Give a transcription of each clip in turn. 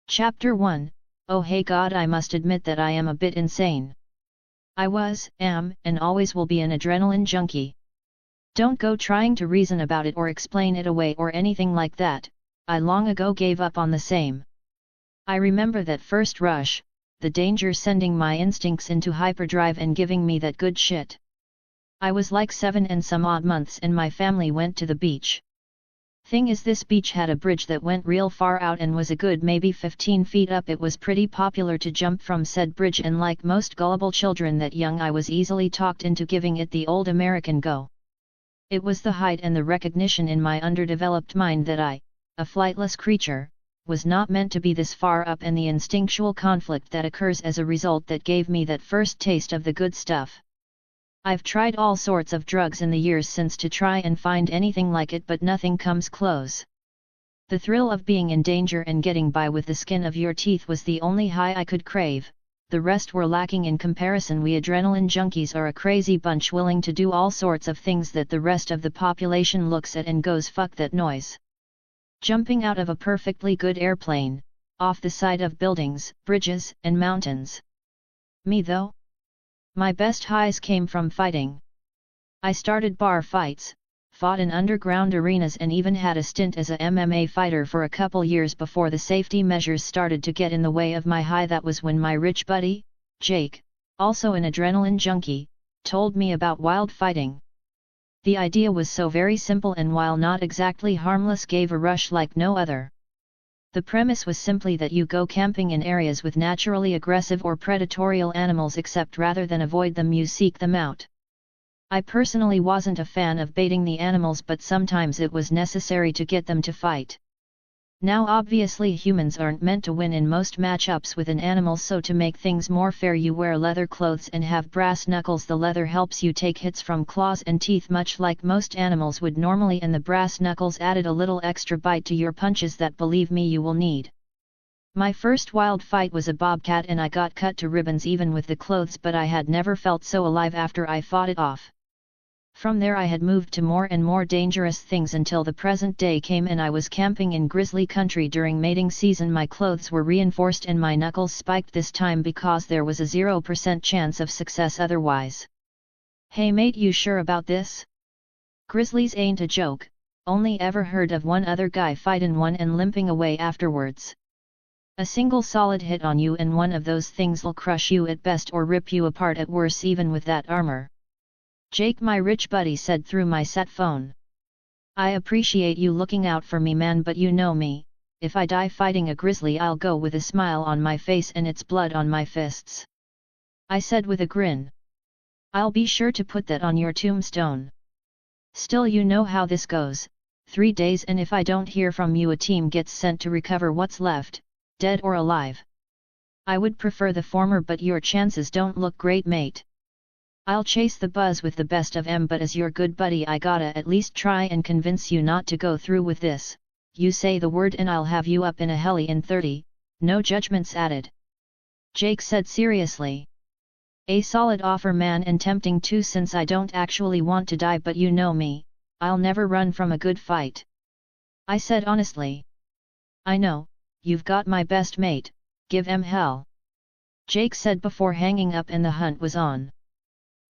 Chapter 1 Oh hey God, I must admit that I am a bit insane. I was, am, and always will be an adrenaline junkie. Don't go trying to reason about it or explain it away or anything like that. I long ago gave up on the same. I remember that first rush, the danger sending my instincts into hyperdrive and giving me that good shit. I was like 7 and some odd months and my family went to the beach. Thing is, this beach had a bridge that went real far out and was a good maybe 15 feet up. It was pretty popular to jump from said bridge, and like most gullible children that young, I was easily talked into giving it the old American go. It was the height and the recognition in my underdeveloped mind that I, a flightless creature, was not meant to be this far up, and the instinctual conflict that occurs as a result that gave me that first taste of the good stuff. I've tried all sorts of drugs in the years since to try and find anything like it, but nothing comes close. The thrill of being in danger and getting by with the skin of your teeth was the only high I could crave. The rest were lacking in comparison. We adrenaline junkies are a crazy bunch, willing to do all sorts of things that the rest of the population looks at and goes fuck that noise. Jumping out of a perfectly good airplane, off the side of buildings, bridges, and mountains. Me though? My best highs came from fighting. I started bar fights, fought in underground arenas, and even had a stint as a MMA fighter for a couple years before the safety measures started to get in the way of my high. That was when my rich buddy, Jake, also an adrenaline junkie, told me about wild fighting. The idea was so very simple, and while not exactly harmless, gave a rush like no other. The premise was simply that you go camping in areas with naturally aggressive or predatory animals, except rather than avoid them, you seek them out. I personally wasn't a fan of baiting the animals, but sometimes it was necessary to get them to fight. Now obviously humans aren't meant to win in most matchups with an animal, so to make things more fair you wear leather clothes and have brass knuckles. The leather helps you take hits from claws and teeth much like most animals would normally, and the brass knuckles added a little extra bite to your punches that, believe me, you will need. My first wild fight was a bobcat and I got cut to ribbons even with the clothes, but I had never felt so alive after I fought it off. From there I had moved to more and more dangerous things until the present day came and I was camping in grizzly country during mating season. My clothes were reinforced and my knuckles spiked this time because there was a 0% chance of success otherwise. Hey mate, you sure about this? Grizzlies ain't a joke. Only ever heard of one other guy fightin' one and limping away afterwards. A single solid hit on you and one of those things'll crush you at best or rip you apart at worst, even with that armor. Jake, my rich buddy, said through my sat phone. I appreciate you looking out for me, man, but you know me, if I die fighting a grizzly I'll go with a smile on my face and its blood on my fists. I said with a grin. I'll be sure to put that on your tombstone. Still, you know how this goes, 3 days and if I don't hear from you a team gets sent to recover what's left, dead or alive. I would prefer the former, but your chances don't look great, mate. I'll chase the buzz with the best of 'em, but as your good buddy I gotta at least try and convince you not to go through with this. You say the word and I'll have you up in a heli in 30, no judgments added. Jake said seriously. A solid offer, man, and tempting too, since I don't actually want to die, but you know me, I'll never run from a good fight. I said honestly. I know, you've got my best, mate, give 'em hell. Jake said before hanging up, and the hunt was on.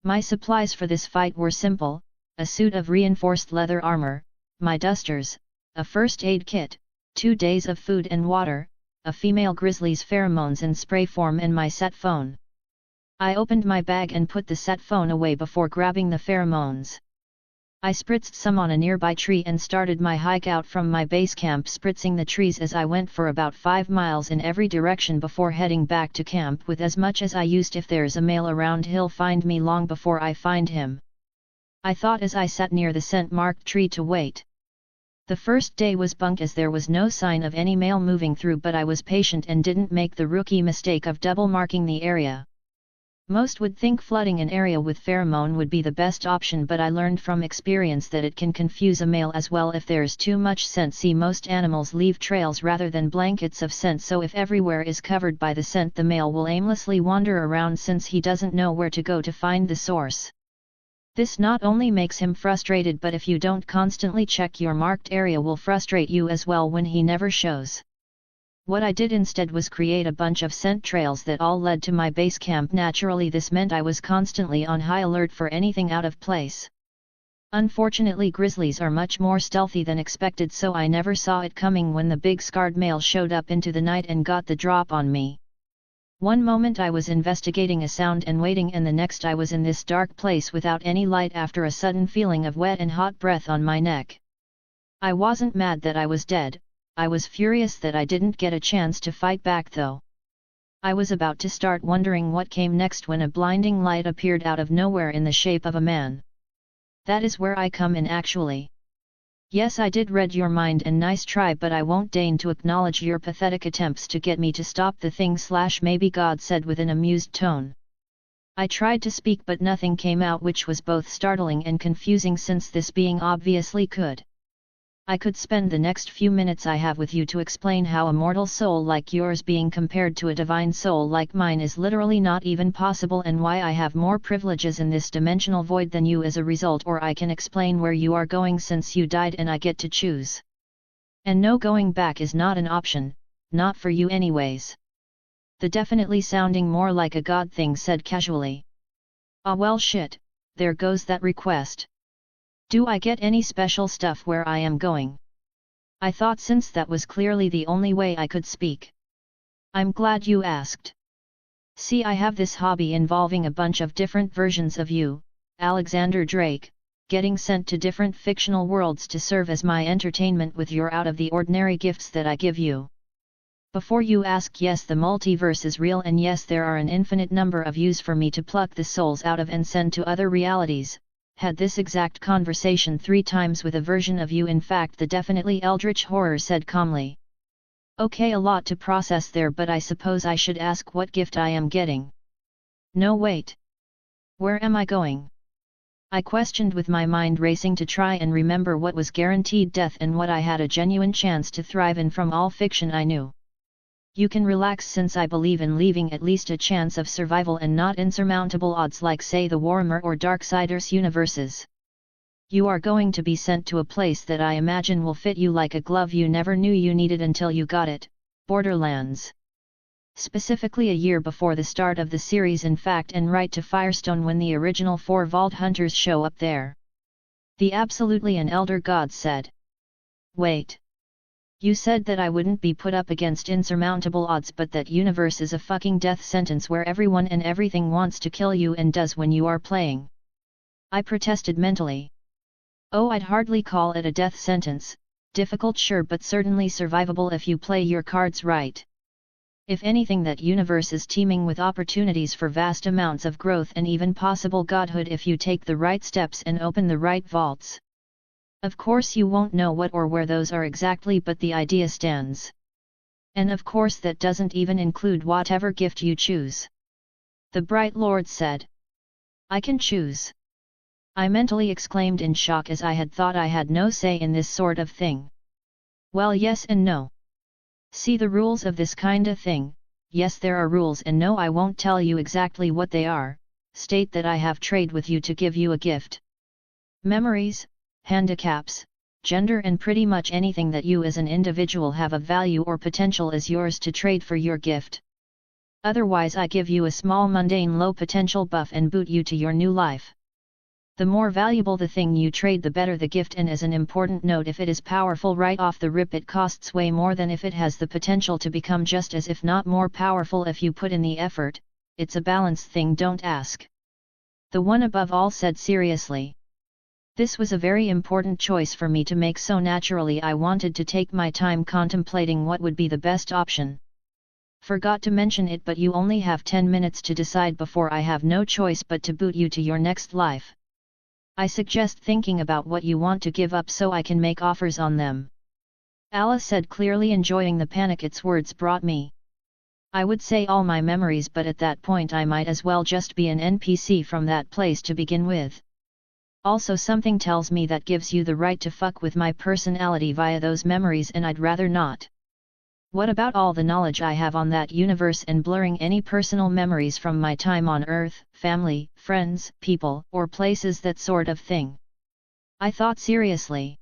My supplies for this fight were simple: a suit of reinforced leather armor, my dusters, a first aid kit, 2 days of food and water, a female grizzly's pheromones in spray form, and my sat phone. I opened my bag and put the sat phone away before grabbing the pheromones. I spritzed some on a nearby tree and started my hike out from my base camp, spritzing the trees as I went for about 5 miles in every direction before heading back to camp with as much as I used. If there's a male around, he'll find me long before I find him, I thought as I sat near the scent-marked tree to wait. The first day was bunk as there was no sign of any male moving through, but I was patient and didn't make the rookie mistake of double marking the area. Most would think flooding an area with pheromone would be the best option, but I learned from experience that it can confuse a male as well if there's too much scent. See, most animals leave trails rather than blankets of scent, so if everywhere is covered by the scent, the male will aimlessly wander around since he doesn't know where to go to find the source. This not only makes him frustrated, but if you don't constantly check your marked area, will frustrate you as well when he never shows. What I did instead was create a bunch of scent trails that all led to my base camp. Naturally, this meant I was constantly on high alert for anything out of place. Unfortunately, grizzlies are much more stealthy than expected, so I never saw it coming when the big scarred male showed up into the night and got the drop on me. One moment I was investigating a sound and waiting, and the next I was in this dark place without any light after a sudden feeling of wet and hot breath on my neck. I wasn't mad that I was dead, I was furious that I didn't get a chance to fight back though. I was about to start wondering what came next when a blinding light appeared out of nowhere in the shape of a man. That is where I come in actually. Yes, I did read your mind and nice try, but I won't deign to acknowledge your pathetic attempts to get me to stop the thing / maybe God said with an amused tone. I tried to speak but nothing came out, which was both startling and confusing since this being obviously could. I could spend the next few minutes I have with you to explain how a mortal soul like yours being compared to a divine soul like mine is literally not even possible, and why I have more privileges in this dimensional void than you as a result, or I can explain where you are going since you died and I get to choose. And no, going back is not an option, not for you anyways. The definitely sounding more like a god thing said casually. Ah well shit, there goes that request. Do I get any special stuff where I am going? I thought, since that was clearly the only way I could speak. I'm glad you asked. See, I have this hobby involving a bunch of different versions of you, Alexander Drake, getting sent to different fictional worlds to serve as my entertainment with your out-of-the-ordinary gifts that I give you. Before you ask, yes, the multiverse is real, and yes, there are an infinite number of yous for me to pluck the souls out of and send to other realities. Had this exact conversation 3 times with a version of you, in fact, the definitely eldritch horror said calmly. Okay, a lot to process there, but I suppose I should ask what gift I am getting. No, wait. Where am I going? I questioned, with my mind racing to try and remember what was guaranteed death and what I had a genuine chance to thrive in from all fiction I knew. You can relax, since I believe in leaving at least a chance of survival and not insurmountable odds like, say, the Warhammer or Darksiders universes. You are going to be sent to a place that I imagine will fit you like a glove you never knew you needed until you got it, Borderlands. Specifically a year before the start of the series, in fact, and right to Firestone when the original 4 Vault Hunters show up there. The absolutely an elder god said. Wait. You said that I wouldn't be put up against insurmountable odds, but that universe is a fucking death sentence where everyone and everything wants to kill you and does when you are playing. I protested mentally. Oh, I'd hardly call it a death sentence, difficult sure, but certainly survivable if you play your cards right. If anything, that universe is teeming with opportunities for vast amounts of growth and even possible godhood if you take the right steps and open the right vaults. Of course you won't know what or where those are exactly, but the idea stands. And of course that doesn't even include whatever gift you choose. The Bright Lord said. I can choose. I mentally exclaimed in shock, as I had thought I had no say in this sort of thing. Well, yes and no. See, the rules of this kinda thing, yes there are rules, and no, I won't tell you exactly what they are, state that I have trade with you to give you a gift. Memories, handicaps, gender, and pretty much anything that you as an individual have of value or potential is yours to trade for your gift. Otherwise I give you a small mundane low potential buff and boot you to your new life. The more valuable the thing you trade, the better the gift, and as an important note, if it is powerful right off the rip, it costs way more than if it has the potential to become just as, if not more powerful, if you put in the effort. It's a balance thing, don't ask. The one above all said seriously. This was a very important choice for me to make, so naturally I wanted to take my time contemplating what would be the best option. Forgot to mention it, but you only have 10 minutes to decide before I have no choice but to boot you to your next life. I suggest thinking about what you want to give up so I can make offers on them. Alice said, clearly enjoying the panic its words brought me. I would say all my memories, but at that point I might as well just be an NPC from that place to begin with. Also, something tells me that gives you the right to fuck with my personality via those memories, and I'd rather not. What about all the knowledge I have on that universe and blurring any personal memories from my time on Earth, family, friends, people, or places, that sort of thing? I thought seriously.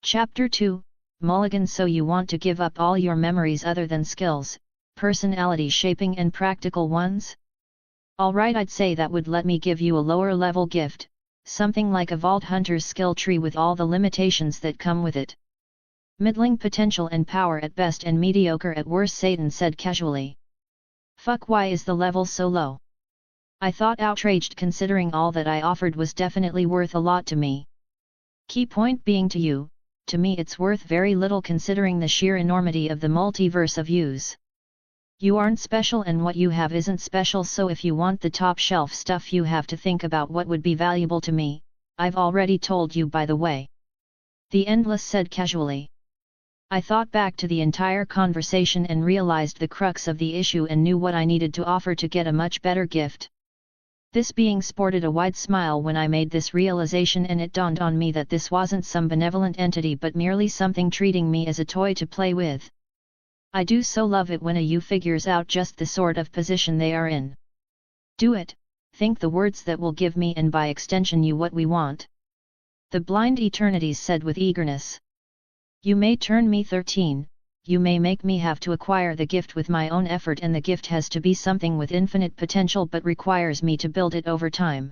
Chapter 2, Mulligan, so you want to give up all your memories other than skills, personality shaping and practical ones? Alright, I'd say that would let me give you a lower level gift, something like a Vault Hunter's skill tree with all the limitations that come with it. Middling potential and power at best and mediocre at worst, Satan said casually. Fuck, why is the level so low? I thought, outraged, considering all that I offered was definitely worth a lot to me. Key point being, to me it's worth very little considering the sheer enormity of the multiverse of yous. You aren't special and what you have isn't special, so if you want the top shelf stuff you have to think about what would be valuable to me. I've already told you, by the way. The Endless said casually. I thought back to the entire conversation and realized the crux of the issue and knew what I needed to offer to get a much better gift. This being sported a wide smile when I made this realization, and it dawned on me that this wasn't some benevolent entity but merely something treating me as a toy to play with. I do so love it when a you figures out just the sort of position they are in. Do it, think the words that will give me and by extension you what we want. The blind eternities said with eagerness. You may turn me 13, you may make me have to acquire the gift with my own effort, and the gift has to be something with infinite potential but requires me to build it over time.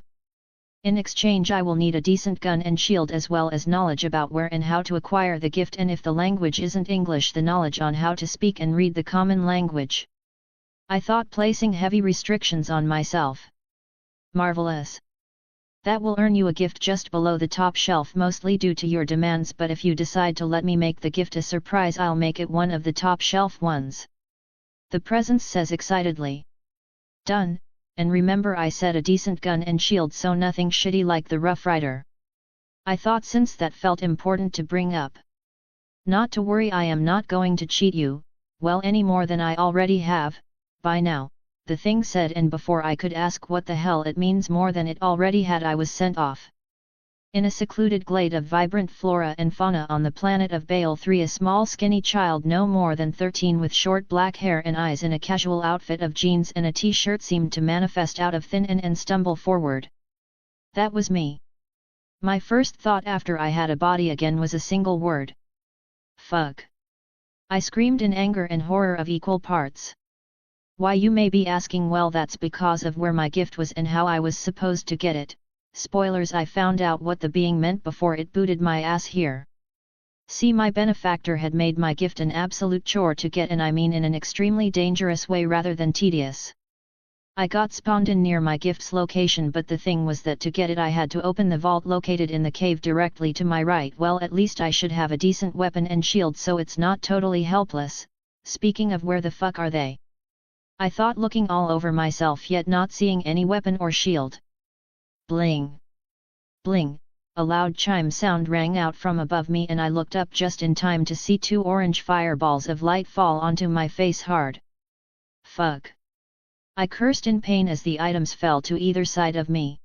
In exchange I will need a decent gun and shield as well as knowledge about where and how to acquire the gift, and if the language isn't English, the knowledge on how to speak and read the common language. I thought, placing heavy restrictions on myself. Marvelous. That will earn you a gift just below the top shelf, mostly due to your demands, but if you decide to let me make the gift a surprise, I'll make it one of the top shelf ones. The Presence says excitedly. Done, and remember I said a decent gun and shield, so nothing shitty like the Rough Rider. I thought, since that felt important to bring up. Not to worry, I am not going to cheat you, well, any more than I already have, by now. The thing said, and before I could ask what the hell it means more than it already had, I was sent off. In a secluded glade of vibrant flora and fauna on the planet of Baal 3, a small skinny child no more than 13 with short black hair and eyes in a casual outfit of jeans and a t-shirt seemed to manifest out of thin air and stumble forward. That was me. My first thought after I had a body again was a single word. Fuck. I screamed in anger and horror of equal parts. Why, you may be asking, well, that's because of where my gift was and how I was supposed to get it. Spoilers, I found out what the being meant before it booted my ass here. See, my benefactor had made my gift an absolute chore to get, and I mean in an extremely dangerous way rather than tedious. I got spawned in near my gift's location, but the thing was that to get it I had to open the vault located in the cave directly to my right. Well, at least I should have a decent weapon and shield so it's not totally helpless. Speaking of, where the fuck are they? I thought, looking all over myself yet not seeing any weapon or shield. Bling! Bling! A loud chime sound rang out from above me, and I looked up just in time to see 2 orange fireballs of light fall onto my face hard. Fuck! I cursed in pain as the items fell to either side of me.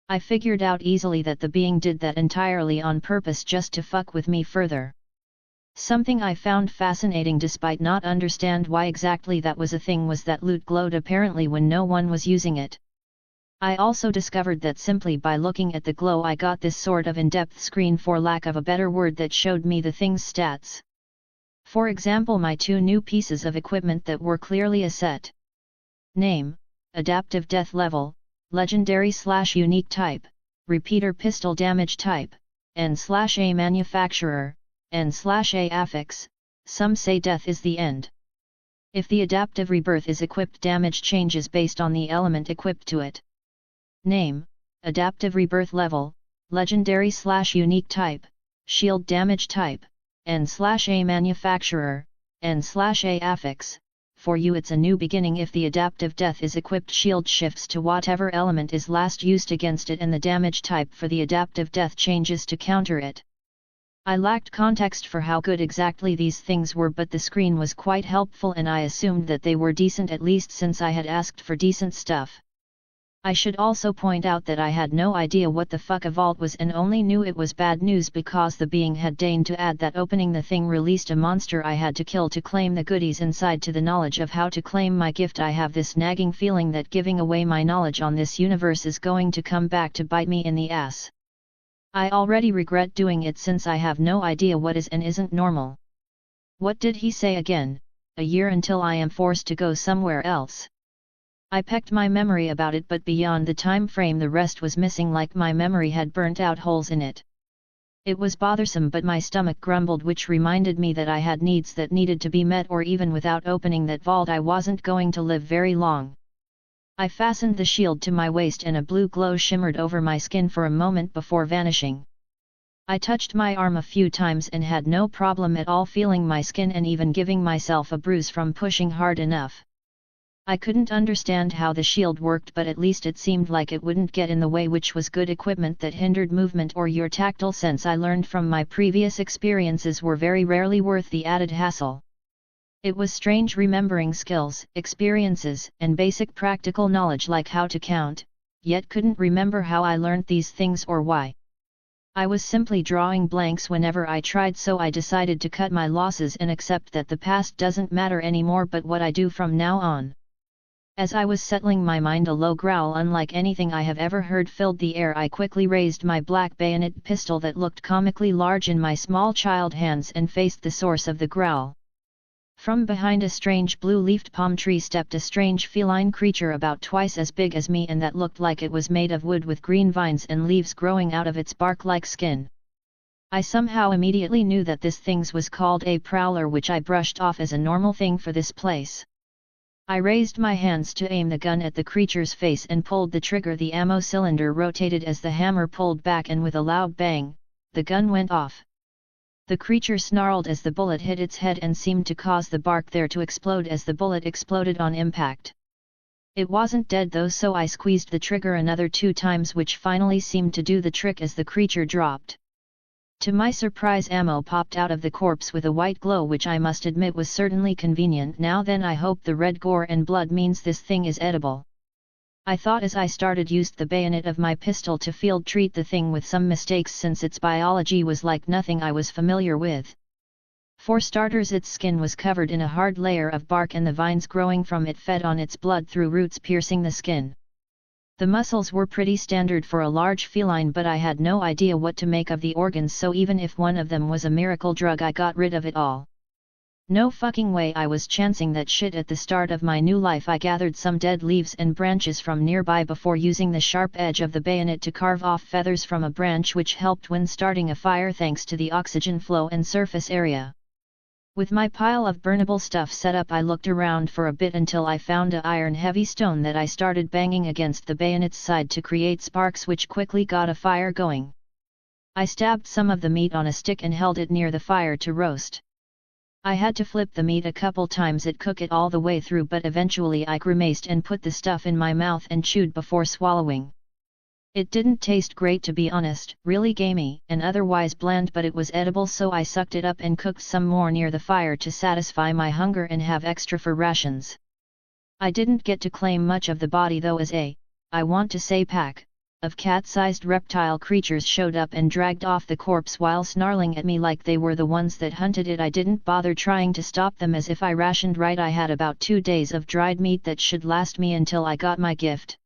I figured out easily that the being did that entirely on purpose just to fuck with me further. Something I found fascinating, despite not understand why exactly that was a thing, was that loot glowed apparently when no one was using it. I also discovered that simply by looking at the glow I got this sort of in-depth screen, for lack of a better word, that showed me the thing's stats. For example, my 2 new pieces of equipment that were clearly a set. Name, Adaptive Death Level, Legendary/Unique Type, Repeater Pistol Damage Type, N/A Manufacturer, N/A Affix, some say death is the end. If the Adaptive Rebirth is equipped, damage changes based on the element equipped to it. Name, Adaptive Rebirth Level, Legendary/Unique Type, Shield Damage Type, N/A Manufacturer, N/A Affix. For you it's a new beginning. If the Adaptive Death is equipped, shield shifts to whatever element is last used against it, and the damage type for the Adaptive Death changes to counter it. I lacked context for how good exactly these things were, but the screen was quite helpful and I assumed that they were decent, at least since I had asked for decent stuff. I should also point out that I had no idea what the fuck a vault was, and only knew it was bad news because the being had deigned to add that opening the thing released a monster I had to kill to claim the goodies inside. To the knowledge of how to claim my gift, I have this nagging feeling that giving away my knowledge on this universe is going to come back to bite me in the ass. I already regret doing it since I have no idea what is and isn't normal. What did he say again? A year until I am forced to go somewhere else. I pecked my memory about it, but beyond the time frame the rest was missing, like my memory had burnt out holes in it. It was bothersome, but my stomach grumbled, which reminded me that I had needs that needed to be met, or even without opening that vault I wasn't going to live very long. I fastened the shield to my waist and a blue glow shimmered over my skin for a moment before vanishing. I touched my arm a few times and had no problem at all feeling my skin and even giving myself a bruise from pushing hard enough. I couldn't understand how the shield worked, but at least it seemed like it wouldn't get in the way, which was good. Equipment that hindered movement or your tactile sense, I learned from my previous experiences, were very rarely worth the added hassle. It was strange remembering skills, experiences, and basic practical knowledge like how to count, yet couldn't remember how I learned these things or why. I was simply drawing blanks whenever I tried, so I decided to cut my losses and accept that the past doesn't matter anymore, but what I do from now on. As I was settling my mind, a low growl unlike anything I have ever heard filled the air. I quickly raised my black bayonet pistol that looked comically large in my small child hands and faced the source of the growl. From behind a strange blue-leafed palm tree stepped a strange feline creature about twice as big as me and that looked like it was made of wood with green vines and leaves growing out of its bark-like skin. I somehow immediately knew that this thing was called a prowler, which I brushed off as a normal thing for this place. I raised my hands to aim the gun at the creature's face and pulled the trigger. The ammo cylinder rotated as the hammer pulled back, and with a loud bang, the gun went off. The creature snarled as the bullet hit its head and seemed to cause the bark there to explode as the bullet exploded on impact. It wasn't dead though, so I squeezed the trigger another 2 times, which finally seemed to do the trick as the creature dropped. To my surprise, ammo popped out of the corpse with a white glow, which I must admit was certainly convenient. Now then, I hope the red gore and blood means this thing is edible. I thought as I used the bayonet of my pistol to field treat the thing with some mistakes, since its biology was like nothing I was familiar with. For starters, its skin was covered in a hard layer of bark, and the vines growing from it fed on its blood through roots piercing the skin. The muscles were pretty standard for a large feline, but I had no idea what to make of the organs, so even if one of them was a miracle drug, I got rid of it all. No fucking way I was chancing that shit at the start of my new life. I gathered some dead leaves and branches from nearby before using the sharp edge of the bayonet to carve off feathers from a branch, which helped when starting a fire thanks to the oxygen flow and surface area. With my pile of burnable stuff set up, I looked around for a bit until I found a iron-heavy stone that I started banging against the bayonet's side to create sparks, which quickly got a fire going. I stabbed some of the meat on a stick and held it near the fire to roast. I had to flip the meat a couple times and cook it all the way through, but eventually I grimaced and put the stuff in my mouth and chewed before swallowing. It didn't taste great, to be honest, really gamey and otherwise bland, but it was edible, so I sucked it up and cooked some more near the fire to satisfy my hunger and have extra for rations. I didn't get to claim much of the body though, as I want to say pack of cat-sized reptile creatures showed up and dragged off the corpse while snarling at me like they were the ones that hunted it. I didn't bother trying to stop them, as if I rationed right, I had about 2 days of dried meat that should last me until I got my gift.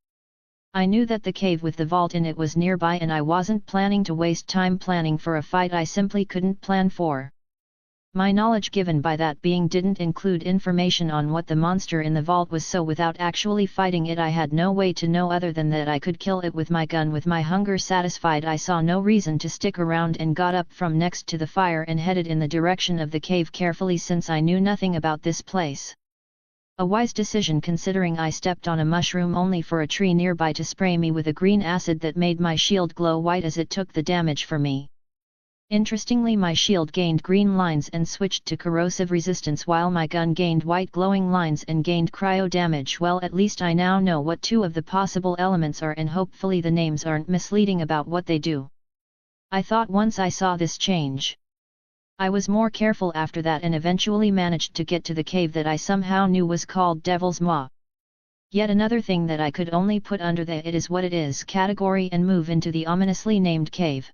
I knew that the cave with the vault in it was nearby, and I wasn't planning to waste time planning for a fight I simply couldn't plan for. My knowledge given by that being didn't include information on what the monster in the vault was, so without actually fighting it I had no way to know other than that I could kill it with my gun. With my hunger satisfied, I saw no reason to stick around and got up from next to the fire and headed in the direction of the cave carefully, since I knew nothing about this place. A wise decision, considering I stepped on a mushroom only for a tree nearby to spray me with a green acid that made my shield glow white as it took the damage for me. Interestingly, my shield gained green lines and switched to corrosive resistance, while my gun gained white glowing lines and gained cryo damage. Well, at least I now know what 2 of the possible elements are, and hopefully the names aren't misleading about what they do. I thought once I saw this change. I was more careful after that and eventually managed to get to the cave that I somehow knew was called Devil's Maw. Yet another thing that I could only put under the "it is what it is" category and move into the ominously named cave.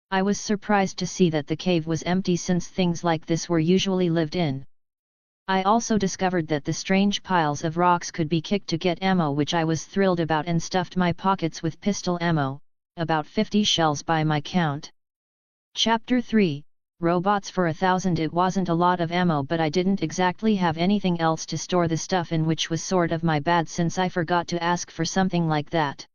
I was surprised to see that the cave was empty, since things like this were usually lived in. I also discovered that the strange piles of rocks could be kicked to get ammo, which I was thrilled about, and stuffed my pockets with pistol ammo, about 50 shells by my count. Chapter 3, Robots for 1,000. It wasn't a lot of ammo, but I didn't exactly have anything else to store the stuff in, which was sort of my bad since I forgot to ask for something like that.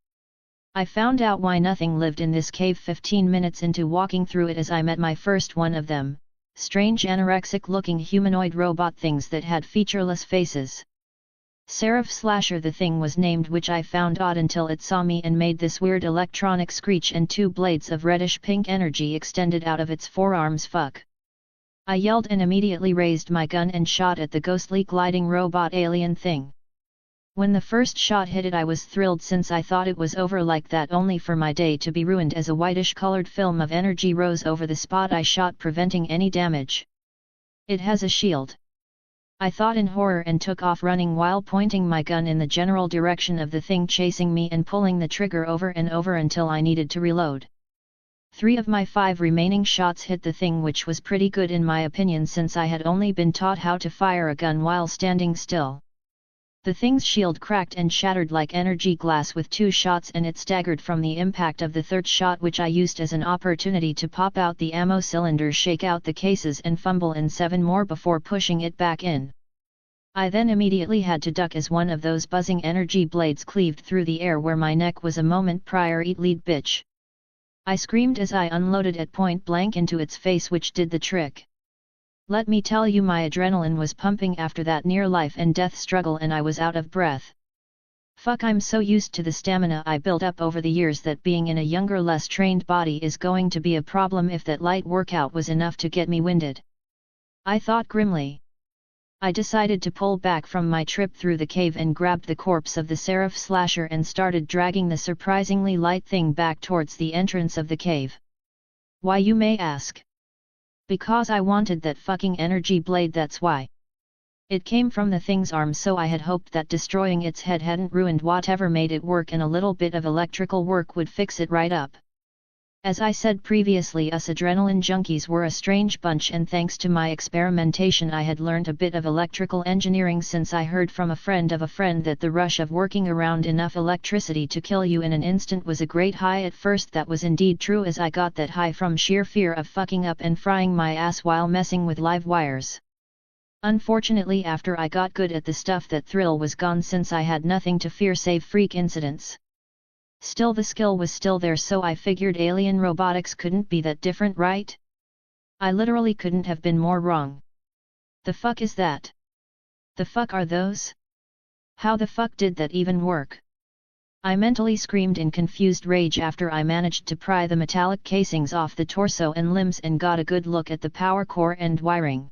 I found out why nothing lived in this cave 15 minutes into walking through it as I met my first one of them, strange anorexic-looking humanoid robot things that had featureless faces. Seraph/, the thing was named, which I found odd until it saw me and made this weird electronic screech, and 2 blades of reddish-pink energy extended out of its forearms. Fuck! I yelled and immediately raised my gun and shot at the ghostly gliding robot alien thing. When the first shot hit it, I was thrilled since I thought it was over like that, only for my day to be ruined as a whitish-colored film of energy rose over the spot I shot, preventing any damage. It has a shield, I thought in horror, and took off running while pointing my gun in the general direction of the thing chasing me and pulling the trigger over and over until I needed to reload. 3 of my 5 remaining shots hit the thing, which was pretty good in my opinion since I had only been taught how to fire a gun while standing still. The thing's shield cracked and shattered like energy glass with 2 shots, and it staggered from the impact of the third shot, which I used as an opportunity to pop out the ammo cylinders, shake out the cases and fumble in 7 more before pushing it back in. I then immediately had to duck as one of those buzzing energy blades cleaved through the air where my neck was a moment prior. Eat lead, bitch! I screamed as I unloaded at point blank into its face, which did the trick. Let me tell you, my adrenaline was pumping after that near life and death struggle, and I was out of breath. Fuck, I'm so used to the stamina I built up over the years that being in a younger, less trained body is going to be a problem if that light workout was enough to get me winded. I thought grimly. I decided to pull back from my trip through the cave and grabbed the corpse of the Seraph Slasher and started dragging the surprisingly light thing back towards the entrance of the cave. Why, you may ask? Because I wanted that fucking energy blade, that's why. It came from the thing's arm, so I had hoped that destroying its head hadn't ruined whatever made it work, and a little bit of electrical work would fix it right up. As I said previously, us adrenaline junkies were a strange bunch, and thanks to my experimentation I had learned a bit of electrical engineering since I heard from a friend of a friend that the rush of working around enough electricity to kill you in an instant was a great high. At first that was indeed true, as I got that high from sheer fear of fucking up and frying my ass while messing with live wires. Unfortunately, after I got good at the stuff, that thrill was gone since I had nothing to fear save freak incidents. Still, the skill was still there, so I figured alien robotics couldn't be that different, right? I literally couldn't have been more wrong. The fuck is that? The fuck are those? How the fuck did that even work? I mentally screamed in confused rage after I managed to pry the metallic casings off the torso and limbs and got a good look at the power core and wiring.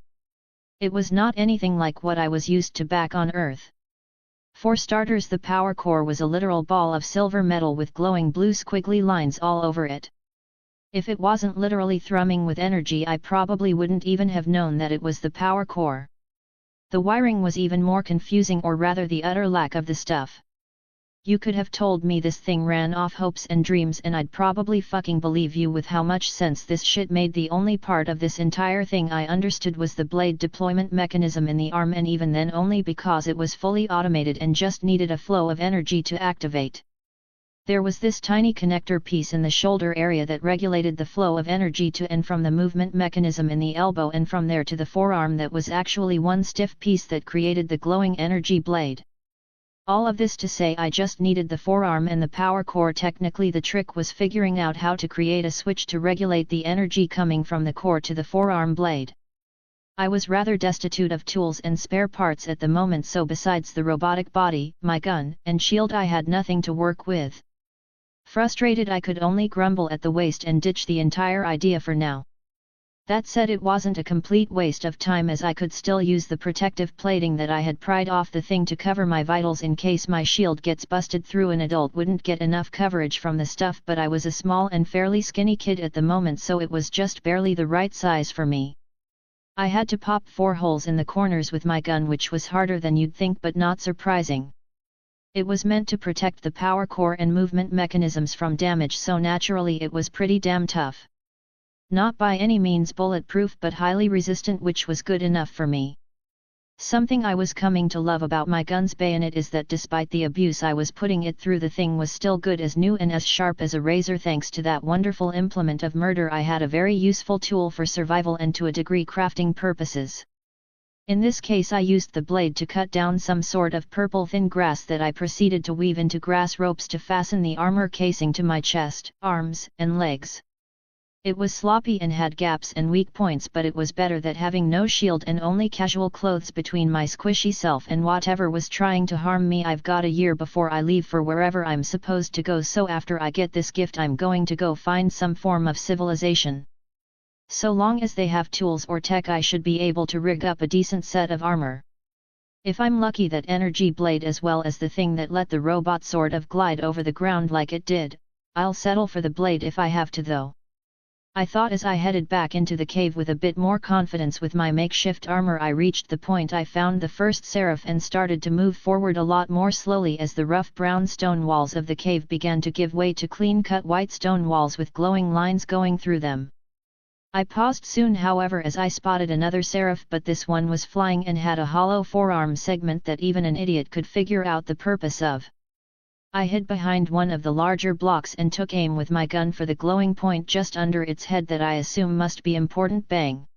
It was not anything like what I was used to back on Earth. For starters, the power core was a literal ball of silver metal with glowing blue squiggly lines all over it. If it wasn't literally thrumming with energy, I probably wouldn't even have known that it was the power core. The wiring was even more confusing, or rather the utter lack of the stuff. You could have told me this thing ran off hopes and dreams and I'd probably fucking believe you with how much sense this shit made. The only part of this entire thing I understood was the blade deployment mechanism in the arm, and even then only because it was fully automated and just needed a flow of energy to activate. There was this tiny connector piece in the shoulder area that regulated the flow of energy to and from the movement mechanism in the elbow, and from there to the forearm that was actually one stiff piece that created the glowing energy blade. All of this to say, I just needed the forearm and the power core. Technically, the trick was figuring out how to create a switch to regulate the energy coming from the core to the forearm blade. I was rather destitute of tools and spare parts at the moment, so besides the robotic body, my gun, and shield, I had nothing to work with. Frustrated, I could only grumble at the waste and ditch the entire idea for now. That said, it wasn't a complete waste of time, as I could still use the protective plating that I had pried off the thing to cover my vitals in case my shield gets busted through. An adult wouldn't get enough coverage from the stuff, but I was a small and fairly skinny kid at the moment, so it was just barely the right size for me. I had to pop 4 holes in the corners with my gun, which was harder than you'd think but not surprising. It was meant to protect the power core and movement mechanisms from damage, so naturally it was pretty damn tough. Not by any means bulletproof, but highly resistant, which was good enough for me. Something I was coming to love about my gun's bayonet is that despite the abuse I was putting it through, the thing was still good as new and as sharp as a razor. Thanks to that wonderful implement of murder, I had a very useful tool for survival and to a degree crafting purposes. In this case I used the blade to cut down some sort of purple thin grass that I proceeded to weave into grass ropes to fasten the armor casing to my chest, arms, and legs. It was sloppy and had gaps and weak points, but it was better that having no shield and only casual clothes between my squishy self and whatever was trying to harm me. I've got a year before I leave for wherever I'm supposed to go, so after I get this gift I'm going to go find some form of civilization. So long as they have tools or tech, I should be able to rig up a decent set of armor. If I'm lucky, that energy blade as well as the thing that let the robot sort of glide over the ground like it did, I'll settle for the blade if I have to though. I thought as I headed back into the cave with a bit more confidence with my makeshift armor. I reached the point I found the first seraph and started to move forward a lot more slowly as the rough brown stone walls of the cave began to give way to clean-cut white stone walls with glowing lines going through them. I paused soon, however, as I spotted another seraph, but this one was flying and had a hollow forearm segment that even an idiot could figure out the purpose of. I hid behind one of the larger blocks and took aim with my gun for the glowing point just under its head that I assume must be important. Bang!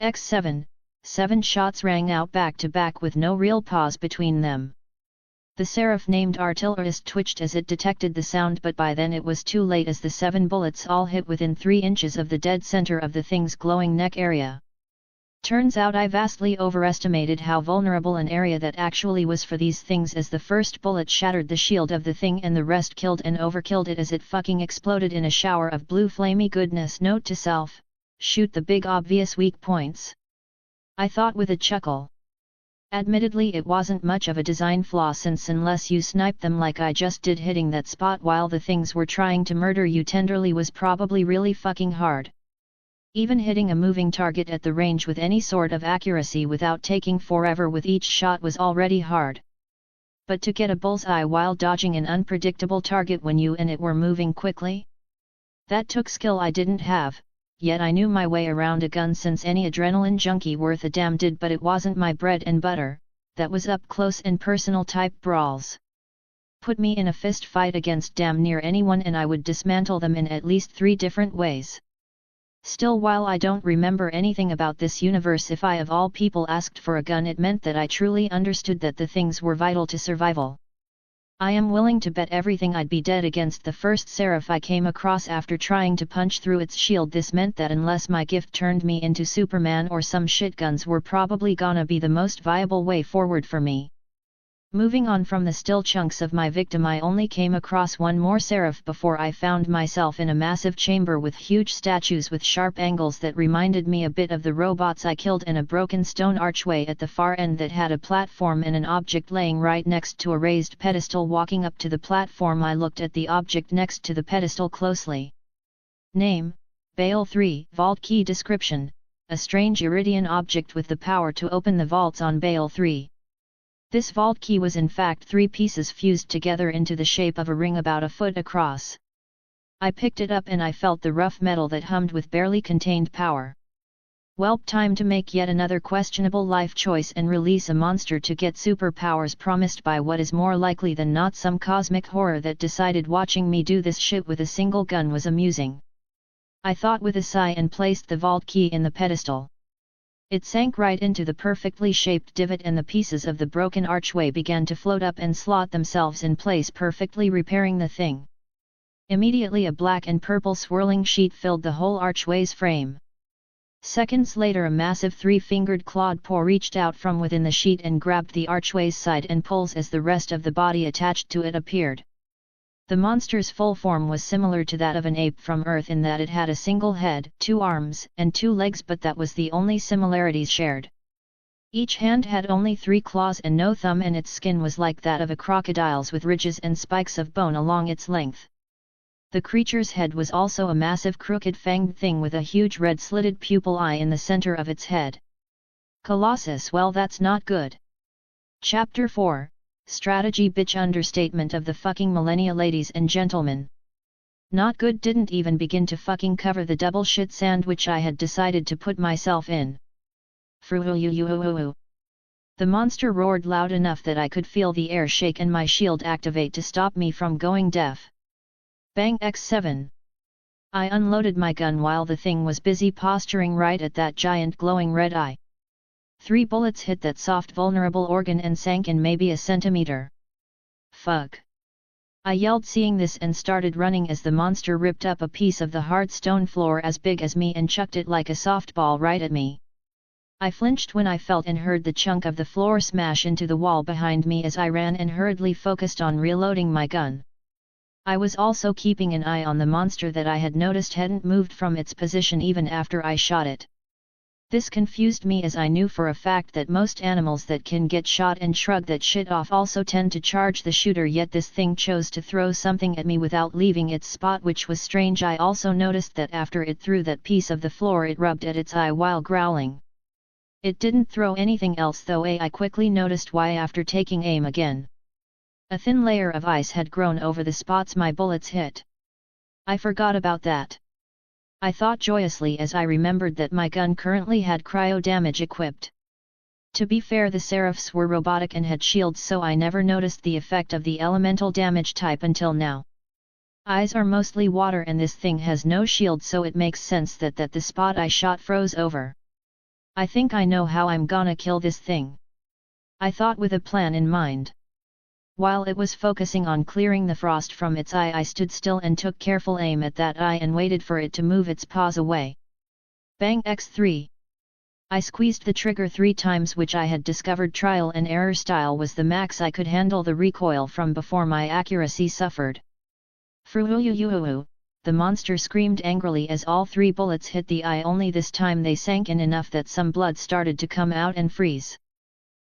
X7, 7 shots rang out back to back with no real pause between them. The seraph named Artillerist twitched as it detected the sound, but by then it was too late as the 7 bullets all hit within 3 inches of the dead center of the thing's glowing neck area. Turns out I vastly overestimated how vulnerable an area that actually was for these things, as the first bullet shattered the shield of the thing and the rest killed and overkilled it as it fucking exploded in a shower of blue flamey goodness. Note to self: shoot the big obvious weak points. I thought with a chuckle. Admittedly, it wasn't much of a design flaw, since unless you snipe them like I just did, hitting that spot while the things were trying to murder you tenderly was probably really fucking hard. Even hitting a moving target at the range with any sort of accuracy without taking forever with each shot was already hard. But to get a bullseye while dodging an unpredictable target when you and it were moving quickly? That took skill I didn't have, yet I knew my way around a gun, since any adrenaline junkie worth a damn did, but it wasn't my bread and butter. That was up close and personal type brawls. Put me in a fist fight against damn near anyone and I would dismantle them in at least 3 different ways. Still, while I don't remember anything about this universe, if I of all people asked for a gun, it meant that I truly understood that the things were vital to survival. I am willing to bet everything I'd be dead against the first seraph I came across after trying to punch through its shield. This meant that unless my gift turned me into Superman or some shit, guns were probably gonna be the most viable way forward for me. Moving on from the still chunks of my victim, I only came across one more seraph before I found myself in a massive chamber with huge statues with sharp angles that reminded me a bit of the robots I killed, and a broken stone archway at the far end that had a platform and an object laying right next to a raised pedestal. Walking up to the platform, I looked at the object next to the pedestal closely. Name: Bale 3. Vault key description: a strange iridian object with the power to open the vaults on Bale 3. This vault key was in fact 3 pieces fused together into the shape of a ring about a foot across. I picked it up and I felt the rough metal that hummed with barely contained power. Welp, time to make yet another questionable life choice and release a monster to get superpowers promised by what is more likely than not some cosmic horror that decided watching me do this shit with a single gun was amusing. I thought with a sigh and placed the vault key in the pedestal. It sank right into the perfectly shaped divot and the pieces of the broken archway began to float up and slot themselves in place perfectly, repairing the thing. Immediately a black and purple swirling sheet filled the whole archway's frame. Seconds later a massive 3-fingered clawed paw reached out from within the sheet and grabbed the archway's side and pulls as the rest of the body attached to it appeared. The monster's full form was similar to that of an ape from Earth in that it had a single head, 2 arms, and 2 legs, but that was the only similarities shared. Each hand had only 3 claws and no thumb, and its skin was like that of a crocodile's with ridges and spikes of bone along its length. The creature's head was also a massive crooked fanged thing with a huge red slitted pupil eye in the center of its head. Colossus, well, that's not good. Chapter 4. Strategy bitch. Understatement of the fucking millennia, ladies and gentlemen. Not good didn't even begin to fucking cover the double shit sandwich I had decided to put myself in. The monster roared loud enough that I could feel the air shake and my shield activate to stop me from going deaf. Bang X7. I unloaded my gun while the thing was busy posturing right at that giant glowing red eye. 3 bullets hit that soft vulnerable organ and sank in maybe a centimeter. Fuck. I yelled seeing this and started running as the monster ripped up a piece of the hard stone floor as big as me and chucked it like a softball right at me. I flinched when I felt and heard the chunk of the floor smash into the wall behind me as I ran and hurriedly focused on reloading my gun. I was also keeping an eye on the monster that I had noticed hadn't moved from its position even after I shot it. This confused me as I knew for a fact that most animals that can get shot and shrug that shit off also tend to charge the shooter, yet this thing chose to throw something at me without leaving its spot, which was strange. I also noticed that after it threw that piece of the floor it rubbed at its eye while growling. It didn't throw anything else though. I quickly noticed why after taking aim again. A thin layer of ice had grown over the spots my bullets hit. I forgot about that. I thought joyously as I remembered that my gun currently had cryo damage equipped. To be fair, the Seraphs were robotic and had shields, so I never noticed the effect of the elemental damage type until now. Eyes are mostly water and this thing has no shield, so it makes sense that the spot I shot froze over. I think I know how I'm gonna kill this thing. I thought with a plan in mind. While it was focusing on clearing the frost from its eye, I stood still and took careful aim at that eye and waited for it to move its paws away. Bang X3. I squeezed the trigger 3 times, which I had discovered trial and error style was the max I could handle the recoil from before my accuracy suffered. Fruuyuyuyuyu, the monster screamed angrily as all 3 bullets hit the eye, only this time they sank in enough that some blood started to come out and freeze.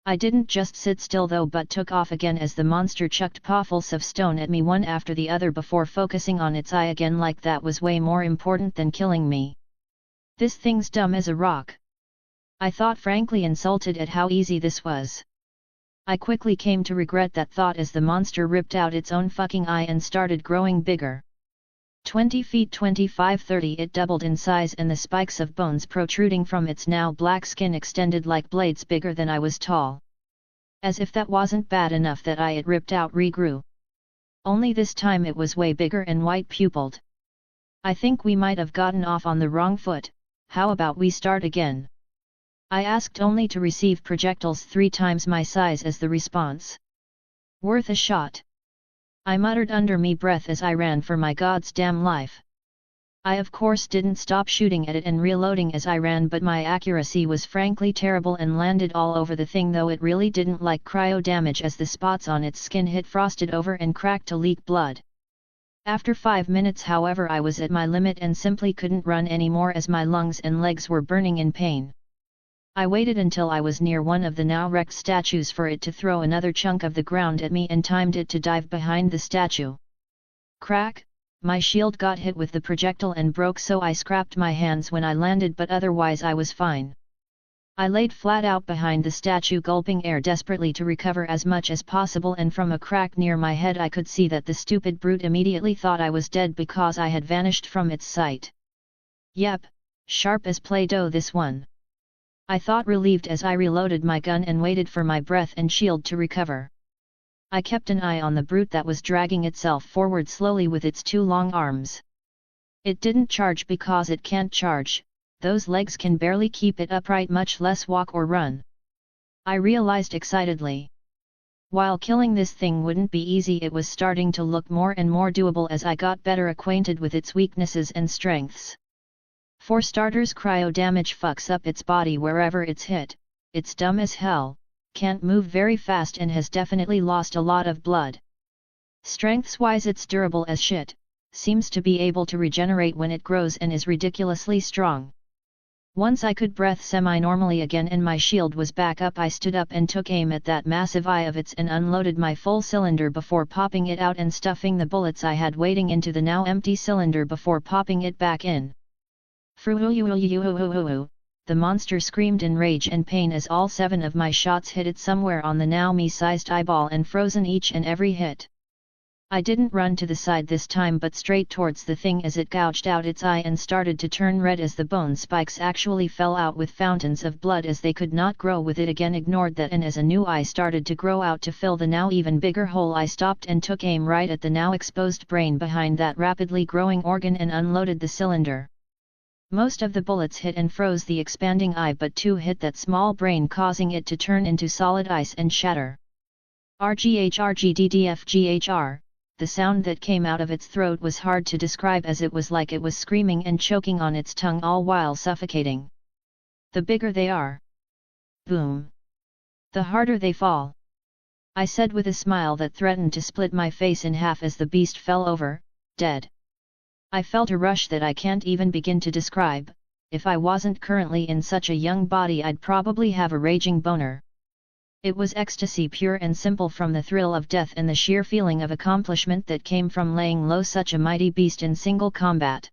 I didn't just sit still though, but took off again as the monster chucked pawfuls of stone at me one after the other before focusing on its eye again, like that was way more important than killing me. This thing's dumb as a rock. I thought, frankly insulted at how easy this was. I quickly came to regret that thought as the monster ripped out its own fucking eye and started growing bigger. 20 feet 25-30, it doubled in size and the spikes of bones protruding from its now black skin extended like blades bigger than I was tall. As if that wasn't bad enough, that eye it ripped out regrew. Only this time it was way bigger and white-pupilled. I think we might have gotten off on the wrong foot. How about we start again? I asked, only to receive projectiles 3 times my size as the response. Worth a shot. I muttered under me breath as I ran for my god's damn life. I of course didn't stop shooting at it and reloading as I ran, but my accuracy was frankly terrible and landed all over the thing, though it really didn't like cryo damage as the spots on its skin hit frosted over and cracked to leak blood. After 5 minutes, however, I was at my limit and simply couldn't run anymore as my lungs and legs were burning in pain. I waited until I was near one of the now wrecked statues for it to throw another chunk of the ground at me and timed it to dive behind the statue. Crack! My shield got hit with the projectile and broke, so I scrapped my hands when I landed, but otherwise I was fine. I laid flat out behind the statue, gulping air desperately to recover as much as possible, and from a crack near my head I could see that the stupid brute immediately thought I was dead because I had vanished from its sight. Yep, sharp as Play-Doh this one. I thought, relieved as I reloaded my gun and waited for my breath and shield to recover. I kept an eye on the brute that was dragging itself forward slowly with its 2 long arms. It didn't charge because it can't charge, those legs can barely keep it upright, much less walk or run. I realized excitedly. While killing this thing wouldn't be easy, it was starting to look more and more doable as I got better acquainted with its weaknesses and strengths. For starters, cryo damage fucks up its body wherever it's hit, it's dumb as hell, can't move very fast and has definitely lost a lot of blood. Strengths-wise it's durable as shit, seems to be able to regenerate when it grows and is ridiculously strong. Once I could breathe semi-normally again and my shield was back up, I stood up and took aim at that massive eye of its and unloaded my full cylinder before popping it out and stuffing the bullets I had waiting into the now empty cylinder before popping it back in. Fruuyuyuyuyuyu, the monster screamed in rage and pain as all 7 of my shots hit it somewhere on the now me-sized eyeball and frozen each and every hit. I didn't run to the side this time but straight towards the thing as it gouged out its eye and started to turn red as the bone spikes actually fell out with fountains of blood as they could not grow with it again. Ignored that, and as a new eye started to grow out to fill the now even bigger hole, I stopped and took aim right at the now exposed brain behind that rapidly growing organ and unloaded the cylinder. Most of the bullets hit and froze the expanding eye, but 2 hit that small brain, causing it to turn into solid ice and shatter. RGHRGDDFGHR. The sound that came out of its throat was hard to describe, as it was like it was screaming and choking on its tongue all while suffocating. The bigger they are, boom, the harder they fall, I said with a smile that threatened to split my face in half as the beast fell over, dead. I felt a rush that I can't even begin to describe. If I wasn't currently in such a young body, I'd probably have a raging boner. It was ecstasy pure and simple, from the thrill of death and the sheer feeling of accomplishment that came from laying low such a mighty beast in single combat.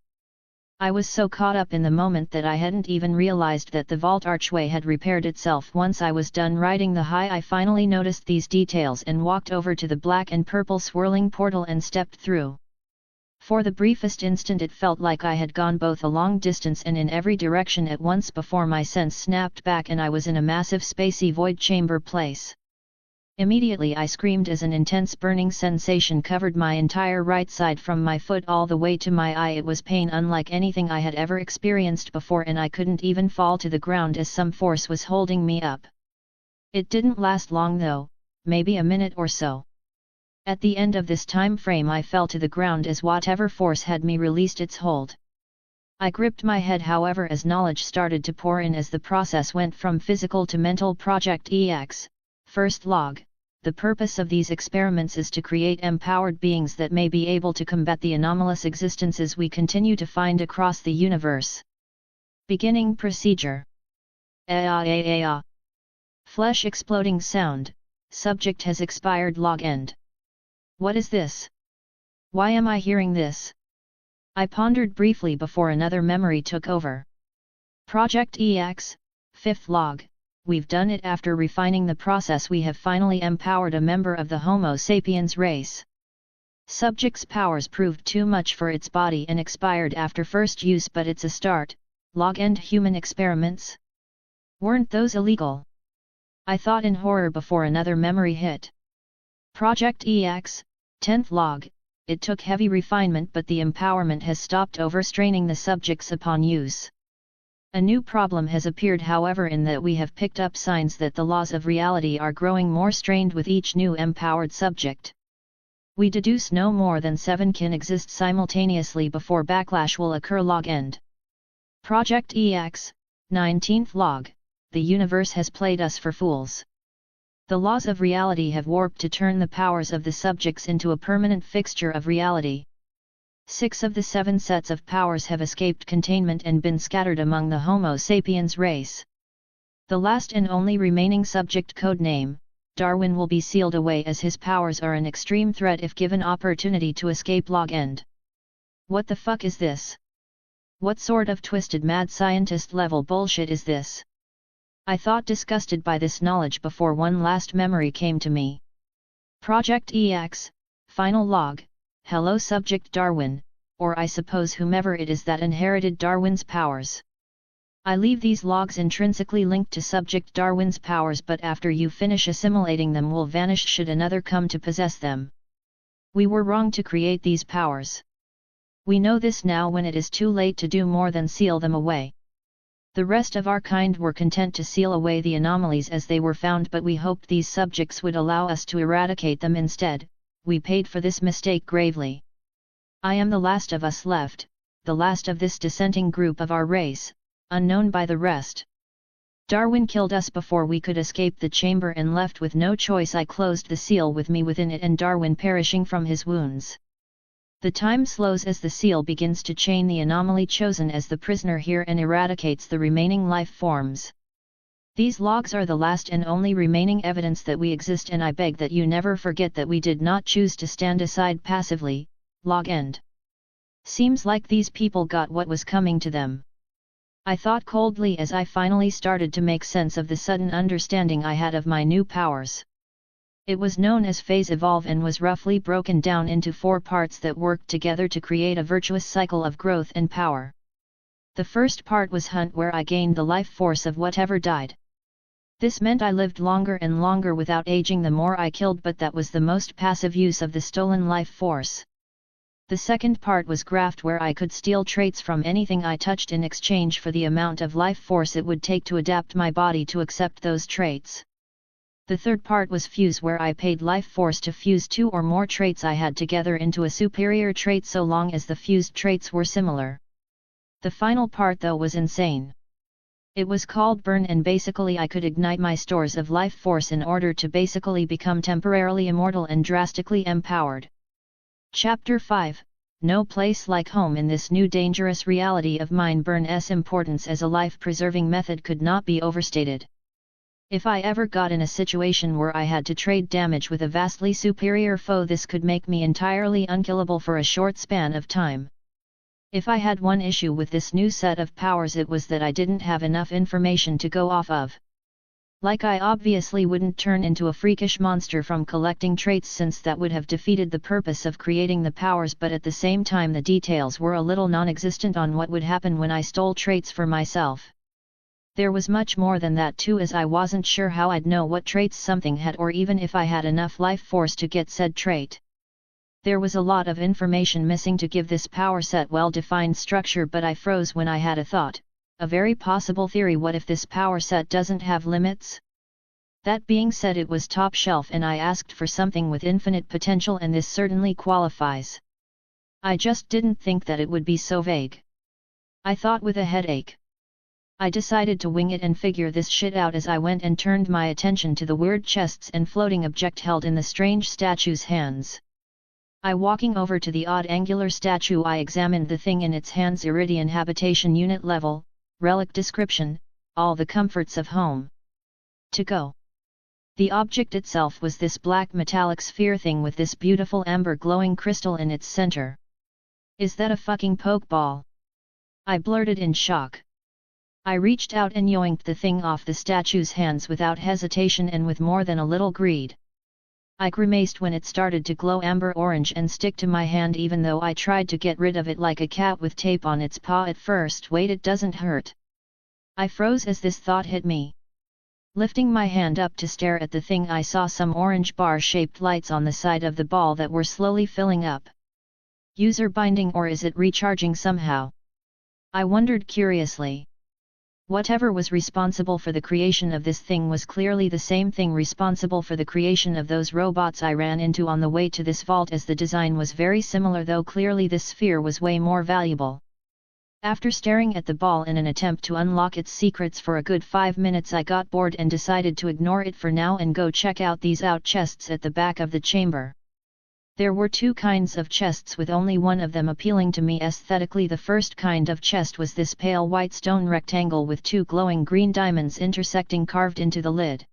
I was so caught up in the moment that I hadn't even realized that the vault archway had repaired itself. Once I was done riding the high, I finally noticed these details and walked over to the black and purple swirling portal and stepped through. For the briefest instant it felt like I had gone both a long distance and in every direction at once before my sense snapped back and I was in a massive spacey void chamber place. Immediately I screamed as an intense burning sensation covered my entire right side from my foot all the way to my eye. It was pain unlike anything I had ever experienced before, and I couldn't even fall to the ground as some force was holding me up. It didn't last long though, maybe a minute or so. At the end of this time frame I fell to the ground as whatever force had me released its hold. I gripped my head, however, as knowledge started to pour in as the process went from physical to mental. Project EX, first log. The purpose of these experiments is to create empowered beings that may be able to combat the anomalous existences we continue to find across the universe. Beginning procedure. Flesh exploding sound. Subject has expired. Log end. What is this? Why am I hearing this? I pondered briefly before another memory took over. Project EX, 5th log. We've done it. After refining the process, we have finally empowered a member of the Homo sapiens race. Subject's powers proved too much for its body and expired after first use, but it's a start. Log end. Human experiments? Weren't those illegal? I thought in horror before another memory hit. Project EX, 10th log. It took heavy refinement, but the empowerment has stopped overstraining the subjects upon use. A new problem has appeared, however, in that we have picked up signs that the laws of reality are growing more strained with each new empowered subject. We deduce no more than 7 can exist simultaneously before backlash will occur. Log end. Project EX, 19th log. The universe has played us for fools. The laws of reality have warped to turn the powers of the subjects into a permanent fixture of reality. 6 of the 7 sets of powers have escaped containment and been scattered among the Homo sapiens race. The last and only remaining subject, codename Darwin, will be sealed away as his powers are an extreme threat if given opportunity to escape. Log end. What the fuck is this? What sort of twisted mad scientist level bullshit is this? I thought, disgusted by this knowledge, before one last memory came to me. Project EX, final log. Hello subject Darwin, or I suppose whomever it is that inherited Darwin's powers. I leave these logs intrinsically linked to subject Darwin's powers, but after you finish assimilating them will vanish should another come to possess them. We were wrong to create these powers. We know this now when it is too late to do more than seal them away. The rest of our kind were content to seal away the anomalies as they were found, but we hoped these subjects would allow us to eradicate them instead. We paid for this mistake gravely. I am the last of us left, the last of this dissenting group of our race, unknown by the rest. Darwin killed us before we could escape the chamber, and left with no choice I closed the seal with me within it and Darwin perishing from his wounds. The time slows as the seal begins to chain the anomaly chosen as the prisoner here and eradicates the remaining life forms. These logs are the last and only remaining evidence that we exist, and I beg that you never forget that we did not choose to stand aside passively. Log end. Seems like these people got what was coming to them. I thought coldly as I finally started to make sense of the sudden understanding I had of my new powers. It was known as phase evolve and was roughly broken down into 4 parts that worked together to create a virtuous cycle of growth and power. The first part was hunt, where I gained the life force of whatever died. This meant I lived longer and longer without aging the more I killed, but that was the most passive use of the stolen life force. The second part was graft, where I could steal traits from anything I touched in exchange for the amount of life force it would take to adapt my body to accept those traits. The third part was fuse, where I paid life force to fuse 2 or more traits I had together into a superior trait so long as the fused traits were similar. The final part though was insane. It was called burn, and basically I could ignite my stores of life force in order to basically become temporarily immortal and drastically empowered. Chapter 5 No place like home. In this new dangerous reality of mine, burn's importance as a life-preserving method could not be overstated. If I ever got in a situation where I had to trade damage with a vastly superior foe, this could make me entirely unkillable for a short span of time. If I had one issue with this new set of powers, it was that I didn't have enough information to go off of. Like, I obviously wouldn't turn into a freakish monster from collecting traits, since that would have defeated the purpose of creating the powers, but at the same time the details were a little non-existent on what would happen when I stole traits for myself. There was much more than that too, as I wasn't sure how I'd know what traits something had, or even if I had enough life force to get said trait. There was a lot of information missing to give this power set well-defined structure, but I froze when I had a thought, a very possible theory. What if this power set doesn't have limits? That being said, it was top shelf and I asked for something with infinite potential, and this certainly qualifies. I just didn't think that it would be so vague. I thought with a headache. I decided to wing it and figure this shit out as I went, and turned my attention to the weird chests and floating object held in the strange statue's hands. Walking over to the odd angular statue, I examined the thing in its hands. Iridian habitation unit level, relic description, all the comforts of home. To go. The object itself was this black metallic sphere thing with this beautiful amber glowing crystal in its center. Is that a fucking pokeball? I blurted in shock. I reached out and yoinked the thing off the statue's hands without hesitation and with more than a little greed. I grimaced when it started to glow amber orange and stick to my hand, even though I tried to get rid of it like a cat with tape on its paw at first. Wait, it doesn't hurt. I froze as this thought hit me. Lifting my hand up to stare at the thing, I saw some orange bar-shaped lights on the side of the ball that were slowly filling up. User binding, or is it recharging somehow? I wondered curiously. Whatever was responsible for the creation of this thing was clearly the same thing responsible for the creation of those robots I ran into on the way to this vault, as the design was very similar, though clearly this sphere was way more valuable. After staring at the ball in an attempt to unlock its secrets for a good 5 minutes, I got bored and decided to ignore it for now and go check out these out chests at the back of the chamber. There were 2 kinds of chests, with only one of them appealing to me aesthetically. The first kind of chest was this pale white stone rectangle with 2 glowing green diamonds intersecting carved into the lid.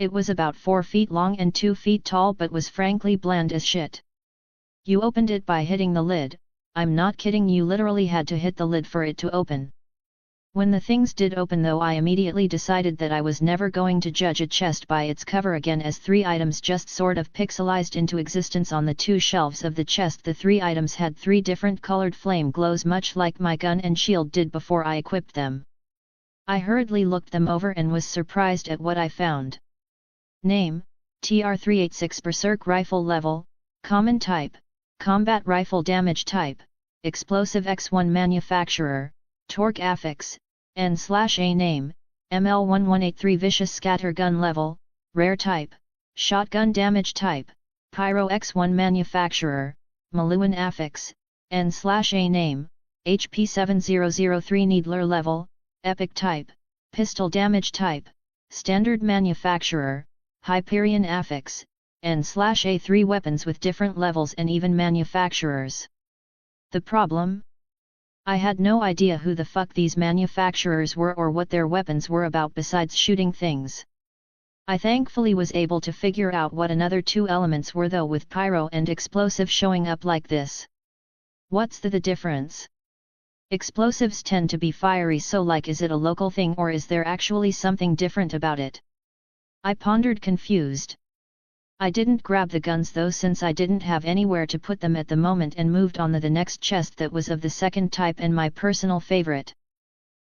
It was about 4 feet long and 2 feet tall, but was frankly bland as shit. You opened it by hitting the lid. I'm not kidding, you literally had to hit the lid for it to open. When the things did open though, I immediately decided that I was never going to judge a chest by its cover again, as 3 items just sort of pixelized into existence on the 2 shelves of the chest. The 3 items had 3 different colored flame glows, much like my gun and shield did before I equipped them. I hurriedly looked them over and was surprised at what I found. Name: TR-386 Berserk Rifle. Level: Common. Type: Combat Rifle. Damage type: Explosive. X1 Manufacturer: Torque Affix, N/A. Name: ML1183 Vicious Scatter Gun. Level: Rare. Type: Shotgun. Damage type: Pyro. X1 Manufacturer: Maluan Affix, N/A. Name: HP7003 Needler. Level: Epic. Type: Pistol. Damage type: Standard. Manufacturer: Hyperion Affix, N/A. 3 weapons with different levels and even manufacturers. The problem? I had no idea who the fuck these manufacturers were or what their weapons were about besides shooting things. I thankfully was able to figure out what another 2 elements were though, with pyro and explosive showing up like this. What's the difference? Explosives tend to be fiery, so like, is it a local thing or is there actually something different about it? I pondered, confused. I didn't grab the guns though, since I didn't have anywhere to put them at the moment, and moved on to the next chest that was of the second type and my personal favorite.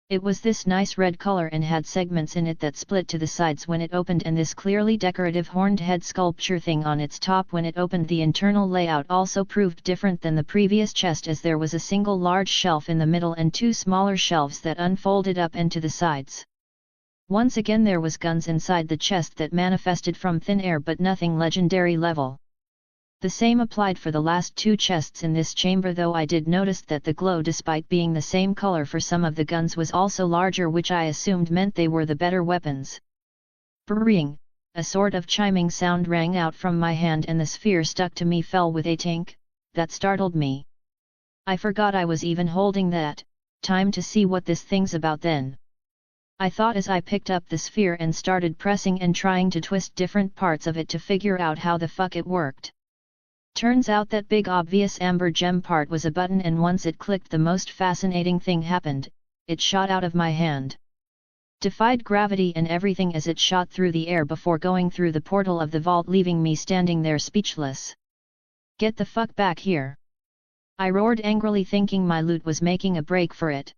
It was this nice red color and had segments in it that split to the sides when it opened, and this clearly decorative horned head sculpture thing on its top when it opened. The internal layout also proved different than the previous chest, as there was a single large shelf in the middle and two smaller shelves that unfolded up and to the sides. Once again there was guns inside the chest that manifested from thin air, but nothing legendary level. The same applied for the last two chests in this chamber, though I did notice that the glow, despite being the same color for some of the guns, was also larger, which I assumed meant they were the better weapons. Brrring, a sort of chiming sound rang out from my hand, and the sphere stuck to me fell with a tink. That startled me. I forgot I was even holding that. Time to see what this thing's about then, I thought as I picked up the sphere and started pressing and trying to twist different parts of it to figure out how the fuck it worked. Turns out that big obvious amber gem part was a button, and once it clicked, the most fascinating thing happened. It shot out of my hand. Defied gravity and everything as it shot through the air before going through the portal of the vault, leaving me standing there speechless. Get the fuck back here! I roared angrily, thinking my loot was making a break for it.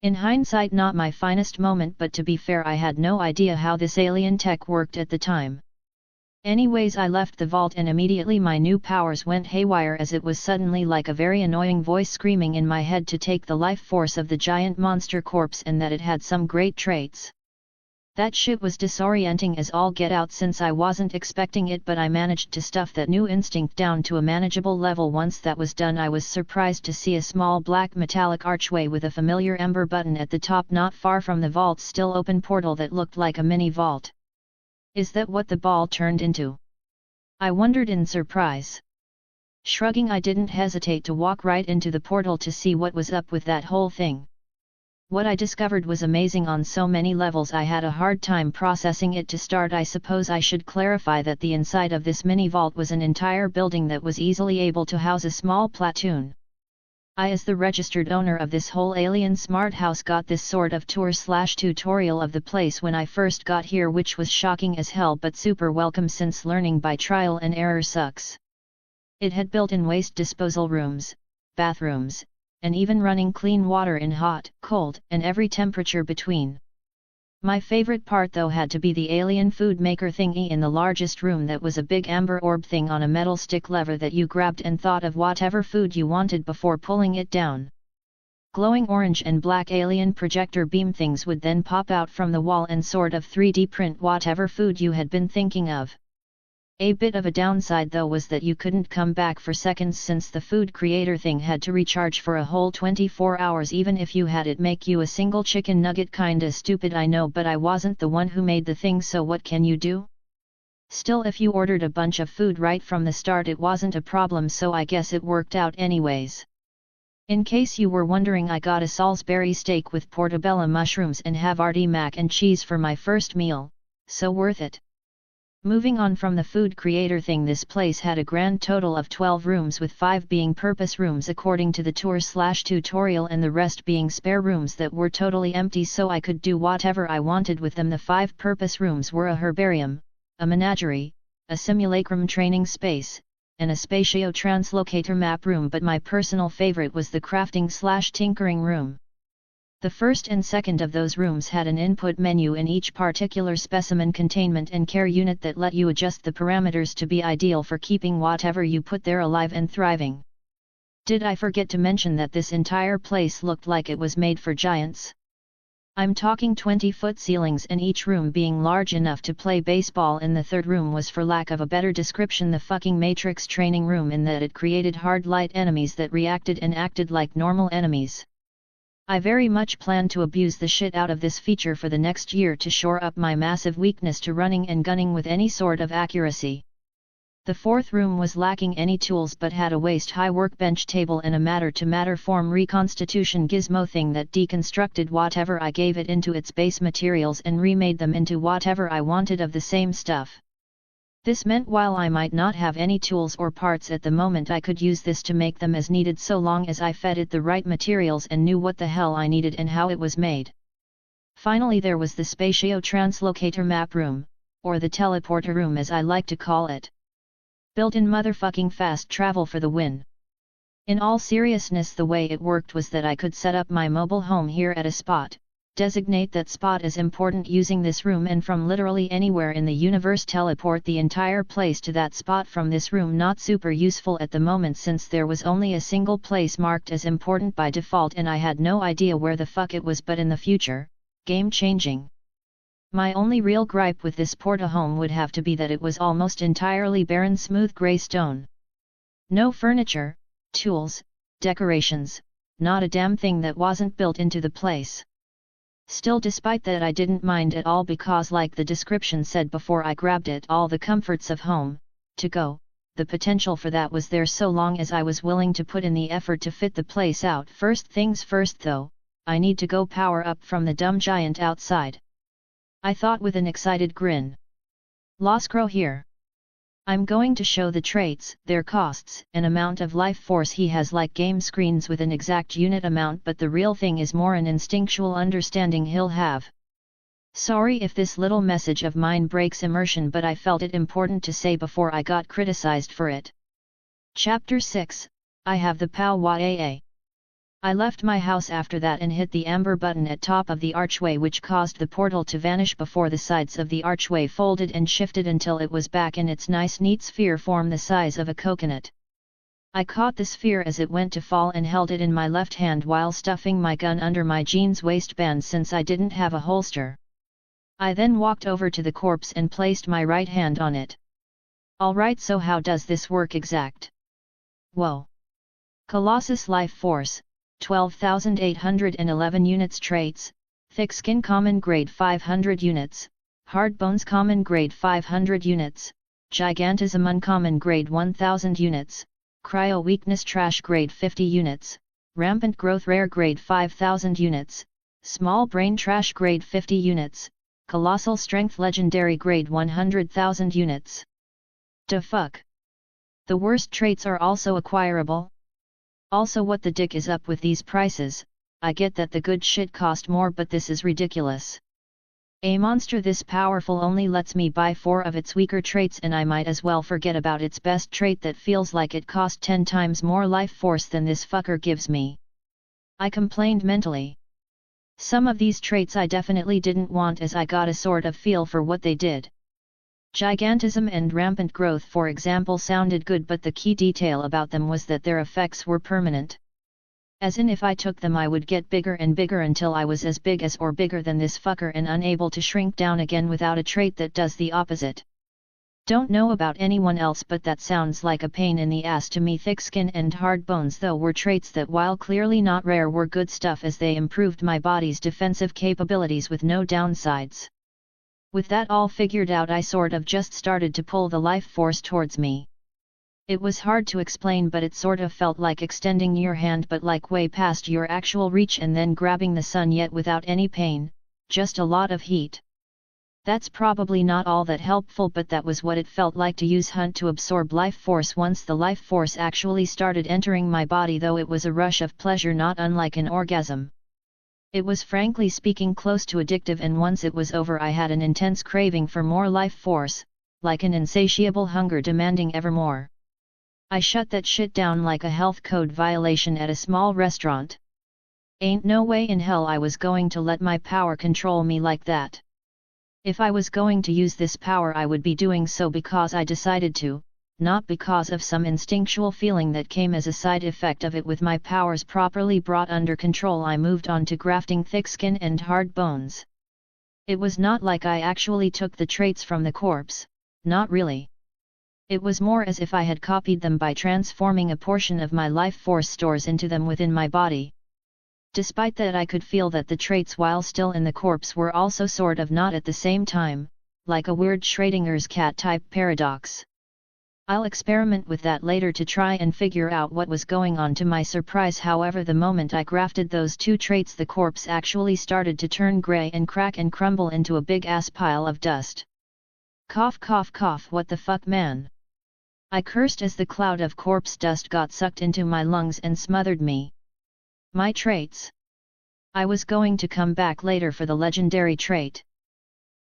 In hindsight, not my finest moment, but to be fair, I had no idea how this alien tech worked at the time. Anyways, I left the vault and immediately my new powers went haywire, as it was suddenly like a very annoying voice screaming in my head to take the life force of the giant monster corpse and that it had some great traits. That shit was disorienting as all get out, since I wasn't expecting it, but I managed to stuff that new instinct down to a manageable level. Once that was done, I was surprised to see a small black metallic archway with a familiar ember button at the top, not far from the vault's still open portal that looked like a mini vault. Is that what the ball turned into? I wondered in surprise. Shrugging, I didn't hesitate to walk right into the portal to see what was up with that whole thing. What I discovered was amazing on so many levels. I had a hard time processing it to start. I suppose I should clarify that the inside of this mini vault was an entire building that was easily able to house a small platoon. I, as the registered owner of this whole alien smart house, got this sort of tour/tutorial of the place when I first got here, which was shocking as hell but super welcome, since learning by trial and error sucks. It had built-in waste disposal rooms, bathrooms, and even running clean water in hot, cold, and every temperature between. My favorite part though had to be the alien food maker thingy in the largest room. That was a big amber orb thing on a metal stick lever that you grabbed and thought of whatever food you wanted before pulling it down. Glowing orange and black alien projector beam things would then pop out from the wall and sort of 3D print whatever food you had been thinking of. A bit of a downside though was that you couldn't come back for seconds, since the food creator thing had to recharge for a whole 24 hours even if you had it make you a single chicken nugget. Kinda stupid, I know, but I wasn't the one who made the thing, so what can you do? Still, if you ordered a bunch of food right from the start, it wasn't a problem, so I guess it worked out anyways. In case you were wondering, I got a Salisbury steak with portobello mushrooms and Havarti mac and cheese for my first meal, so worth it. Moving on from the food creator thing, this place had a grand total of 12 rooms, with 5 being purpose rooms according to the tour/tutorial and the rest being spare rooms that were totally empty, so I could do whatever I wanted with them. The 5 purpose rooms were a herbarium, a menagerie, a simulacrum training space, and a spatio-translocator map room, but my personal favorite was the crafting/tinkering room. The first and second of those rooms had an input menu in each particular specimen containment and care unit that let you adjust the parameters to be ideal for keeping whatever you put there alive and thriving. Did I forget to mention that this entire place looked like it was made for giants? I'm talking 20-foot ceilings, and each room being large enough to play baseball in. The third room was, for lack of a better description, the fucking Matrix training room, in that it created hard light enemies that reacted and acted like normal enemies. I very much plan to abuse the shit out of this feature for the next year to shore up my massive weakness to running and gunning with any sort of accuracy. The fourth room was lacking any tools, but had a waist-high workbench table and a matter-to-matter form reconstitution gizmo thing that deconstructed whatever I gave it into its base materials and remade them into whatever I wanted of the same stuff. This meant while I might not have any tools or parts at the moment, I could use this to make them as needed, so long as I fed it the right materials and knew what the hell I needed and how it was made. Finally, there was the spatio-translocator map room, or the teleporter room as I like to call it. Built-in motherfucking fast travel for the win. In all seriousness, the way it worked was that I could set up my mobile home here at a spot, designate that spot as important using this room, and from literally anywhere in the universe teleport the entire place to that spot from this room. Not super useful at the moment since there was only a single place marked as important by default and I had no idea where the fuck it was, but in the future, game changing. My only real gripe with this porta home would have to be that it was almost entirely barren smooth grey stone. No furniture, tools, decorations, not a damn thing that wasn't built into the place. Still, despite that, I didn't mind at all because, like the description said before I grabbed it, all the comforts of home, to go, the potential for that was there so long as I was willing to put in the effort to fit the place out. First things first though, I need to go power up from the dumb giant outside, I thought with an excited grin. Loscro here. I'm going to show the traits, their costs, and amount of life force he has like game screens with an exact unit amount, but the real thing is more an instinctual understanding he'll have. Sorry if this little message of mine breaks immersion, but I felt it important to say before I got criticized for it. Chapter 6, I have the pow-wa-a-a. I left my house after that and hit the amber button at top of the archway, which caused the portal to vanish before the sides of the archway folded and shifted until it was back in its nice neat sphere form the size of a coconut. I caught the sphere as it went to fall and held it in my left hand while stuffing my gun under my jeans waistband since I didn't have a holster. I then walked over to the corpse and placed my right hand on it. Alright, so how does this work exact? Whoa! Colossus Life Force, 12,811 units. Traits: Thick Skin Common Grade 500 units, Hard Bones Common Grade 500 units, Gigantism Uncommon Grade 1000 units, Cryo Weakness Trash Grade 50 units, Rampant Growth Rare Grade 5000 units, Small Brain Trash Grade 50 units, Colossal Strength Legendary Grade 100,000 units. Da fuck. The worst traits are also acquirable? Also, what the dick is up with these prices? I get that the good shit cost more, but this is ridiculous. A monster this powerful only lets me buy 4 of its weaker traits, and I might as well forget about its best trait that feels like it cost 10 times more life force than this fucker gives me. I complained mentally. Some of these traits I definitely didn't want, as I got a sort of feel for what they did. Gigantism and Rampant Growth, for example, sounded good, but the key detail about them was that their effects were permanent. As in, if I took them I would get bigger and bigger until I was as big as or bigger than this fucker and unable to shrink down again without a trait that does the opposite. Don't know about anyone else, but that sounds like a pain in the ass to me. Thick Skin and Hard Bones though were traits that, while clearly not rare, were good stuff as they improved my body's defensive capabilities with no downsides. With that all figured out, I sort of just started to pull the life force towards me. It was hard to explain, but it sort of felt like extending your hand, but like way past your actual reach, and then grabbing the sun, yet without any pain, just a lot of heat. That's probably not all that helpful, but that was what it felt like to use Hunt to absorb life force once the life force actually started entering my body, though it was a rush of pleasure not unlike an orgasm. It was, frankly speaking, close to addictive, and once it was over I had an intense craving for more life force, like an insatiable hunger demanding ever more. I shut that shit down like a health code violation at a small restaurant. Ain't no way in hell I was going to let my power control me like that. If I was going to use this power, I would be doing so because I decided to, not because of some instinctual feeling that came as a side effect of it. With my powers properly brought under control, I moved on to grafting Thick Skin and Hard Bones. It was not like I actually took the traits from the corpse, not really. It was more as if I had copied them by transforming a portion of my life force stores into them within my body. Despite that, I could feel that the traits, while still in the corpse, were also sort of not at the same time, like a weird Schrödinger's cat type paradox. I'll experiment with that later to try and figure out what was going on. To my surprise, however, the moment I grafted those 2 traits, the corpse actually started to turn grey and crack and crumble into a big ass pile of dust. Cough cough cough, what the fuck, man? I cursed as the cloud of corpse dust got sucked into my lungs and smothered me. My traits. I was going to come back later for the legendary trait.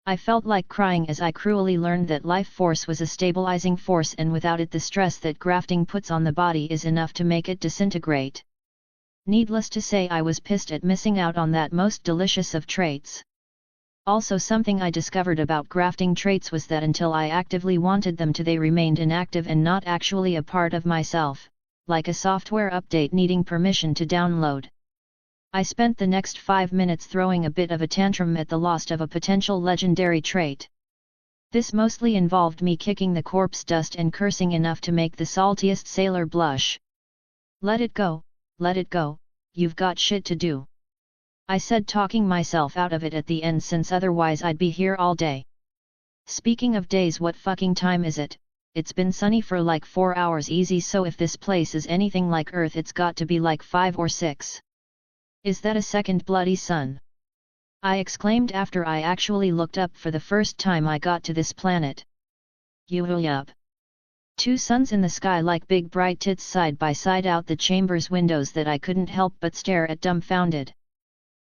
I felt like crying as I cruelly learned that life force was a stabilizing force, and without it the stress that grafting puts on the body is enough to make it disintegrate. Needless to say, I was pissed at missing out on that most delicious of traits. Also, something I discovered about grafting traits was that until I actively wanted them to, they remained inactive and not actually a part of myself, like a software update needing permission to download. I spent the next 5 minutes throwing a bit of a tantrum at the loss of a potential legendary trait. This mostly involved me kicking the corpse dust and cursing enough to make the saltiest sailor blush. Let it go, you've got shit to do," I said, talking myself out of it at the end, since otherwise I'd be here all day. Speaking of days, what fucking time is it? It's been sunny for like 4 hours easy, so if this place is anything like Earth, it's got to be like 5 or 6. Is that a second bloody sun? I exclaimed after I actually looked up for the first time I got to this planet. Yup. 2 suns in the sky like big bright tits side by side out the chamber's windows that I couldn't help but stare at dumbfounded.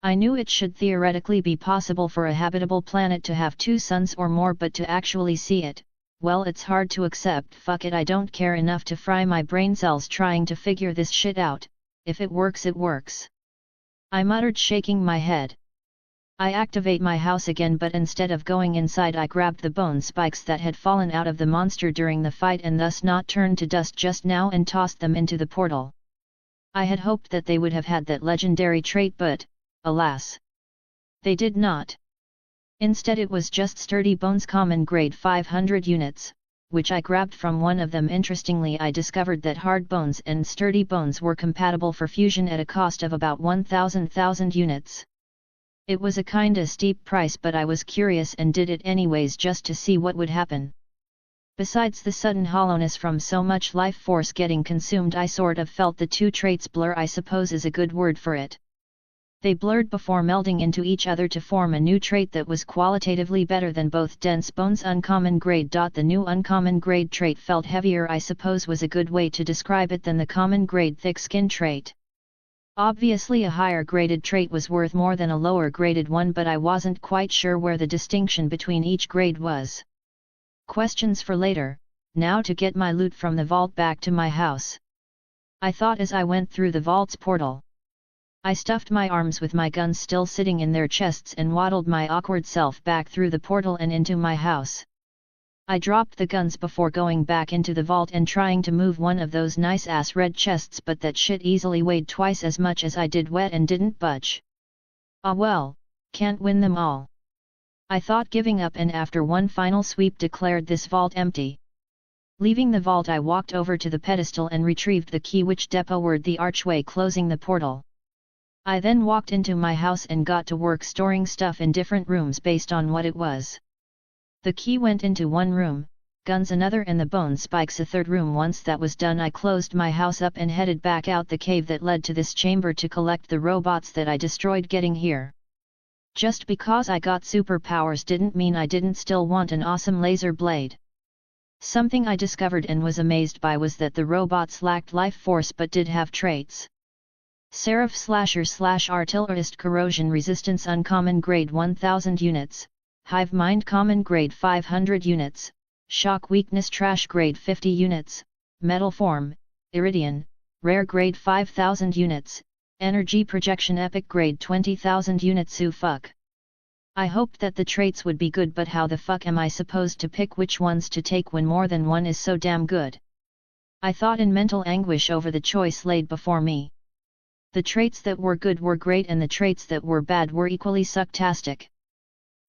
I knew it should theoretically be possible for a habitable planet to have 2 suns or more, but to actually see it, well, it's hard to accept. Fuck it, I don't care enough to fry my brain cells trying to figure this shit out. If it works, it works, I muttered, shaking my head. I activate my house again, but instead of going inside, I grabbed the bone spikes that had fallen out of the monster during the fight and thus not turned to dust just now, and tossed them into the portal. I had hoped that they would have had that legendary trait, but, alas, they did not. Instead, it was just sturdy bones, common grade 500 units, which I grabbed from one of them. Interestingly, I discovered that hard bones and sturdy bones were compatible for fusion at a cost of about 1,000 units. It was a kinda steep price, but I was curious and did it anyways just to see what would happen. Besides the sudden hollowness from so much life force getting consumed, I sort of felt the 2 traits blur, I suppose is a good word for it. They blurred before melding into each other to form a new trait that was qualitatively better than both dense bones uncommon grade. The new uncommon grade trait felt heavier, I suppose was a good way to describe it, than the common grade thick skin trait. Obviously a higher graded trait was worth more than a lower graded one, but I wasn't quite sure where the distinction between each grade was. Questions for later. Now to get my loot from the vault back to my house, I thought as I went through the vault's portal. I stuffed my arms with my guns still sitting in their chests and waddled my awkward self back through the portal and into my house. I dropped the guns before going back into the vault and trying to move one of those nice-ass red chests, but that shit easily weighed twice as much as I did wet and didn't budge. Ah well, can't win them all, I thought, giving up, and after one final sweep declared this vault empty. Leaving the vault, I walked over to the pedestal and retrieved the key, which depowered the archway closing the portal. I then walked into my house and got to work storing stuff in different rooms based on what it was. The key went into one room, guns another, and the bone spikes a third room. Once that was done, I closed my house up and headed back out the cave that led to this chamber to collect the robots that I destroyed getting here. Just because I got superpowers didn't mean I didn't still want an awesome laser blade. Something I discovered and was amazed by was that the robots lacked life force but did have traits. Seraph Slasher / Artillerist, corrosion resistance uncommon grade 1000 units, hive mind common grade 500 units, shock weakness trash grade 50 units, metal form, iridian, rare grade 5000 units, energy projection epic grade 20,000 units. Fuck. I hoped that the traits would be good, but how the fuck am I supposed to pick which ones to take when more than one is so damn good? I thought in mental anguish over the choice laid before me. The traits that were good were great, and the traits that were bad were equally sucktastic.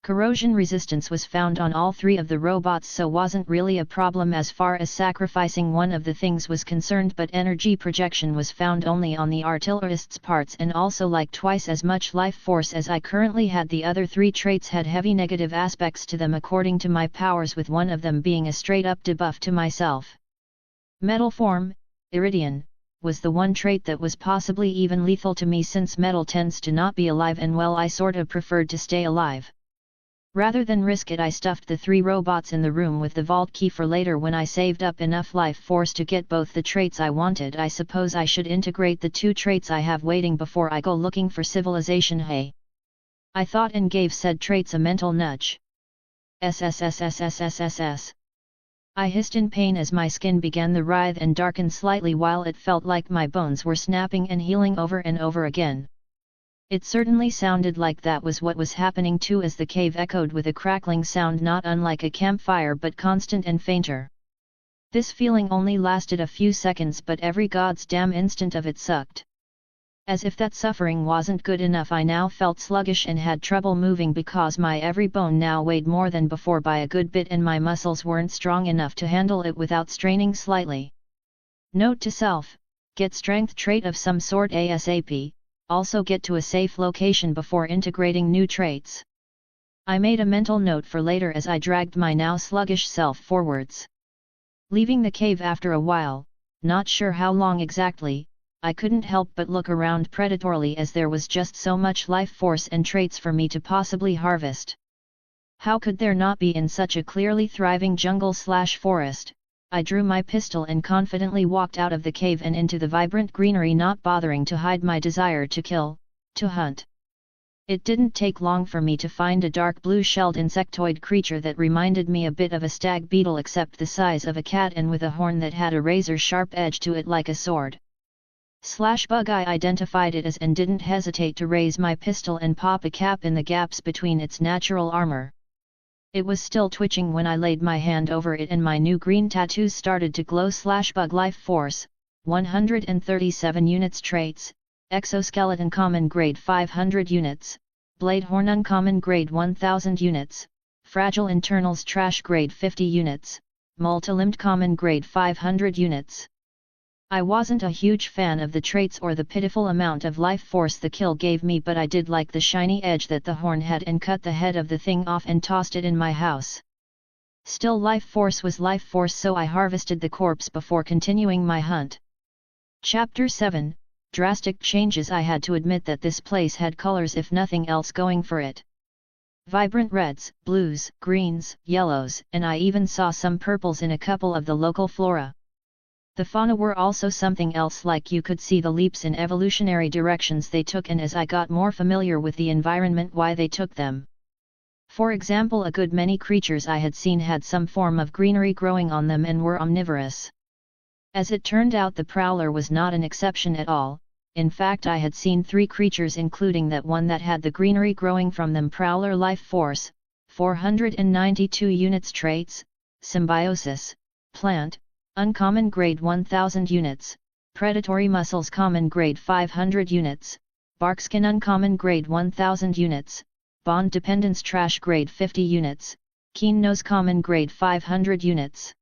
Corrosion resistance was found on all 3 of the robots, so wasn't really a problem as far as sacrificing one of the things was concerned, but energy projection was found only on the artillerist's parts and also like twice as much life force as I currently had. The other 3 traits had heavy negative aspects to them according to my powers, with one of them being a straight up debuff to myself. Metal form, iridian, was the one trait that was possibly even lethal to me, since metal tends to not be alive, and well, I sort of preferred to stay alive. Rather than risk it, I stuffed the 3 robots in the room with the vault key for later when I saved up enough life force to get both the traits I wanted. I suppose I should integrate the 2 traits I have waiting before I go looking for civilization. Hey, I thought, and gave said traits a mental nudge. SSSSSSSS. I hissed in pain as my skin began to writhe and darken slightly while it felt like my bones were snapping and healing over and over again. It certainly sounded like that was what was happening too, as the cave echoed with a crackling sound not unlike a campfire but constant and fainter. This feeling only lasted a few seconds, but every god's damn instant of it sucked. As if that suffering wasn't good enough, I now felt sluggish and had trouble moving because my every bone now weighed more than before by a good bit and my muscles weren't strong enough to handle it without straining slightly. Note to self: get strength trait of some sort ASAP, also get to a safe location before integrating new traits. I made a mental note for later as I dragged my now sluggish self forwards. Leaving the cave after a while, not sure how long exactly, I couldn't help but look around predatorily as there was just so much life force and traits for me to possibly harvest. How could there not be in such a clearly thriving jungle/forest? I drew my pistol and confidently walked out of the cave and into the vibrant greenery, not bothering to hide my desire to kill, to hunt. It didn't take long for me to find a dark blue-shelled insectoid creature that reminded me a bit of a stag beetle except the size of a cat and with a horn that had a razor-sharp edge to it like a sword. Bug I identified it as and didn't hesitate to raise my pistol and pop a cap in the gaps between its natural armor. It was still twitching when I laid my hand over it and my new green tattoos started to glow. Bug life force, 137 units traits, exoskeleton common grade 500 units, blade horn uncommon grade 1000 units, fragile internals trash grade 50 units, multi-limbed common grade 500 units. I wasn't a huge fan of the traits or the pitiful amount of life force the kill gave me, but I did like the shiny edge that the horn had and cut the head of the thing off and tossed it in my house. Still, life force was life force, so I harvested the corpse before continuing my hunt. Chapter 7, Drastic Changes. I had to admit that this place had colors if nothing else going for it. Vibrant reds, blues, greens, yellows, and I even saw some purples in a couple of the local flora. The fauna were also something else, like you could see the leaps in evolutionary directions they took, and as I got more familiar with the environment, why they took them. For example, a good many creatures I had seen had some form of greenery growing on them and were omnivorous. As it turned out, the prowler was not an exception at all. In fact, I had seen 3 creatures, including that one that had the greenery growing from them. Prowler life force, 492 units traits, symbiosis, plant, uncommon grade 1000 units, predatory muscles common grade 500 units, barkskin uncommon grade 1000 units, bond dependence trash grade 50 units, keen nose common grade 500 units.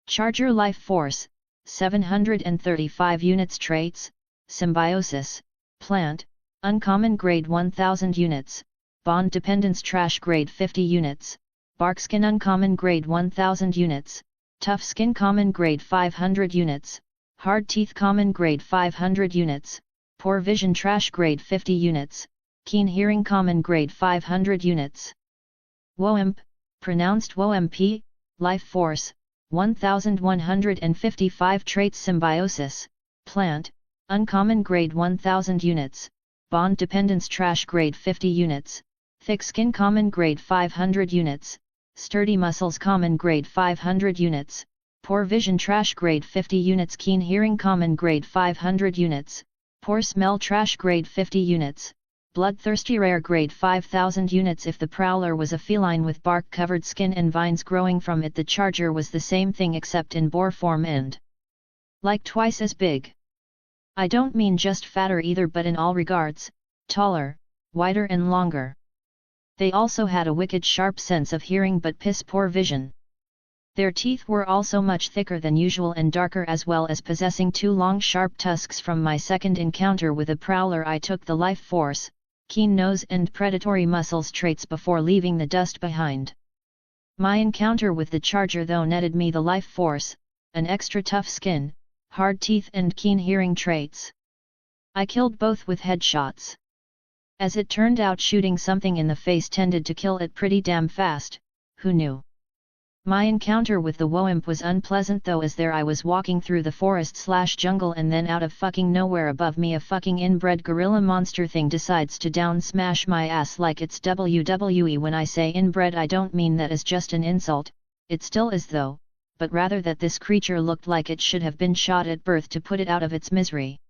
Charger life force, 735 units traits, symbiosis, plant, uncommon grade 1000 units, bond dependence trash grade 50 units, barkskin uncommon grade 1000 units, tough skin common grade 500 units, hard teeth common grade 500 units, poor vision trash grade 50 units, keen hearing common grade 500 units. WOMP, pronounced WOMP, life force, 1155 traits. Symbiosis, plant, uncommon grade 1000 units, bond dependence trash grade 50 units, thick skin common grade 500 units, sturdy muscles common grade 500 units, poor vision trash grade 50 units, keen hearing common grade 500 units, poor smell trash grade 50 units, bloodthirsty rare grade 5000 units. If the prowler was a feline with bark covered skin and vines growing from it, the charger was the same thing except in boar form and like twice as big. I don't mean just fatter either, but in all regards, taller, wider and longer. They also had a wicked sharp sense of hearing but piss poor vision. Their teeth were also much thicker than usual and darker, as well as possessing 2 long sharp tusks. From my second encounter with a prowler, I took the life force, keen nose and predatory muscles traits before leaving the dust behind. My encounter with the charger though netted me the life force, an extra tough skin, hard teeth and keen hearing traits. I killed both with headshots. As it turned out, shooting something in the face tended to kill it pretty damn fast. Who knew? My encounter with the Woimp was unpleasant though, as there I was walking through the forest/jungle and then out of fucking nowhere above me a fucking inbred gorilla monster thing decides to down smash my ass like it's WWE. When I say inbred I don't mean that as just an insult, it still is though, but rather that this creature looked like it should have been shot at birth to put it out of its misery.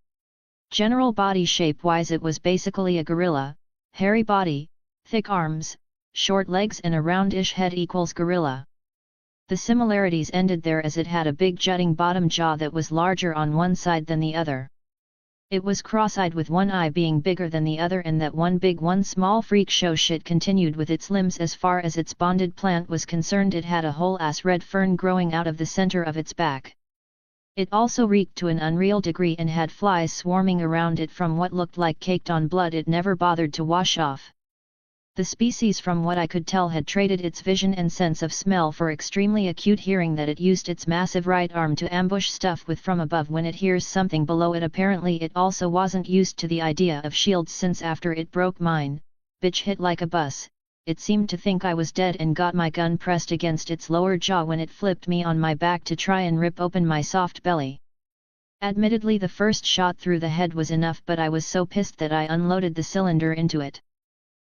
General body shape wise it was basically a gorilla, hairy body, thick arms, short legs and a roundish head equals gorilla. The similarities ended there as it had a big jutting bottom jaw that was larger on one side than the other. It was cross-eyed with one eye being bigger than the other, and that one big one small freak show shit continued with its limbs. As far as its bonded plant was concerned, it had a whole ass red fern growing out of the center of its back. It also reeked to an unreal degree and had flies swarming around it from what looked like caked on blood it never bothered to wash off. The species, from what I could tell, had traded its vision and sense of smell for extremely acute hearing that it used its massive right arm to ambush stuff with from above when it hears something below it. Apparently it also wasn't used to the idea of shields, since after it broke mine, bitch hit like a bus, it seemed to think I was dead and got my gun pressed against its lower jaw when it flipped me on my back to try and rip open my soft belly. Admittedly the first shot through the head was enough, but I was so pissed that I unloaded the cylinder into it.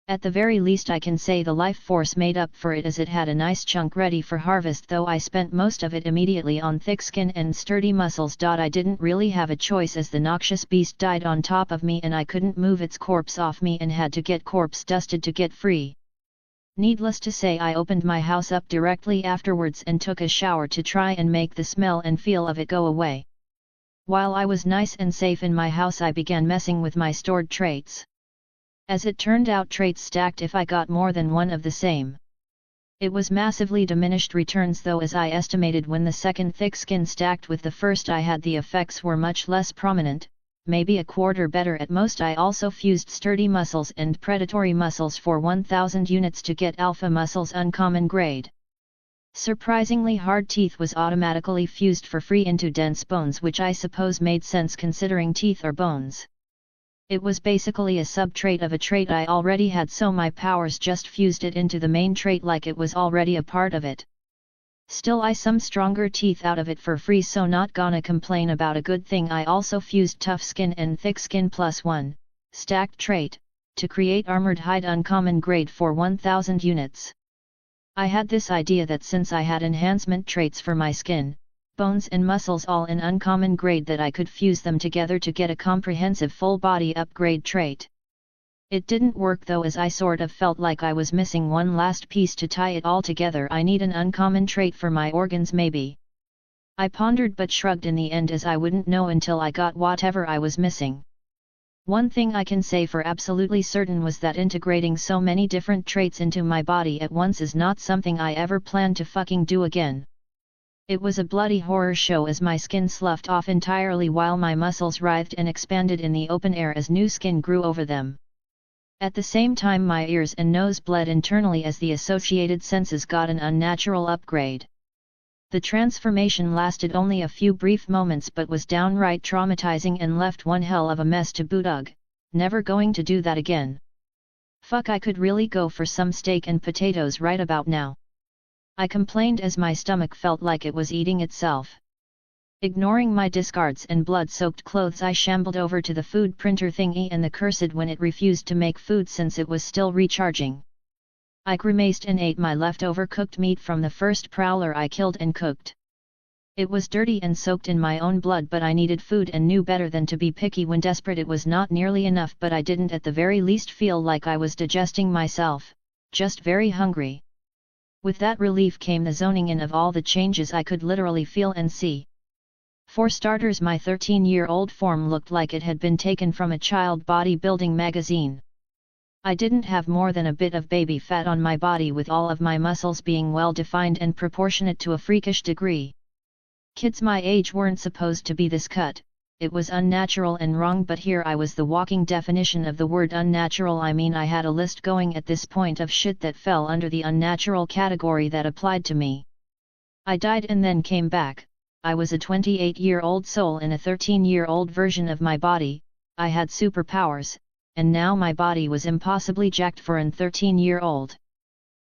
At the very least I can say the life force made up for it, as it had a nice chunk ready for harvest, though I spent most of it immediately on thick skin and sturdy muscles. I didn't really have a choice, as the noxious beast died on top of me and I couldn't move its corpse off me and had to get corpse dusted to get free. Needless to say, I opened my house up directly afterwards and took a shower to try and make the smell and feel of it go away. While I was nice and safe in my house, I began messing with my stored traits. As it turned out, traits stacked if I got more than one of the same. It was massively diminished returns though, as I estimated when the second thick skin stacked with the first I had, the effects were much less prominent, maybe a quarter better at most. I also fused sturdy muscles and predatory muscles for 1000 units to get alpha muscles uncommon grade. Surprisingly, hard teeth was automatically fused for free into dense bones, which I suppose made sense considering teeth are bones. It was basically a sub-trait of a trait I already had, so my powers just fused it into the main trait like it was already a part of it. Still, I some stronger teeth out of it for free, so not gonna complain about a good thing. I also fused tough skin and thick skin plus one, stacked trait, to create armored hide uncommon grade for 1000 units. I had this idea that since I had enhancement traits for my skin, bones and muscles all in uncommon grade, that I could fuse them together to get a comprehensive full body upgrade trait. It didn't work though, as I sort of felt like I was missing one last piece to tie it all together. I need an uncommon trait for my organs maybe. I pondered but shrugged in the end, as I wouldn't know until I got whatever I was missing. One thing I can say for absolutely certain was that integrating so many different traits into my body at once is not something I ever plan to fucking do again. It was a bloody horror show, as my skin sloughed off entirely while my muscles writhed and expanded in the open air as new skin grew over them. At the same time, my ears and nose bled internally as the associated senses got an unnatural upgrade. The transformation lasted only a few brief moments, but was downright traumatizing and left one hell of a mess to boot. Ugh, never going to do that again. Fuck, I could really go for some steak and potatoes right about now. I complained as my stomach felt like it was eating itself. Ignoring my discards and blood-soaked clothes, I shambled over to the food printer thingy and the cursed when it refused to make food since it was still recharging. I grimaced and ate my leftover cooked meat from the first prowler I killed and cooked. It was dirty and soaked in my own blood, but I needed food and knew better than to be picky when desperate. It was not nearly enough, but I didn't at the very least feel like I was digesting myself, just very hungry. With that relief came the zoning in of all the changes I could literally feel and see. For starters, my 13-year-old form looked like it had been taken from a child bodybuilding magazine. I didn't have more than a bit of baby fat on my body, with all of my muscles being well defined and proportionate to a freakish degree. Kids my age weren't supposed to be this cut. It was unnatural and wrong, but here I was the walking definition of the word unnatural. I mean, I had a list going at this point of shit that fell under the unnatural category that applied to me. I died and then came back. I was a 28-year-old soul in a 13-year-old version of my body. I had superpowers, and now my body was impossibly jacked for an 13-year-old.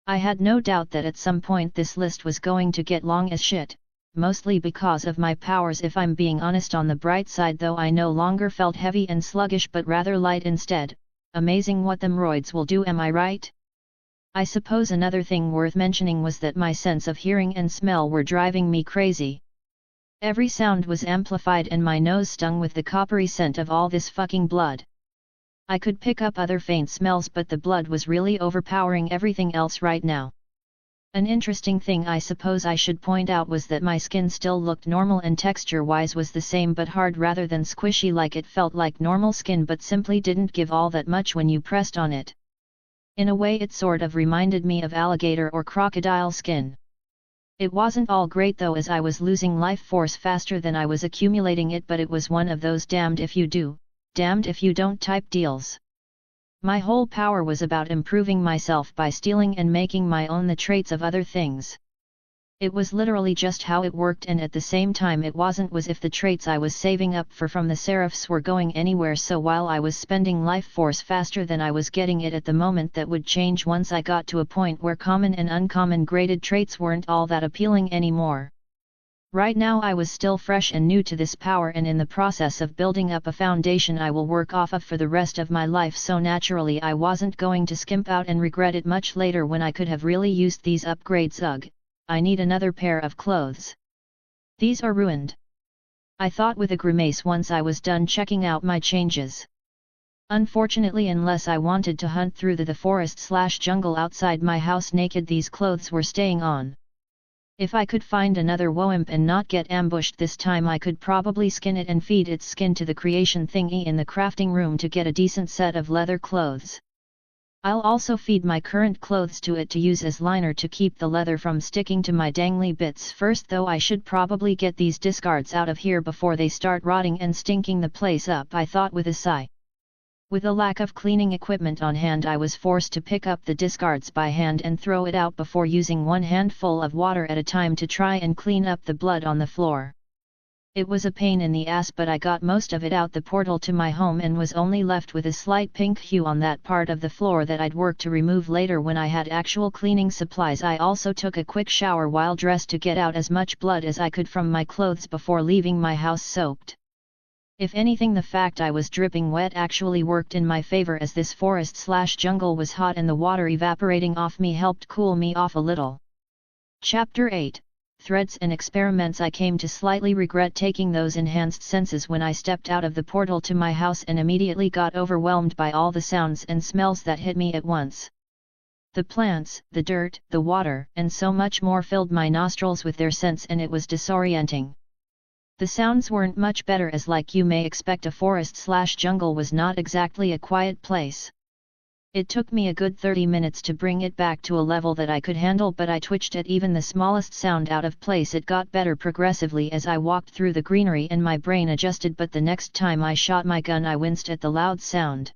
I had no doubt that at some point this list was going to get long as shit, mostly because of my powers if I'm being honest. On the bright side though, I no longer felt heavy and sluggish but rather light instead. Amazing what them roids will do, am I right? I suppose another thing worth mentioning was that my sense of hearing and smell were driving me crazy. Every sound was amplified and my nose stung with the coppery scent of all this fucking blood. I could pick up other faint smells but the blood was really overpowering everything else right now. An interesting thing I suppose I should point out was that my skin still looked normal and texture-wise was the same but hard rather than squishy, like it felt like normal skin but simply didn't give all that much when you pressed on it. In a way it sort of reminded me of alligator or crocodile skin. It wasn't all great though, as I was losing life force faster than I was accumulating it, but it was one of those damned if you do, damned if you don't type deals. My whole power was about improving myself by stealing and making my own the traits of other things. It was literally just how it worked, and at the same time it wasn't was if the traits I was saving up for from the seraphs were going anywhere. So while I was spending life force faster than I was getting it at the moment, that would change once I got to a point where common and uncommon graded traits weren't all that appealing anymore. Right now I was still fresh and new to this power and in the process of building up a foundation I will work off of for the rest of my life, so naturally I wasn't going to skimp out and regret it much later when I could have really used these upgrades. Ugh, I need another pair of clothes. These are ruined, I thought with a grimace once I was done checking out my changes. Unfortunately, unless I wanted to hunt through the forest/jungle outside my house naked, these clothes were staying on. If I could find another woimp and not get ambushed this time, I could probably skin it and feed its skin to the creation thingy in the crafting room to get a decent set of leather clothes. I'll also feed my current clothes to it to use as liner to keep the leather from sticking to my dangly bits. First though, I should probably get these discards out of here before they start rotting and stinking the place up, I thought with a sigh. With a lack of cleaning equipment on hand, I was forced to pick up the discards by hand and throw it out before using one handful of water at a time to try and clean up the blood on the floor. It was a pain in the ass, but I got most of it out the portal to my home and was only left with a slight pink hue on that part of the floor that I'd work to remove later when I had actual cleaning supplies. I also took a quick shower while dressed to get out as much blood as I could from my clothes before leaving my house soaked. If anything, the fact I was dripping wet actually worked in my favor, as this forest/jungle was hot and the water evaporating off me helped cool me off a little. Chapter 8 Threads and Experiments. I came to slightly regret taking those enhanced senses when I stepped out of the portal to my house and immediately got overwhelmed by all the sounds and smells that hit me at once. The plants, the dirt, the water, and so much more filled my nostrils with their scents, and it was disorienting. The sounds weren't much better, as like you may expect, a forest/jungle was not exactly a quiet place. It took me a good 30 minutes to bring it back to a level that I could handle, but I twitched at even the smallest sound out of place. It got better progressively as I walked through the greenery and my brain adjusted, but the next time I shot my gun I winced at the loud sound.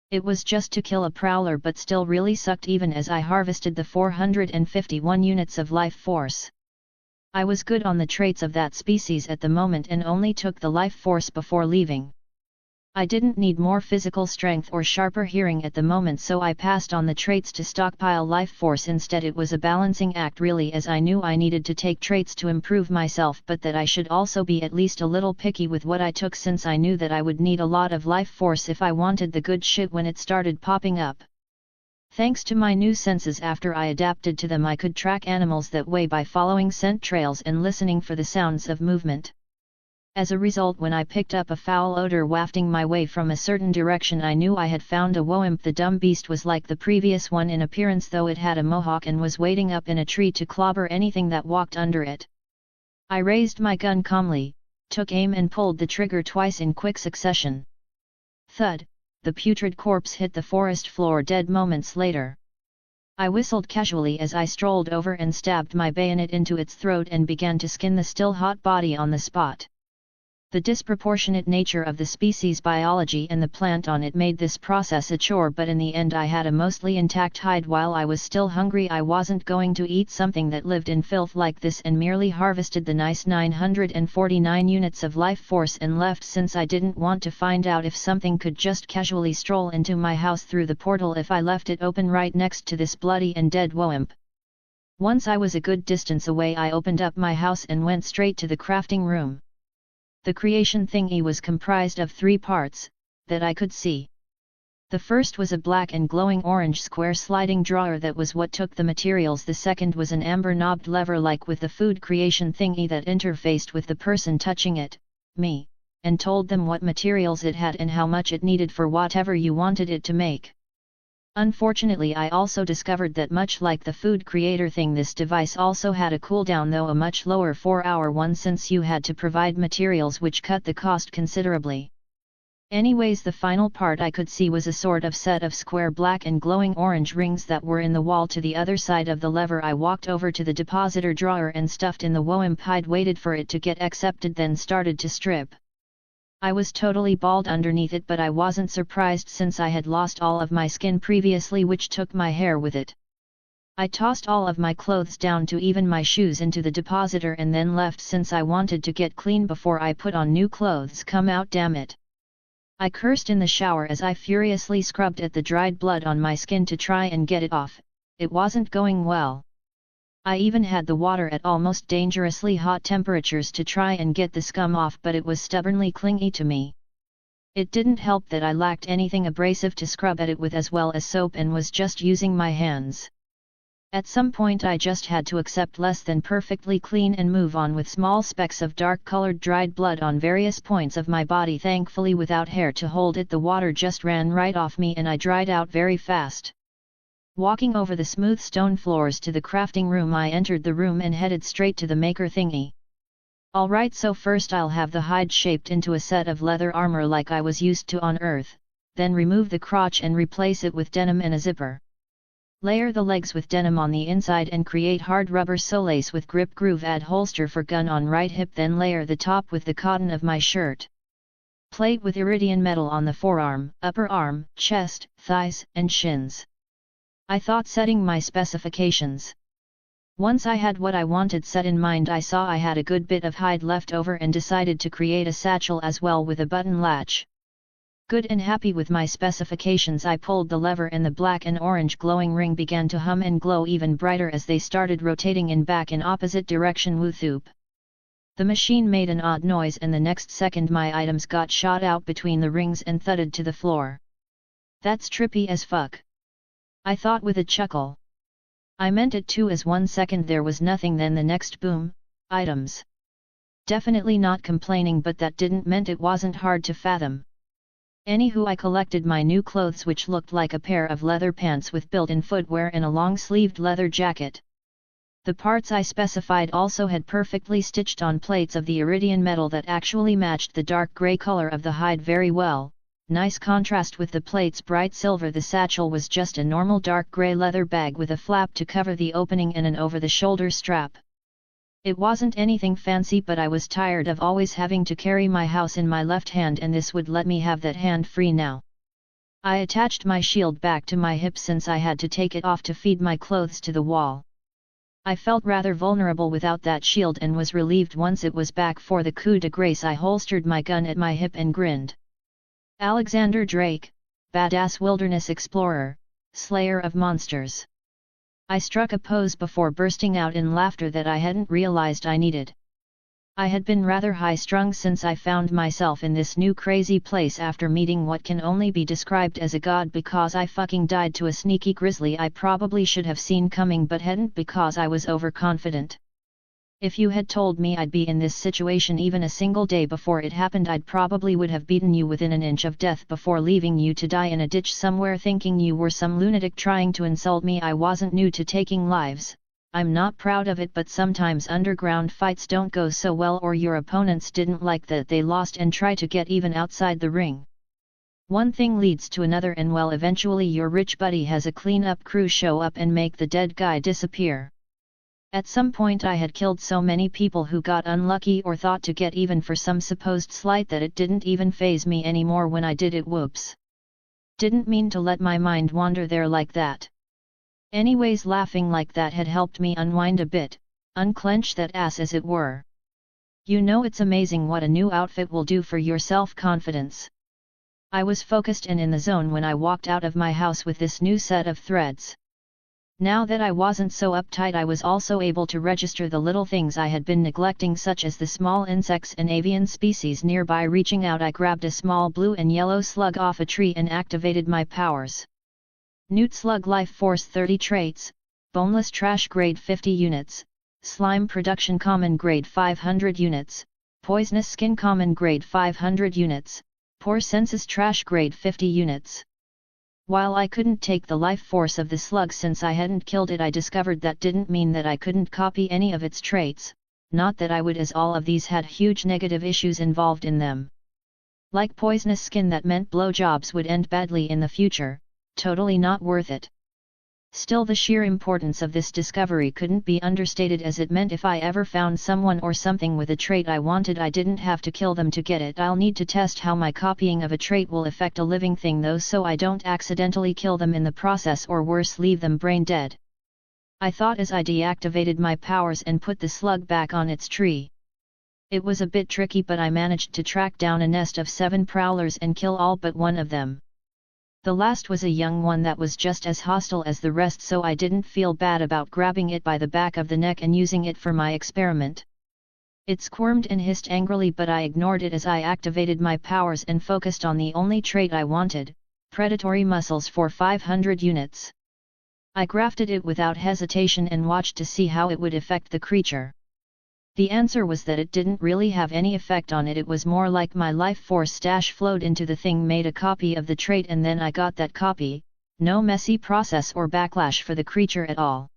It was just to kill a prowler, but still really sucked even as I harvested the 451 units of life force. I was good on the traits of that species at the moment and only took the life force before leaving. I didn't need more physical strength or sharper hearing at the moment, so I passed on the traits to stockpile life force instead. It was a balancing act really, as I knew I needed to take traits to improve myself, but that I should also be at least a little picky with what I took, since I knew that I would need a lot of life force if I wanted the good shit when it started popping up. Thanks to my new senses, after I adapted to them, I could track animals that way by following scent trails and listening for the sounds of movement. As a result, when I picked up a foul odor wafting my way from a certain direction, I knew I had found a woimp. The dumb beast was like the previous one in appearance, though it had a mohawk and was waiting up in a tree to clobber anything that walked under it. I raised my gun calmly, took aim and pulled the trigger twice in quick succession. Thud! The putrid corpse hit the forest floor dead moments later. I whistled casually as I strolled over and stabbed my bayonet into its throat and began to skin the still hot body on the spot. The disproportionate nature of the species biology and the plant on it made this process a chore, but in the end I had a mostly intact hide. While I was still hungry, I wasn't going to eat something that lived in filth like this, and merely harvested the nice 949 units of life force and left, since I didn't want to find out if something could just casually stroll into my house through the portal if I left it open right next to this bloody and dead Woimp. Once I was a good distance away, I opened up my house and went straight to the crafting room. The creation thingy was comprised of 3 parts, that I could see. The first was a black and glowing orange square sliding drawer that was what took the materials. The second was an amber knobbed lever like with the food creation thingy that interfaced with the person touching it, me, and told them what materials it had and how much it needed for whatever you wanted it to make. Unfortunately, I also discovered that much like the food creator thing, this device also had a cooldown, though a much lower 4-hour one, since you had to provide materials, which cut the cost considerably. Anyways, the final part I could see was a sort of set of square black and glowing orange rings that were in the wall to the other side of the lever. I walked over to the depositor drawer and stuffed in the Woimp hide, waited for it to get accepted, then started to strip. I was totally bald underneath it, but I wasn't surprised since I had lost all of my skin previously, which took my hair with it. I tossed all of my clothes down to even my shoes into the depositor and then left, since I wanted to get clean before I put on new clothes. Come out, damn it. I cursed in the shower as I furiously scrubbed at the dried blood on my skin to try and get it off. It wasn't going well. I even had the water at almost dangerously hot temperatures to try and get the scum off, but it was stubbornly clingy to me. It didn't help that I lacked anything abrasive to scrub at it with, as well as soap, and was just using my hands. At some point I just had to accept less than perfectly clean and move on with small specks of dark-colored dried blood on various points of my body, thankfully without hair to hold it. The water just ran right off me and I dried out very fast. Walking over the smooth stone floors to the crafting room, I entered the room and headed straight to the maker thingy. Alright, so first I'll have the hide shaped into a set of leather armor like I was used to on Earth, then remove the crotch and replace it with denim and a zipper. Layer the legs with denim on the inside and create hard rubber solace with grip groove. Add holster for gun on right hip, then layer the top with the cotton of my shirt. Plate with iridium metal on the forearm, upper arm, chest, thighs, and shins. I thought setting my specifications. Once I had what I wanted set in mind, I saw I had a good bit of hide left over and decided to create a satchel as well with a button latch. Good and happy with my specifications, I pulled the lever and the black and orange glowing ring began to hum and glow even brighter as they started rotating in back in opposite direction. Woo-thoop. The machine made an odd noise and the next second my items got shot out between the rings and thudded to the floor. That's trippy as fuck, I thought with a chuckle. I meant it too, as 1 second there was nothing, then the next boom, items. Definitely not complaining, but that didn't mean it wasn't hard to fathom. Anywho, I collected my new clothes, which looked like a pair of leather pants with built-in footwear and a long-sleeved leather jacket. The parts I specified also had perfectly stitched on plates of the iridium metal that actually matched the dark grey color of the hide very well. Nice contrast with the plate's bright silver. The satchel was just a normal dark grey leather bag with a flap to cover the opening and an over-the-shoulder strap. It wasn't anything fancy, but I was tired of always having to carry my house in my left hand, and this would let me have that hand free now. I attached my shield back to my hip since I had to take it off to feed my clothes to the wall. I felt rather vulnerable without that shield and was relieved once it was back. For the coup de grace, I holstered my gun at my hip and grinned. Alexander Drake, badass wilderness explorer, slayer of monsters. I struck a pose before bursting out in laughter that I hadn't realized I needed. I had been rather high-strung since I found myself in this new crazy place after meeting what can only be described as a god, because I fucking died to a sneaky grizzly I probably should have seen coming but hadn't, because I was overconfident. If you had told me I'd be in this situation even a single day before it happened, I'd probably would have beaten you within an inch of death before leaving you to die in a ditch somewhere, thinking you were some lunatic trying to insult me. I wasn't new to taking lives. I'm not proud of it, but sometimes underground fights don't go so well, or your opponents didn't like that they lost and try to get even outside the ring. One thing leads to another, and well, eventually your rich buddy has a clean-up crew show up and make the dead guy disappear. At some point I had killed so many people who got unlucky or thought to get even for some supposed slight that it didn't even faze me anymore when I did it. Whoops. Didn't mean to let my mind wander there like that. Anyways, laughing like that had helped me unwind a bit, unclench that ass as it were. You know, it's amazing what a new outfit will do for your self-confidence. I was focused and in the zone when I walked out of my house with this new set of threads. Now that I wasn't so uptight, I was also able to register the little things I had been neglecting, such as the small insects and avian species nearby. Reaching out, I grabbed a small blue and yellow slug off a tree and activated my powers. Newt Slug Life Force 30 traits, Boneless Trash grade 50 units, Slime Production Common grade 500 units, Poisonous Skin Common grade 500 units, Poor Senses Trash grade 50 units. While I couldn't take the life force of the slug since I hadn't killed it, I discovered that didn't mean that I couldn't copy any of its traits, not that I would, as all of these had huge negative issues involved in them. Like poisonous skin, that meant blowjobs would end badly in the future, totally not worth it. Still, the sheer importance of this discovery couldn't be understated, as it meant if I ever found someone or something with a trait I wanted, I didn't have to kill them to get it. I'll need to test how my copying of a trait will affect a living thing though, so I don't accidentally kill them in the process, or worse, leave them brain dead. I thought as I deactivated my powers and put the slug back on its tree. It was a bit tricky, but I managed to track down a nest of 7 prowlers and kill all but one of them. The last was a young one that was just as hostile as the rest, so I didn't feel bad about grabbing it by the back of the neck and using it for my experiment. It squirmed and hissed angrily, but I ignored it as I activated my powers and focused on the only trait I wanted, Predatory Muscles for 500 units. I grafted it without hesitation and watched to see how it would affect the creature. The answer was that it didn't really have any effect on it. It was more like my life force stash flowed into the thing, made a copy of the trait, and then I got that copy. No messy process or backlash for the creature at all.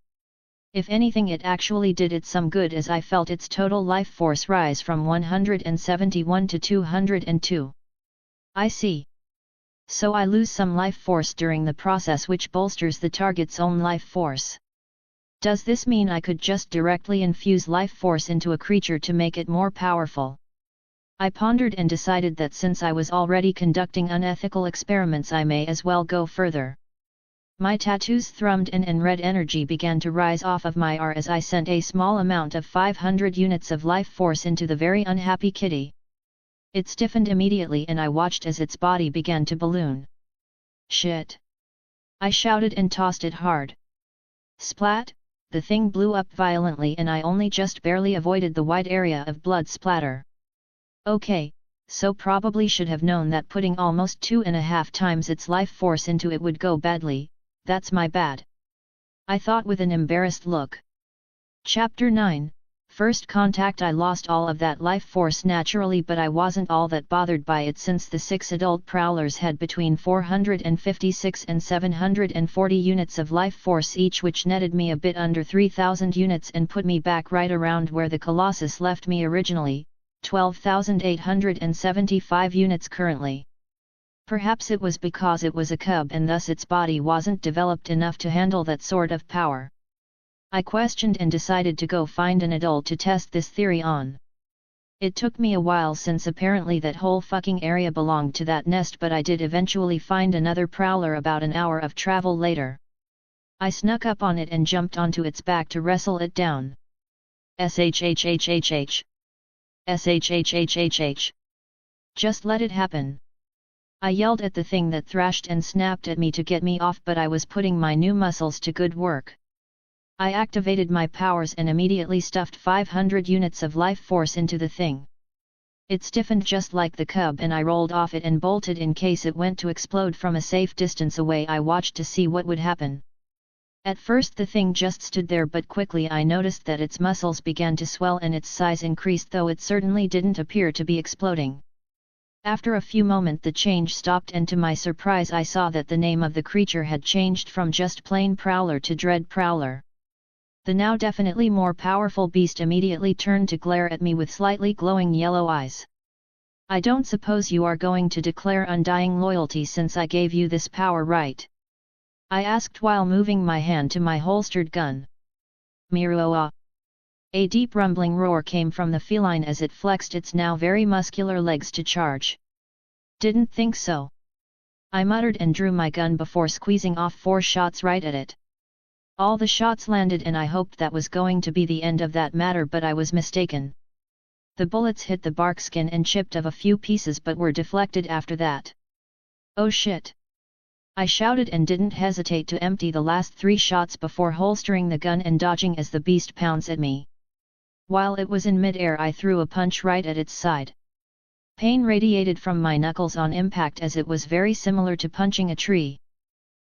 If anything, it actually did it some good, as I felt its total life force rise from 171 to 202. I see. So I lose some life force during the process, which bolsters the target's own life force. Does this mean I could just directly infuse life force into a creature to make it more powerful? I pondered and decided that since I was already conducting unethical experiments, I may as well go further. My tattoos thrummed and red energy began to rise off of my arm as I sent a small amount of 500 units of life force into the very unhappy kitty. It stiffened immediately and I watched as its body began to balloon. Shit! I shouted and tossed it hard. Splat! The thing blew up violently and I only just barely avoided the wide area of blood splatter. Okay, so probably should have known that putting almost 2.5 times its life force into it would go badly. That's my bad. I thought with an embarrassed look. Chapter 9, First Contact. I lost all of that life force naturally, but I wasn't all that bothered by it since the 6 adult prowlers had between 456 and 740 units of life force each, which netted me a bit under 3,000 units and put me back right around where the Colossus left me originally, 12,875 units currently. Perhaps it was because it was a cub and thus its body wasn't developed enough to handle that sort of power. I questioned and decided to go find an adult to test this theory on. It took me a while since apparently that whole fucking area belonged to that nest, but I did eventually find another prowler about an hour of travel later. I snuck up on it and jumped onto its back to wrestle it down. SHHHHH. SHHHHH. Just let it happen. I yelled at the thing that thrashed and snapped at me to get me off, but I was putting my new muscles to good work. I activated my powers and immediately stuffed 500 units of life force into the thing. It stiffened just like the cub and I rolled off it and bolted in case it went to explode from a safe distance away. I watched to see what would happen. At first the thing just stood there, but quickly I noticed that its muscles began to swell and its size increased, though it certainly didn't appear to be exploding. After a few moments the change stopped, and to my surprise I saw that the name of the creature had changed from just plain Prowler to Dread Prowler. The now definitely more powerful beast immediately turned to glare at me with slightly glowing yellow eyes. I don't suppose you are going to declare undying loyalty since I gave you this power, right? I asked while moving my hand to my holstered gun. Miruoa, A deep rumbling roar came from the feline as it flexed its now very muscular legs to charge. Didn't think so. I muttered and drew my gun before squeezing off 4 shots right at it. All the shots landed and I hoped that was going to be the end of that matter, but I was mistaken. The bullets hit the bark skin and chipped of a few pieces but were deflected after that. Oh shit! I shouted and didn't hesitate to empty the last 3 shots before holstering the gun and dodging as the beast pounced at me. While it was in mid-air, I threw a punch right at its side. Pain radiated from my knuckles on impact as it was very similar to punching a tree.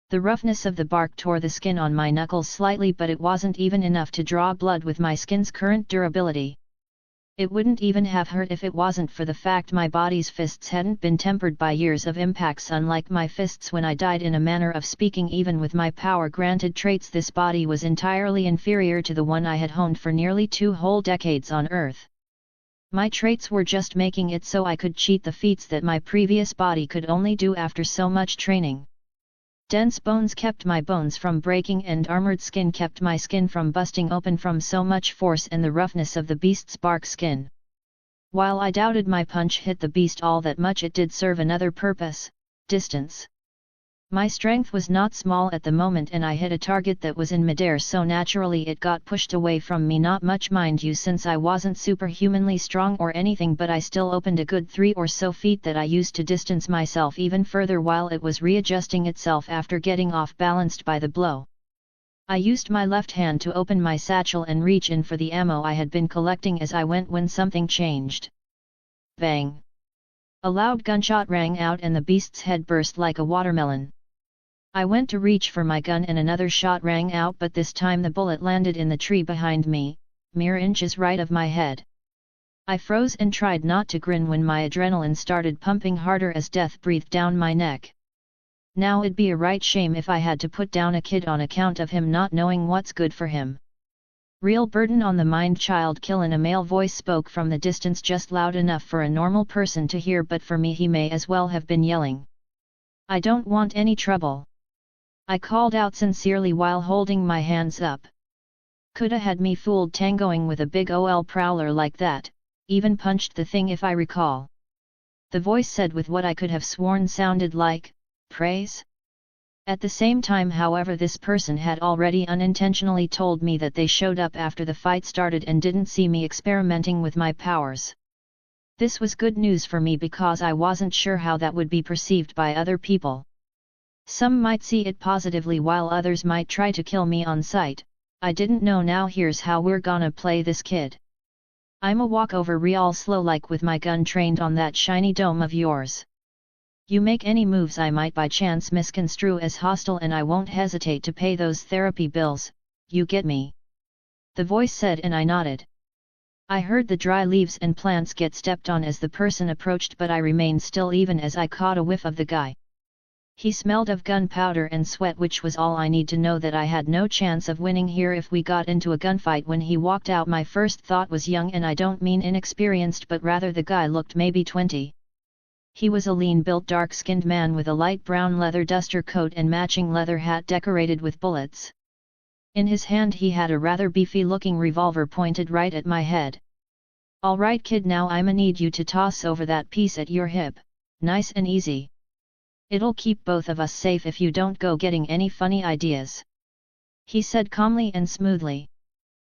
The roughness of the bark tore the skin on my knuckles slightly, but it wasn't even enough to draw blood with my skin's current durability. It wouldn't even have hurt if it wasn't for the fact my body's fists hadn't been tempered by years of impacts. Unlike my fists when I died, in a manner of speaking, even with my power-granted traits, this body was entirely inferior to the one I had honed for nearly 2 whole decades on Earth. My traits were just making it so I could cheat the feats that my previous body could only do after so much training. Dense bones kept my bones from breaking and armored skin kept my skin from busting open from so much force and the roughness of the beast's bark skin. While I doubted my punch hit the beast all that much, it did serve another purpose: distance. My strength was not small at the moment and I hit a target that was in midair, so naturally it got pushed away from me. Not much, mind you, since I wasn't superhumanly strong or anything, but I still opened a good 3 or so feet that I used to distance myself even further while it was readjusting itself after getting off balanced by the blow. I used my left hand to open my satchel and reach in for the ammo I had been collecting as I went when something changed. Bang! A loud gunshot rang out and the beast's head burst like a watermelon. I went to reach for my gun and another shot rang out, but this time the bullet landed in the tree behind me, mere inches right of my head. I froze and tried not to grin when my adrenaline started pumping harder as death breathed down my neck. Now it'd be a right shame if I had to put down a kid on account of him not knowing what's good for him. Real burden on the mind, child kill, and a male voice spoke from the distance, just loud enough for a normal person to hear, but for me he may as well have been yelling. I don't want any trouble, I called out sincerely while holding my hands up. Coulda had me fooled, tangoing with a big OL prowler like that, even punched the thing if I recall. The voice said with what I could have sworn sounded like praise. At the same time, however, this person had already unintentionally told me that they showed up after the fight started and didn't see me experimenting with my powers. This was good news for me because I wasn't sure how that would be perceived by other people. Some might see it positively while others might try to kill me on sight. I didn't know. Now here's how we're gonna play this, kid. I'ma walk over real slow like with my gun trained on that shiny dome of yours. You make any moves I might by chance misconstrue as hostile and I won't hesitate to pay those therapy bills, you get me? The voice said and I nodded. I heard the dry leaves and plants get stepped on as the person approached, but I remained still even as I caught a whiff of the guy. He smelled of gunpowder and sweat, which was all I need to know that I had no chance of winning here if we got into a gunfight. When he walked out, my first thought was young, and I don't mean inexperienced, but rather the guy looked maybe 20. He was a lean-built, dark-skinned man with a light brown leather duster coat and matching leather hat decorated with bullets. In his hand he had a rather beefy-looking revolver pointed right at my head. "All right, kid, now I'ma need you to toss over that piece at your hip, nice and easy. It'll keep both of us safe if you don't go getting any funny ideas," he said calmly and smoothly.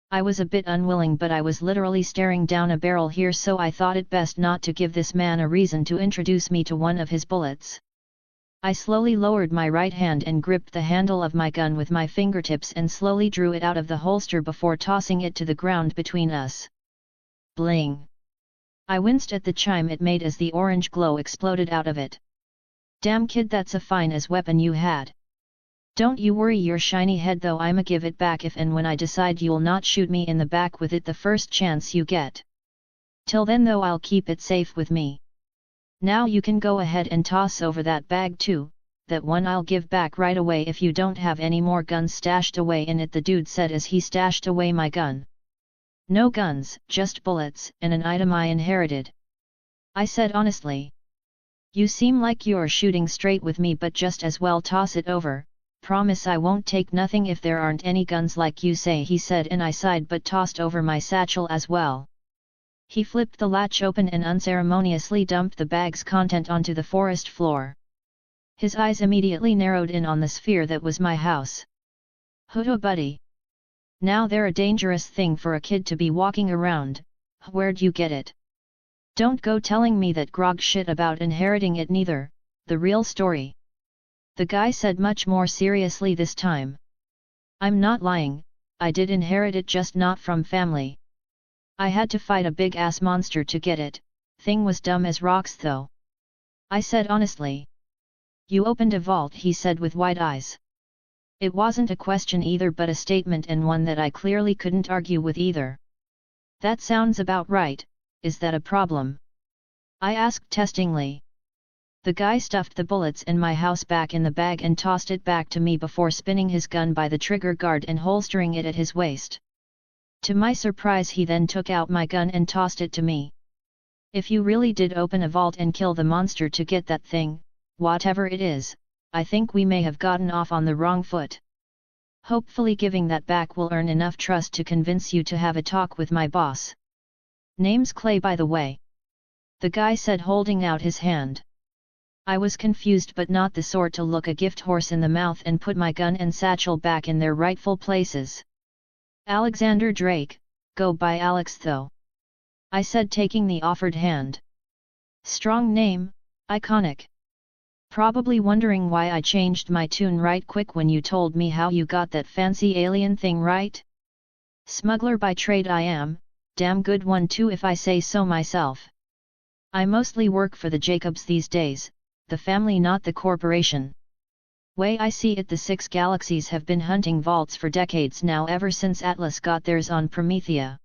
I was a bit unwilling, but I was literally staring down a barrel here, so I thought it best not to give this man a reason to introduce me to one of his bullets. I slowly lowered my right hand and gripped the handle of my gun with my fingertips and slowly drew it out of the holster before tossing it to the ground between us. Bling! I winced at the chime it made as the orange glow exploded out of it. "Damn, kid, that's a fine as weapon you had. Don't you worry your shiny head though, I'ma give it back if and when I decide you'll not shoot me in the back with it the first chance you get. Till then though, I'll keep it safe with me. Now you can go ahead and toss over that bag too, that one I'll give back right away if you don't have any more guns stashed away in it," the dude said as he stashed away my gun. "No guns, just bullets, and an item I inherited," I said honestly. "You seem like you're shooting straight with me, but just as well toss it over, promise I won't take nothing if there aren't any guns like you say, he said, and I sighed but tossed over my satchel as well. He flipped the latch open and unceremoniously dumped the bag's content onto the forest floor. His eyes immediately narrowed in on the sphere that was my house. "Hoodoo buddy. Now they're a dangerous thing for a kid to be walking around, where'd you get it? Don't go telling me that grog shit about inheriting it neither, the real story." The guy said much more seriously this time. "I'm not lying, I did inherit it, just not from family. I had to fight a big-ass monster to get it, thing was dumb as rocks though," I said honestly. "You opened a vault," he said with wide eyes. It wasn't a question either but a statement, and one that I clearly couldn't argue with either. "That sounds about right, is that a problem?" I asked testingly. The guy stuffed the bullets in my house back in the bag and tossed it back to me before spinning his gun by the trigger guard and holstering it at his waist. To my surprise, he then took out my gun and tossed it to me. "If you really did open a vault and kill the monster to get that thing, whatever it is, I think we may have gotten off on the wrong foot. Hopefully giving that back will earn enough trust to convince you to have a talk with my boss. Name's Clay, by the way," the guy said, holding out his hand. I was confused but not the sort to look a gift horse in the mouth and put my gun and satchel back in their rightful places. "Alexander Drake, go by Alex though," I said, taking the offered hand. Strong name, iconic. Probably wondering why I changed my tune right quick when you told me how you got that fancy alien thing, right? Smuggler by trade I am, damn good one too if I say so myself. I mostly work for the Jacobs these days, the family not the corporation. Way I see it, the 6 galaxies have been hunting vaults for decades now, ever since Atlas got theirs on Promethea.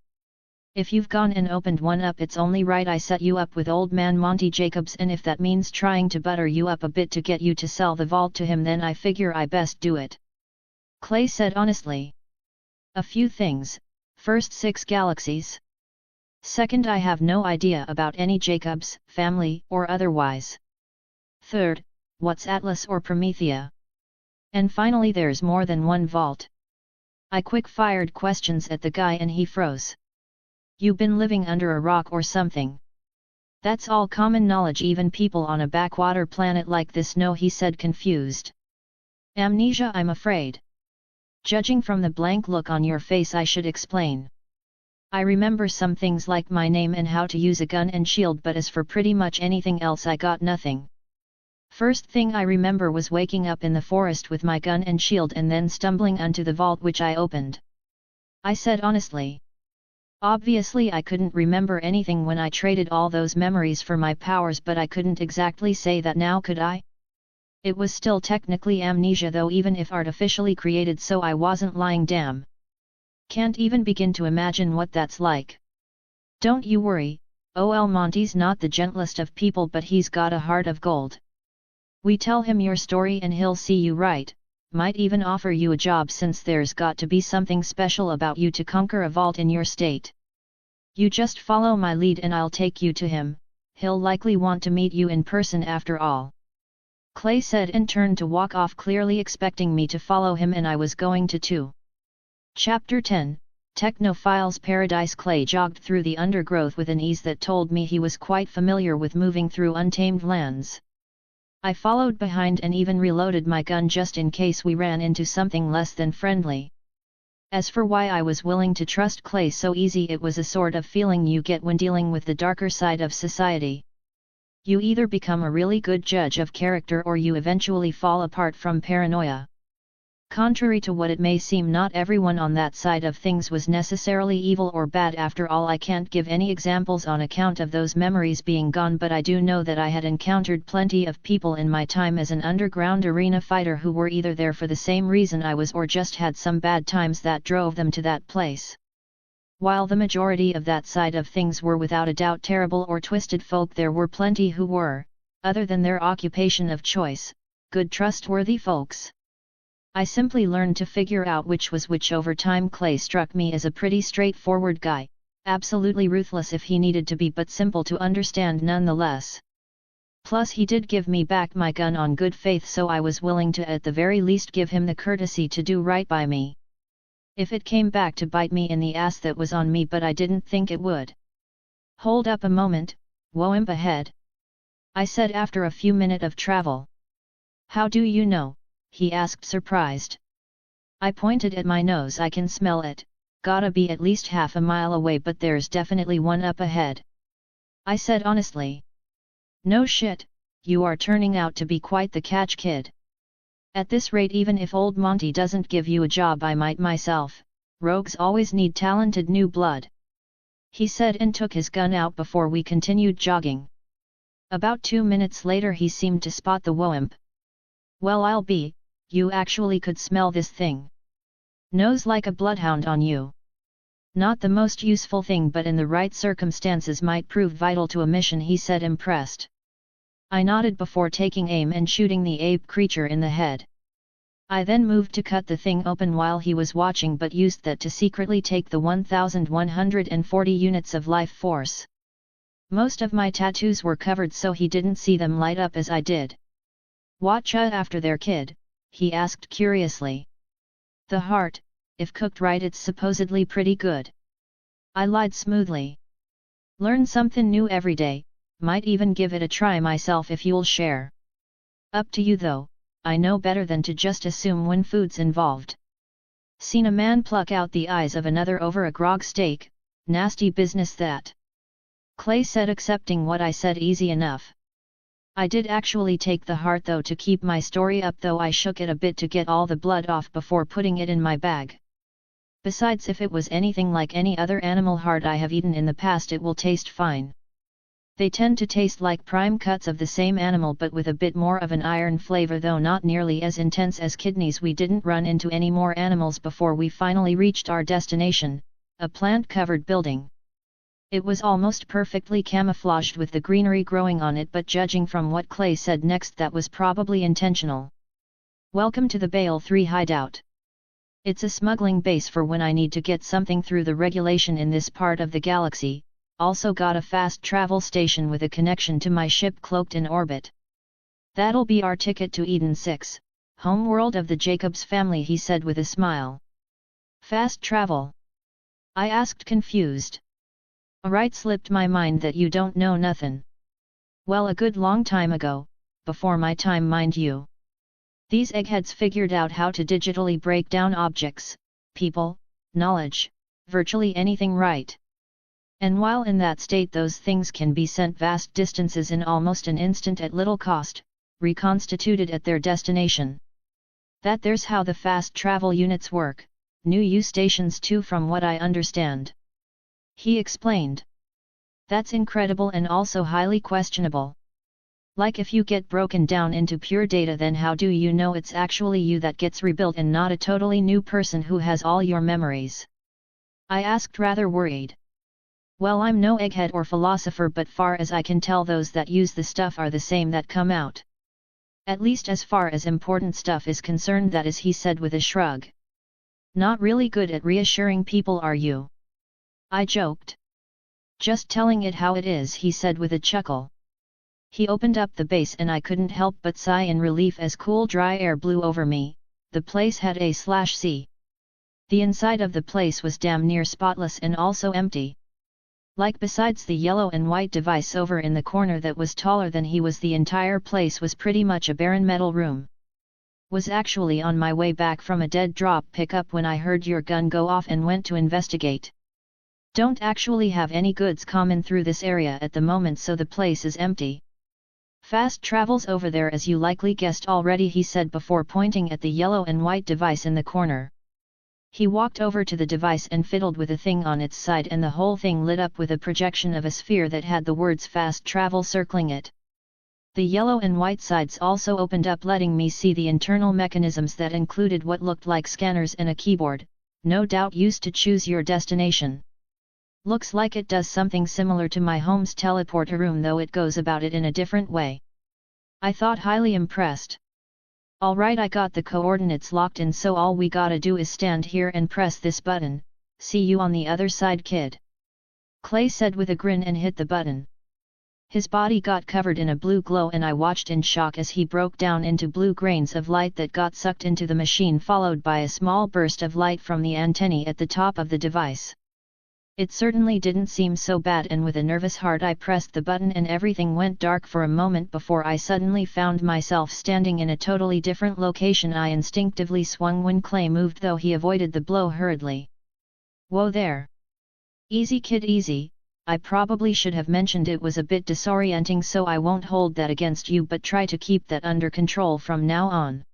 If you've gone and opened one up, it's only right I set you up with old man Monty Jacobs, and if that means trying to butter you up a bit to get you to sell the vault to him, then I figure I best do it," Clay said honestly. "A few things. First, 6 galaxies. Second, I have no idea about any Jacobs, family or otherwise. Third, what's Atlas or Promethea? And finally, there's more than one vault." I quick-fired questions at the guy and he froze. "You been living under a rock or something? That's all common knowledge even people on a backwater planet like this know," he said, confused. "Amnesia, I'm afraid. Judging from the blank look on your face, I should explain. I remember some things like my name and how to use a gun and shield, but as for pretty much anything else, I got nothing. First thing I remember was waking up in the forest with my gun and shield and then stumbling onto the vault, which I opened," I said honestly. Obviously I couldn't remember anything when I traded all those memories for my powers, but I couldn't exactly say that now, could I? It was still technically amnesia though, even if artificially created, so I wasn't lying. Damn. Can't even begin to imagine what that's like. "Don't you worry, OL Monty's not the gentlest of people, but he's got a heart of gold. We tell him your story and he'll see you right, might even offer you a job, since there's got to be something special about you to conquer a vault in your state. You just follow my lead and I'll take you to him, he'll likely want to meet you in person after all," Clay said and turned to walk off, clearly expecting me to follow him, and I was going to too. Chapter 10, Technophile's Paradise. Clay jogged through the undergrowth with an ease that told me he was quite familiar with moving through untamed lands. I followed behind and even reloaded my gun just in case we ran into something less than friendly. As for why I was willing to trust Clay so easy, it was a sort of feeling you get when dealing with the darker side of society. You either become a really good judge of character or you eventually fall apart from paranoia. Contrary to what it may seem, not everyone on that side of things was necessarily evil or bad. After all, I can't give any examples on account of those memories being gone, but I do know that I had encountered plenty of people in my time as an underground arena fighter who were either there for the same reason I was or just had some bad times that drove them to that place. While the majority of that side of things were without a doubt terrible or twisted folk, there were plenty who were, other than their occupation of choice, good trustworthy folks. I simply learned to figure out which was which over time. Clay struck me as a pretty straightforward guy, absolutely ruthless if he needed to be, but simple to understand nonetheless. Plus he did give me back my gun on good faith, so I was willing to at the very least give him the courtesy to do right by me. If it came back to bite me in the ass, that was on me, but I didn't think it would. Hold up a moment, Woimp ahead, I said after a few minutes of travel. How do you know? He asked, surprised. I pointed at my nose. I can smell it, gotta be at least half a mile away, but there's definitely one up ahead, I said honestly. No shit, you are turning out to be quite the catch, kid. At this rate, even if old Monty doesn't give you a job, I might myself. Rogues always need talented new blood, he said, and took his gun out before we continued jogging. About 2 minutes later he seemed to spot the Woimp. Well, I'll be, you actually could smell this thing. Nose like a bloodhound on you. Not the most useful thing, but in the right circumstances might prove vital to a mission, he said, impressed. I nodded before taking aim and shooting the ape creature in the head. I then moved to cut the thing open while he was watching, but used that to secretly take the 1140 units of life force. Most of my tattoos were covered, so he didn't see them light up as I did. Whatcha after there, kid? He asked curiously. The heart, if cooked right, it's supposedly pretty good. I lied smoothly. Learn something new every day, might even give it a try myself if you'll share. Up to you though, I know better than to just assume when food's involved. Seen a man pluck out the eyes of another over a grog stake? Nasty business that. Clay said, accepting what I said easy enough. I did actually take the heart though to keep my story up, though I shook it a bit to get all the blood off before putting it in my bag. Besides, if it was anything like any other animal heart I have eaten in the past, it will taste fine. They tend to taste like prime cuts of the same animal, but with a bit more of an iron flavor, though not nearly as intense as kidneys. We didn't run into any more animals before we finally reached our destination, a plant-covered building. It was almost perfectly camouflaged with the greenery growing on it, but judging from what Clay said next, that was probably intentional. Welcome to the Bale 3 hideout. It's a smuggling base for when I need to get something through the regulation in this part of the galaxy. Also got a fast travel station with a connection to my ship cloaked in orbit. That'll be our ticket to Eden 6, homeworld of the Jacobs family, he said with a smile. Fast travel? I asked, confused. Right, slipped my mind that you don't know nothin'. Well, a good long time ago, before my time mind you. These eggheads figured out how to digitally break down objects, people, knowledge, virtually anything, right? And while in that state, those things can be sent vast distances in almost an instant at little cost, reconstituted at their destination. There's how the fast travel units work, new U stations too, from what I understand. He explained. That's incredible and also highly questionable. Like, if you get broken down into pure data, then how do you know it's actually you that gets rebuilt and not a totally new person who has all your memories? I asked, rather worried. Well, I'm no egghead or philosopher, but far as I can tell, those that use the stuff are the same that come out. At least as far as important stuff is concerned, that is, he said with a shrug. Not really good at reassuring people, are you? I joked. Just telling it how it is, he said with a chuckle. He opened up the base and I couldn't help but sigh in relief as cool dry air blew over me. The place had A/C. The inside of the place was damn near spotless and also empty. Like, besides the yellow and white device over in the corner that was taller than he was, the entire place was pretty much a barren metal room. Was actually on my way back from a dead drop pickup when I heard your gun go off and went to investigate. Don't actually have any goods coming through this area at the moment, so the place is empty. Fast travels over there, as you likely guessed already, he said before pointing at the yellow and white device in the corner. He walked over to the device and fiddled with a thing on its side, and the whole thing lit up with a projection of a sphere that had the words fast travel circling it. The yellow and white sides also opened up, letting me see the internal mechanisms that included what looked like scanners and a keyboard, no doubt used to choose your destination. Looks like it does something similar to my home's teleporter room, though it goes about it in a different way. I thought, highly impressed. Alright, I got the coordinates locked in, so all we gotta do is stand here and press this button. See you on the other side, kid. Clay said with a grin and hit the button. His body got covered in a blue glow and I watched in shock as he broke down into blue grains of light that got sucked into the machine, followed by a small burst of light from the antennae at the top of the device. It certainly didn't seem so bad, and with a nervous heart I pressed the button and everything went dark for a moment before I suddenly found myself standing in a totally different location. I instinctively swung when Clay moved, though he avoided the blow hurriedly. "Whoa there! Easy kid, easy. I probably should have mentioned it was a bit disorienting, so I won't hold that against you, but try to keep that under control from now on,"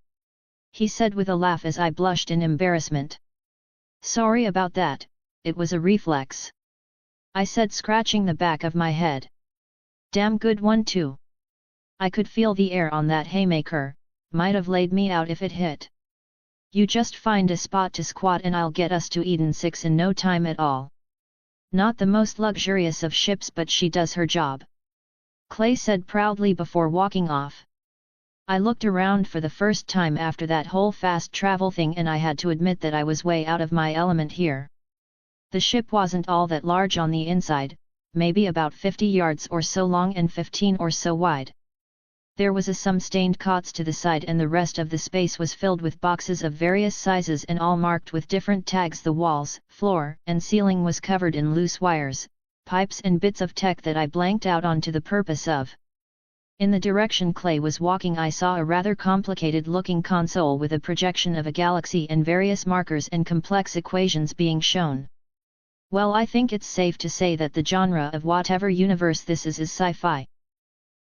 he said with a laugh as I blushed in embarrassment. "Sorry about that, it was a reflex," I said, scratching the back of my head. "Damn good one too. I could feel the air on that haymaker, might have laid me out if it hit. You just find a spot to squat and I'll get us to Eden 6 in no time at all." "Not the most luxurious of ships, but she does her job," Clay said proudly before walking off. I looked around for the first time after that whole fast travel thing, and I had to admit that I was way out of my element here. The ship wasn't all that large on the inside, maybe about 50 yards or so long and 15 or so wide. There was some stained cots to the side, and the rest of the space was filled with boxes of various sizes and all marked with different tags. The walls, floor, and ceiling was covered in loose wires, pipes and bits of tech that I blanked out on to the purpose of. In the direction Clay was walking I saw a rather complicated-looking console with a projection of a galaxy and various markers and complex equations being shown. Well, I think it's safe to say that the genre of whatever universe this is sci-fi.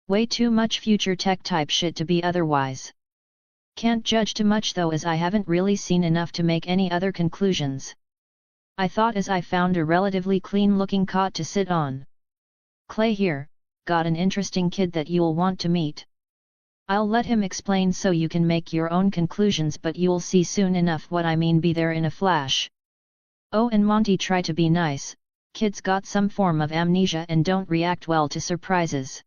Way too much future tech type shit to be otherwise. Can't judge too much though, as I haven't really seen enough to make any other conclusions, I thought as I found a relatively clean-looking cot to sit on. "Clay here, got an interesting kid that you'll want to meet. I'll let him explain so you can make your own conclusions, but you'll see soon enough what I mean. Be there in a flash." Oh, and Monty, try to be nice, kids got some form of amnesia and don't react well to surprises,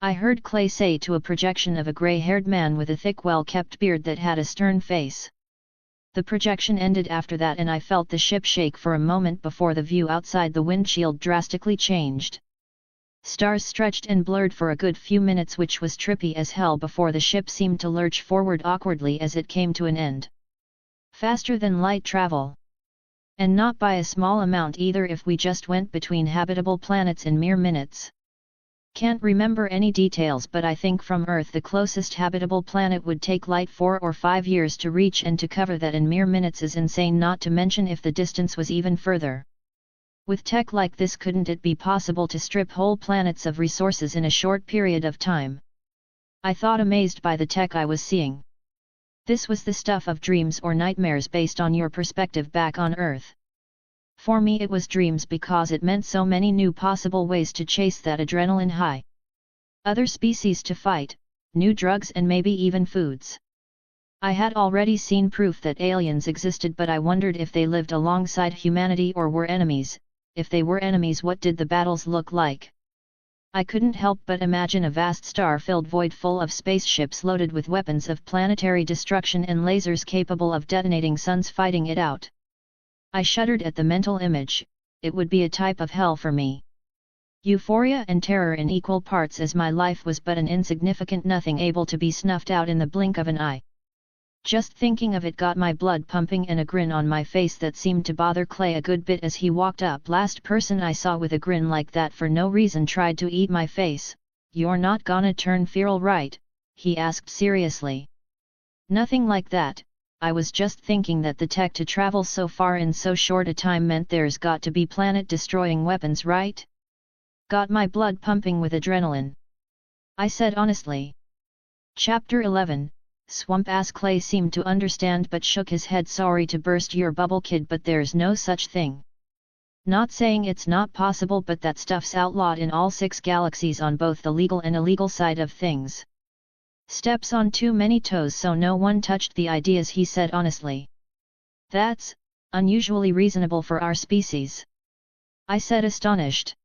I heard Clay say to a projection of a grey-haired man with a thick, well-kept beard that had a stern face. The projection ended after that and I felt the ship shake for a moment before the view outside the windshield drastically changed. Stars stretched and blurred for a good few minutes, which was trippy as hell, before the ship seemed to lurch forward awkwardly as it came to an end. Faster than light travel. And not by a small amount either if we just went between habitable planets in mere minutes. Can't remember any details, but I think from Earth the closest habitable planet would take light 4 or 5 years to reach, and to cover that in mere minutes is insane, not to mention if the distance was even further. With tech like this, couldn't it be possible to strip whole planets of resources in a short period of time? I thought, amazed by the tech I was seeing. This was the stuff of dreams or nightmares based on your perspective back on Earth. For me it was dreams, because it meant so many new possible ways to chase that adrenaline high. Other species to fight, new drugs, and maybe even foods. I had already seen proof that aliens existed, but I wondered if they lived alongside humanity or were enemies. If they were enemies, what did the battles look like? I couldn't help but imagine a vast star-filled void full of spaceships loaded with weapons of planetary destruction and lasers capable of detonating suns fighting it out. I shuddered at the mental image. It would be a type of hell for me. Euphoria and terror in equal parts, as my life was but an insignificant nothing able to be snuffed out in the blink of an eye. Just thinking of it got my blood pumping and a grin on my face that seemed to bother Clay a good bit as he walked up. Last person I saw with a grin like that for no reason tried to eat my face. "You're not gonna turn feral, right?" he asked seriously. "Nothing like that. I was just thinking that the tech to travel so far in so short a time meant there's got to be planet-destroying weapons, right?" Got my blood pumping with adrenaline, I said honestly. Chapter 11, Swamp-ass Clay seemed to understand but shook his head. "Sorry to burst your bubble, kid, but there's no such thing. Not saying it's not possible, but that stuff's outlawed in all 6 galaxies on both the legal and illegal side of things. Steps on too many toes, so no one touched the ideas," he said honestly. "That's unusually reasonable for our species," I said astonished.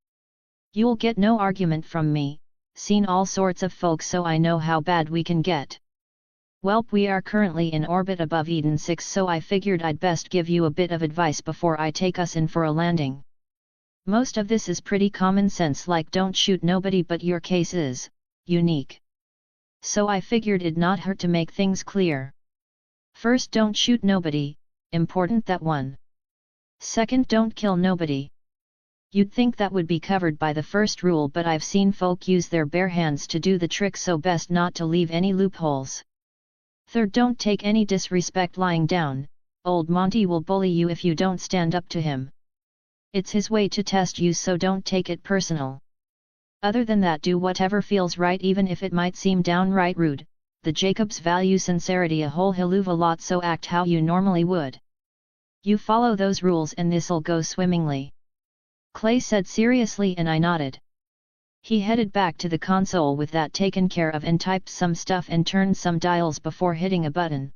"You'll get no argument from me. Seen all sorts of folks, so I know how bad we can get. Welp, we are currently in orbit above Eden 6, so I figured I'd best give you a bit of advice before I take us in for a landing. Most of this is pretty common sense, like don't shoot nobody, but your case is unique. So I figured it'd not hurt to make things clear. First, don't shoot nobody, important that one. Second, don't kill nobody. You'd think that would be covered by the first rule, but I've seen folk use their bare hands to do the trick, so best not to leave any loopholes. Third, don't take any disrespect lying down, old Monty will bully you if you don't stand up to him. It's his way to test you, so don't take it personal. Other than that, do whatever feels right, even if it might seem downright rude. The Jacobs value sincerity a whole helluva lot, so act how you normally would. You follow those rules and this'll go swimmingly. Clay said seriously, and I nodded. He headed back to the console with that taken care of and typed some stuff and turned some dials before hitting a button.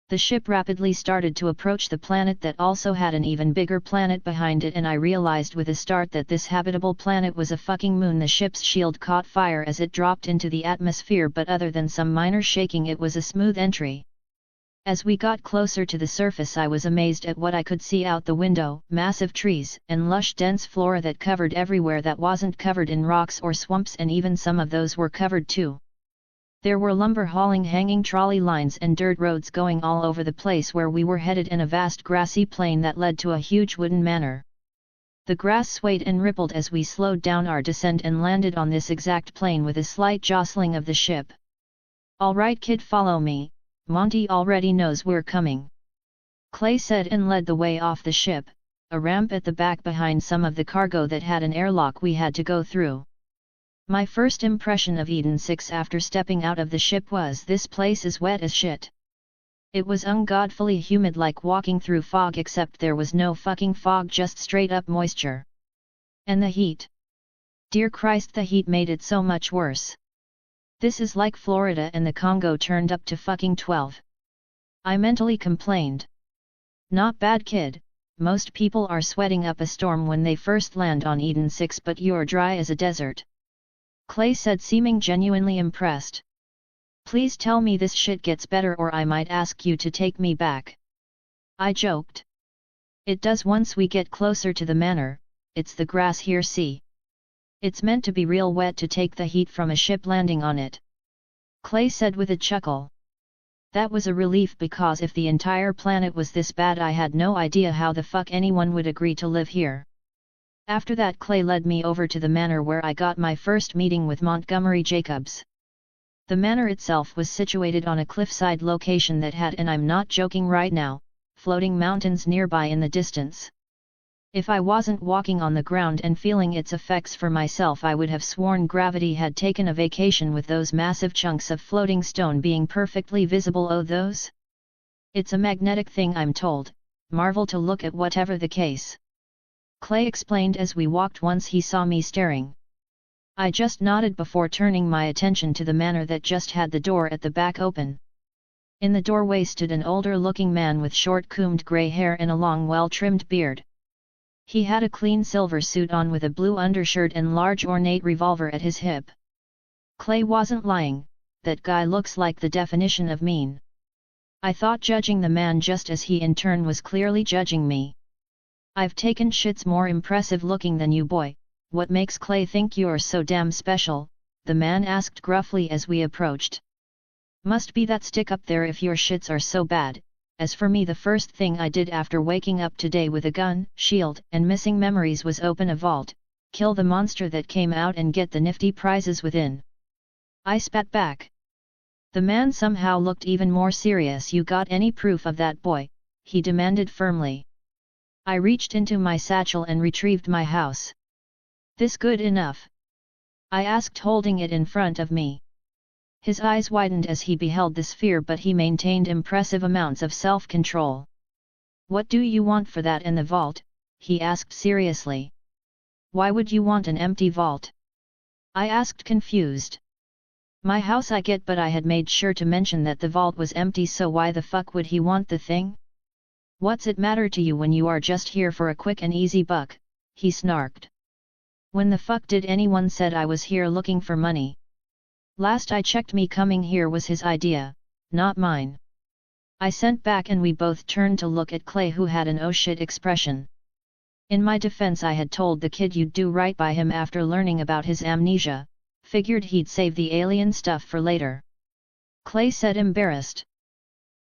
The ship rapidly started to approach the planet that also had an even bigger planet behind it, and I realized with a start that this habitable planet was a fucking moon. The ship's shield caught fire as it dropped into the atmosphere, but other than some minor shaking, it was a smooth entry. As we got closer to the surface, I was amazed at what I could see out the window: massive trees and lush dense flora that covered everywhere that wasn't covered in rocks or swamps, and even some of those were covered too. There were lumber hauling hanging trolley lines and dirt roads going all over the place where we were headed, and a vast grassy plain that led to a huge wooden manor. The grass swayed and rippled as we slowed down our descent and landed on this exact plain with a slight jostling of the ship. "All right, kid, follow me. Monty already knows we're coming," Clay said, and led the way off the ship, a ramp at the back behind some of the cargo that had an airlock we had to go through. My first impression of Eden 6 after stepping out of the ship was, this place is wet as shit. It was ungodfully humid, like walking through fog, except there was no fucking fog, just straight up moisture. And the heat. Dear Christ, the heat made it so much worse. This is like Florida and the Congo turned up to fucking 12. I mentally complained. Not bad, kid. Most people are sweating up a storm when they first land on Eden 6, but you're dry as a desert. Clay said, seeming genuinely impressed. Please tell me this shit gets better, or I might ask you to take me back. I joked. It does once we get closer to the manor. It's the grass here, see? It's meant to be real wet to take the heat from a ship landing on it. Clay said with a chuckle. That was a relief, because if the entire planet was this bad, I had no idea how the fuck anyone would agree to live here. After that, Clay led me over to the manor where I got my first meeting with Montgomery Jacobs. The manor itself was situated on a cliffside location that had, and I'm not joking right now, floating mountains nearby in the distance. If I wasn't walking on the ground and feeling its effects for myself, I would have sworn gravity had taken a vacation, with those massive chunks of floating stone being perfectly visible. Oh, those? It's a magnetic thing, I'm told. Marvel to look at, whatever the case. Clay explained as we walked once he saw me staring. I just nodded before turning my attention to the manor that just had the door at the back open. In the doorway stood an older-looking man with short combed grey hair and a long, well-trimmed beard. He had a clean silver suit on with a blue undershirt and large ornate revolver at his hip. Clay wasn't lying, that guy looks like the definition of mean. I thought, judging the man just as he in turn was clearly judging me. I've taken shits more impressive looking than you, boy. What makes Clay think you're so damn special? The man asked gruffly as we approached. Must be that stick up there if your shits are so bad. As for me, the first thing I did after waking up today with a gun, shield, and missing memories was open a vault, kill the monster that came out, and get the nifty prizes within. I spat back. The man somehow looked even more serious. You got any proof of that, boy? He demanded firmly. I reached into my satchel and retrieved my house. This good enough? I asked, holding it in front of me. His eyes widened as he beheld the sphere, but he maintained impressive amounts of self-control. What do you want for that and the vault? He asked seriously. Why would you want an empty vault? I asked, confused. My house I get, but I had made sure to mention that the vault was empty, so why the fuck would he want the thing? What's it matter to you when you are just here for a quick and easy buck? He snarked. When the fuck did anyone said I was here looking for money? Last I checked, me coming here was his idea, not mine. I sent back, and we both turned to look at Clay, who had an oh shit expression. In my defense, I had told the kid you'd do right by him after learning about his amnesia, figured he'd save the alien stuff for later. Clay said, embarrassed.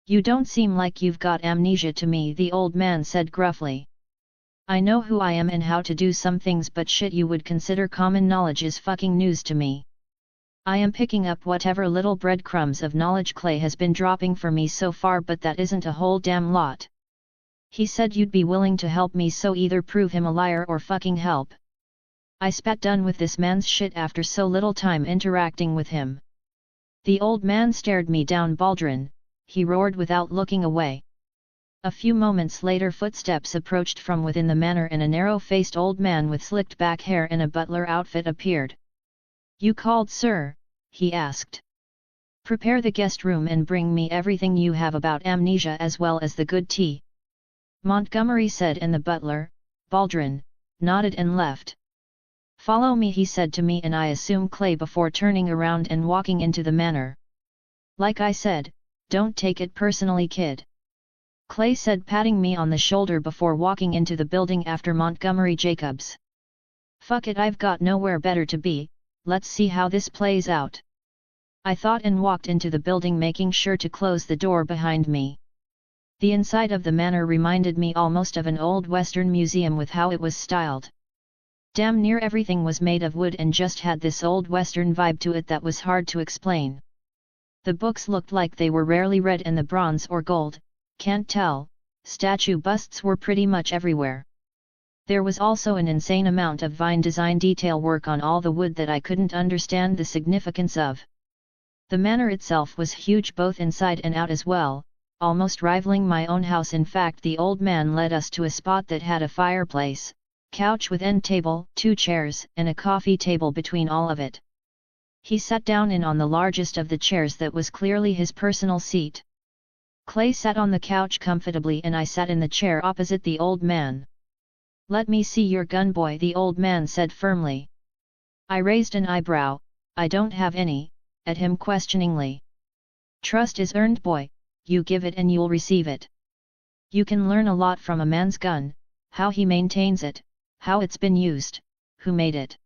You don't seem like you've got amnesia to me, the old man said gruffly. I know who I am and how to do some things, but shit you would consider common knowledge is fucking news to me. I am picking up whatever little breadcrumbs of knowledge Clay has been dropping for me so far, but that isn't a whole damn lot. He said you'd be willing to help me, so either prove him a liar or fucking help. I spat, done with this man's shit after so little time interacting with him. The old man stared me down. Baldrin, he roared without looking away. A few moments later, footsteps approached from within the manor and a narrow-faced old man with slicked back hair and a butler outfit appeared. You called, sir? He asked. Prepare the guest room and bring me everything you have about amnesia as well as the good tea. Montgomery said, and the butler, Baldrin, nodded and left. Follow me, he said to me, and I assume Clay before turning around and walking into the manor. Like I said, don't take it personally, kid. Clay said, patting me on the shoulder before walking into the building after Montgomery Jacobs. Fuck it, I've got nowhere better to be, let's see how this plays out. I thought and walked into the building, making sure to close the door behind me. The inside of the manor reminded me almost of an old Western museum with how it was styled. Damn near everything was made of wood and just had this old Western vibe to it that was hard to explain. The books looked like they were rarely red, and the bronze or gold, can't tell, statue busts were pretty much everywhere. There was also an insane amount of vine design detail work on all the wood that I couldn't understand the significance of. The manor itself was huge both inside and out as well, almost rivaling my own house. In fact, the old man led us to a spot that had a fireplace, couch with end table, 2 chairs, and a coffee table between all of it. He sat down in on the largest of the chairs that was clearly his personal seat. Clay sat on the couch comfortably and I sat in the chair opposite the old man. Let me see your gun, boy, the old man said firmly. I raised an eyebrow. I don't have any, at him questioningly. Trust is earned, boy, you give it and you'll receive it. You can learn a lot from a man's gun, how he maintains it, how it's been used, who made it.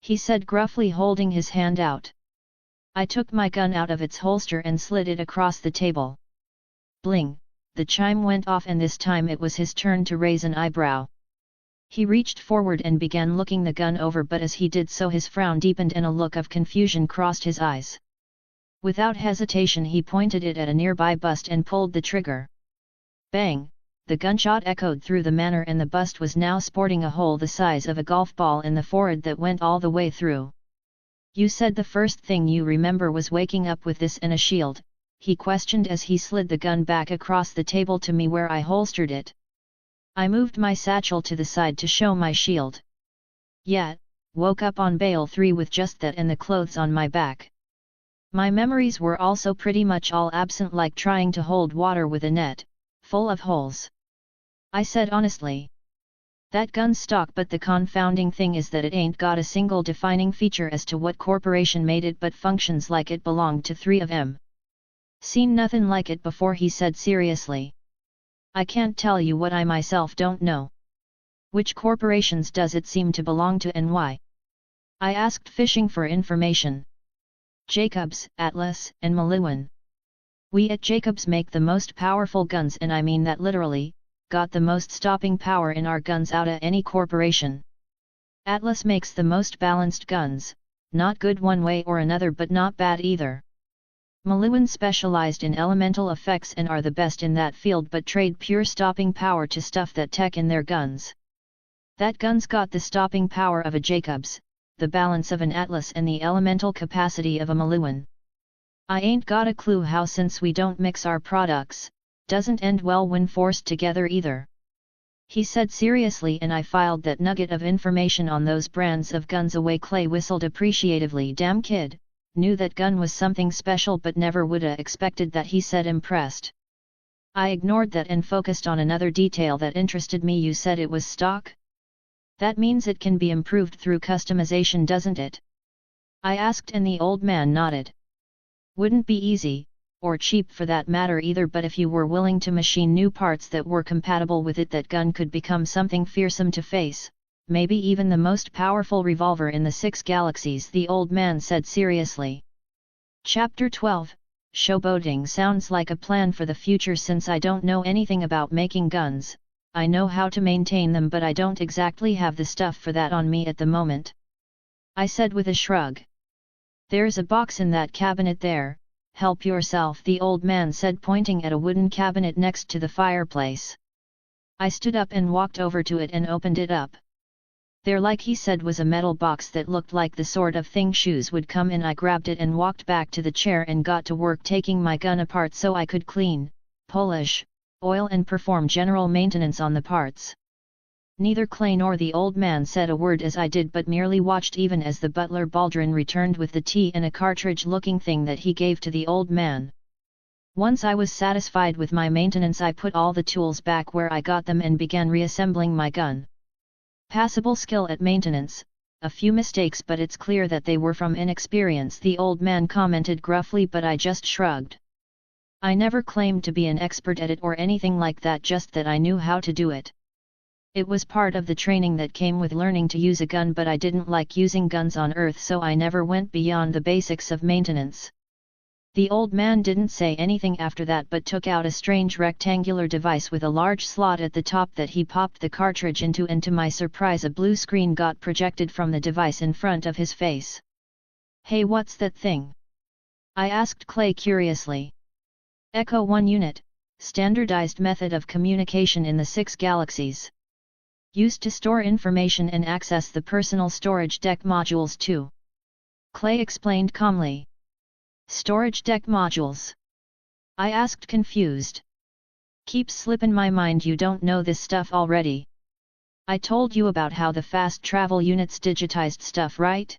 He said gruffly, holding his hand out. I took my gun out of its holster and slid it across the table. Bling, the chime went off, and this time it was his turn to raise an eyebrow. He reached forward and began looking the gun over, but as he did so his frown deepened and a look of confusion crossed his eyes. Without hesitation he pointed it at a nearby bust and pulled the trigger. Bang! The gunshot echoed through the manor and the bust was now sporting a hole the size of a golf ball in the forehead that went all the way through. You said the first thing you remember was waking up with this and a shield? He questioned as he slid the gun back across the table to me where I holstered it. I moved my satchel to the side to show my shield. Yeah, woke up on Bale 3 with just that and the clothes on my back. My memories were also pretty much all absent, like trying to hold water with a net, full of holes. I said honestly. That gun's stock, but the confounding thing is that it ain't got a single defining feature as to what corporation made it, but functions like it belonged to 3 of 'em. Seen nothing like it before, he said seriously. I can't tell you what I myself don't know. Which corporations does it seem to belong to and why? I asked, fishing for information. Jacobs, Atlas, and Maliwan. We at Jacobs make the most powerful guns, and I mean that literally, got the most stopping power in our guns out of any corporation. Atlas makes the most balanced guns, not good one way or another but not bad either. Maliwan specialized in elemental effects and are the best in that field, but trade pure stopping power to stuff that tech in their guns. That gun's got the stopping power of a Jacobs, the balance of an Atlas and the elemental capacity of a Maliwan. I ain't got a clue how, since we don't mix our products, doesn't end well when forced together either. He said seriously, and I filed that nugget of information on those brands of guns away. Clay whistled appreciatively. Damn kid, knew that gun was something special but never woulda expected that, he said impressed. I ignored that and focused on another detail that interested me. You said it was stock? That means it can be improved through customization, doesn't it? I asked, and the old man nodded. Wouldn't be easy, or cheap for that matter either, but if you were willing to machine new parts that were compatible with it, that gun could become something fearsome to face, maybe even the most powerful revolver in the 6 galaxies, the old man said seriously. Chapter 12, Showboating sounds like a plan for the future. Since I don't know anything about making guns, I know how to maintain them, but I don't exactly have the stuff for that on me at the moment, I said with a shrug. There's a box in that cabinet there, help yourself, the old man said, pointing at a wooden cabinet next to the fireplace. I stood up and walked over to it and opened it up. There, like he said, was a metal box that looked like the sort of thing shoes would come in. I grabbed it and walked back to the chair and got to work taking my gun apart so I could clean, polish, oil and perform general maintenance on the parts. Neither Clay nor the old man said a word as I did, but merely watched, even as the butler Baldrin returned with the tea and a cartridge-looking thing that he gave to the old man. Once I was satisfied with my maintenance, I put all the tools back where I got them and began reassembling my gun. Passable skill at maintenance, a few mistakes, but it's clear that they were from inexperience, the old man commented gruffly, but I just shrugged. I never claimed to be an expert at it or anything like that, just that I knew how to do it. It was part of the training that came with learning to use a gun, but I didn't like using guns on Earth, so I never went beyond the basics of maintenance. The old man didn't say anything after that, but took out a strange rectangular device with a large slot at the top that he popped the cartridge into, and to my surprise a blue screen got projected from the device in front of his face. Hey, what's that thing? I asked Clay curiously. Echo 1 unit, standardized method of communication in the 6 galaxies. Used to store information and access the personal storage deck modules too. Clay explained calmly. Storage deck modules? I asked, confused. Keeps slippin' my mind you don't know this stuff already. I told you about how the fast travel units digitized stuff, right?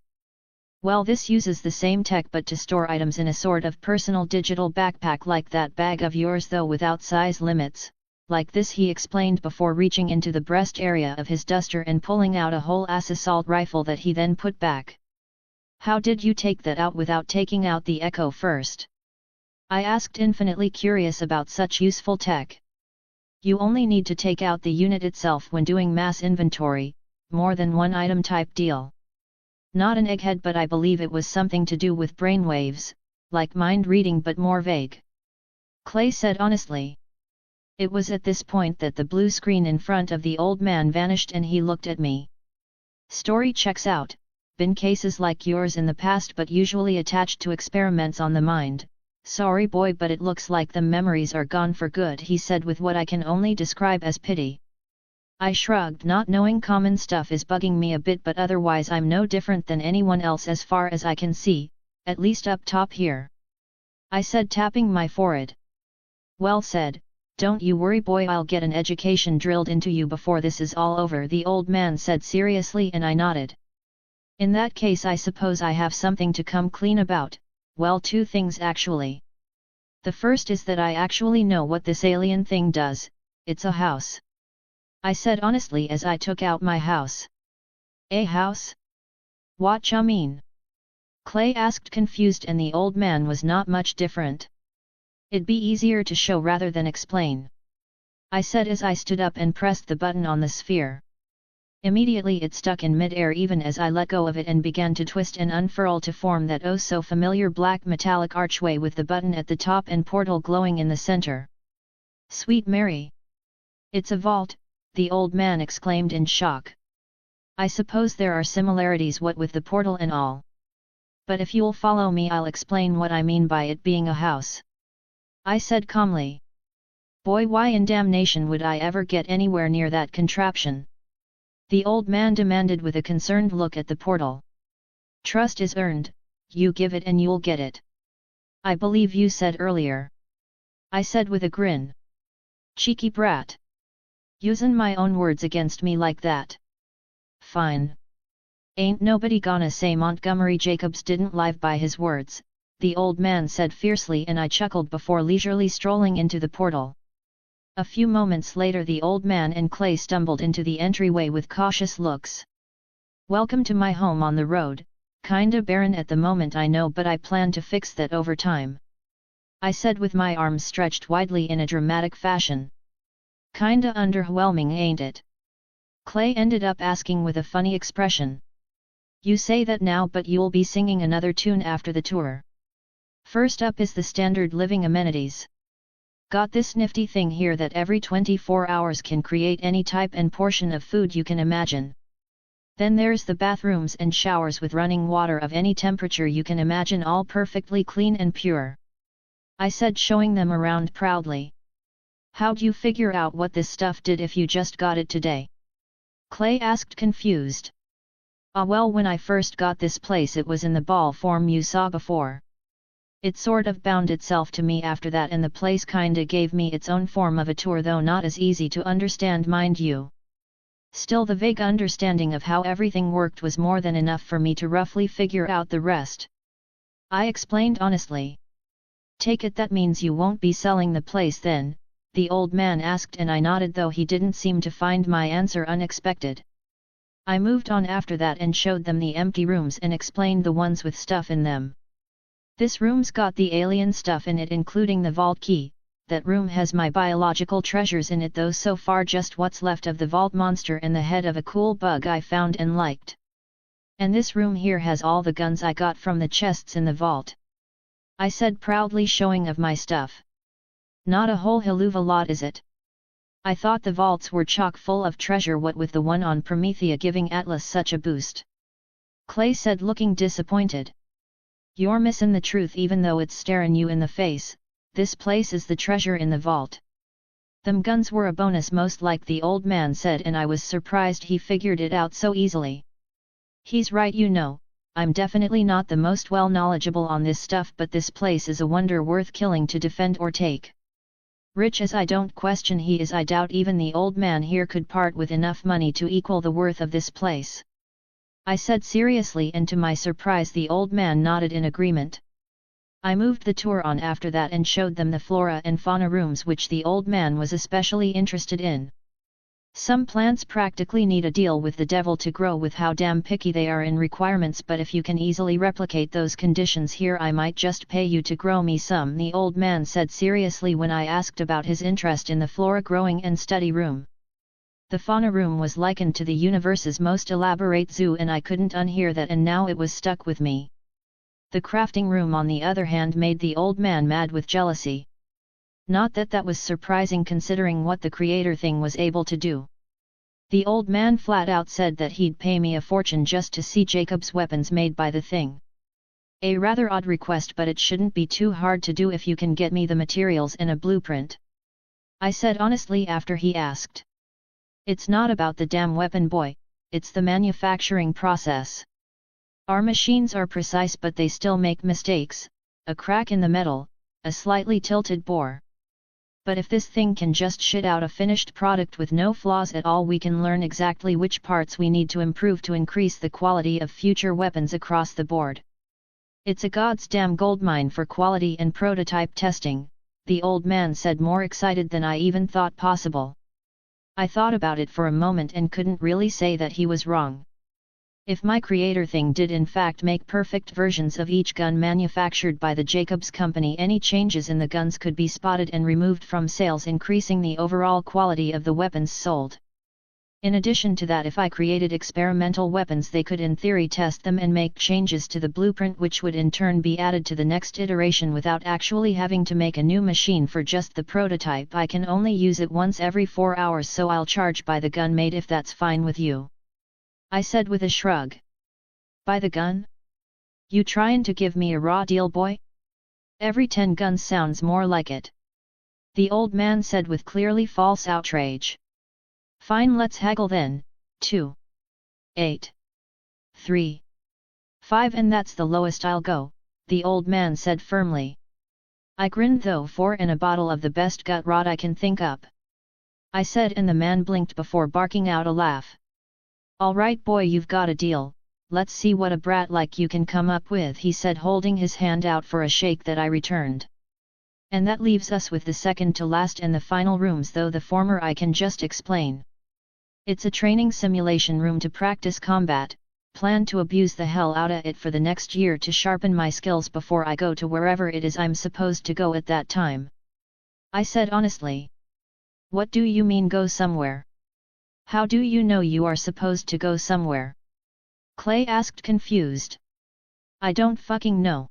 Well, this uses the same tech but to store items in a sort of personal digital backpack like that bag of yours, though without size limits. Like this, he explained before reaching into the breast area of his duster and pulling out a whole-ass assault rifle that he then put back. How did you take that out without taking out the Echo first? I asked, infinitely curious about such useful tech. You only need to take out the unit itself when doing mass inventory, more than one item type deal. Not an egghead, but I believe it was something to do with brainwaves, like mind reading but more vague. Clay said honestly. It was at this point that the blue screen in front of the old man vanished and he looked at me. Story checks out. Been cases like yours in the past, but usually attached to experiments on the mind. Sorry boy, but it looks like the memories are gone for good, he said with what I can only describe as pity. I shrugged. Not knowing common stuff is bugging me a bit, but otherwise I'm no different than anyone else as far as I can see, at least up top here. I said, tapping my forehead. Well said. Don't you worry boy, I'll get an education drilled into you before this is all over, the old man said seriously, and I nodded. In that case I suppose I have something to come clean about. Well, 2 things actually. The first is that I actually know what this alien thing does. It's a house. I said honestly as I took out my house. A house? Whatcha mean? Clay asked, confused, and the old man was not much different. It'd be easier to show rather than explain, I said as I stood up and pressed the button on the sphere. Immediately it stuck in mid-air even as I let go of it and began to twist and unfurl to form that oh so familiar black metallic archway with the button at the top and portal glowing in the center. Sweet Mary! It's a vault, the old man exclaimed in shock. I suppose there are similarities, what with the portal and all. But if you'll follow me I'll explain what I mean by it being a house. I said calmly. Boy, why in damnation would I ever get anywhere near that contraption? The old man demanded with a concerned look at the portal. Trust is earned, you give it and you'll get it. I believe you said earlier. I said with a grin. Cheeky brat. Usin' my own words against me like that. Fine. Ain't nobody gonna say Montgomery Jacobs didn't live by his words, the old man said fiercely, and I chuckled before leisurely strolling into the portal. A few moments later the old man and Clay stumbled into the entryway with cautious looks. Welcome to my home on the road, kinda barren at the moment I know, but I plan to fix that over time. I said with my arms stretched widely in a dramatic fashion. Kinda underwhelming, ain't it? Clay ended up asking with a funny expression. You say that now, but you'll be singing another tune after the tour. First up is the standard living amenities. Got this nifty thing here that every 24 hours can create any type and portion of food you can imagine. Then there's the bathrooms and showers with running water of any temperature you can imagine, all perfectly clean and pure. I said, showing them around proudly. How'd you figure out what this stuff did if you just got it today? Clay asked, confused. Well, when I first got this place it was in the ball form you saw before. It sort of bound itself to me after that, and the place kinda gave me its own form of a tour, though not as easy to understand, mind you. Still, the vague understanding of how everything worked was more than enough for me to roughly figure out the rest. I explained honestly. Take it that means you won't be selling the place then? The old man asked, and I nodded, though he didn't seem to find my answer unexpected. I moved on after that and showed them the empty rooms and explained the ones with stuff in them. This room's got the alien stuff in it, including the vault key. That room has my biological treasures in it, though so far just what's left of the vault monster and the head of a cool bug I found and liked. And this room here has all the guns I got from the chests in the vault. I said proudly, showing of my stuff. Not a whole helluva lot, is it? I thought the vaults were chock full of treasure, what with the one on Promethea giving Atlas such a boost. Clay said, looking disappointed. You're missin' the truth, even though it's staring you in the face. This place is the treasure in the vault. Them guns were a bonus, most like, the old man said, and I was surprised he figured it out so easily. He's right, you know. I'm definitely not the most well knowledgeable on this stuff, but this place is a wonder worth killing to defend or take. Rich as I don't question he is, I doubt even the old man here could part with enough money to equal the worth of this place. I said seriously, and to my surprise the old man nodded in agreement. I moved the tour on after that and showed them the flora and fauna rooms, which the old man was especially interested in. Some plants practically need a deal with the devil to grow, with how damn picky they are in requirements, but if you can easily replicate those conditions here, I might just pay you to grow me some, the old man said seriously when I asked about his interest in the flora growing and study room. The fauna room was likened to the universe's most elaborate zoo, and I couldn't unhear that, and now it was stuck with me. The crafting room, on the other hand, made the old man mad with jealousy. Not that that was surprising, considering what the creator thing was able to do. The old man flat out said that he'd pay me a fortune just to see Jacob's weapons made by the thing. A rather odd request, but it shouldn't be too hard to do if you can get me the materials and a blueprint. I said honestly after he asked. It's not about the damn weapon, boy, it's the manufacturing process. Our machines are precise, but they still make mistakes, a crack in the metal, a slightly tilted bore. But if this thing can just shit out a finished product with no flaws at all, we can learn exactly which parts we need to improve to increase the quality of future weapons across the board. It's a goddamn goldmine for quality and prototype testing, the old man said, more excited than I even thought possible. I thought about it for a moment and couldn't really say that he was wrong. If my creator thing did in fact make perfect versions of each gun manufactured by the Jacobs company, any changes in the guns could be spotted and removed from sales, increasing the overall quality of the weapons sold. In addition to that, if I created experimental weapons, they could in theory test them and make changes to the blueprint, which would in turn be added to the next iteration without actually having to make a new machine for just the prototype. I can only use it once every 4 hours, so I'll charge by the gun made, if that's fine with you. I said with a shrug. By the gun? You tryin' to give me a raw deal, boy? Every 10 guns sounds more like it. The old man said with clearly false outrage. Fine, let's haggle then. 2, 8, 3, 5, and that's the lowest I'll go, the old man said firmly. I grinned though. 4 and a bottle of the best gut rot I can think up, I said, and the man blinked before barking out a laugh. All right, boy, you've got a deal. Let's see what a brat like you can come up with, he said, holding his hand out for a shake that I returned. And that leaves us with the second to last and the final rooms, though the former I can just explain. It's a training simulation room to practice combat, Plan to abuse the hell outta it for the next year to sharpen my skills before I go to wherever it is I'm supposed to go at that time. I said honestly. What do you mean go somewhere? How do you know you are supposed to go somewhere? Clay asked confused. I don't fucking know.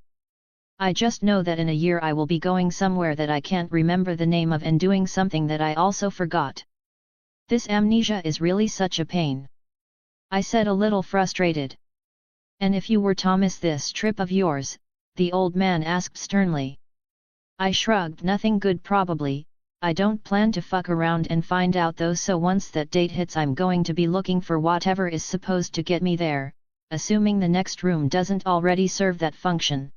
I just know that in a year I will be going somewhere that I can't remember the name of and doing something that I also forgot. This amnesia is really such a pain. I said a little frustrated. And if you were Thomas this trip of yours? The old man asked sternly. I shrugged. Nothing good probably. I don't plan to fuck around and find out though, so once that date hits I'm going to be looking for whatever is supposed to get me there, assuming the next room doesn't already serve that function.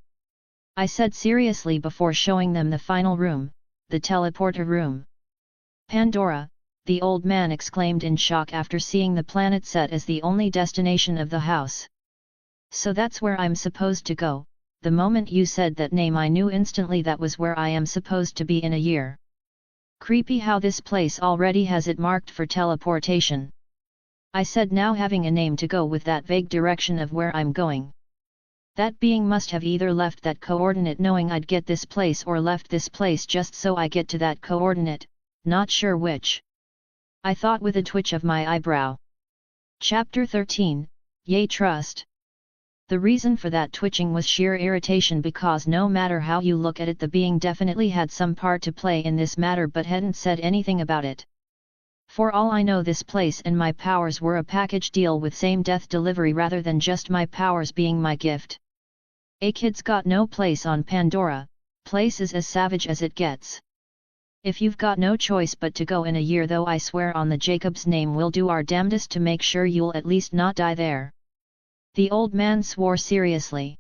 I said seriously before showing them the final room, the teleporter room. Pandora, the old man exclaimed in shock after seeing the planet set as the only destination of the house. So that's where I'm supposed to go. The moment you said that name I knew instantly that was where I am supposed to be in a year. Creepy how this place already has it marked for teleportation. I said, now having a name to go with that vague direction of where I'm going. That being must have either left that coordinate knowing I'd get this place or left this place just so I get to that coordinate, not sure which. I thought with a twitch of my eyebrow. Chapter 13, Yay Trust. The reason for that twitching was sheer irritation because no matter how you look at it the being definitely had some part to play in this matter but hadn't said anything about it. For all I know this place and my powers were a package deal with same death delivery rather than just my powers being my gift. A kid's got no place on Pandora, place is as savage as it gets. If you've got no choice but to go in a year though I swear on the Jacob's name we'll do our damnedest to make sure you'll at least not die there. The old man swore seriously.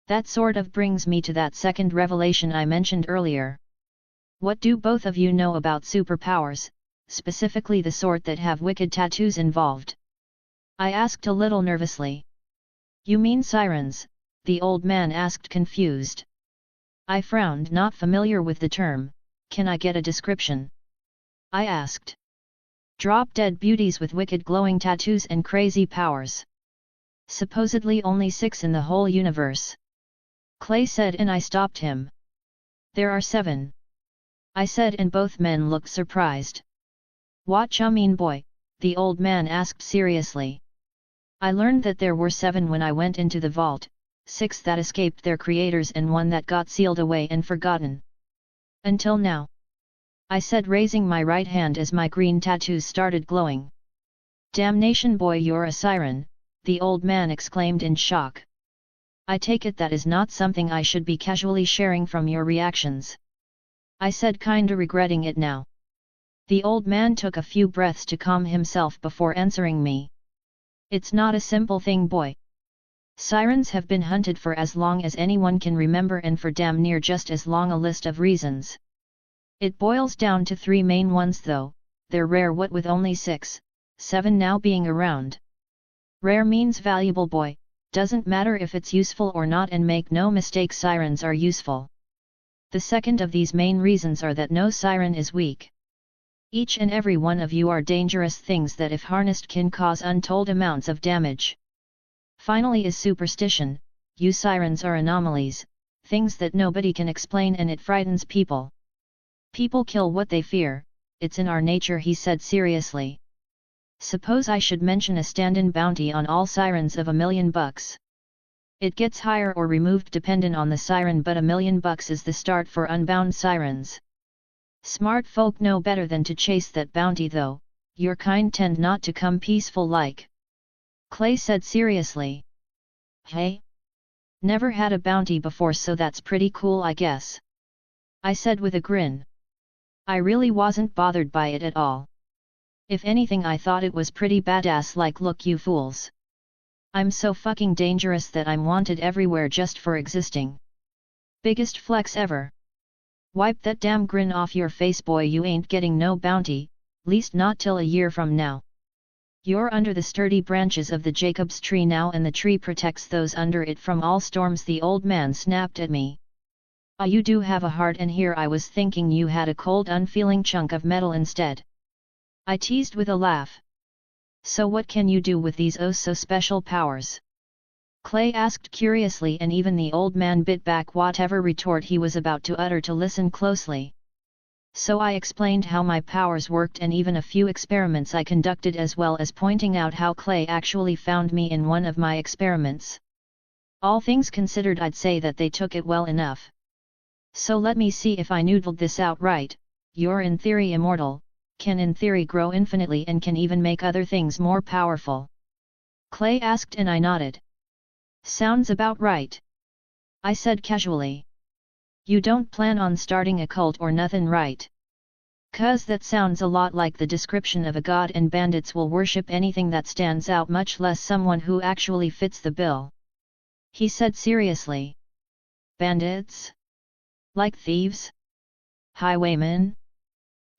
That sort of brings me to that second revelation I mentioned earlier. What do both of you know about superpowers, specifically the sort that have wicked tattoos involved? I asked a little nervously. You mean sirens? The old man asked confused. I frowned, not familiar with the term. Can I get a description? I asked. Drop-dead beauties with wicked glowing tattoos and crazy powers. Supposedly only 6 in the whole universe. Clay said and I stopped him. There are 7. I said and both men looked surprised. Whatcha mean boy? The old man asked seriously. I learned that there were 7 when I went into the vault, 6 that escaped their creators and 1 that got sealed away and forgotten. Until now. I said raising my right hand as my green tattoos started glowing. Damnation boy, you're a siren, the old man exclaimed in shock. I take it that is not something I should be casually sharing from your reactions. I said, kinda regretting it now. The old man took a few breaths to calm himself before answering me. It's not a simple thing boy. Sirens have been hunted for as long as anyone can remember and for damn near just as long a list of reasons. It boils down to 3 main ones though. They're rare, what with only 6, 7 now being around. Rare means valuable boy, doesn't matter if it's useful or not, and make no mistake, sirens are useful. The second of these main reasons are that no siren is weak. Each and every one of you are dangerous things that if harnessed can cause untold amounts of damage. Finally is superstition. You sirens are anomalies, things that nobody can explain, and it frightens people. People kill what they fear, it's in our nature, he said seriously. Suppose I should mention a stand-in bounty on all sirens of $1 million. It gets higher or removed dependent on the siren, but $1 million is the start for unbound sirens. Smart folk know better than to chase that bounty though, your kind tend not to come peaceful like. Clay said seriously. Hey? Never had a bounty before, so that's pretty cool I guess. I said with a grin. I really wasn't bothered by it at all. If anything, I thought it was pretty badass, like look you fools. I'm so fucking dangerous that I'm wanted everywhere just for existing. Biggest flex ever. Wipe that damn grin off your face boy, you ain't getting no bounty, least not till a year from now. You're under the sturdy branches of the Jacob's tree now, and the tree protects those under it from all storms, the old man snapped at me. Ah, you do have a heart, and here I was thinking you had a cold unfeeling chunk of metal instead. I teased with a laugh. So what can you do with these oh so special powers? Clay asked curiously, and even the old man bit back whatever retort he was about to utter to listen closely. So I explained how my powers worked and even a few experiments I conducted, as well as pointing out how Clay actually found me in one of my experiments. All things considered, I'd say that they took it well enough. So let me see if I noodled this out right. You're in theory immortal, can in theory grow infinitely, and can even make other things more powerful. Clay asked, and I nodded. Sounds about right, I said casually. You don't plan on starting a cult or nothing, right? 'Cause that sounds a lot like the description of a god, and bandits will worship anything that stands out, much less someone who actually fits the bill. He said seriously. Bandits? Like thieves? Highwaymen?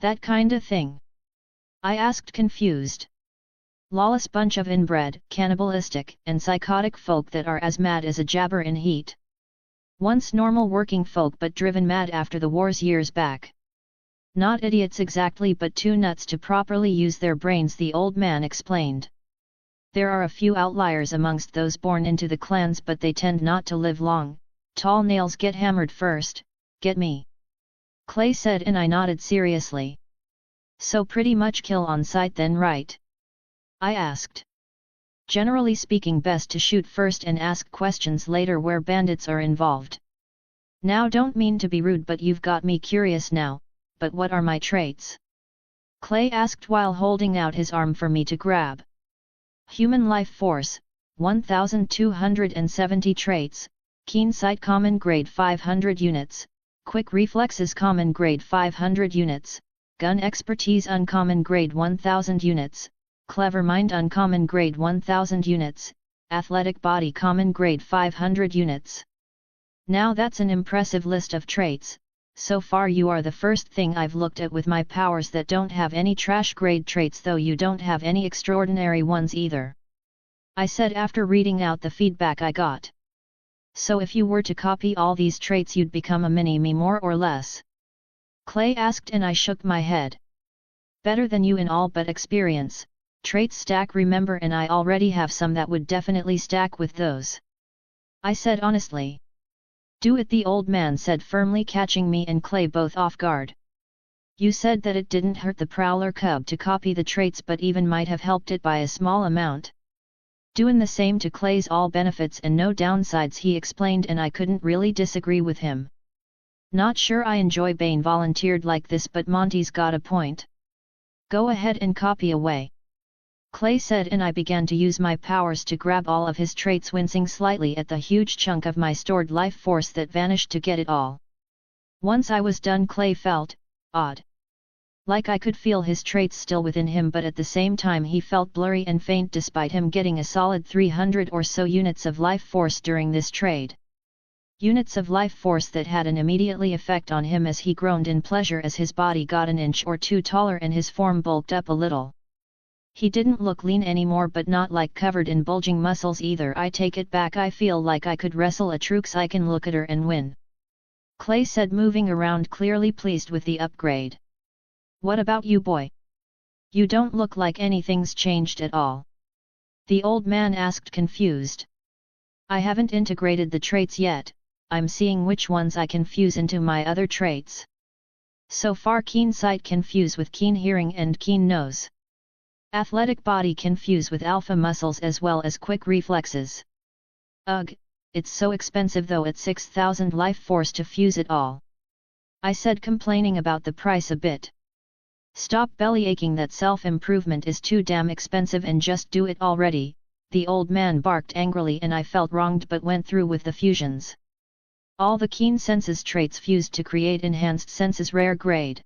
That kinda thing? I asked, confused. Lawless bunch of inbred, cannibalistic, and psychotic folk that are as mad as a jabber in heat. Once normal working folk, but driven mad after the wars years back. Not idiots exactly, but too nuts to properly use their brains, the old man explained. There are a few outliers amongst those born into the clans, but they tend not to live long. Tall nails get hammered first, get me? Clay said, and I nodded seriously. So pretty much kill on sight then, right? I asked. Generally speaking, best to shoot first and ask questions later where bandits are involved. Now, don't mean to be rude, but you've got me curious now, but what are my traits? Clay asked while holding out his arm for me to grab. Human life force, 1270 traits, keen sight common grade 500 units, quick reflexes common grade 500 units, gun expertise uncommon grade 1000 units, clever mind uncommon grade 1000 units, athletic body common grade 500 units. Now that's an impressive list of traits. So far you are the first thing I've looked at with my powers that don't have any trash grade traits, though you don't have any extraordinary ones either, I said after reading out the feedback I got. So if you were to copy all these traits, you'd become a mini-me more or less? Clay asked, and I shook my head. Better than you in all but experience. Traits stack, remember, and I already have some that would definitely stack with those, I said honestly. Do it, the old man said firmly, catching me and Clay both off guard. You said that it didn't hurt the prowler cub to copy the traits, but even might have helped it by a small amount. Doing the same to Clay's all benefits and no downsides, he explained, and I couldn't really disagree with him. Not sure I enjoy being volunteered like this, but Monty's got a point. Go ahead and copy away, Clay said, and I began to use my powers to grab all of his traits, wincing slightly at the huge chunk of my stored life force that vanished to get it all. Once I was done, Clay felt odd. Like I could feel his traits still within him, but at the same time he felt blurry and faint despite him getting a solid 300 or so units of life force during this trade. Units of life force that had an immediately effect on him as he groaned in pleasure as his body got an inch or two taller and his form bulked up a little. He didn't look lean anymore, but not like covered in bulging muscles either. I take it back, I feel like I could wrestle a Trooks. I can look at her and win, Clay said, moving around, clearly pleased with the upgrade. What about you, boy? You don't look like anything's changed at all, the old man asked, confused. I haven't integrated the traits yet. I'm seeing which ones I can fuse into my other traits. So far, keen sight can fuse with keen hearing and keen nose. Athletic body can fuse with alpha muscles as well as quick reflexes. Ugh, it's so expensive though, at 6,000 life force to fuse it all, I said, complaining about the price a bit. Stop belly aching, that self-improvement is too damn expensive and just do it already, the old man barked angrily, and I felt wronged but went through with the fusions. All the keen senses traits fused to create enhanced senses rare grade.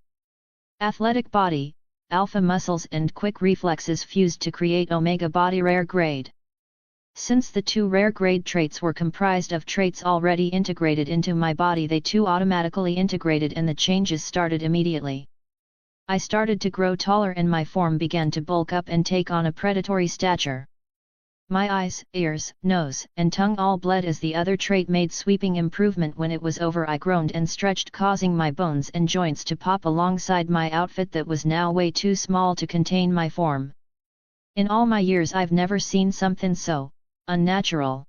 Athletic body, alpha muscles and quick reflexes fused to create omega body rare grade. Since the two rare grade traits were comprised of traits already integrated into my body, they too automatically integrated and the changes started immediately. I started to grow taller and my form began to bulk up and take on a predatory stature. My eyes, ears, nose, and tongue all bled as the other trait made sweeping improvement. When it was over, I groaned and stretched, causing my bones and joints to pop alongside my outfit that was now way too small to contain my form. In all my years I've never seen something so unnatural.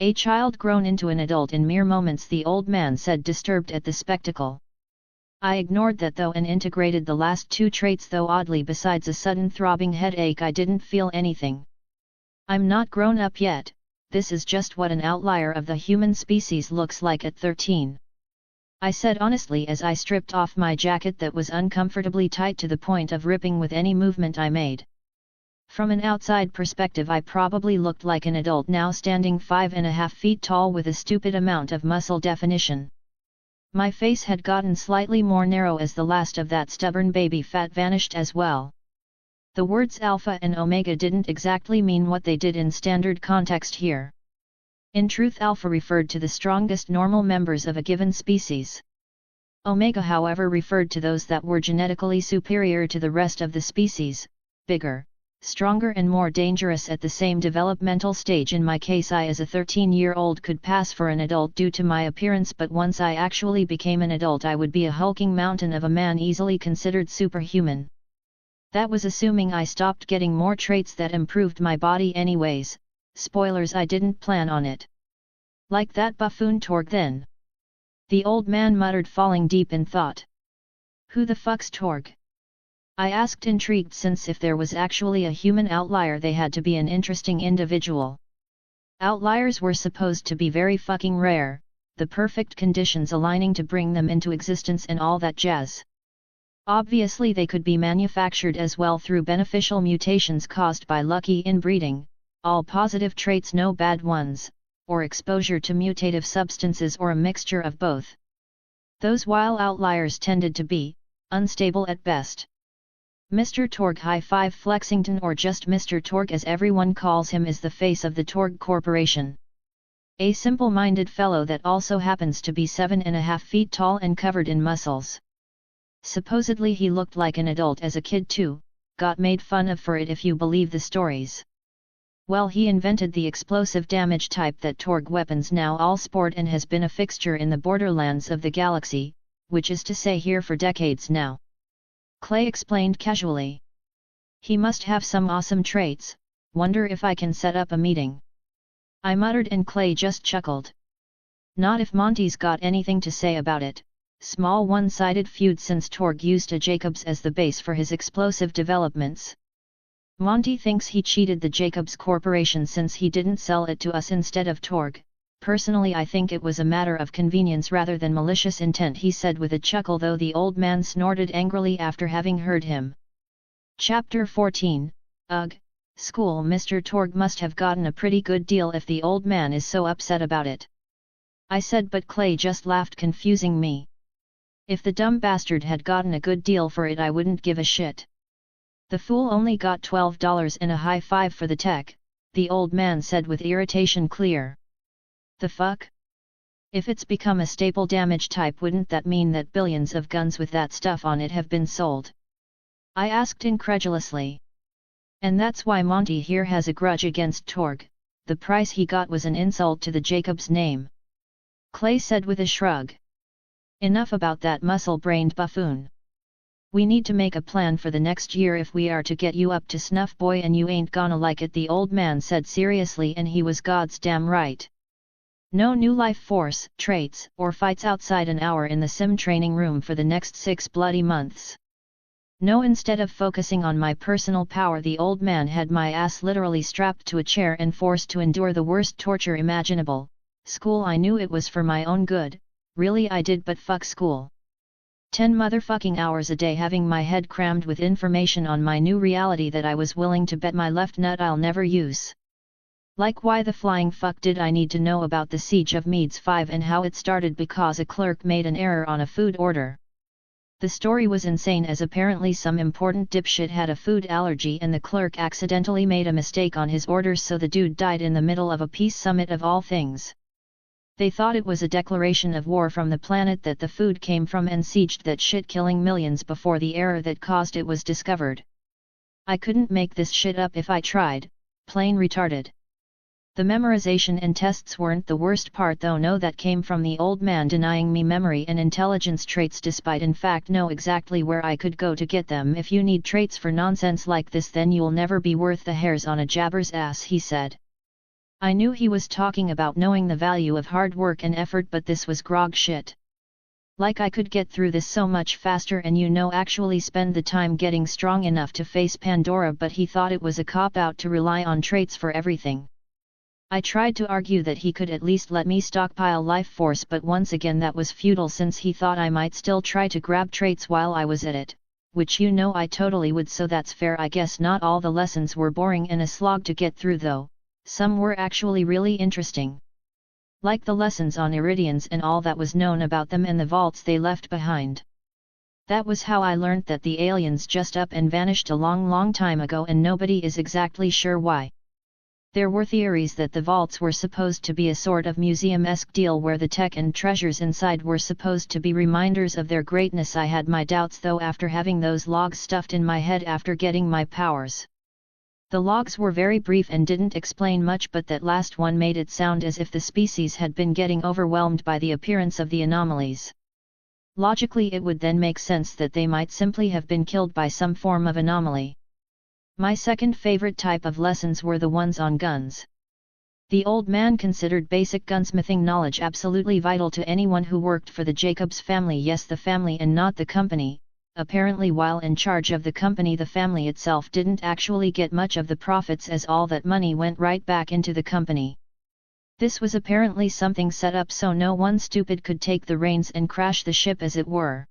A child grown into an adult in mere moments, the old man said, disturbed at the spectacle. I ignored that though and integrated the last two traits, though oddly besides a sudden throbbing headache I didn't feel anything. I'm not grown up yet, this is just what an outlier of the human species looks like at 13. I said honestly as I stripped off my jacket that was uncomfortably tight to the point of ripping with any movement I made. From an outside perspective I probably looked like an adult now, standing 5.5 feet tall with a stupid amount of muscle definition. My face had gotten slightly more narrow as the last of that stubborn baby fat vanished as well. The words alpha and omega didn't exactly mean what they did in standard context here. In truth, alpha referred to the strongest normal members of a given species. Omega, however, referred to those that were genetically superior to the rest of the species, bigger, stronger and more dangerous at the same developmental stage. In my case, I as a 13-year-old could pass for an adult due to my appearance, but once I actually became an adult I would be a hulking mountain of a man, easily considered superhuman. That was assuming I stopped getting more traits that improved my body anyways. Spoilers, I didn't plan on it. Like that buffoon Torg then? The old man muttered, falling deep in thought. Who the fuck's Torg? I asked, intrigued, since if there was actually a human outlier they had to be an interesting individual. Outliers were supposed to be very fucking rare, the perfect conditions aligning to bring them into existence and all that jazz. Obviously they could be manufactured as well through beneficial mutations caused by lucky inbreeding, all positive traits no bad ones, or exposure to mutative substances or a mixture of both. Those wild outliers tended to be unstable at best. Mr. Torg High Five Flexington, or just Mr. Torg as everyone calls him, is the face of the Torg Corporation. A simple-minded fellow that also happens to be 7.5 feet tall and covered in muscles. Supposedly he looked like an adult as a kid too, got made fun of for it if you believe the stories. Well, he invented the explosive damage type that Torg weapons now all sport and has been a fixture in the borderlands of the galaxy, which is to say here for decades now. Clay explained casually. He must have some awesome traits, wonder if I can set up a meeting. I muttered and Clay just chuckled. Not if Monty's got anything to say about it. Small one-sided feud since Torg used a Jacobs as the base for his explosive developments. Monty thinks he cheated the Jacobs Corporation since he didn't sell it to us instead of Torg. Personally I think it was a matter of convenience rather than malicious intent, he said with a chuckle, though the old man snorted angrily after having heard him. Chapter 14, Ugh, school. Mr. Torg must have gotten a pretty good deal if the old man is so upset about it. I said, but Clay just laughed, confusing me. If the dumb bastard had gotten a good deal for it I wouldn't give a shit. The fool only got $12 and a high five for the tech, the old man said with irritation clear. The fuck? If it's become a staple damage type, wouldn't that mean that billions of guns with that stuff on it have been sold? I asked incredulously. And that's why Monty here has a grudge against Torg, the price he got was an insult to the Jacobs name. Clay said with a shrug. Enough about that muscle-brained buffoon. We need to make a plan for the next year if we are to get you up to snuff, boy, and you ain't gonna like it, the old man said seriously, and he was God's damn right. No new life force, traits, or fights outside an hour in the sim training room for the next 6 bloody months. No, instead of focusing on my personal power, the old man had my ass literally strapped to a chair and forced to endure the worst torture imaginable. School, I knew it was for my own good, really I did, but fuck school. 10 motherfucking hours a day having my head crammed with information on my new reality that I was willing to bet my left nut I'll never use. Like, why the flying fuck did I need to know about the Siege of Meads 5 and how it started because a clerk made an error on a food order? The story was insane, as apparently some important dipshit had a food allergy and the clerk accidentally made a mistake on his orders, so the dude died in the middle of a peace summit of all things. They thought it was a declaration of war from the planet that the food came from and sieged that shit, killing millions before the error that caused it was discovered. I couldn't make this shit up if I tried, plain retarded. The memorization and tests weren't the worst part though. No, that came from the old man denying me memory and intelligence traits despite in fact know exactly where I could go to get them. If you need traits for nonsense like this then you'll never be worth the hairs on a jabber's ass, he said. I knew he was talking about knowing the value of hard work and effort, but this was grog shit. Like I could get through this so much faster and actually spend the time getting strong enough to face Pandora, but he thought it was a cop-out to rely on traits for everything. I tried to argue that he could at least let me stockpile life force, but once again that was futile since he thought I might still try to grab traits while I was at it, which I totally would, so that's fair. I guess not all the lessons were boring and a slog to get through though, some were actually really interesting. Like the lessons on Iridians and all that was known about them and the vaults they left behind. That was how I learnt that the aliens just up and vanished a long time ago and nobody is exactly sure why. There were theories that the vaults were supposed to be a sort of museum-esque deal where the tech and treasures inside were supposed to be reminders of their greatness. I had my doubts though after having those logs stuffed in my head after getting my powers. The logs were very brief and didn't explain much, but that last one made it sound as if the species had been getting overwhelmed by the appearance of the anomalies. Logically it would then make sense that they might simply have been killed by some form of anomaly. My second favorite type of lessons were the ones on guns. The old man considered basic gunsmithing knowledge absolutely vital to anyone who worked for the Jacobs family. Yes, the family and not the company. Apparently while in charge of the company the family itself didn't actually get much of the profits as all that money went right back into the company. This was apparently something set up so no one stupid could take the reins and crash the ship as it were.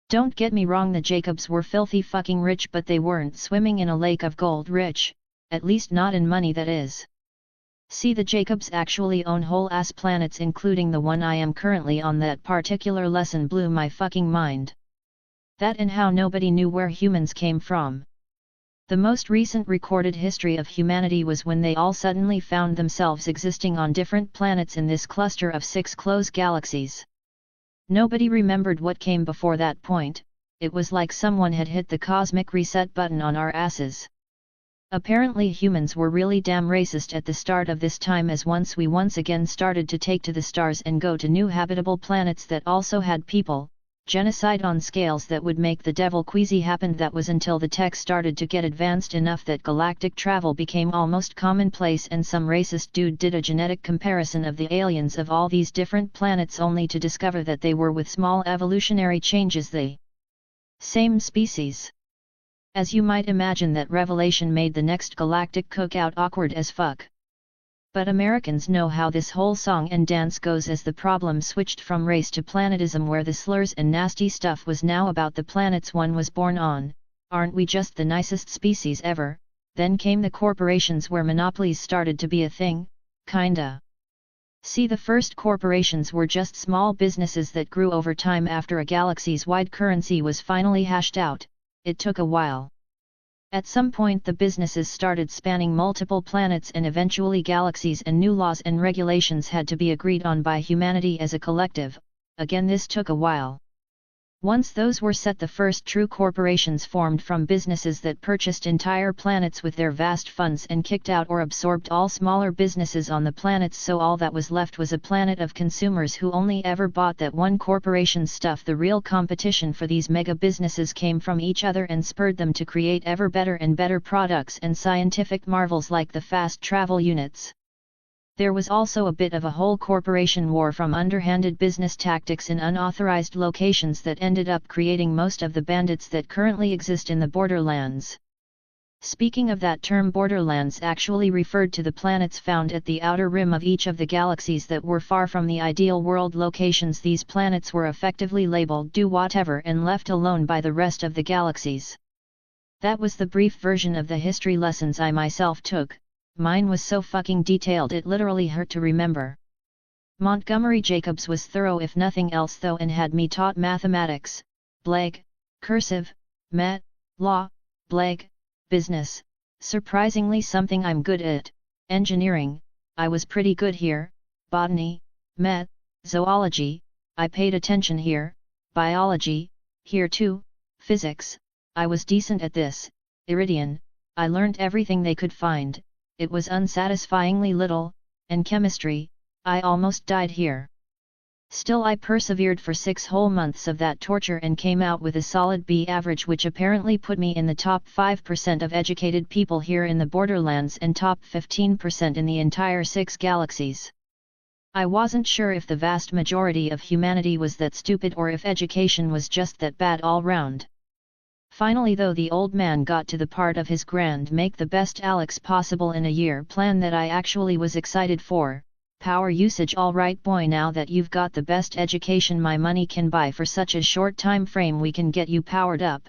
Don't get me wrong, the Jacobs were filthy fucking rich, but they weren't swimming in a lake of gold rich, at least not in money that is. See, the Jacobs actually own whole ass planets including the one I am currently on. That particular lesson blew my fucking mind. That and how nobody knew where humans came from. The most recent recorded history of humanity was when they all suddenly found themselves existing on different planets in this cluster of 6 close galaxies. Nobody remembered what came before that point. It was like someone had hit the cosmic reset button on our asses. Apparently humans were really damn racist at the start of this time, as once again started to take to the stars and go to new habitable planets that also had people, genocide on scales that would make the devil queasy happened. That was until the tech started to get advanced enough that galactic travel became almost commonplace and some racist dude did a genetic comparison of the aliens of all these different planets only to discover that they were with small evolutionary changes the same species. As you might imagine, that revelation made the next galactic cookout awkward as fuck. But Americans know how this whole song and dance goes, as the problem switched from race to planetism, where the slurs and nasty stuff was now about the planets one was born on. Aren't we just the nicest species ever? Then came the corporations where monopolies started to be a thing, kinda. See, the first corporations were just small businesses that grew over time after a galaxy's wide currency was finally hashed out. It took a while. At some point the businesses started spanning multiple planets and eventually galaxies, and new laws and regulations had to be agreed on by humanity as a collective. Again, this took a while. Once those were set, the first true corporations formed from businesses that purchased entire planets with their vast funds and kicked out or absorbed all smaller businesses on the planets, so all that was left was a planet of consumers who only ever bought that one corporation's stuff. The real competition for these mega businesses came from each other and spurred them to create ever better and better products and scientific marvels like the fast travel units. There was also a bit of a whole corporation war from underhanded business tactics in unauthorized locations that ended up creating most of the bandits that currently exist in the Borderlands. Speaking of that term, Borderlands actually referred to the planets found at the outer rim of each of the galaxies that were far from the ideal world locations. These planets were effectively labeled "do whatever" and left alone by the rest of the galaxies. That was the brief version of the history lessons I myself took. Mine was so fucking detailed it literally hurt to remember. Montgomery Jacobs was thorough if nothing else though, and had me taught mathematics, bleg, cursive, mat, law, bleg, business, surprisingly something I'm good at, engineering, I was pretty good here, botany, mat, zoology, I paid attention here, biology, here too, physics, I was decent at this, Iridian, I learnt everything they could find. it was unsatisfyingly little, and chemistry, I almost died here. Still I persevered for 6 whole months of that torture and came out with a solid B average, which apparently put me in the top 5% of educated people here in the Borderlands and top 15% in the entire 6 galaxies. I wasn't sure if the vast majority of humanity was that stupid or if education was just that bad all round. Finally though, the old man got to the part of his grand make the best Alex possible in a year plan that I actually was excited for. Power usage. Alright boy, now that you've got the best education my money can buy for such a short time frame, we can get you powered up.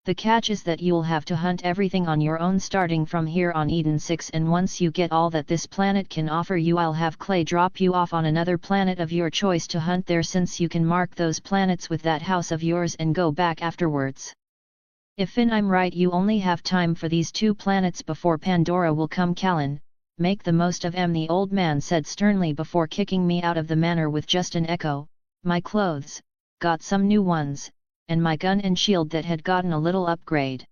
The catch is that you'll have to hunt everything on your own starting from here on Eden 6, and once you get all that this planet can offer you, I'll have Clay drop you off on another planet of your choice to hunt there, since you can mark those planets with that house of yours and go back afterwards. If I'm right, you only have time for these 2 planets before Pandora will come calling. Make the most of 'em, the old man said sternly before kicking me out of the manor with just an echo. My clothes, got some new ones, and my gun and shield that had gotten a little upgrade.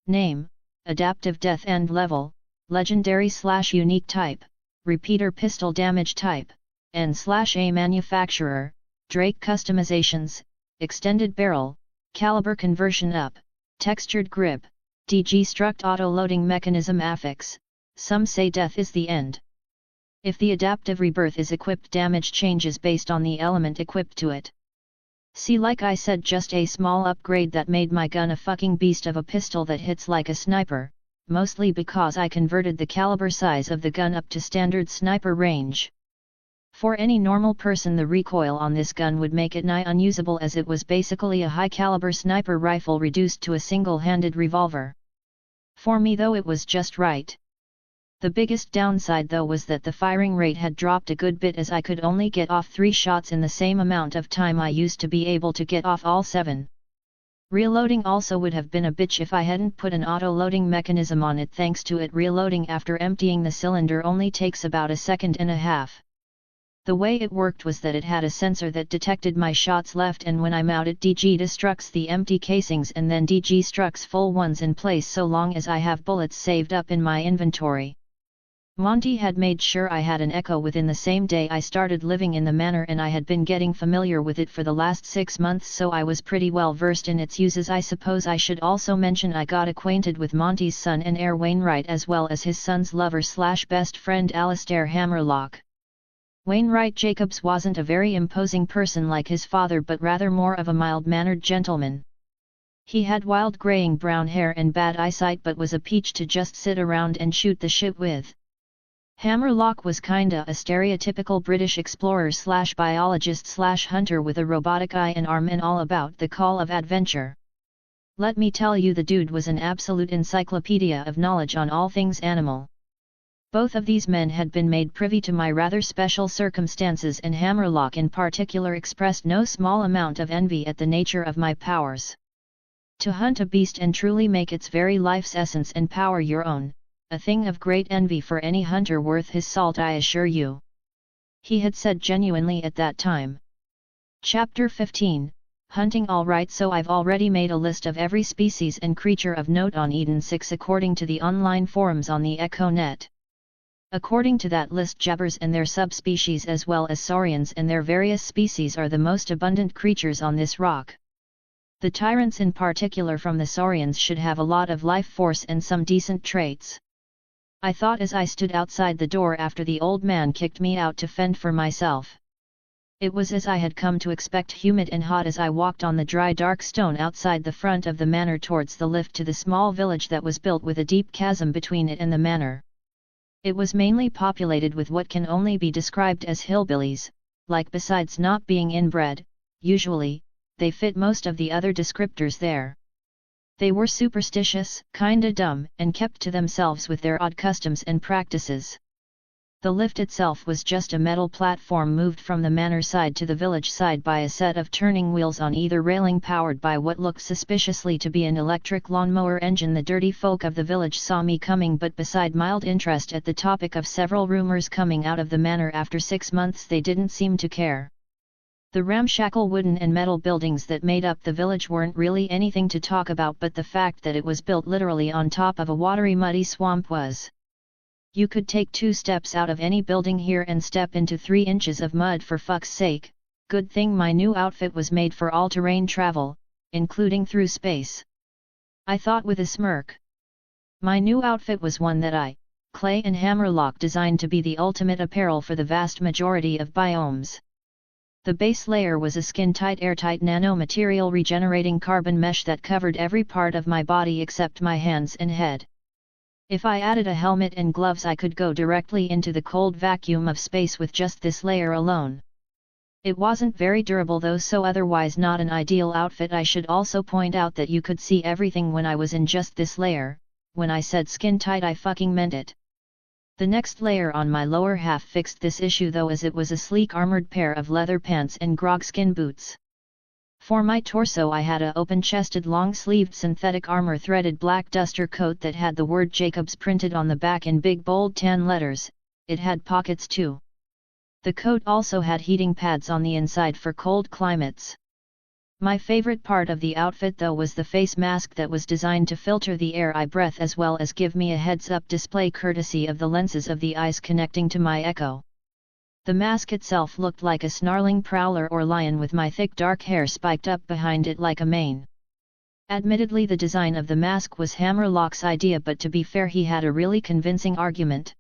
Name, Adaptive Death End Level, Legendary/Unique Type, Repeater Pistol Damage Type, N/A Manufacturer, Drake Customizations, Extended Barrel, Caliber Conversion Up, Textured Grip, DG Struct Auto Loading Mechanism Affix. Some say death is the end. If the adaptive rebirth is equipped, damage changes based on the element equipped to it. See, like I said, just a small upgrade that made my gun a fucking beast of a pistol that hits like a sniper, mostly because I converted the caliber size of the gun up to standard sniper range. For any normal person, the recoil on this gun would make it nigh unusable, as it was basically a high-caliber sniper rifle reduced to a single-handed revolver. For me though, it was just right. The biggest downside though was that the firing rate had dropped a good bit, as I could only get off 3 shots in the same amount of time I used to be able to get off all 7. Reloading also would have been a bitch if I hadn't put an auto-loading mechanism on it. Thanks to it, reloading after emptying the cylinder only takes about 1.5 seconds. The way it worked was that it had a sensor that detected my shots left, and when I'm out it DG destructs the empty casings and then DG structs full ones in place so long as I have bullets saved up in my inventory. Monty had made sure I had an echo within the same day I started living in the manor, and I had been getting familiar with it for the last 6 months, so I was pretty well versed in its uses. I suppose I should also mention I got acquainted with Monty's son and heir Wainwright, as well as his son's lover/best friend Alistair Hammerlock. Wainwright Jacobs wasn't a very imposing person like his father, but rather more of a mild-mannered gentleman. He had wild graying brown hair and bad eyesight, but was a peach to just sit around and shoot the shit with. Hammerlock was kinda a stereotypical British explorer/biologist/hunter with a robotic eye and arm and all about the call of adventure. Let me tell you, the dude was an absolute encyclopedia of knowledge on all things animal. Both of these men had been made privy to my rather special circumstances, and Hammerlock in particular expressed no small amount of envy at the nature of my powers. To hunt a beast and truly make its very life's essence and power your own, a thing of great envy for any hunter worth his salt, I assure you. He had said genuinely at that time. Chapter 15, Hunting. Alright, so I've already made a list of every species and creature of note on Eden 6 according to the online forums on the EchoNet. According to that list, jabbers and their subspecies, as well as saurians and their various species, are the most abundant creatures on this rock. The tyrants in particular from the saurians should have a lot of life force and some decent traits. I thought as I stood outside the door after the old man kicked me out to fend for myself. It was as I had come to expect, humid and hot, as I walked on the dry dark stone outside the front of the manor towards the lift to the small village that was built with a deep chasm between it and the manor. It was mainly populated with what can only be described as hillbillies, like, besides not being inbred, usually, they fit most of the other descriptors there. They were superstitious, kinda dumb, and kept to themselves with their odd customs and practices. The lift itself was just a metal platform moved from the manor side to the village side by a set of turning wheels on either railing, powered by what looked suspiciously to be an electric lawnmower engine. The dirty folk of the village saw me coming, but beside mild interest at the topic of several rumors coming out of the manor after 6 months, they didn't seem to care. The ramshackle wooden and metal buildings that made up the village weren't really anything to talk about, but the fact that it was built literally on top of a watery, muddy swamp was. You could take 2 steps out of any building here and step into 3 inches of mud for fuck's sake. Good thing my new outfit was made for all-terrain travel, including through space. I thought with a smirk. My new outfit was one that I, Clay and Hammerlock designed to be the ultimate apparel for the vast majority of biomes. The base layer was a skin-tight airtight nanomaterial regenerating carbon mesh that covered every part of my body except my hands and head. If I added a helmet and gloves I could go directly into the cold vacuum of space with just this layer alone. It wasn't very durable though, so otherwise not an ideal outfit. I should also point out that you could see everything when I was in just this layer. When I said skin tight I fucking meant it. The next layer on my lower half fixed this issue though, as it was a sleek armored pair of leather pants and grog skin boots. For my torso I had a open-chested long-sleeved synthetic armor threaded black duster coat that had the word Jacobs printed on the back in big bold tan letters. It had pockets too. The coat also had heating pads on the inside for cold climates. My favorite part of the outfit though was the face mask that was designed to filter the air I breathe as well as give me a heads-up display courtesy of the lenses of the eyes connecting to my echo. The mask itself looked like a snarling prowler or lion with my thick dark hair spiked up behind it like a mane. Admittedly the design of the mask was Hammerlock's idea, but to be fair he had a really convincing argument.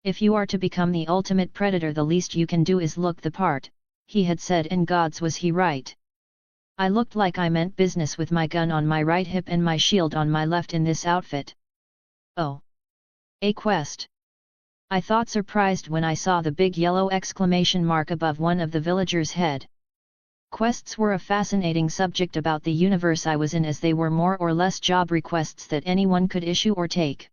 If you are to become the ultimate predator the least you can do is look the part, he had said, and gods was he right. I looked like I meant business with my gun on my right hip and my shield on my left in this outfit. Oh! A quest! I thought, surprised when I saw the big yellow exclamation mark above one of the villagers' head. Quests were a fascinating subject about the universe I was in, as they were more or less job requests that anyone could issue or take.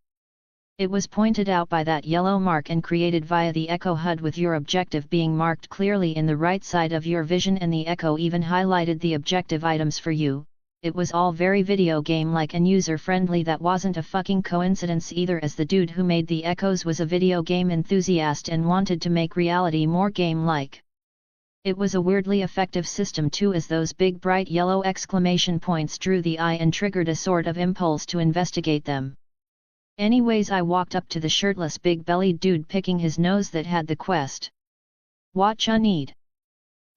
It was pointed out by that yellow mark and created via the Echo HUD, with your objective being marked clearly in the right side of your vision, and the Echo even highlighted the objective items for you. It was all very video game-like and user-friendly. That wasn't a fucking coincidence either, as the dude who made the Echoes was a video game enthusiast and wanted to make reality more game-like. It was a weirdly effective system too, as those big bright yellow exclamation points drew the eye and triggered a sort of impulse to investigate them. Anyways, I walked up to the shirtless big-bellied dude picking his nose that had the quest. "Whatcha need?"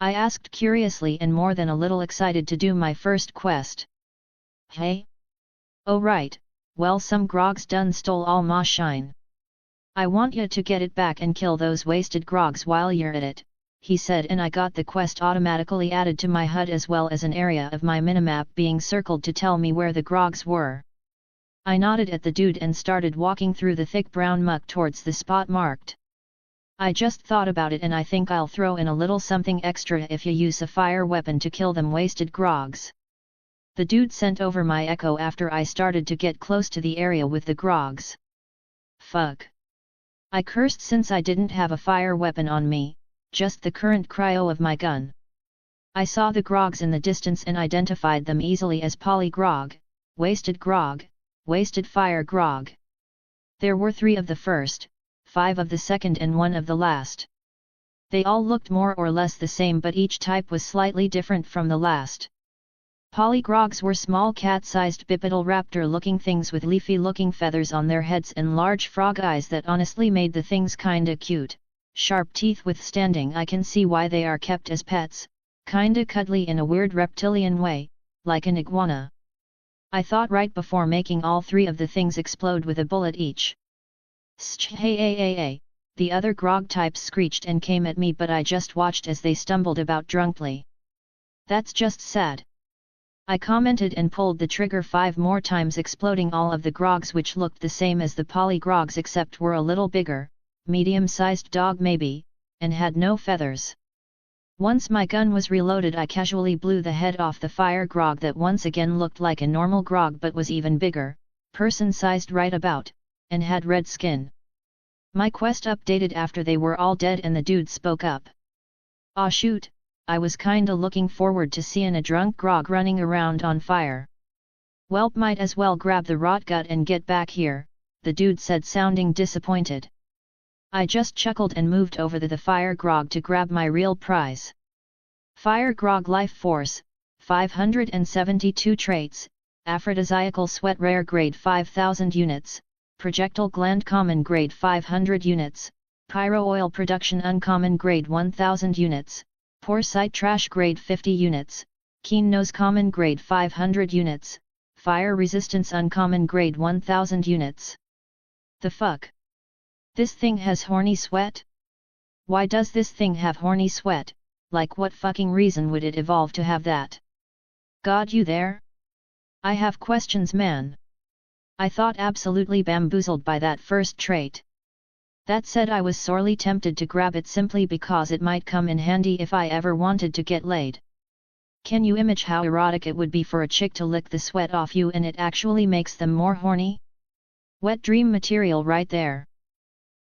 I asked curiously and more than a little excited to do my first quest. "Hey? Oh right, well some grogs done stole all ma shine. I want ya to get it back and kill those wasted grogs while you're at it," he said, and I got the quest automatically added to my HUD as well as an area of my minimap being circled to tell me where the grogs were. I nodded at the dude and started walking through the thick brown muck towards the spot marked. "I just thought about it and I think I'll throw in a little something extra if you use a fire weapon to kill them wasted grogs." The dude sent over my echo after I started to get close to the area with the grogs. Fuck! I cursed since I didn't have a fire weapon on me, just the current cryo of my gun. I saw the grogs in the distance and identified them easily as poly grog, wasted grog, wasted fire grog. There were 3 of the first, 5 of the second and 1 of the last. They all looked more or less the same, but each type was slightly different from the last. Polygrogs were small cat-sized bipedal raptor-looking things with leafy-looking feathers on their heads and large frog eyes that honestly made the things kinda cute. Sharp teeth withstanding, I can see why they are kept as pets, kinda cuddly in a weird reptilian way, like an iguana. I thought right before making all 3 of the things explode with a bullet each. "Hey!" The other grog types screeched and came at me, but I just watched as they stumbled about drunkly. "That's just sad," I commented and pulled the trigger 5 more times, exploding all of the grogs, which looked the same as the polygrogs except were a little bigger, medium-sized dog maybe, and had no feathers. Once my gun was reloaded, I casually blew the head off the fire grog that once again looked like a normal grog but was even bigger, person-sized right about, and had red skin. My quest updated after they were all dead and the dude spoke up. "Aw shoot, I was kinda looking forward to seeing a drunk grog running around on fire." "Welp, might as well grab the rot gut and get back here," the dude said, sounding disappointed. I just chuckled and moved over to the fire grog to grab my real prize. Fire grog life force, 572 traits, aphrodisiacal sweat rare grade 5000 units, projectile gland common grade 500 units, pyro oil production uncommon grade 1000 units, pore site trash grade 50 units, keen nose common grade 500 units, fire resistance uncommon grade 1000 units. The fuck? This thing has horny sweat? Why does this thing have horny sweat? Like what fucking reason would it evolve to have that? God, you there? I have questions, man. I thought absolutely bamboozled by that first trait. That said, I was sorely tempted to grab it simply because it might come in handy if I ever wanted to get laid. Can you imagine how erotic it would be for a chick to lick the sweat off you and it actually makes them more horny? Wet dream material right there.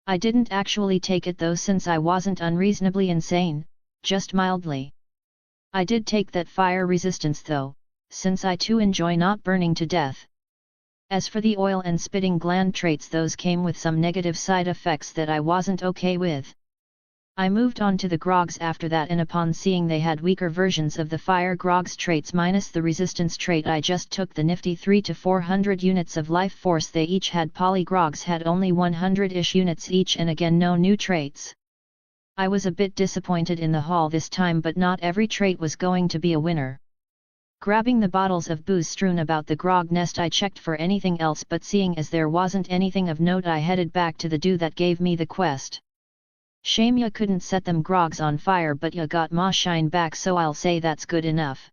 I didn't actually take it though, since I wasn't unreasonably insane, just mildly. I did take that fire resistance though, since I too enjoy not burning to death. As for the oil and spitting gland traits, those came with some negative side effects that I wasn't okay with. I moved on to the grogs after that, and upon seeing they had weaker versions of the fire grogs traits minus the resistance trait, I just took the nifty 300 to 400 units of life force they each had. Poly grogs had only 100-ish units each, and again no new traits. I was a bit disappointed in the haul this time, but not every trait was going to be a winner. Grabbing the bottles of booze strewn about the grog nest, I checked for anything else, but seeing as there wasn't anything of note, I headed back to the dude that gave me the quest. Shame ya couldn't set them grogs on fire, but ya got ma shine back, so I'll say that's good enough.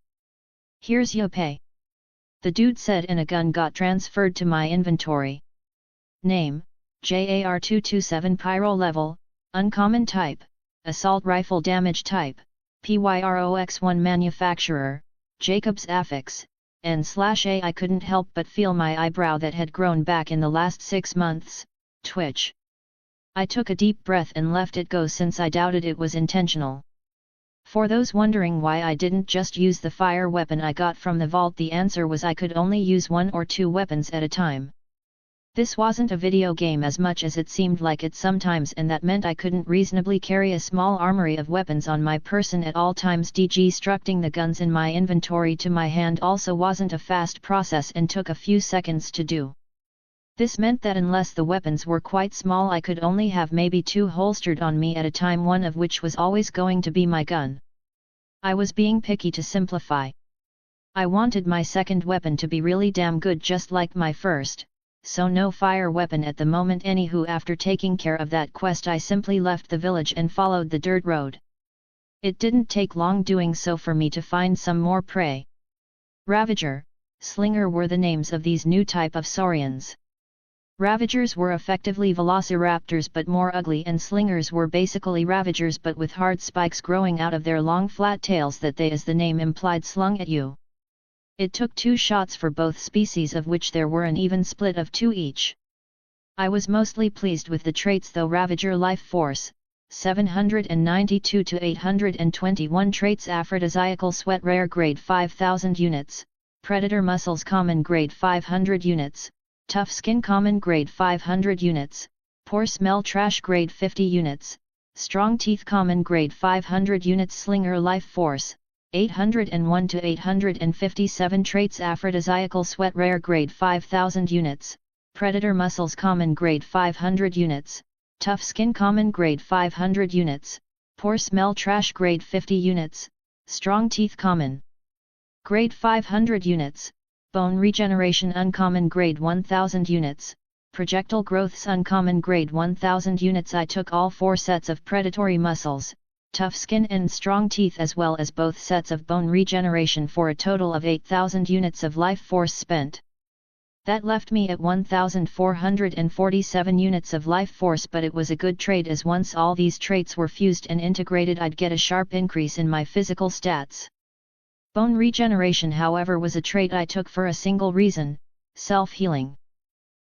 Here's ya pay. The dude said, and a gun got transferred to my inventory. Name, JAR227. Pyro level, uncommon type, assault rifle. Damage type, PYROX1. Manufacturer, Jacobs Affix, N/A. I couldn't help but feel my eyebrow that had grown back in the last 6 months, twitch. I took a deep breath and left it go, since I doubted it was intentional. For those wondering why I didn't just use the fire weapon I got from the vault, the answer was I could only use 1 or 2 weapons at a time. This wasn't a video game as much as it seemed like it sometimes, and that meant I couldn't reasonably carry a small armory of weapons on my person at all times. Destructing the guns in my inventory to my hand also wasn't a fast process and took a few seconds to do. This meant that unless the weapons were quite small, I could only have maybe 2 holstered on me at a time, one of which was always going to be my gun. I was being picky to simplify. I wanted my second weapon to be really damn good, just like my first, so no fire weapon at the moment. Anywho, after taking care of that quest, I simply left the village and followed the dirt road. It didn't take long doing so for me to find some more prey. Ravager, Slinger were the names of these new type of saurians. Ravagers were effectively velociraptors but more ugly, and slingers were basically ravagers but with hard spikes growing out of their long flat tails that they, as the name implied, slung at you. It took 2 shots for both species, of which there were an even split of 2 each. I was mostly pleased with the traits though. Ravager life force, 792 to 821 traits. Aphrodisiacal sweat rare grade 5000 units, predator muscles common grade 500 units, tough skin common grade 500 units, poor smell trash grade 50 units, strong teeth common grade 500 units. Slinger life force, 801 to 857 traits. Aphrodisiacal sweat rare grade 5000 units, predator muscles common grade 500 units, tough skin common grade 500 units, poor smell trash grade 50 units, strong teeth common grade 500 units, bone regeneration uncommon grade 1000 units, projectile growths uncommon grade 1000 units. I took all 4 sets of predatory muscles, tough skin and strong teeth, as well as both sets of bone regeneration, for a total of 8000 units of life force spent. That left me at 1447 units of life force, but it was a good trade, as once all these traits were fused and integrated, I'd get a sharp increase in my physical stats. Bone regeneration, however, was a trait I took for a single reason: self-healing.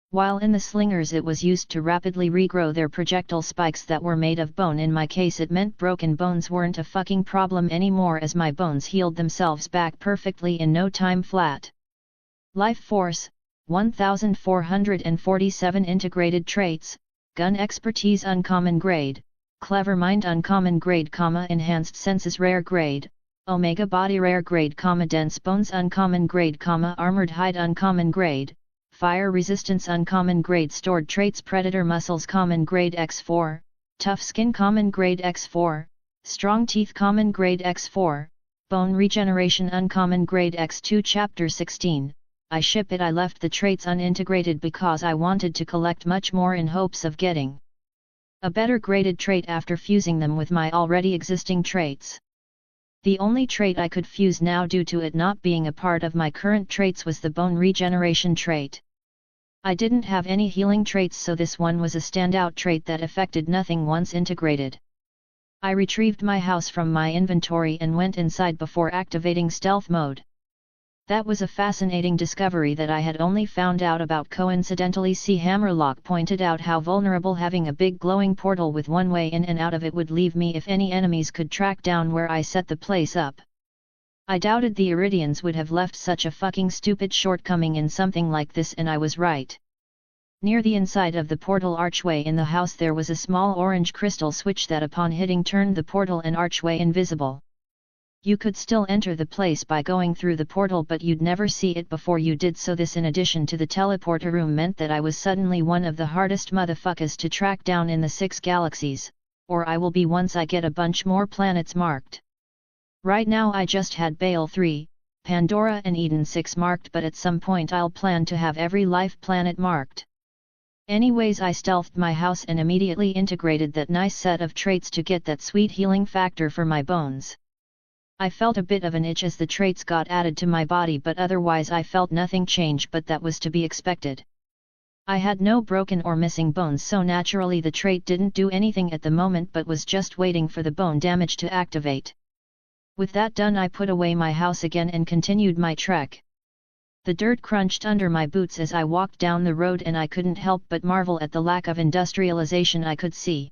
While in the slingers it was used to rapidly regrow their projectile spikes that were made of bone, in my case it meant broken bones weren't a fucking problem anymore, as my bones healed themselves back perfectly in no time flat. Life force, 1447 integrated traits: gun expertise uncommon grade, clever mind uncommon grade, enhanced senses rare grade, omega body rare grade, dense bones uncommon grade, armored hide uncommon grade, Fire Resistance Uncommon Grade Stored Traits Predator Muscles Common Grade X4, Tough Skin Common Grade X4, Strong Teeth Common Grade X4, Bone Regeneration Uncommon Grade X2 Chapter 16. I ship it. I left the traits unintegrated because I wanted to collect much more in hopes of getting a better graded trait after fusing them with my already existing traits. The only trait I could fuse now due to it not being a part of my current traits was the bone regeneration trait. I didn't have any healing traits, so this one was a standout trait that affected nothing once integrated. I retrieved my house from my inventory and went inside before activating stealth mode. That was a fascinating discovery that I had only found out about coincidentally. C. Hammerlock pointed out how vulnerable having a big glowing portal with one way in and out of it would leave me if any enemies could track down where I set the place up. I doubted the Iridians would have left such a fucking stupid shortcoming in something like this, and I was right. Near the inside of the portal archway in the house there was a small orange crystal switch that upon hitting turned the portal and archway invisible. You could still enter the place by going through the portal, but you'd never see it before you did so. This, in addition to the teleporter room, meant that I was suddenly one of the hardest motherfuckers to track down in the 6 galaxies, or I will be once I get a bunch more planets marked. Right now I just had Bale 3, Pandora and Eden 6 marked, but at some point I'll plan to have every life planet marked. Anyways, I stealthed my house and immediately integrated that nice set of traits to get that sweet healing factor for my bones. I felt a bit of an itch as the traits got added to my body, but otherwise I felt nothing change, but that was to be expected. I had no broken or missing bones, so naturally the trait didn't do anything at the moment but was just waiting for the bone damage to activate. With that done, I put away my house again and continued my trek. The dirt crunched under my boots as I walked down the road, and I couldn't help but marvel at the lack of industrialization I could see.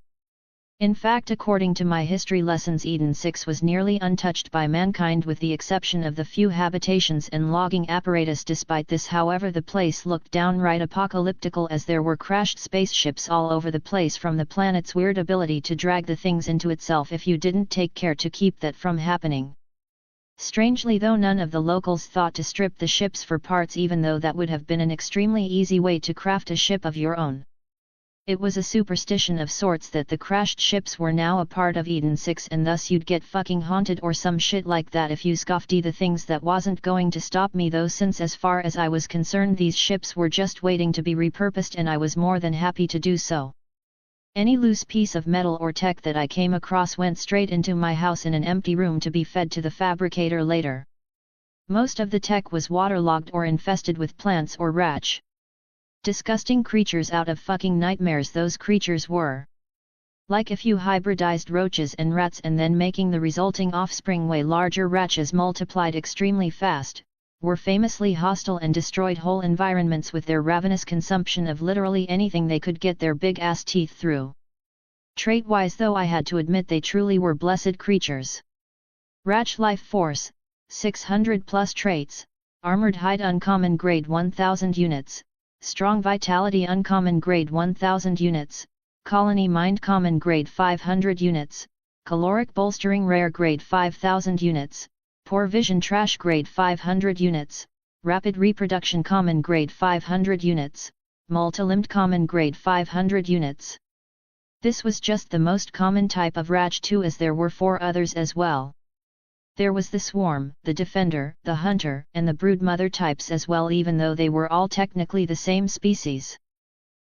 In fact, according to my history lessons, Eden 6 was nearly untouched by mankind with the exception of the few habitations and logging apparatus. Despite this, however, the place looked downright apocalyptical as there were crashed spaceships all over the place from the planet's weird ability to drag the things into itself if you didn't take care to keep that from happening. Strangely though, none of the locals thought to strip the ships for parts, even though that would have been an extremely easy way to craft a ship of your own. It was a superstition of sorts that the crashed ships were now a part of Eden 6, and thus you'd get fucking haunted or some shit like that if you scoffed. The things that wasn't going to stop me though, since as far as I was concerned these ships were just waiting to be repurposed, and I was more than happy to do so. Any loose piece of metal or tech that I came across went straight into my house in an empty room to be fed to the fabricator later. Most of the tech was waterlogged or infested with plants or ratch. Disgusting creatures out of fucking nightmares those creatures were. Like a few hybridized roaches and rats, and then making the resulting offspring way larger. Ratches multiplied extremely fast, were famously hostile and destroyed whole environments with their ravenous consumption of literally anything they could get their big ass teeth through. Trait-wise though, I had to admit they truly were blessed creatures. Ratch Life Force, 600 plus traits, Armored Hide Uncommon Grade 1000 units, Strong Vitality Uncommon Grade 1000 units, Colony Mind Common Grade 500 units, Caloric Bolstering Rare Grade 5000 units, Poor Vision Trash Grade 500 units, Rapid Reproduction Common Grade 500 units, Multilimbed Common Grade 500 units. This was just the most common type of Ratch 2, as there were 4 others as well. There was the Swarm, the Defender, the Hunter, and the Broodmother types as well, even though they were all technically the same species.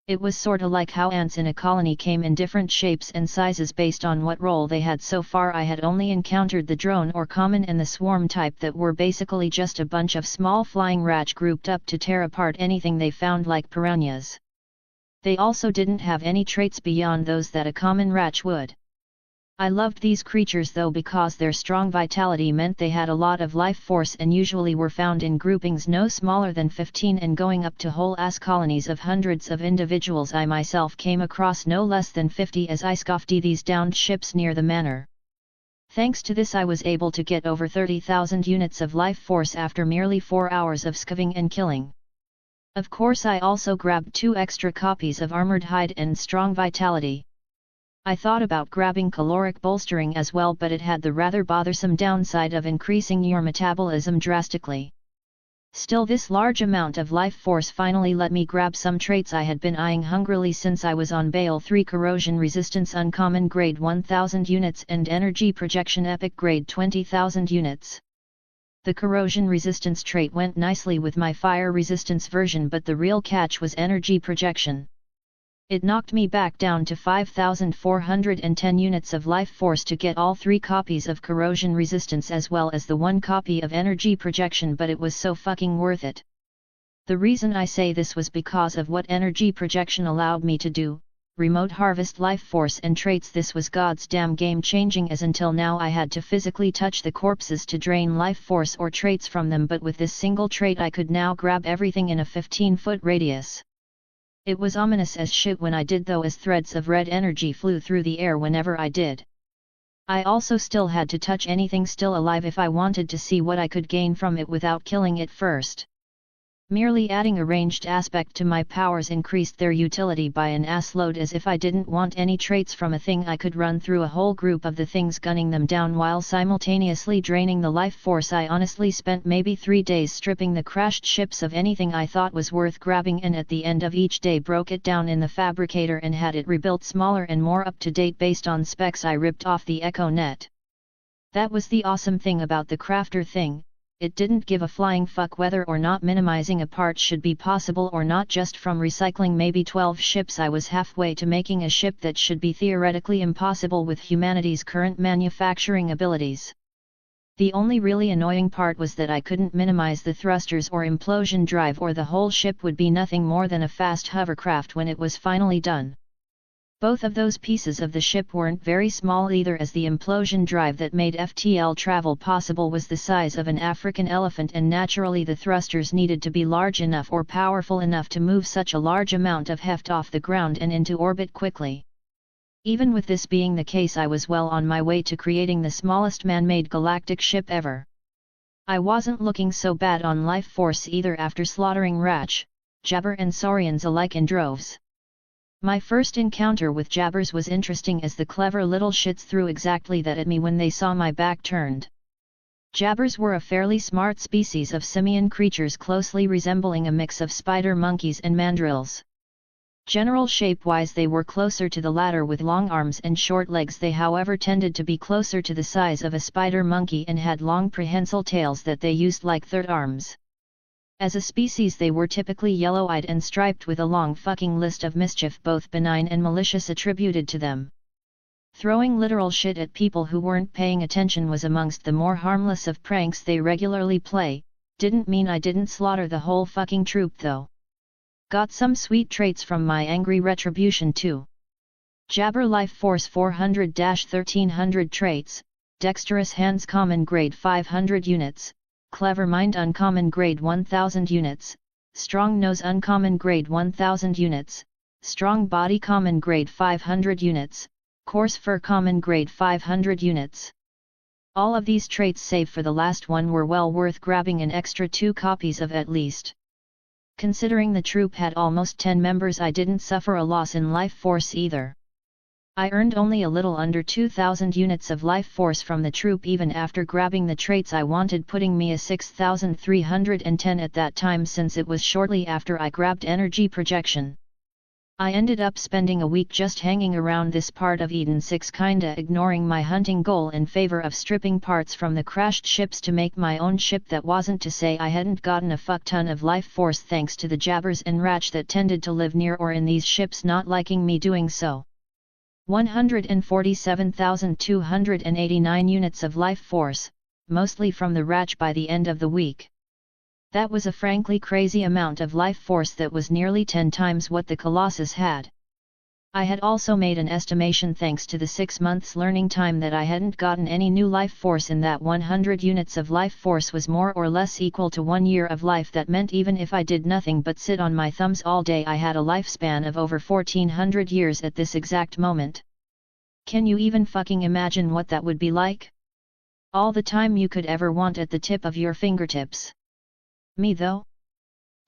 It was sorta like how ants in a colony came in different shapes and sizes based on what role they had. So far I had only encountered the Drone or Common and the Swarm type, that were basically just a bunch of small flying ratch grouped up to tear apart anything they found, like piranhas. They also didn't have any traits beyond those that a common ratch would. I loved these creatures though, because their strong vitality meant they had a lot of life force and usually were found in groupings no smaller than 15 and going up to whole ass colonies of hundreds of individuals. I myself came across no less than 50 as I scoffed these downed ships near the manor. Thanks to this I was able to get over 30,000 units of life force after merely 4 hours of scavenging and killing. Of course I also grabbed 2 extra copies of Armored Hide and Strong Vitality. I thought about grabbing Caloric Bolstering as well, but it had the rather bothersome downside of increasing your metabolism drastically. Still, this large amount of life force finally let me grab some traits I had been eyeing hungrily since I was on Bale 3: Corrosion Resistance Uncommon grade 1000 units and Energy Projection Epic grade 20,000 units. The corrosion resistance trait went nicely with my fire resistance version, but the real catch was energy projection. It knocked me back down to 5,410 units of life force to get all 3 copies of corrosion resistance as well as the 1 copy of energy projection, but it was so fucking worth it. The reason I say this was because of what energy projection allowed me to do, remote harvest life force and traits. This was God's damn game changing, as until now I had to physically touch the corpses to drain life force or traits from them, but with this single trait I could now grab everything in a 15-foot radius. It was ominous as shit when I did though, as threads of red energy flew through the air whenever I did. I also still had to touch anything still alive if I wanted to see what I could gain from it without killing it first. Merely adding a ranged aspect to my powers increased their utility by an assload, as if I didn't want any traits from a thing I could run through a whole group of the things, gunning them down while simultaneously draining the life force. I honestly spent maybe 3 days stripping the crashed ships of anything I thought was worth grabbing, and at the end of each day broke it down in the fabricator and had it rebuilt smaller and more up to date based on specs I ripped off the Echo Net. That was the awesome thing about the crafter thing. It didn't give a flying fuck whether or not minimizing a part should be possible or not. Just from recycling maybe 12 ships I was halfway to making a ship that should be theoretically impossible with humanity's current manufacturing abilities. The only really annoying part was that I couldn't minimize the thrusters or implosion drive, or the whole ship would be nothing more than a fast hovercraft when it was finally done. Both of those pieces of the ship weren't very small either, as the implosion drive that made FTL travel possible was the size of an African elephant, and naturally the thrusters needed to be large enough or powerful enough to move such a large amount of heft off the ground and into orbit quickly. Even with this being the case, I was well on my way to creating the smallest man-made galactic ship ever. I wasn't looking so bad on life force either after slaughtering Ratch, Jabber and Saurians alike in droves. My first encounter with Jabbers was interesting, as the clever little shits threw exactly that at me when they saw my back turned. Jabbers were a fairly smart species of simian creatures closely resembling a mix of spider monkeys and mandrills. General shape-wise they were closer to the latter, with long arms and short legs. They however tended to be closer to the size of a spider monkey and had long prehensile tails that they used like third arms. As a species they were typically yellow-eyed and striped, with a long fucking list of mischief, both benign and malicious, attributed to them. Throwing literal shit at people who weren't paying attention was amongst the more harmless of pranks they regularly play. Didn't mean I didn't slaughter the whole fucking troop though. Got some sweet traits from my angry retribution too. Jabber Life Force 400-1300 traits, Dexterous Hands Common grade 500 units, Clever Mind Uncommon grade 1000 units, Strong Nose Uncommon grade 1000 units, Strong Body Common grade 500 units, Coarse Fur Common grade 500 units. All of these traits save for the last one were well worth grabbing an extra 2 copies of at least. Considering the troop had almost 10 members, I didn't suffer a loss in life force either. I earned only a little under 2,000 units of life force from the troop even after grabbing the traits I wanted, putting me at 6,310 at that time, since it was shortly after I grabbed energy projection. I ended up spending a week just hanging around this part of Eden 6, kinda ignoring my hunting goal in favor of stripping parts from the crashed ships to make my own ship. That wasn't to say I hadn't gotten a fuck ton of life force thanks to the Jabbers and Ratch that tended to live near or in these ships not liking me doing so. 147,289 units of life force, mostly from the Ratch by the end of the week. That was a frankly crazy amount of life force that was nearly 10 times what the Colossus had. I had also made an estimation thanks to the 6 months learning time that I hadn't gotten any new life force, in that 100 units of life force was more or less equal to 1 year of life. That meant even if I did nothing but sit on my thumbs all day, I had a lifespan of over 1400 years at this exact moment. Can you even fucking imagine what that would be like? All the time you could ever want at the tip of your fingertips. Me though?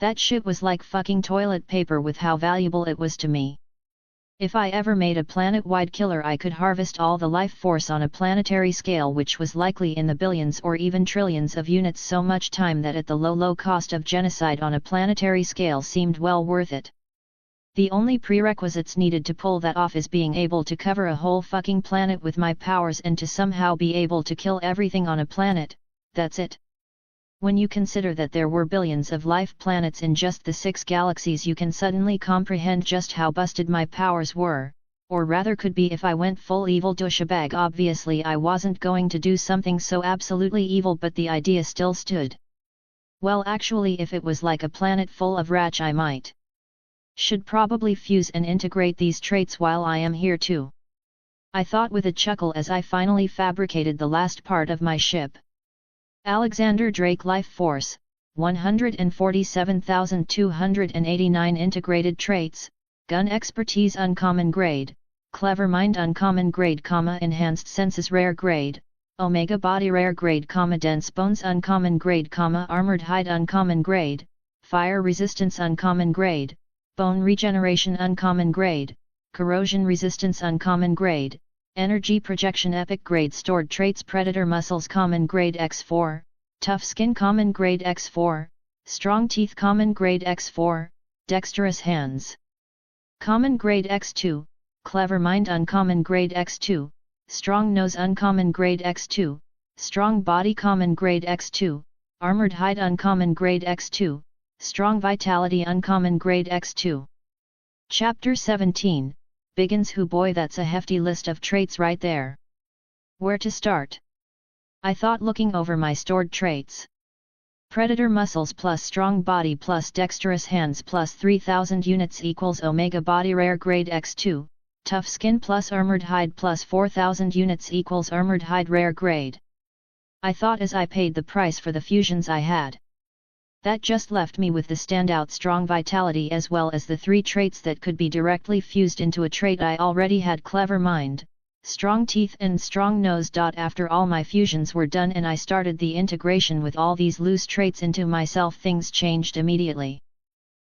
That shit was like fucking toilet paper with how valuable it was to me. If I ever made a planet-wide killer, I could harvest all the life force on a planetary scale, which was likely in the billions or even trillions of units, so much time that at the low cost of genocide on a planetary scale seemed well worth it. The only prerequisites needed to pull that off is being able to cover a whole fucking planet with my powers and to somehow be able to kill everything on a planet. That's it. When you consider that there were billions of life planets in just the 6 galaxies, you can suddenly comprehend just how busted my powers were, or rather could be if I went full evil douchebag. Obviously I wasn't going to do something so absolutely evil, but the idea still stood. Well, actually, if it was like a planet full of rats, I might. Should probably fuse and integrate these traits while I am here too. I thought with a chuckle as I finally fabricated the last part of my ship. Alexander Drake Life Force, 147,289 integrated traits, Gun Expertise Uncommon Grade, Clever Mind Uncommon Grade, Enhanced Senses Rare Grade, Omega Body Rare Grade, Dense Bones Uncommon Grade, Armored Hide Uncommon Grade, Fire Resistance Uncommon Grade, Bone Regeneration Uncommon Grade, Corrosion Resistance Uncommon Grade, Energy Projection Epic Grade. Stored Traits: Predator Muscles Common Grade X4, Tough Skin Common Grade X4, Strong Teeth Common Grade X4, Dexterous Hands Common Grade X2, Clever Mind Uncommon Grade X2, Strong Nose Uncommon Grade X2, Strong Body Common Grade X2, Armored Hide Uncommon Grade X2, Strong Vitality Uncommon Grade X2. Chapter 17 begins. Who boy, that's a hefty list of traits right there. Where to start? I thought, looking over my stored traits. Predator Muscles plus Strong Body plus Dexterous Hands plus 3000 units equals Omega Body Rare Grade X2, Tough Skin plus Armored Hide plus 4000 units equals Armored Hide Rare Grade. I thought as I paid the price for the fusions I had. That just left me with the standout Strong Vitality as well as the 3 traits that could be directly fused into a trait I already had: Clever Mind, Strong Teeth and Strong Nose. After all my fusions were done and I started the integration with all these loose traits into myself, things changed immediately.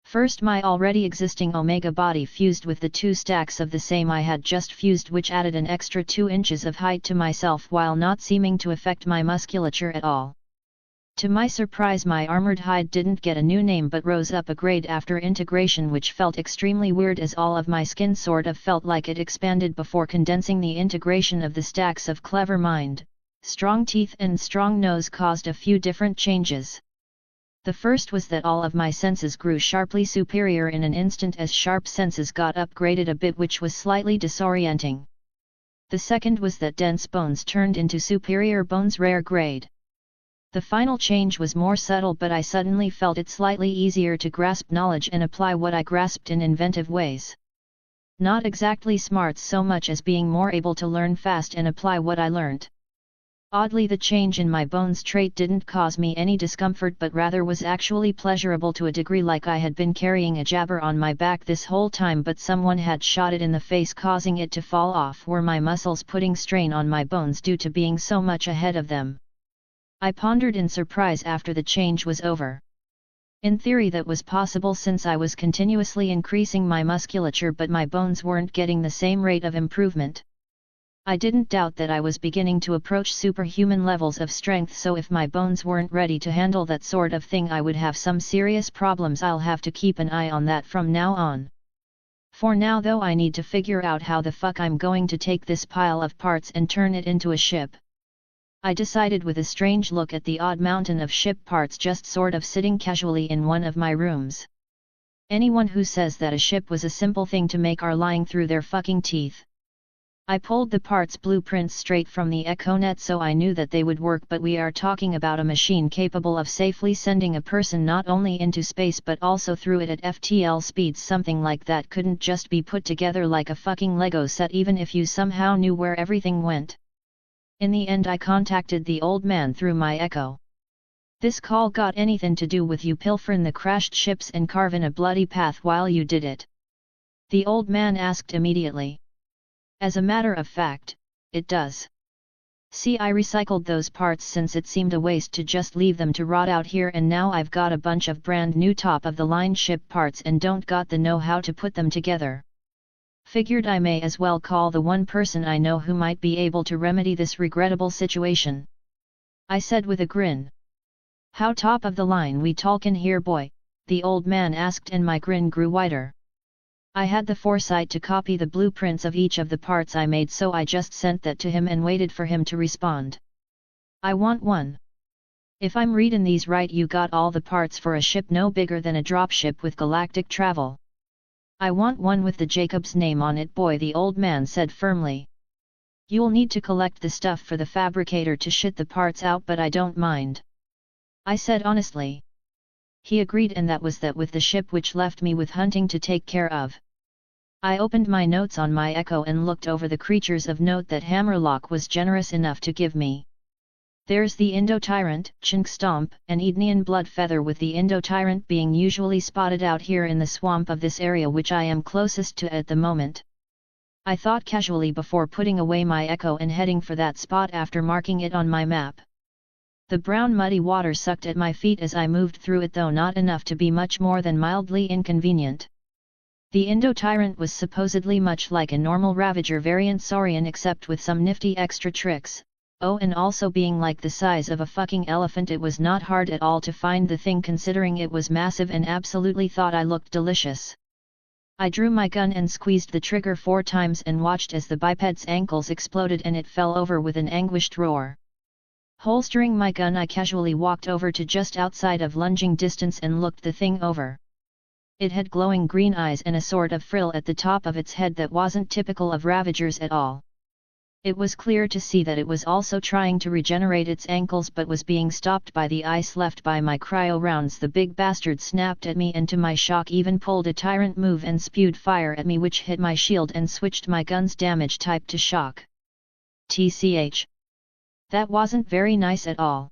First, my already existing Omega Body fused with the 2 stacks of the same I had just fused, which added an extra 2 inches of height to myself while not seeming to affect my musculature at all. To my surprise, my Armored Hide didn't get a new name but rose up a grade after integration, which felt extremely weird as all of my skin sort of felt like it expanded before condensing. The integration of the stacks of Clever Mind, Strong Teeth and Strong Nose caused a few different changes. The first was that all of my senses grew sharply superior in an instant as sharp senses got upgraded a bit, which was slightly disorienting. The second was that Dense Bones turned into Superior Bones Rare Grade. The final change was more subtle, but I suddenly felt it slightly easier to grasp knowledge and apply what I grasped in inventive ways. Not exactly smarts so much as being more able to learn fast and apply what I learnt. Oddly, the change in my bones trait didn't cause me any discomfort but rather was actually pleasurable to a degree, like I had been carrying a jabber on my back this whole time but someone had shot it in the face causing it to fall off. Were my muscles putting strain on my bones due to being so much ahead of them? I pondered in surprise after the change was over. In theory that was possible since I was continuously increasing my musculature but my bones weren't getting the same rate of improvement. I didn't doubt that I was beginning to approach superhuman levels of strength, so if my bones weren't ready to handle that sort of thing I would have some serious problems. I'll have to keep an eye on that from now on. For now though, I need to figure out how the fuck I'm going to take this pile of parts and turn it into a ship. I decided with a strange look at the odd mountain of ship parts just sort of sitting casually in one of my rooms. Anyone who says that a ship was a simple thing to make are lying through their fucking teeth. I pulled the parts blueprints straight from the EchoNet so I knew that they would work, but we are talking about a machine capable of safely sending a person not only into space but also through it at FTL speeds. Something like that couldn't just be put together like a fucking Lego set even if you somehow knew where everything went. In the end I contacted the old man through my Echo. "This call got anything to do with you pilferin' the crashed ships and carvin' a bloody path while you did it?" the old man asked immediately. "As a matter of fact, it does. See, I recycled those parts since it seemed a waste to just leave them to rot out here, and now I've got a bunch of brand new top of the line ship parts and don't got the know-how to put them together. Figured I may as well call the one person I know who might be able to remedy this regrettable situation. I said with a grin. How top of the line we talkin' here, boy? The old man asked, and my grin grew wider. I had the foresight to copy the blueprints of each of the parts I made, so I just sent that to him and waited for him to respond. I want one. If I'm readin' these right, you got all the parts for a ship no bigger than a dropship with galactic travel. I want one with the Jacob's name on it, boy, the old man said firmly. You'll need to collect the stuff for the fabricator to shit the parts out, but I don't mind. I said honestly. He agreed, and that was that with the ship, which left me with hunting to take care of. I opened my notes on my Echo and looked over the creatures of note that Hammerlock was generous enough to give me. There's the Indo-Tyrant, Chink Stomp, and Ednian Bloodfeather, with the Indo-Tyrant being usually spotted out here in the swamp of this area which I am closest to at the moment. I thought casually before putting away my Echo and heading for that spot after marking it on my map. The brown muddy water sucked at my feet as I moved through it, though not enough to be much more than mildly inconvenient. The Indo-Tyrant was supposedly much like a normal Ravager variant Saurian, except with some nifty extra tricks. Oh, and also being like the size of a fucking elephant. It was not hard at all to find the thing, considering it was massive, and absolutely thought I looked delicious. I drew my gun and squeezed the trigger 4 times and watched as the biped's ankles exploded and it fell over with an anguished roar. Holstering my gun, I casually walked over to just outside of lunging distance and looked the thing over. It had glowing green eyes and a sort of frill at the top of its head that wasn't typical of Ravagers at all. It was clear to see that it was also trying to regenerate its ankles, but was being stopped by the ice left by my cryo rounds. The big bastard snapped at me, and to my shock even pulled a tyrant move and spewed fire at me, which hit my shield and switched my gun's damage type to shock. TCH. That wasn't very nice at all.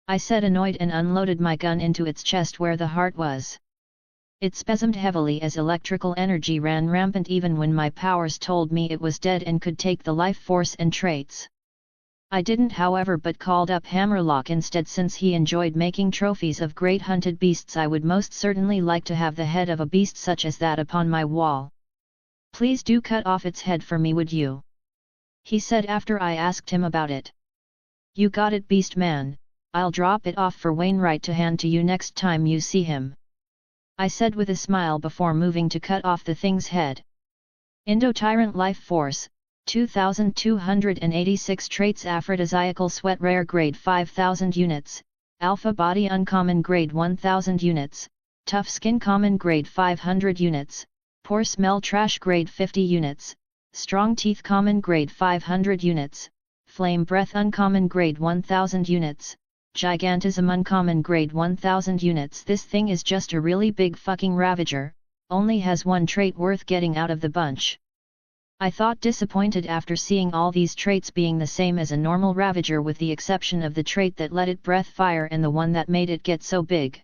I said, annoyed, and unloaded my gun into its chest where the heart was. It spasmed heavily as electrical energy ran rampant, even when my powers told me it was dead and could take the life force and traits. I didn't, however, but called up Hammerlock instead. Since he enjoyed making trophies of great hunted beasts, I would most certainly like to have the head of a beast such as that upon my wall. Please do cut off its head for me, would you? He said after I asked him about it. You got it, beast man. I'll drop it off for Wainwright to hand to you next time you see him, I said with a smile before moving to cut off the thing's head. Indo-Tyrant Life Force, 2286 traits. Aphrodisiacal Sweat Rare grade 5000 units, Alpha Body Uncommon grade 1000 units, Tough Skin Common grade 500 units, Poor Smell Trash grade 50 units, Strong Teeth Common grade 500 units, Flame Breath Uncommon grade 1000 units, Gigantism Uncommon grade 1000 units. This thing is just a really big fucking Ravager, only has one trait worth getting out of the bunch. I thought, disappointed after seeing all these traits being the same as a normal Ravager, with the exception of the trait that let it breath fire and the one that made it get so big.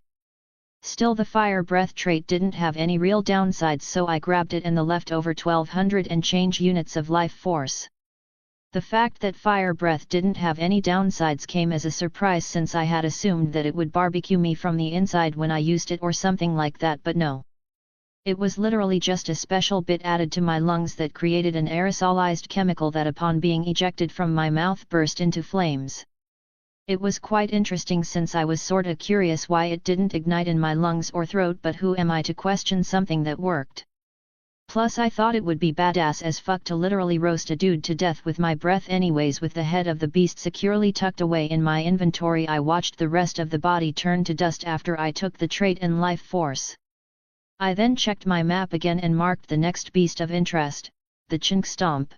Still, the fire breath trait didn't have any real downsides, so I grabbed it and the leftover 1200 and change units of life force. The fact that fire breath didn't have any downsides came as a surprise, since I had assumed that it would barbecue me from the inside when I used it or something like that, but no. It was literally just a special bit added to my lungs that created an aerosolized chemical that, upon being ejected from my mouth, burst into flames. It was quite interesting, since I was sorta curious why it didn't ignite in my lungs or throat, but who am I to question something that worked? Plus, I thought it would be badass as fuck to literally roast a dude to death with my breath anyways. With the head of the beast securely tucked away in my inventory, I watched the rest of the body turn to dust after I took the trait and life force. I then checked my map again and marked the next beast of interest, the Chink Stomp.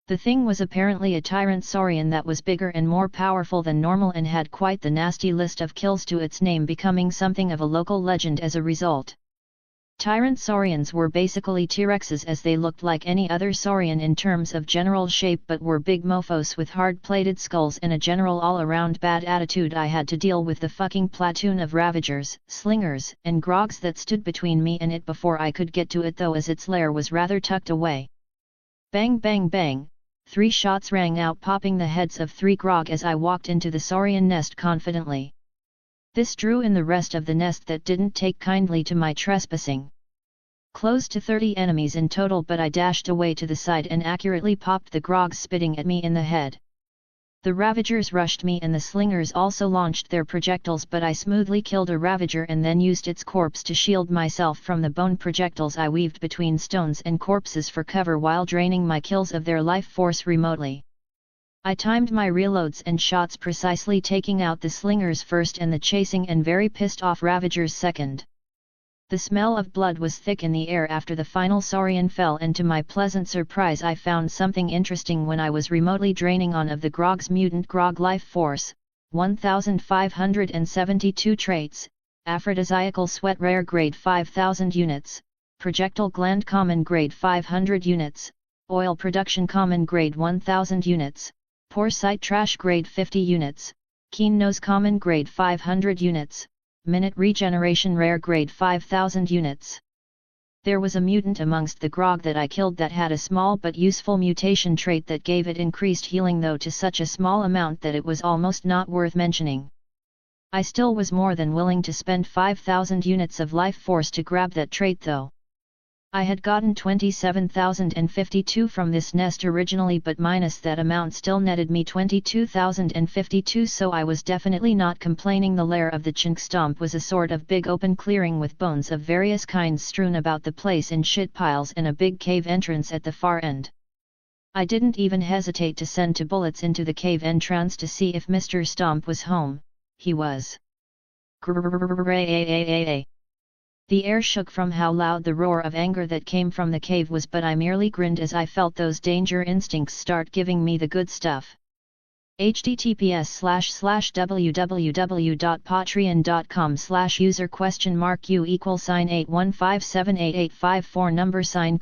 The thing was apparently a tyrant saurian that was bigger and more powerful than normal, and had quite the nasty list of kills to its name, becoming something of a local legend as a result. Tyrant saurians were basically T-Rexes, as they looked like any other saurian in terms of general shape, but were big mofos with hard-plated skulls and a general all-around bad attitude. I had to deal with the fucking platoon of Ravagers, Slingers, and Grogs that stood between me and it before I could get to it, though, as its lair was rather tucked away. Bang bang bang, 3 shots rang out, popping the heads of 3 Grog as I walked into the saurian nest confidently. This drew in the rest of the nest that didn't take kindly to my trespassing. Close to 30 enemies in total, but I dashed away to the side and accurately popped the grogs spitting at me in the head. The Ravagers rushed me and the Slingers also launched their projectiles, but I smoothly killed a Ravager and then used its corpse to shield myself from the bone projectiles. I weaved between stones and corpses for cover while draining my kills of their life force remotely. I timed my reloads and shots precisely, taking out the Slingers first and the chasing and very pissed off Ravagers second. The smell of blood was thick in the air after the final Saurian fell, and to my pleasant surprise I found something interesting when I was remotely draining on of the Grog's mutant Grog life force. 1572 traits, aphrodisiacal sweat rare grade 5000 units, projectile gland common grade 500 units, oil production common grade 1000 units, pore site trash grade 50 units, keen nose common grade 500 units, minute regeneration rare grade 5000 units. There was a mutant amongst the Grog that I killed that had a small but useful mutation trait that gave it increased healing, though to such a small amount that it was almost not worth mentioning. I still was more than willing to spend 5000 units of life force to grab that trait though. I had gotten 27,052 from this nest originally, but minus that amount still netted me 22,052, so I was definitely not complaining. The lair of the Chink Stomp was a sort of big open clearing with bones of various kinds strewn about the place in shit piles and a big cave entrance at the far end. I didn't even hesitate to send 2 bullets into the cave entrance to see if Mr. Stomp was home. He was. The air shook from how loud the roar of anger that came from the cave was, but I merely grinned as I felt those danger instincts start giving me the good stuff. https://www.patreon.com/user?u =815788554 number sign :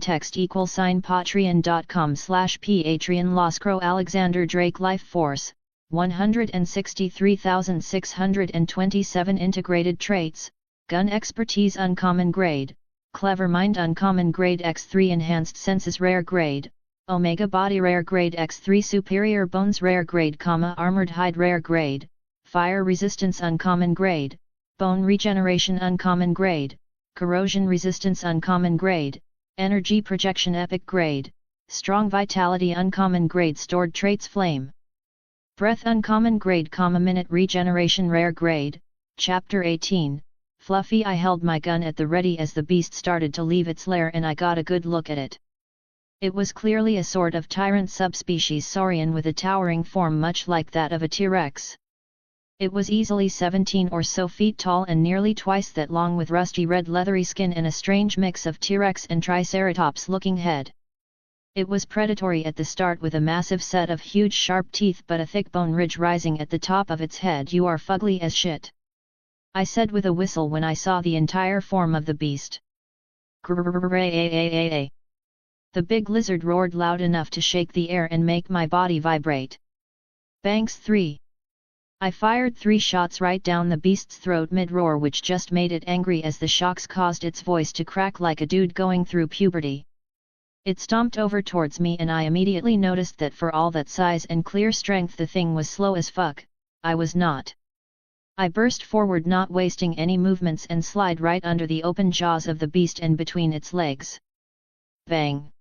text =patreon.com/patreon Loscrow Alexander Drake life force 163,627 integrated traits. Gun expertise uncommon grade, clever mind uncommon grade x3 enhanced senses rare grade, omega body rare grade x3 superior bones rare grade, armored hide rare grade, fire resistance uncommon grade, bone regeneration uncommon grade, corrosion resistance uncommon grade, energy projection epic grade, strong vitality uncommon grade, stored traits flame breath uncommon grade, minute regeneration rare grade. Chapter 18. Fluffy. I held my gun at the ready as the beast started to leave its lair, and I got a good look at it. It was clearly a sort of tyrant subspecies saurian with a towering form much like that of a T-Rex. It was easily 17 or so feet tall and nearly twice that long, with rusty red leathery skin and a strange mix of T-Rex and Triceratops looking head. It was predatory at the start with a massive set of huge sharp teeth but a thick bone ridge rising at the top of its head. "You are fugly as shit," I said with a whistle when I saw the entire form of the beast. The big lizard roared loud enough to shake the air and make my body vibrate. Banks 3. I fired 3 shots right down the beast's throat mid-roar, which just made it angry as the shocks caused its voice to crack like a dude going through puberty. It stomped over towards me and I immediately noticed that for all that size and clear strength the thing was slow as fuck. I was not. I burst forward, not wasting any movements, and slide right under the open jaws of the beast and between its legs. Bang!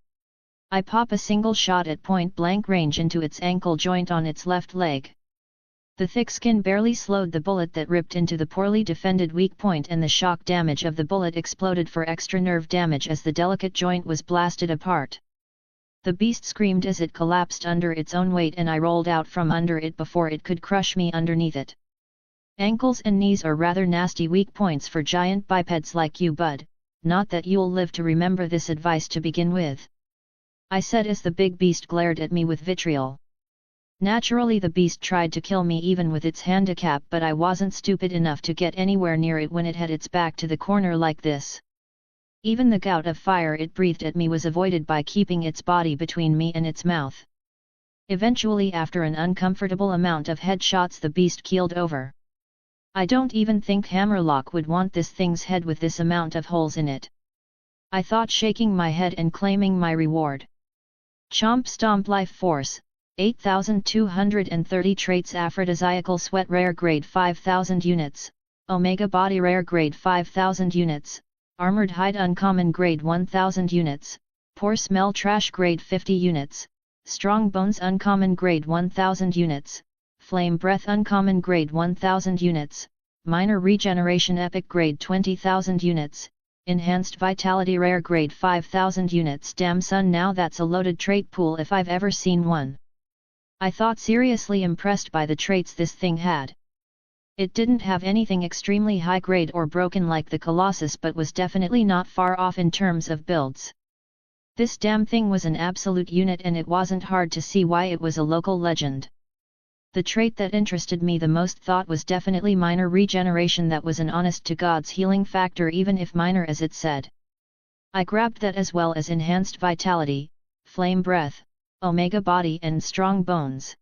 I pop a single shot at point-blank range into its ankle joint on its left leg. The thick skin barely slowed the bullet that ripped into the poorly defended weak point, and the shock damage of the bullet exploded for extra nerve damage as the delicate joint was blasted apart. The beast screamed as it collapsed under its own weight, and I rolled out from under it before it could crush me underneath it. Ankles and knees are rather nasty weak points for giant bipeds like you, bud, not that you'll live to remember this advice to begin with," I said as the big beast glared at me with vitriol. Naturally the beast tried to kill me even with its handicap, but I wasn't stupid enough to get anywhere near it when it had its back to the corner like this. Even the gout of fire it breathed at me was avoided by keeping its body between me and its mouth. Eventually, after an uncomfortable amount of headshots, the beast keeled over. I don't even think Hammerlock would want this thing's head with this amount of holes in it, I thought, shaking my head and claiming my reward. Chomp Stomp life force, 8,230 traits, aphrodisiacal sweat rare grade 5,000 units, omega body rare grade 5,000 units, Armored Hide Uncommon grade 1000 units, Poor Smell Trash grade 50 units, Strong Bones Uncommon grade 1000 units, Flame Breath Uncommon grade 1000 units, Minor Regeneration Epic grade 20,000 units, Enhanced Vitality Rare grade 5000 units. Damn son, now that's a loaded trait pool if I've ever seen one. I thought, seriously impressed by the traits this thing had. It didn't have anything extremely high grade or broken like the Colossus, but was definitely not far off in terms of builds. This damn thing was an absolute unit, and it wasn't hard to see why it was a local legend. The trait that interested me the most thought was definitely minor regeneration. That was an honest to God's healing factor, even if minor as it said. I grabbed that, as well as enhanced vitality, flame breath, omega body and strong bones.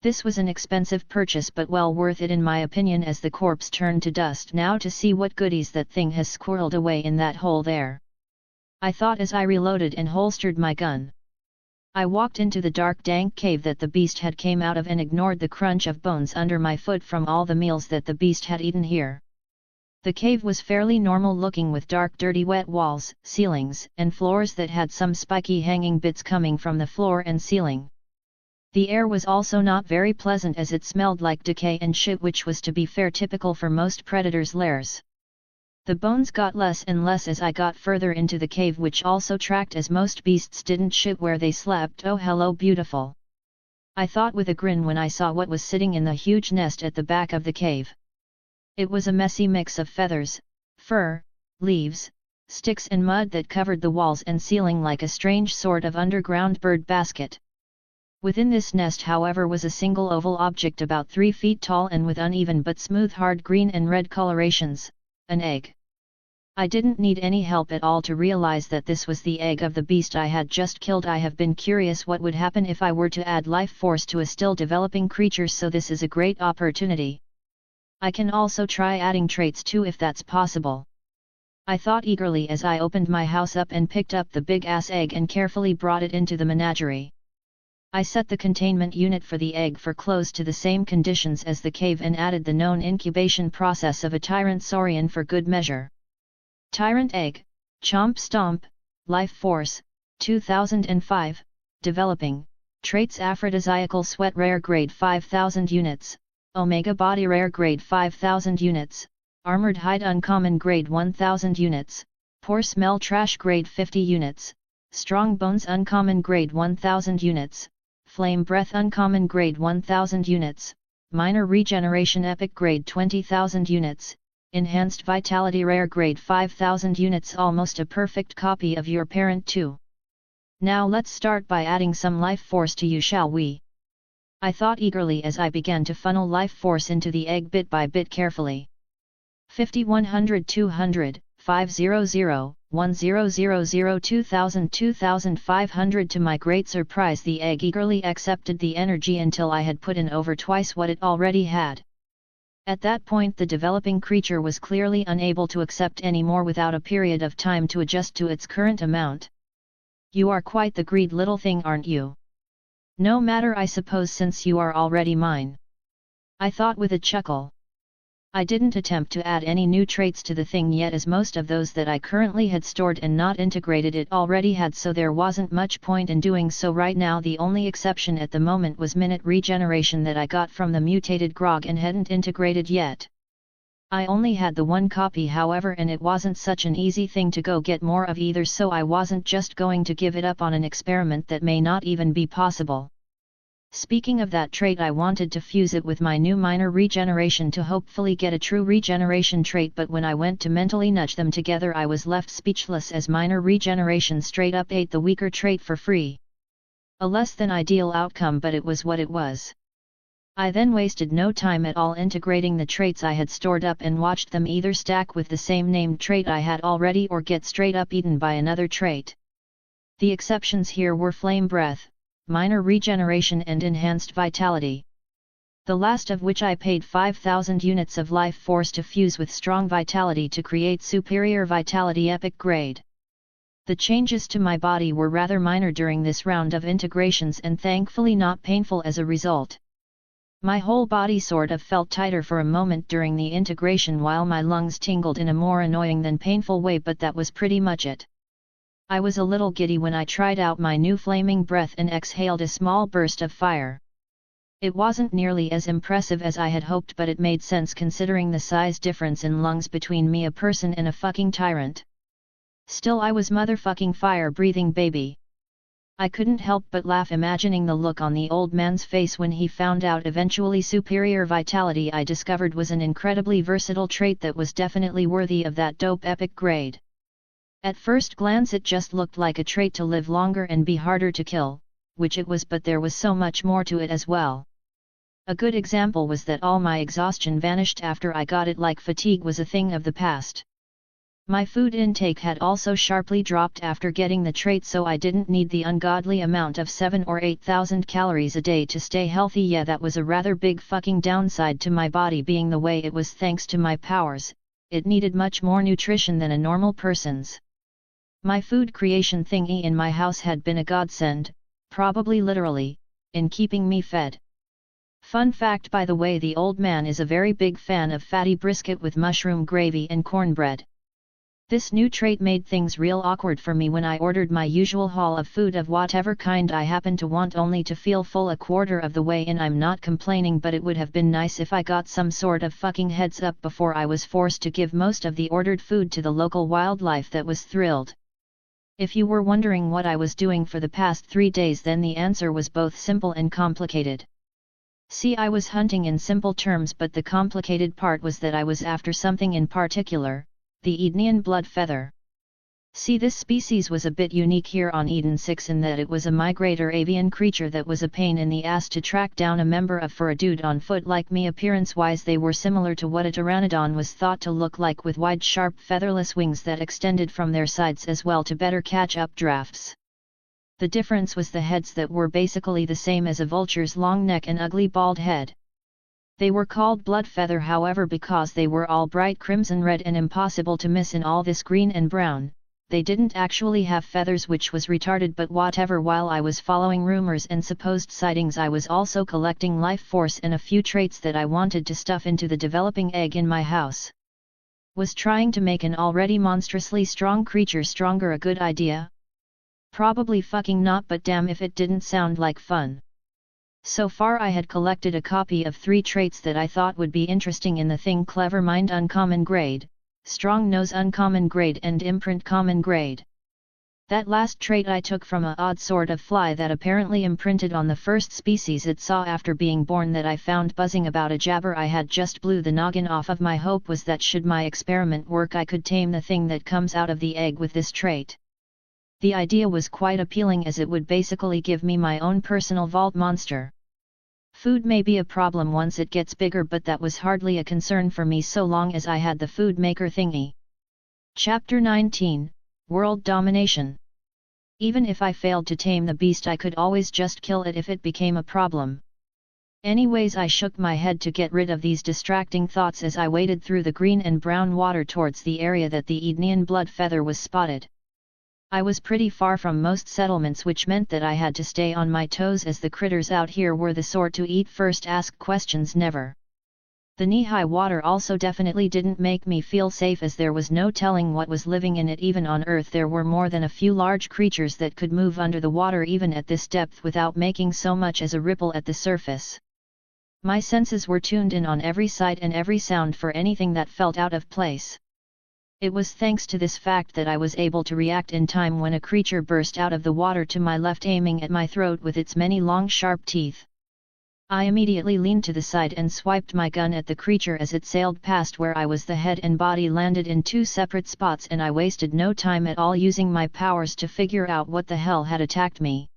This was an expensive purchase, but well worth it in my opinion, as the corpse turned to dust. Now to see what goodies that thing has squirreled away in that hole there, I thought as I reloaded and holstered my gun. I walked into the dark dank cave that the beast had came out of and ignored the crunch of bones under my foot from all the meals that the beast had eaten here. The cave was fairly normal looking, with dark dirty wet walls, ceilings and floors that had some spiky hanging bits coming from the floor and ceiling. The air was also not very pleasant, as it smelled like decay and shit, which was, to be fair, typical for most predators' lairs. The bones got less and less as I got further into the cave, which also tracked, as most beasts didn't shit where they slept. Oh hello beautiful, I thought with a grin when I saw what was sitting in the huge nest at the back of the cave. It was a messy mix of feathers, fur, leaves, sticks and mud that covered the walls and ceiling like a strange sort of underground bird basket. Within this nest, however, was a single oval object about 3 feet tall and with uneven but smooth hard green and red colorations, an egg. I didn't need any help at all to realize that this was the egg of the beast I had just killed. I have been curious what would happen if I were to add life force to a still developing creature, so this is a great opportunity. I can also try adding traits too if that's possible. I thought eagerly as I opened my house up and picked up the big ass egg and carefully brought it into the menagerie. I set the containment unit for the egg for close to the same conditions as the cave and added the known incubation process of a tyrant saurian for good measure. Tyrant egg, chomp stomp, life force, 2005, developing, traits aphrodisiacal sweat rare grade 5000 units, omega body rare grade 5000 units, armored hide uncommon grade 1000 units, poor smell trash grade 50 units, strong bones uncommon grade 1000 units, flame breath uncommon grade 1000 units, minor regeneration epic grade 20,000 units, enhanced vitality rare grade 5000 units. Almost a perfect copy of your parent too. Now let's start by adding some life force to you, shall we? I thought eagerly as I began to funnel life force into the egg bit by bit carefully. 50, 100, 200, 500, 1000, 2000, 2500. To my great surprise, the egg eagerly accepted the energy until I had put in over twice what it already had. At that point the developing creature was clearly unable to accept any more without a period of time to adjust to its current amount. You are quite the greed little thing, aren't you? No matter, I suppose, since you are already mine, I thought with a chuckle. I didn't attempt to add any new traits to the thing yet, as most of those that I currently had stored and not integrated it already had, so there wasn't much point in doing so right now. The only exception at the moment was minute regeneration that I got from the mutated grog and hadn't integrated yet. I only had the one copy, however, and it wasn't such an easy thing to go get more of either, so I wasn't just going to give it up on an experiment that may not even be possible. Speaking of that trait, I wanted to fuse it with my new minor regeneration to hopefully get a true regeneration trait, but when I went to mentally nudge them together I was left speechless, as minor regeneration straight up ate the weaker trait for free. A less than ideal outcome, but it was what it was. I then wasted no time at all integrating the traits I had stored up and watched them either stack with the same named trait I had already or get straight up eaten by another trait. The exceptions here were flame breath, minor regeneration and enhanced vitality. The last of which I paid 5000 units of life force to fuse with strong vitality to create superior vitality epic grade. The changes to my body were rather minor during this round of integrations and thankfully not painful as a result. My whole body sort of felt tighter for a moment during the integration while my lungs tingled in a more annoying than painful way, but that was pretty much it. I was a little giddy when I tried out my new flaming breath and exhaled a small burst of fire. It wasn't nearly as impressive as I had hoped, but it made sense considering the size difference in lungs between me, a person, and a fucking tyrant. Still, I was motherfucking fire-breathing baby. I couldn't help but laugh imagining the look on the old man's face when he found out eventually superior vitality I discovered was an incredibly versatile trait that was definitely worthy of that dope epic grade. At first glance it just looked like a trait to live longer and be harder to kill, which it was, but there was so much more to it as well. A good example was that all my exhaustion vanished after I got it, like fatigue was a thing of the past. My food intake had also sharply dropped after getting the trait, so I didn't need the ungodly amount of 7 or 8,000 calories a day to stay healthy. Yeah, that was a rather big fucking downside to my body being the way it was thanks to my powers. It needed much more nutrition than a normal person's. My food creation thingy in my house had been a godsend, probably literally, in keeping me fed. Fun fact, by the way, the old man is a very big fan of fatty brisket with mushroom gravy and cornbread. This new trait made things real awkward for me when I ordered my usual haul of food of whatever kind I happen to want, only to feel full a quarter of the way in. I'm not complaining, but it would have been nice if I got some sort of fucking heads up before I was forced to give most of the ordered food to the local wildlife that was thrilled. If you were wondering what I was doing for the past 3 days, then the answer was both simple and complicated. See, I was hunting in simple terms, but the complicated part was that I was after something in particular, the Edenian blood feather. See, this species was a bit unique here on Eden 6 in that it was a migrator avian creature that was a pain in the ass to track down a member of for a dude on foot like me. Appearance-wise they were similar to what a pteranodon was thought to look like, with wide sharp featherless wings that extended from their sides as well to better catch up drafts. The difference was the heads that were basically the same as a vulture's long neck and ugly bald head. They were called blood feather, however, because they were all bright crimson red and impossible to miss in all this green and brown. They didn't actually have feathers, which was retarded, but whatever. While I was following rumors and supposed sightings, I was also collecting life force and a few traits that I wanted to stuff into the developing egg in my house. Was trying to make an already monstrously strong creature stronger a good idea? Probably fucking not, but damn if it didn't sound like fun. So far I had collected a copy of 3 traits that I thought would be interesting in the thing: Clever Mind uncommon grade, Strong Nose uncommon grade, and Imprint common grade. That last trait I took from a odd sort of fly that apparently imprinted on the first species it saw after being born that I found buzzing about a jabber I had just blew the noggin off of. My hope was that should my experiment work I could tame the thing that comes out of the egg with this trait. The idea was quite appealing, as it would basically give me my own personal vault monster. Food may be a problem once it gets bigger, but that was hardly a concern for me so long as I had the food maker thingy. Chapter 19, World Domination. Even if I failed to tame the beast, I could always just kill it if it became a problem. Anyways, I shook my head to get rid of these distracting thoughts as I waded through the green and brown water towards the area that the Edenian blood feather was spotted. I was pretty far from most settlements, which meant that I had to stay on my toes, as the critters out here were the sort to eat first, ask questions never. The knee-high water also definitely didn't make me feel safe, as there was no telling what was living in it. Even on Earth there were more than a few large creatures that could move under the water even at this depth without making so much as a ripple at the surface. My senses were tuned in on every sight and every sound for anything that felt out of place. It was thanks to this fact that I was able to react in time when a creature burst out of the water to my left, aiming at my throat with its many long sharp teeth. I immediately leaned to the side and swiped my gun at the creature as it sailed past where I was. The head and body landed in 2 separate spots, and I wasted no time at all using my powers to figure out what the hell had attacked me.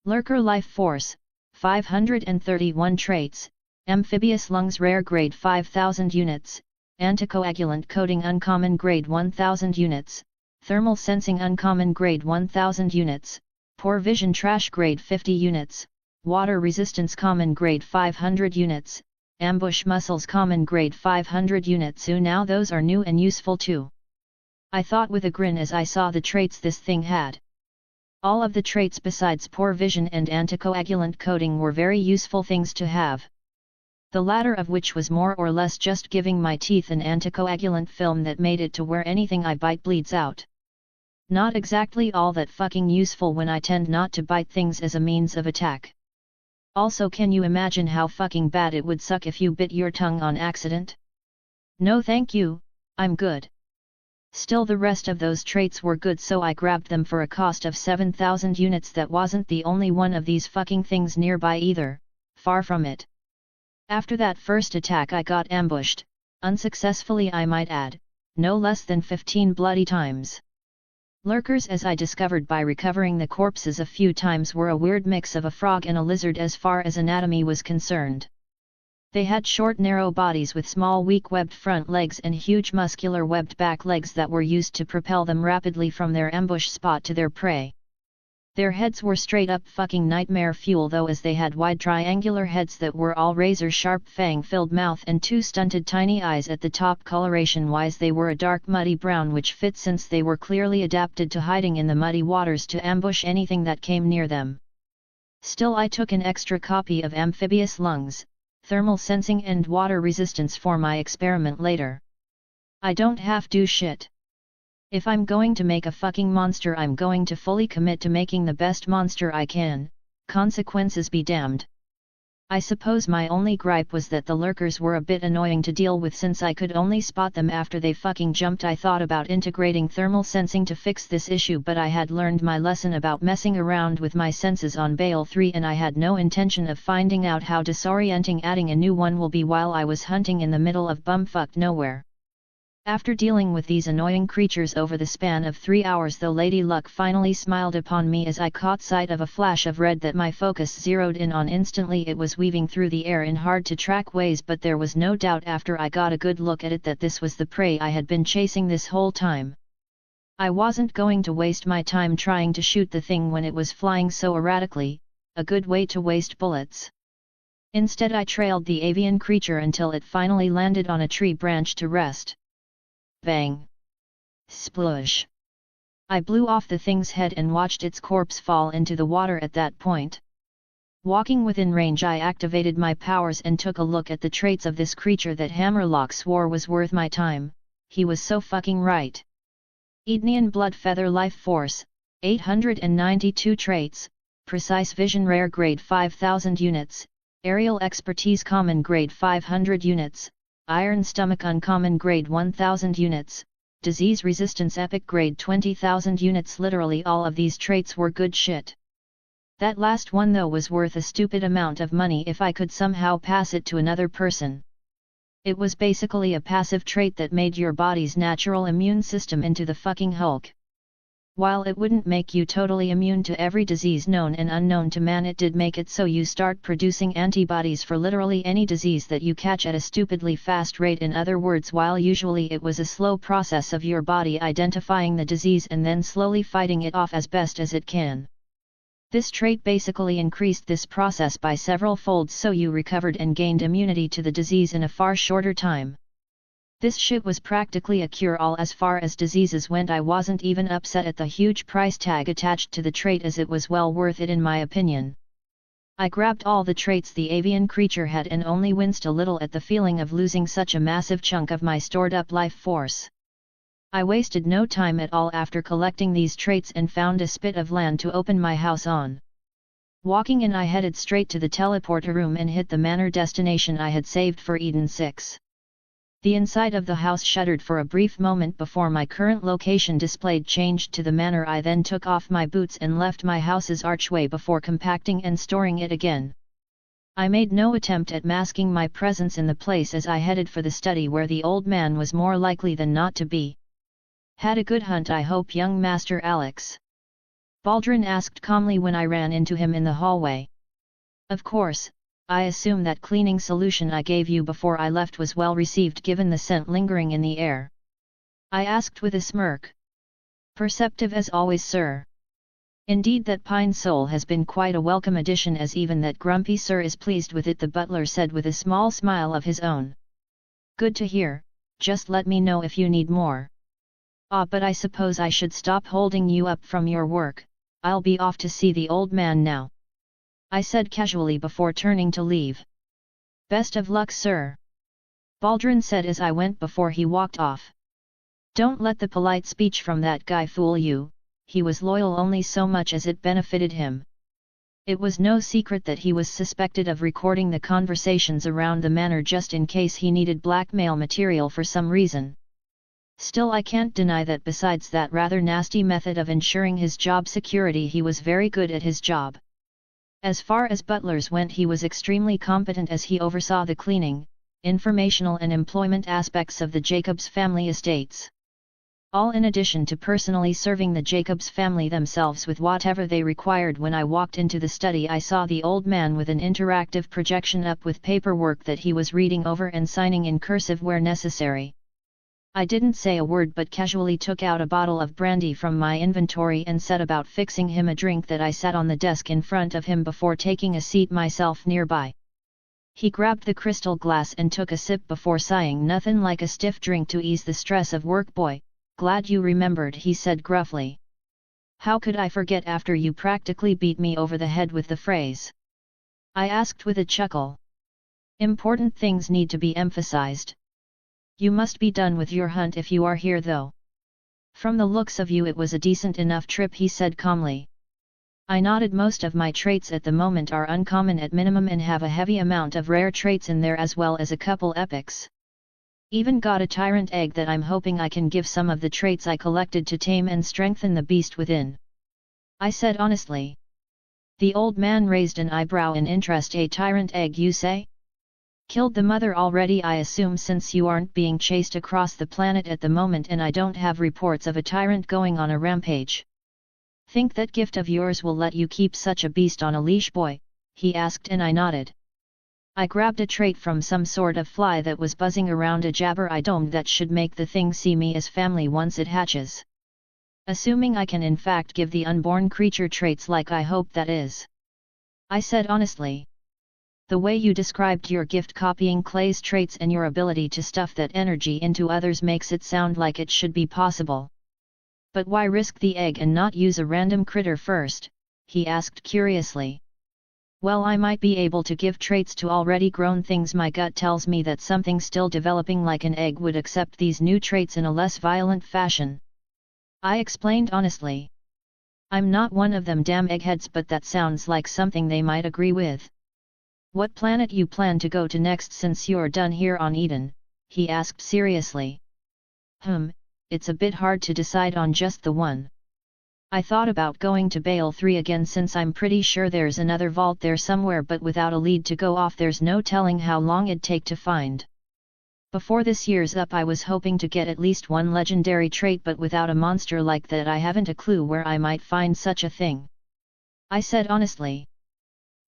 Lurker Life Force, 531 traits, Amphibious Lungs Rare Grade 5000 units, Anticoagulant Coating Uncommon Grade 1000 units, Thermal Sensing Uncommon Grade 1000 units, Poor Vision Trash Grade 50 units, Water Resistance Common Grade 500 units, Ambush Muscles Common Grade 500 units. Ooh, now those are new and useful too, I thought with a grin as I saw the traits this thing had. All of the traits besides Poor Vision and Anticoagulant Coating were very useful things to have. the latter of which was more or less just giving my teeth an anticoagulant film that made it to where anything I bite bleeds out. Not exactly all that fucking useful when I tend not to bite things as a means of attack. Also, can you imagine how fucking bad it would suck if you bit your tongue on accident? No thank you, I'm good. Still, the rest of those traits were good, so I grabbed them for a cost of 7,000 units. That wasn't the only one of these fucking things nearby either, far from it. After that first attack I got ambushed, unsuccessfully I might add, no less than 15 bloody times. Lurkers, as I discovered by recovering the corpses a few times, were a weird mix of a frog and a lizard as far as anatomy was concerned. They had short narrow bodies with small weak webbed front legs and huge muscular webbed back legs that were used to propel them rapidly from their ambush spot to their prey. Their heads were straight up fucking nightmare fuel though, as they had wide triangular heads that were all razor sharp fang filled mouth and two stunted tiny eyes at the top. Coloration wise they were a dark muddy brown, which fit since they were clearly adapted to hiding in the muddy waters to ambush anything that came near them. Still, I took an extra copy of amphibious lungs, thermal sensing and water resistance for my experiment later. I don't have to shit. If I'm going to make a fucking monster, I'm going to fully commit to making the best monster I can, consequences be damned. I suppose my only gripe was that the lurkers were a bit annoying to deal with since I could only spot them after they fucking jumped. I thought about integrating thermal sensing to fix this issue, but I had learned my lesson about messing around with my senses on Bale 3 and I had no intention of finding out how disorienting adding a new one will be while I was hunting in the middle of bumfucked nowhere. After dealing with these annoying creatures over the span of 3 hours, though, Lady Luck finally smiled upon me as I caught sight of a flash of red that my focus zeroed in on instantly. It was weaving through the air in hard-to-track ways, but there was no doubt after I got a good look at it that this was the prey I had been chasing this whole time. I wasn't going to waste my time trying to shoot the thing when it was flying so erratically, a good way to waste bullets. Instead, I trailed the avian creature until it finally landed on a tree branch to rest. Bang! Sploosh! I blew off the thing's head and watched its corpse fall into the water at that point. Walking within range, I activated my powers and took a look at the traits of this creature that Hammerlock swore was worth my time. He was so fucking right. Ednian Blood Feather Life Force, 892 traits, Precise Vision Rare Grade 5000 units, Aerial Expertise Common Grade 500 units, Iron Stomach Uncommon Grade 1000 units, Disease Resistance Epic Grade 20,000 units. Literally all of these traits were good shit. That last one though was worth a stupid amount of money if I could somehow pass it to another person. It was basically a passive trait that made your body's natural immune system into the fucking Hulk. While it wouldn't make you totally immune to every disease known and unknown to man, it did make it so you start producing antibodies for literally any disease that you catch at a stupidly fast rate. In other words, while usually it was a slow process of your body identifying the disease and then slowly fighting it off as best as it can. This trait basically increased this process by several folds, so you recovered and gained immunity to the disease in a far shorter time. This shit was practically a cure-all as far as diseases went. I wasn't even upset at the huge price tag attached to the trait, as it was well worth it in my opinion. I grabbed all the traits the avian creature had and only winced a little at the feeling of losing such a massive chunk of my stored-up life force. I wasted no time at all after collecting these traits and found a spit of land to open my house on. Walking in, I headed straight to the teleporter room and hit the manor destination I had saved for Eden 6. The inside of the house shuddered for a brief moment before my current location displayed changed to the manor. I then took off my boots and left my house's archway before compacting and storing it again. I made no attempt at masking my presence in the place as I headed for the study where the old man was more likely than not to be. "Had a good hunt, I hope, young Master Alex?" Baldrin asked calmly when I ran into him in the hallway. "Of course. I assume that cleaning solution I gave you before I left was well received given the scent lingering in the air?" I asked with a smirk. "Perceptive as always, sir. Indeed, that pine sole has been quite a welcome addition, as even that grumpy sir is pleased with it," the butler said with a small smile of his own. "Good to hear, just let me know if you need more." "Ah, but I suppose I should stop holding you up from your work. I'll be off to see the old man now," I said casually before turning to leave. Best of luck, sir. Baldrin said as I went before he walked off. Don't let the polite speech from that guy fool you, he was loyal only so much as it benefited him. It was no secret that he was suspected of recording the conversations around the manor just in case he needed blackmail material for some reason. Still, I can't deny that besides that rather nasty method of ensuring his job security, he was very good at his job. As far as butlers went, he was extremely competent as he oversaw the cleaning, informational and employment aspects of the Jacobs family estates. All in addition to personally serving the Jacobs family themselves with whatever they required. When I walked into the study, I saw the old man with an interactive projection up with paperwork that he was reading over and signing in cursive where necessary. I didn't say a word but casually took out a bottle of brandy from my inventory and set about fixing him a drink that I sat on the desk in front of him before taking a seat myself nearby. He grabbed the crystal glass and took a sip before sighing. Nothing like a stiff drink to ease the stress of work, boy. Glad you remembered, he said gruffly. How could I forget after you practically beat me over the head with the phrase? I asked with a chuckle. Important things need to be emphasized. You must be done with your hunt if you are here though. From the looks of you it was a decent enough trip, he said calmly. I nodded. Most of my traits at the moment are uncommon at minimum and have a heavy amount of rare traits in there as well as a couple epics. Even got a tyrant egg that I'm hoping I can give some of the traits I collected to tame and strengthen the beast within. I said honestly. The old man raised an eyebrow in interest. A tyrant egg, you say? Killed the mother already, I assume, since you aren't being chased across the planet at the moment and I don't have reports of a tyrant going on a rampage. Think that gift of yours will let you keep such a beast on a leash, boy? He asked and I nodded. I grabbed a trait from some sort of fly that was buzzing around a jabber I domed that should make the thing see me as family once it hatches. Assuming I can in fact give the unborn creature traits like I hope that is. I said honestly. The way you described your gift copying Clay's traits and your ability to stuff that energy into others makes it sound like it should be possible. But why risk the egg and not use a random critter first? He asked curiously. Well, I might be able to give traits to already grown things. My gut tells me that something still developing like an egg would accept these new traits in a less violent fashion. I explained honestly. I'm not one of them damn eggheads, but that sounds like something they might agree with. What planet you plan to go to next since you're done here on Eden? He asked seriously. It's a bit hard to decide on just the one. I thought about going to Bale 3 again since I'm pretty sure there's another vault there somewhere, but without a lead to go off there's no telling how long it'd take to find. Before this year's up I was hoping to get at least one legendary trait, but without a monster like that I haven't a clue where I might find such a thing. I said honestly.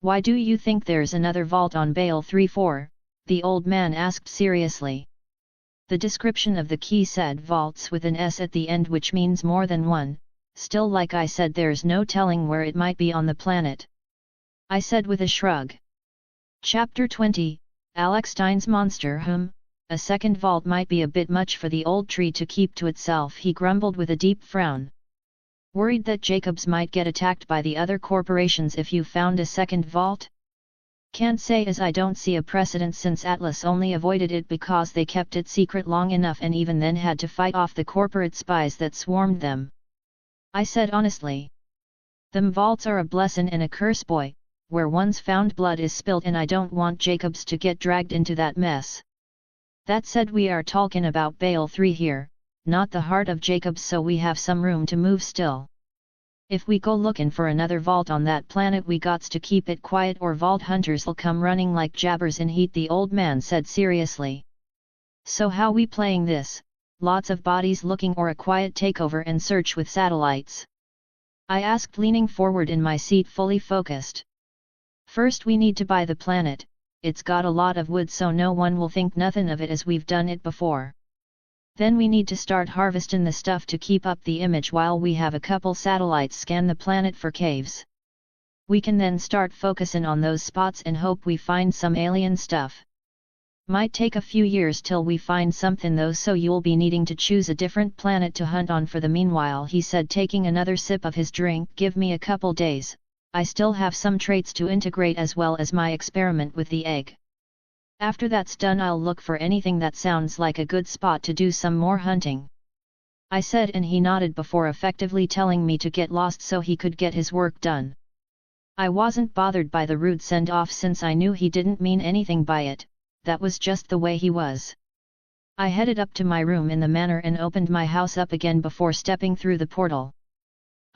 Why do you think there's another vault on Bale 3 for? The old man asked seriously. The description of the key said vaults with an S at the end, which means more than one. Still, like I said, there's no telling where it might be on the planet. I said with a shrug. Chapter 20, Alex Stein's Monster. A second vault might be a bit much for the old tree to keep to itself, he grumbled with a deep frown. Worried that Jacobs might get attacked by the other corporations if you found a second vault? Can't say, as I don't see a precedent since Atlas only avoided it because they kept it secret long enough and even then had to fight off the corporate spies that swarmed them. I said honestly. Them vaults are a blessin' and a curse, boy, where one's found blood is spilt and I don't want Jacobs to get dragged into that mess. That said, we are talkin' about Bale 3 here, not the heart of Jacobs, so we have some room to move still. If we go lookin' for another vault on that planet we gots to keep it quiet or vault hunters'll come running like jabbers in heat, the old man said seriously. So how we playing this? Lots of bodies looking or a quiet takeover and search with satellites? I asked, leaning forward in my seat fully focused. First we need to buy the planet. It's got a lot of wood so no one will think nothing of it as we've done it before. Then we need to start harvesting the stuff to keep up the image while we have a couple satellites scan the planet for caves. We can then start focusing on those spots and hope we find some alien stuff. Might take a few years till we find something though, so you'll be needing to choose a different planet to hunt on for the meanwhile, he said, taking another sip of his drink. Give me a couple days, I still have some traits to integrate as well as my experiment with the egg. After that's done I'll look for anything that sounds like a good spot to do some more hunting," I said, and he nodded before effectively telling me to get lost so he could get his work done. I wasn't bothered by the rude send-off since I knew he didn't mean anything by it, that was just the way he was. I headed up to my room in the manor and opened my house up again before stepping through the portal.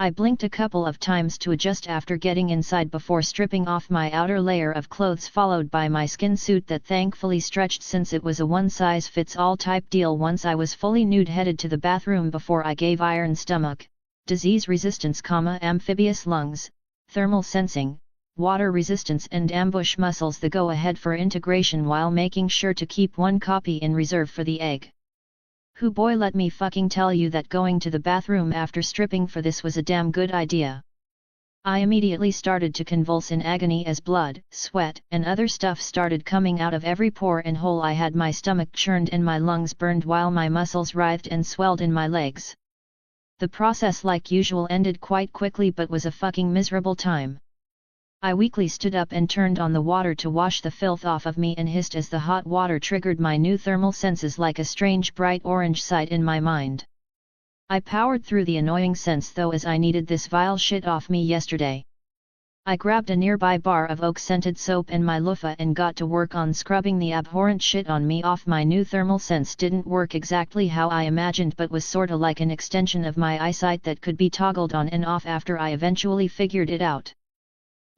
I blinked a couple of times to adjust after getting inside before stripping off my outer layer of clothes, followed by my skin suit that thankfully stretched since it was a one-size-fits-all type deal. Once I was fully nude, headed to the bathroom before I gave iron stomach, disease resistance, amphibious lungs, thermal sensing, water resistance and ambush muscles the go-ahead for integration, while making sure to keep one copy in reserve for the egg. Who boy, let me fucking tell you that going to the bathroom after stripping for this was a damn good idea. I immediately started to convulse in agony as blood, sweat, and other stuff started coming out of every pore and hole I had. My stomach churned and my lungs burned while my muscles writhed and swelled in my legs. The process, like usual, ended quite quickly but was a fucking miserable time. I weakly stood up and turned on the water to wash the filth off of me and hissed as the hot water triggered my new thermal senses like a strange bright orange sight in my mind. I powered through the annoying sense though, as I needed this vile shit off me yesterday. I grabbed a nearby bar of oak-scented soap and my loofah and got to work on scrubbing the abhorrent shit on me off. My new thermal sense didn't work exactly how I imagined, but was sorta like an extension of my eyesight that could be toggled on and off after I eventually figured it out.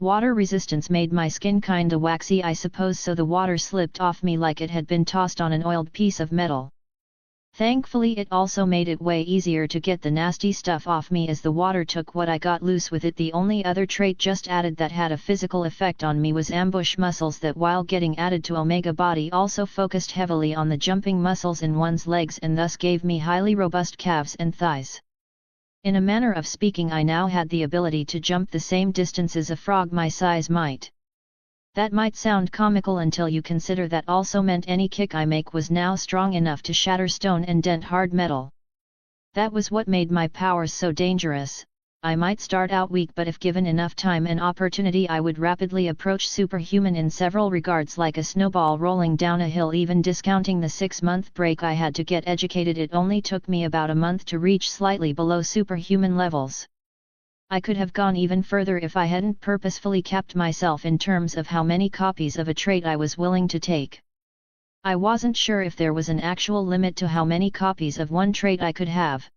Water resistance made my skin kinda waxy, I suppose, so the water slipped off me like it had been tossed on an oiled piece of metal. Thankfully it also made it way easier to get the nasty stuff off me as the water took what I got loose with it. The only other trait just added that had a physical effect on me was ambush muscles, that while getting added to Omega body also focused heavily on the jumping muscles in one's legs and thus gave me highly robust calves and thighs. In a manner of speaking, I now had the ability to jump the same distances a frog my size might. That might sound comical until you consider that also meant any kick I make was now strong enough to shatter stone and dent hard metal. That was what made my powers so dangerous. I might start out weak, but if given enough time and opportunity I would rapidly approach superhuman in several regards, like a snowball rolling down a hill. Even discounting the 6-month break I had to get educated, it only took me about a month to reach slightly below superhuman levels. I could have gone even further if I hadn't purposefully capped myself in terms of how many copies of a trait I was willing to take. I wasn't sure if there was an actual limit to how many copies of one trait I could have.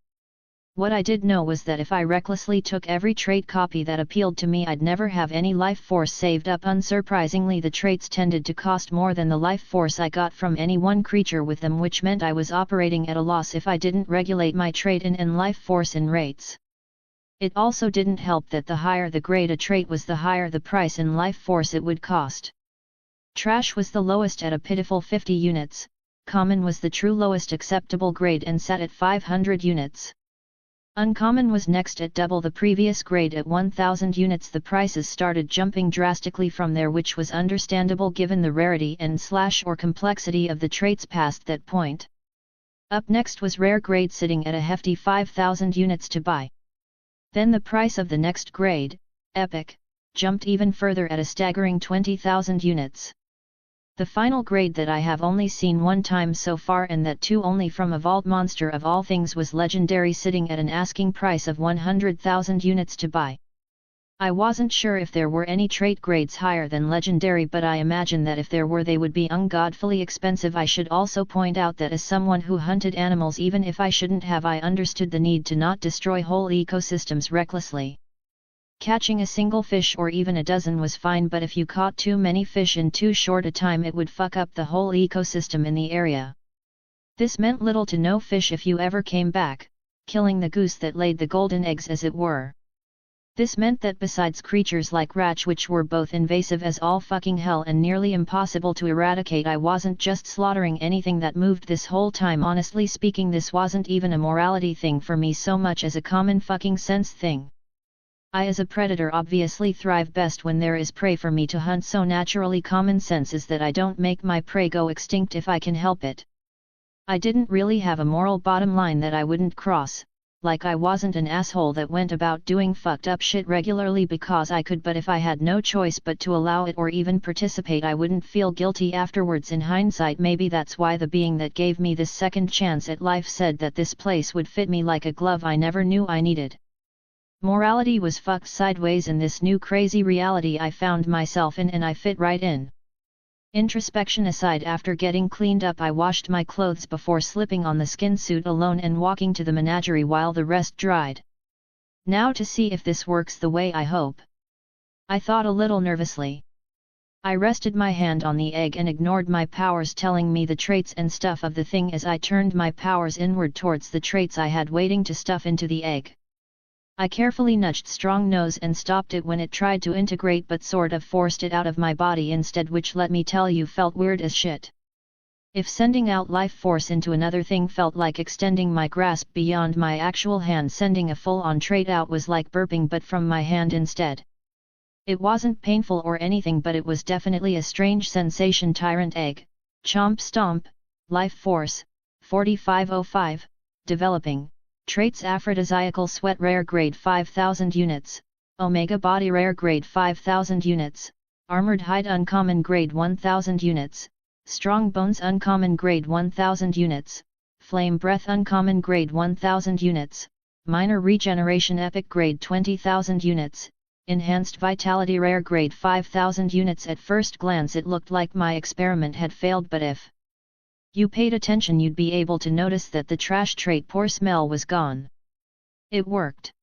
What I did know was that if I recklessly took every trait copy that appealed to me, I'd never have any life force saved up. Unsurprisingly, the traits tended to cost more than the life force I got from any one creature with them, which meant I was operating at a loss if I didn't regulate my trait and life force in rates. It also didn't help that the higher the grade a trait was, the higher the price in life force it would cost. Trash was the lowest at a pitiful 50 units, common was the true lowest acceptable grade and sat at 500 units. Uncommon was next at double the previous grade at 1000 units. The prices started jumping drastically from there, which was understandable given the rarity and or complexity of the traits past that point. Up next was rare grade, sitting at a hefty 5000 units to buy. Then the price of the next grade, epic, jumped even further at a staggering 20,000 units. The final grade that I have only seen one time so far, and that too only from a vault monster of all things, was legendary, sitting at an asking price of 100,000 units to buy. I wasn't sure if there were any trait grades higher than legendary, but I imagine that if there were they would be ungodfully expensive. I should also point out that as someone who hunted animals, even if I shouldn't have, I understood the need to not destroy whole ecosystems recklessly. Catching a single fish or even a dozen was fine, but if you caught too many fish in too short a time, it would fuck up the whole ecosystem in the area. This meant little to no fish if you ever came back, killing the goose that laid the golden eggs, as it were. This meant that besides creatures like rats, which were both invasive as all fucking hell and nearly impossible to eradicate, I wasn't just slaughtering anything that moved this whole time. Honestly speaking, this wasn't even a morality thing for me so much as a common fucking sense thing. I as a predator obviously thrive best when there is prey for me to hunt, so naturally common sense is that I don't make my prey go extinct if I can help it. I didn't really have a moral bottom line that I wouldn't cross, like I wasn't an asshole that went about doing fucked up shit regularly because I could, but if I had no choice but to allow it or even participate I wouldn't feel guilty afterwards. In hindsight, maybe that's why the being that gave me this second chance at life said that this place would fit me like a glove I never knew I needed. Morality was fucked sideways in this new crazy reality I found myself in, and I fit right in. Introspection aside, after getting cleaned up I washed my clothes before slipping on the skin suit alone and walking to the menagerie while the rest dried. Now to see if this works the way I hope. I thought a little nervously. I rested my hand on the egg and ignored my powers telling me the traits and stuff of the thing as I turned my powers inward towards the traits I had waiting to stuff into the egg. I carefully nudged Strong Nose and stopped it when it tried to integrate, but sort of forced it out of my body instead, which let me tell you felt weird as shit. If sending out life force into another thing felt like extending my grasp beyond my actual hand, sending a full-on trait out was like burping but from my hand instead. It wasn't painful or anything, but it was definitely a strange sensation. Tyrant Egg, Chomp Stomp, Life Force, 4505, Developing. Traits: Aphrodisiacal Sweat Rare Grade 5000 units, Omega Body Rare Grade 5000 units, Armored Hide Uncommon Grade 1000 units, Strong Bones Uncommon Grade 1000 units, Flame Breath Uncommon Grade 1000 units, Minor Regeneration Epic Grade 20,000 units, Enhanced Vitality Rare Grade 5000 units. At first glance it looked like my experiment had failed, but if you paid attention you'd be able to notice that the trash trait Poor Smell was gone. It worked.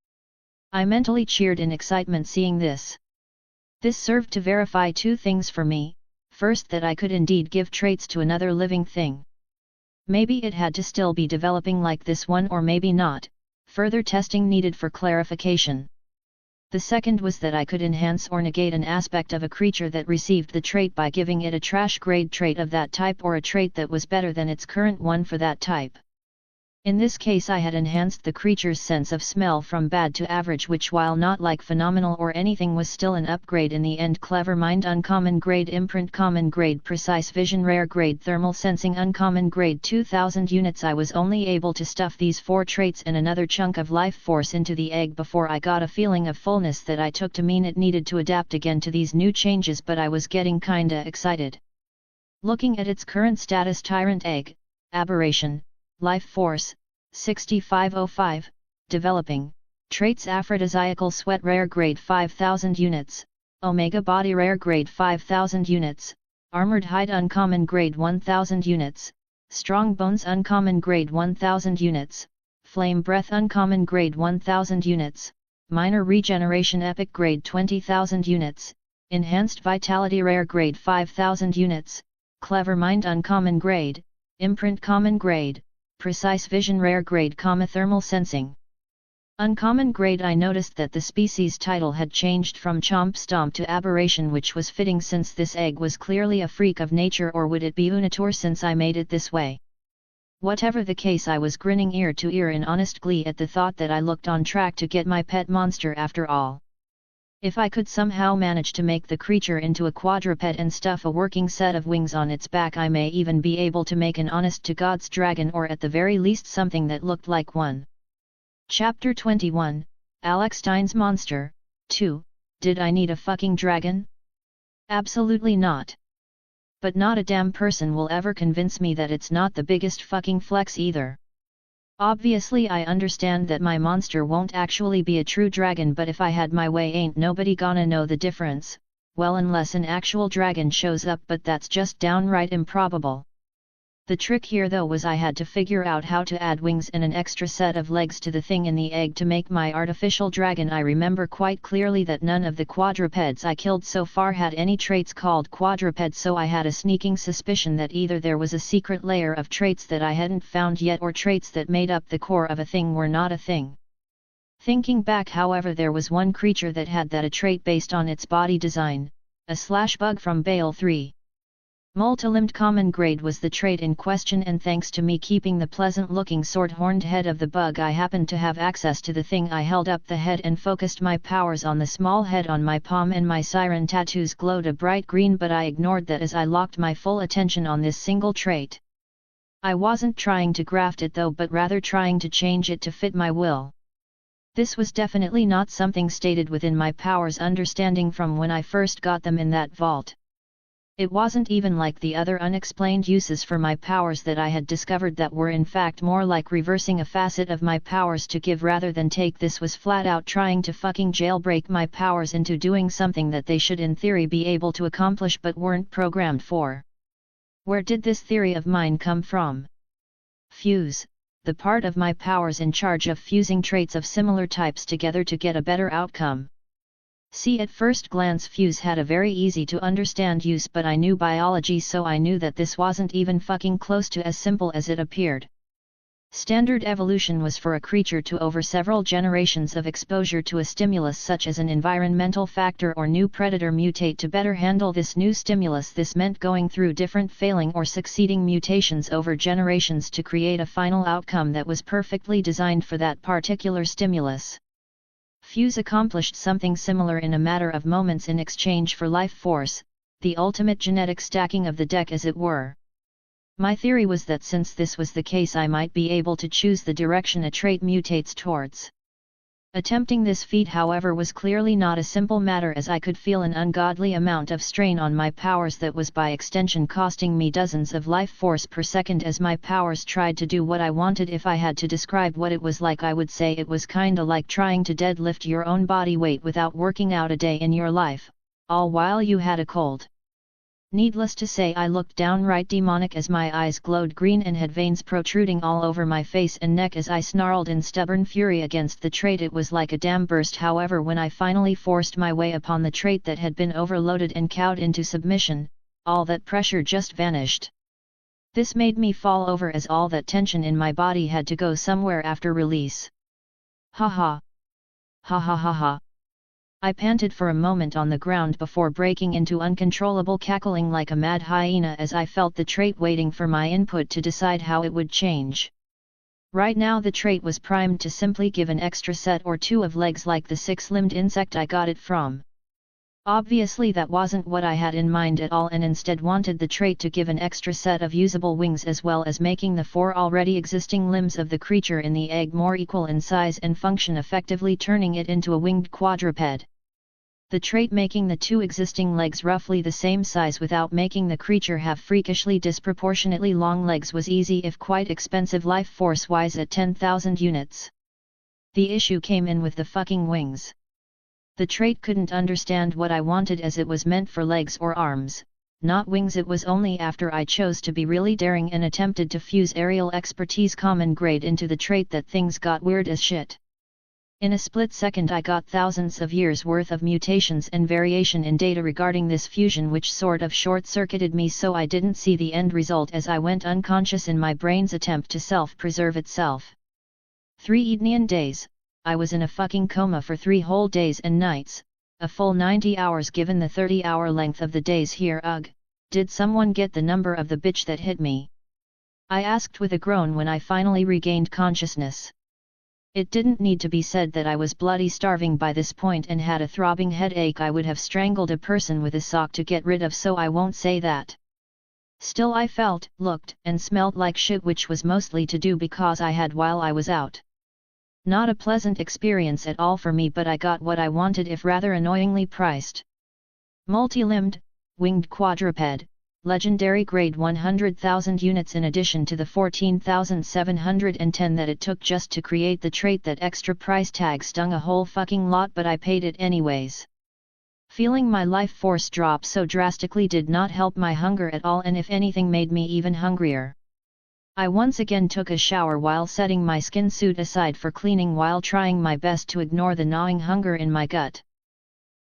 I mentally cheered in excitement seeing this. This served to verify two things for me: first, that I could indeed give traits to another living thing. Maybe it had to still be developing like this one, or maybe not, further testing needed for clarification. The second was that I could enhance or negate an aspect of a creature that received the trait by giving it a trash grade trait of that type, or a trait that was better than its current one for that type. In this case I had enhanced the creature's sense of smell from bad to average, which, while not like phenomenal or anything, was still an upgrade in the end. Clever Mind Uncommon Grade, Imprint Common Grade, Precise Vision Rare Grade, Thermal Sensing Uncommon Grade 2000 units. I was only able to stuff these 4 traits and another chunk of life force into the egg before I got a feeling of fullness that I took to mean it needed to adapt again to these new changes, but I was getting kinda excited. Looking at its current status: Tyrant Egg, Aberration, Life Force, 6505, Developing. Traits: Aphrodisiacal Sweat Rare Grade 5000 units, Omega Body Rare Grade 5000 units, Armored Hide Uncommon Grade 1000 units, Strong Bones Uncommon Grade 1000 units, Flame Breath Uncommon Grade 1000 units, Minor Regeneration Epic Grade 20,000 units, Enhanced Vitality Rare Grade 5000 units, Clever Mind Uncommon Grade, Imprint Common Grade, Precise Vision Rare Grade, Thermal Sensing Uncommon Grade. I noticed that the species title had changed from Chomp Stomp to Aberration, which was fitting since this egg was clearly a freak of nature, or would it be Unnatural since I made it this way? Whatever the case, I was grinning ear to ear in honest glee at the thought that I looked on track to get my pet monster after all. If I could somehow manage to make the creature into a quadruped and stuff a working set of wings on its back, I may even be able to make an honest-to-God's dragon, or at the very least something that looked like one. Chapter 21, Alex Stein's Monster, 2, Did I need a fucking dragon? Absolutely not. But not a damn person will ever convince me that it's not the biggest fucking flex either. Obviously I understand that my monster won't actually be a true dragon, but if I had my way ain't nobody gonna know the difference, well, unless an actual dragon shows up, but that's just downright improbable. The trick here though was I had to figure out how to add wings and an extra set of legs to the thing in the egg to make my artificial dragon. I remember quite clearly that none of the quadrupeds I killed so far had any traits called quadrupeds, so I had a sneaking suspicion that either there was a secret layer of traits that I hadn't found yet, or traits that made up the core of a thing were not a thing. Thinking back, however, there was one creature that had that a trait based on its body design, a slash bug from Bale 3. Multilimbed Common Grade was the trait in question, and thanks to me keeping the pleasant-looking sword-horned head of the bug, I happened to have access to the thing. I held up the head and focused my powers on the small head on my palm, and my siren tattoos glowed a bright green, but I ignored that as I locked my full attention on this single trait. I wasn't trying to graft it though, but rather trying to change it to fit my will. This was definitely not something stated within my powers understanding from when I first got them in that vault. It wasn't even like the other unexplained uses for my powers that I had discovered that were in fact more like reversing a facet of my powers to give rather than take. This was flat out trying to fucking jailbreak my powers into doing something that they should in theory be able to accomplish but weren't programmed for. Where did this theory of mine come from? Fuse, the part of my powers in charge of fusing traits of similar types together to get a better outcome. See, at first glance fuse had a very easy to understand use, but I knew biology, so I knew that this wasn't even fucking close to as simple as it appeared. Standard evolution was for a creature to over several generations of exposure to a stimulus such as an environmental factor or new predator mutate to better handle this new stimulus. This meant going through different failing or succeeding mutations over generations to create a final outcome that was perfectly designed for that particular stimulus. Fuse accomplished something similar in a matter of moments in exchange for life force, the ultimate genetic stacking of the deck as it were. My theory was that since this was the case, I might be able to choose the direction a trait mutates towards. Attempting this feat, however, was clearly not a simple matter, as I could feel an ungodly amount of strain on my powers that was by extension costing me dozens of life force per second as my powers tried to do what I wanted. If I had to describe what it was like, I would say it was kinda like trying to deadlift your own body weight without working out a day in your life, all while you had a cold. Needless to say, I looked downright demonic as my eyes glowed green and had veins protruding all over my face and neck as I snarled in stubborn fury against the trait. It was like a dam burst. However, when I finally forced my way upon the trait that had been overloaded and cowed into submission, all that pressure just vanished. This made me fall over as all that tension in my body had to go somewhere after release. Ha ha. Ha ha ha ha. I panted for a moment on the ground before breaking into uncontrollable cackling like a mad hyena as I felt the trait waiting for my input to decide how it would change. Right now the trait was primed to simply give an extra set or two of legs like the six-limbed insect I got it from. Obviously that wasn't what I had in mind at all, and instead wanted the trait to give an extra set of usable wings as well as making the four already existing limbs of the creature in the egg more equal in size and function, effectively turning it into a winged quadruped. The trait making the two existing legs roughly the same size without making the creature have freakishly disproportionately long legs was easy if quite expensive life force wise at 10,000 units. The issue came in with the fucking wings. The trait couldn't understand what I wanted, as it was meant for legs or arms, not wings. It was only after I chose to be really daring and attempted to fuse aerial expertise common grade into the trait that things got weird as shit. In a split second I got thousands of years worth of mutations and variation in data regarding this fusion, which sort of short-circuited me so I didn't see the end result as I went unconscious in my brain's attempt to self-preserve itself. 3 Ednian days, I was in a fucking coma for 3 whole days and nights, a full 90 hours given the 30-hour length of the days here. Ugh, did someone get the number of the bitch that hit me? I asked with a groan when I finally regained consciousness. It didn't need to be said that I was bloody starving by this point and had a throbbing headache I would have strangled a person with a sock to get rid of, so I won't say that. Still, I felt, looked, and smelled like shit, which was mostly to do because I had while I was out. Not a pleasant experience at all for me, but I got what I wanted, if rather annoyingly priced. Multi-limbed, winged quadruped, legendary grade 100,000 units in addition to the 14,710 that it took just to create the trait. That extra price tag stung a whole fucking lot, but I paid it anyways. Feeling my life force drop so drastically did not help my hunger at all, and if anything made me even hungrier. I once again took a shower while setting my skin suit aside for cleaning, while trying my best to ignore the gnawing hunger in my gut.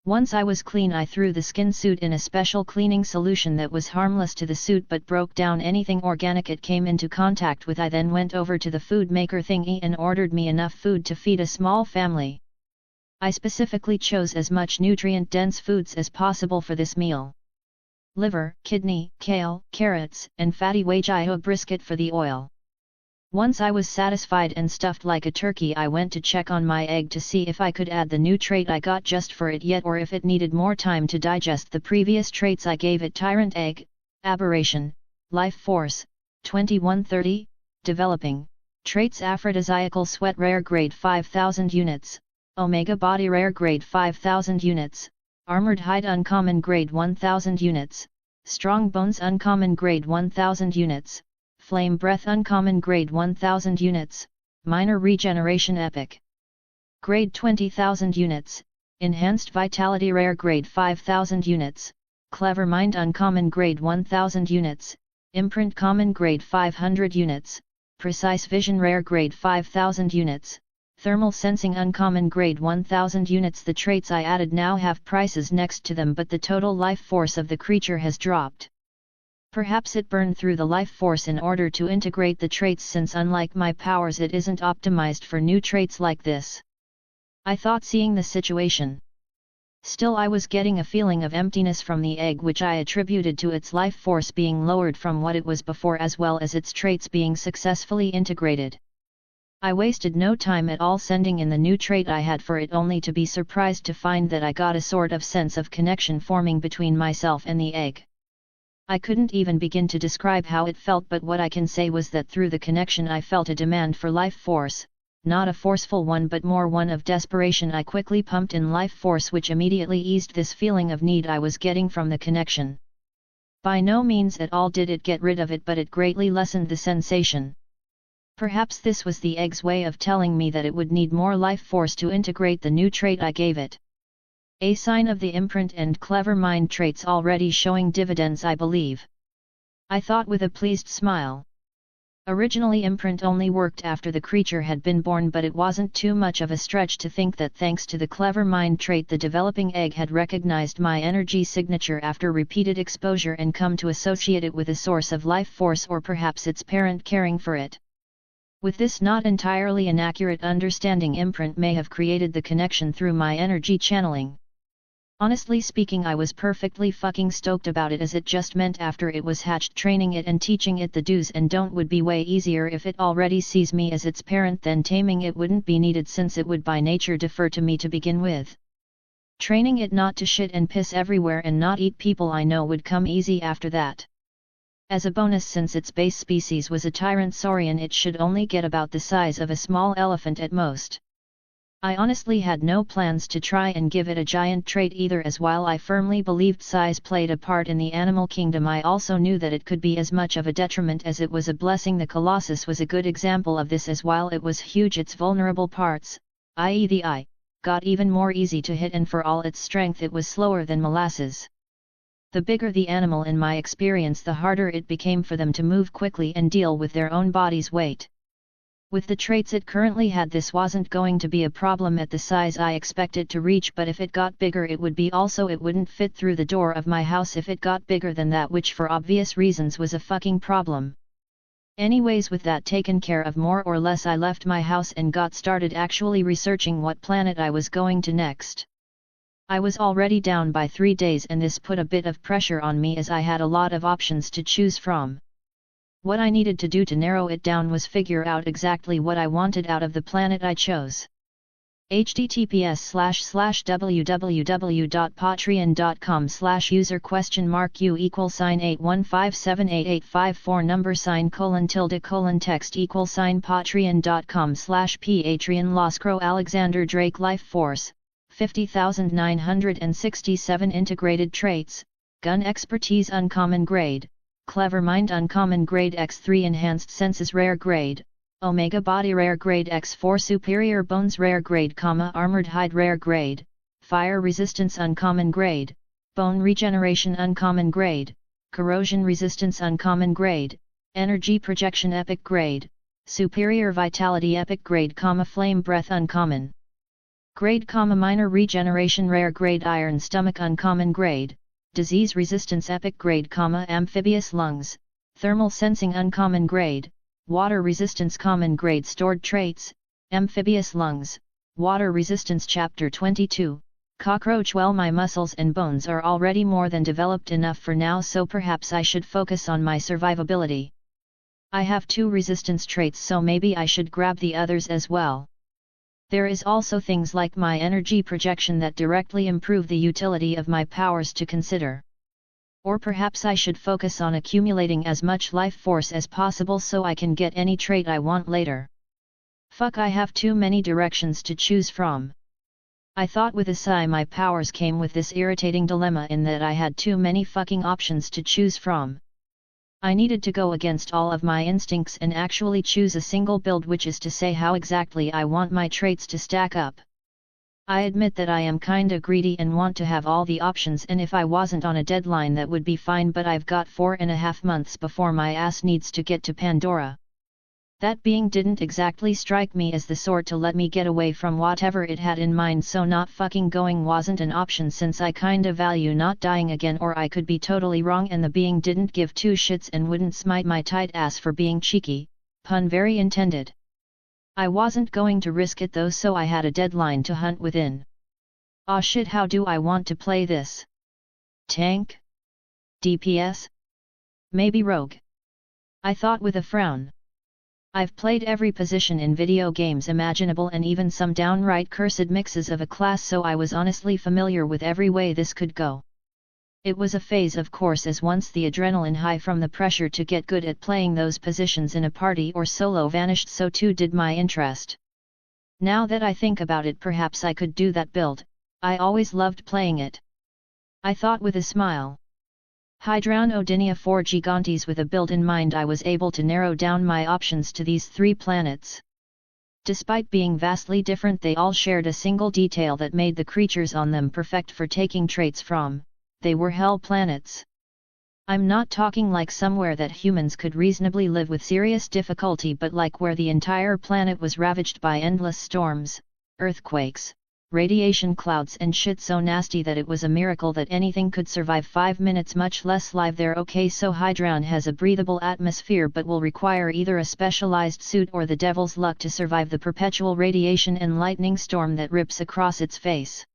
Once I was clean, I threw the skin suit in a special cleaning solution that was harmless to the suit but broke down anything organic it came into contact with. I then went over to the food maker thingy and ordered me enough food to feed a small family. I specifically chose as much nutrient-dense foods as possible for this meal. Liver, kidney, kale, carrots, and fatty wagyu brisket for the oil. Once I was satisfied and stuffed like a turkey, I went to check on my egg to see if I could add the new trait I got just for it yet, or if it needed more time to digest the previous traits I gave it. Tyrant egg, aberration, life force, 2130, Developing, Traits Aphrodisiacal Sweat Rare Grade 5000 units, Omega Body Rare Grade 5000 units, Armored Hide Uncommon Grade 1000 units, Strong Bones Uncommon Grade 1000 units, Flame Breath Uncommon Grade 1000 units, Minor Regeneration Epic Grade 20,000 units, Enhanced Vitality Rare Grade 5000 units, Clever Mind Uncommon Grade 1000 units, Imprint Common Grade 500 units, Precise Vision Rare Grade 5000 units, Thermal Sensing Uncommon Grade 1000 units. The traits I added now have prices next to them, but the total life force of the creature has dropped. Perhaps it burned through the life force in order to integrate the traits, since unlike my powers it isn't optimized for new traits like this, I thought, seeing the situation. Still, I was getting a feeling of emptiness from the egg, which I attributed to its life force being lowered from what it was before, as well as its traits being successfully integrated. I wasted no time at all sending in the new trait I had for it, only to be surprised to find that I got a sort of sense of connection forming between myself and the egg. I couldn't even begin to describe how it felt, but what I can say was that through the connection I felt a demand for life force, not a forceful one but more one of desperation. I quickly pumped in life force, which immediately eased this feeling of need I was getting from the connection. By no means at all did it get rid of it, but it greatly lessened the sensation. Perhaps this was the egg's way of telling me that it would need more life force to integrate the new trait I gave it. A sign of the imprint and clever mind traits already showing dividends, I believe, I thought with a pleased smile. Originally imprint only worked after the creature had been born, but it wasn't too much of a stretch to think that thanks to the clever mind trait the developing egg had recognized my energy signature after repeated exposure and come to associate it with a source of life force, or perhaps its parent caring for it. With this not entirely inaccurate understanding, imprint may have created the connection through my energy channeling. Honestly speaking, I was perfectly fucking stoked about it, as it just meant after it was hatched, training it and teaching it the do's and don't would be way easier. If it already sees me as its parent, then taming it wouldn't be needed, since it would by nature defer to me to begin with. Training it not to shit and piss everywhere and not eat people I know would come easy after that. As a bonus, since its base species was a tyrant saurian, it should only get about the size of a small elephant at most. I honestly had no plans to try and give it a giant trait either, as while I firmly believed size played a part in the animal kingdom, I also knew that it could be as much of a detriment as it was a blessing. The Colossus was a good example of this, as while it was huge, its vulnerable parts, i.e. the eye, got even more easy to hit, and for all its strength it was slower than molasses. The bigger the animal, in my experience, the harder it became for them to move quickly and deal with their own body's weight. With the traits it currently had, this wasn't going to be a problem at the size I expected to reach, but if it got bigger it would be. Also, it wouldn't fit through the door of my house if it got bigger than that, which for obvious reasons was a fucking problem. Anyways, with that taken care of more or less, I left my house and got started actually researching what planet I was going to next. I was already down by 3 days, and this put a bit of pressure on me as I had a lot of options to choose from. What I needed to do to narrow it down was figure out exactly what I wanted out of the planet I chose. https://www.patreon.com/user?u =815788854 $text patreon.com/patreon Loscro Alexander Drake Life Force 50,967 Integrated Traits, Gun Expertise Uncommon Grade, Clever Mind Uncommon Grade X3 Enhanced Senses Rare Grade, Omega Body Rare Grade X4 Superior Bones Rare Grade, Armored Hide Rare Grade, Fire Resistance Uncommon Grade, Bone Regeneration Uncommon Grade, Corrosion Resistance Uncommon Grade, Energy Projection Epic Grade, Superior Vitality Epic Grade, Flame Breath Uncommon Grade, Minor Regeneration Rare Grade, Iron Stomach Uncommon Grade, Disease Resistance Epic Grade, Amphibious Lungs, Thermal Sensing Uncommon Grade, Water Resistance Common Grade. Stored Traits, Amphibious Lungs, Water Resistance. Chapter 22, Cockroach. Well, my muscles and bones are already more than developed enough for now, so perhaps I should focus on my survivability. I have 2 resistance traits, so maybe I should grab the others as well. There is also things like my energy projection that directly improve the utility of my powers to consider. Or perhaps I should focus on accumulating as much life force as possible so I can get any trait I want later. Fuck, I have too many directions to choose from. I thought with a sigh. My powers came with this irritating dilemma in that I had too many fucking options to choose from. I needed to go against all of my instincts and actually choose a single build, which is to say how exactly I want my traits to stack up. I admit that I am kinda greedy and want to have all the options, and if I wasn't on a deadline that would be fine, but I've got 4.5 months before my ass needs to get to Pandora. That being didn't exactly strike me as the sort to let me get away from whatever it had in mind, so not fucking going wasn't an option since I kinda value not dying again, or I could be totally wrong and the being didn't give two shits and wouldn't smite my tight ass for being cheeky, pun very intended. I wasn't going to risk it though, so I had a deadline to hunt within. Aw shit, how do I want to play this? Tank? DPS? Maybe rogue? I thought with a frown. I've played every position in video games imaginable and even some downright cursed mixes of a class, so I was honestly familiar with every way this could go. It was a phase, of course, as once the adrenaline high from the pressure to get good at playing those positions in a party or solo vanished, so too did my interest. Now that I think about it, perhaps I could do that build. I always loved playing it. I thought with a smile. Hydron Odinia 4 Gigantes. With a build in mind, I was able to narrow down my options to these 3 planets. Despite being vastly different, they all shared a single detail that made the creatures on them perfect for taking traits from. They were hell planets. I'm not talking like somewhere that humans could reasonably live with serious difficulty, but like where the entire planet was ravaged by endless storms, earthquakes, radiation clouds and shit so nasty that it was a miracle that anything could survive 5 minutes, much less live there. Okay, so Hydron has a breathable atmosphere but will require either a specialized suit or the devil's luck to survive the perpetual radiation and lightning storm that rips across its face.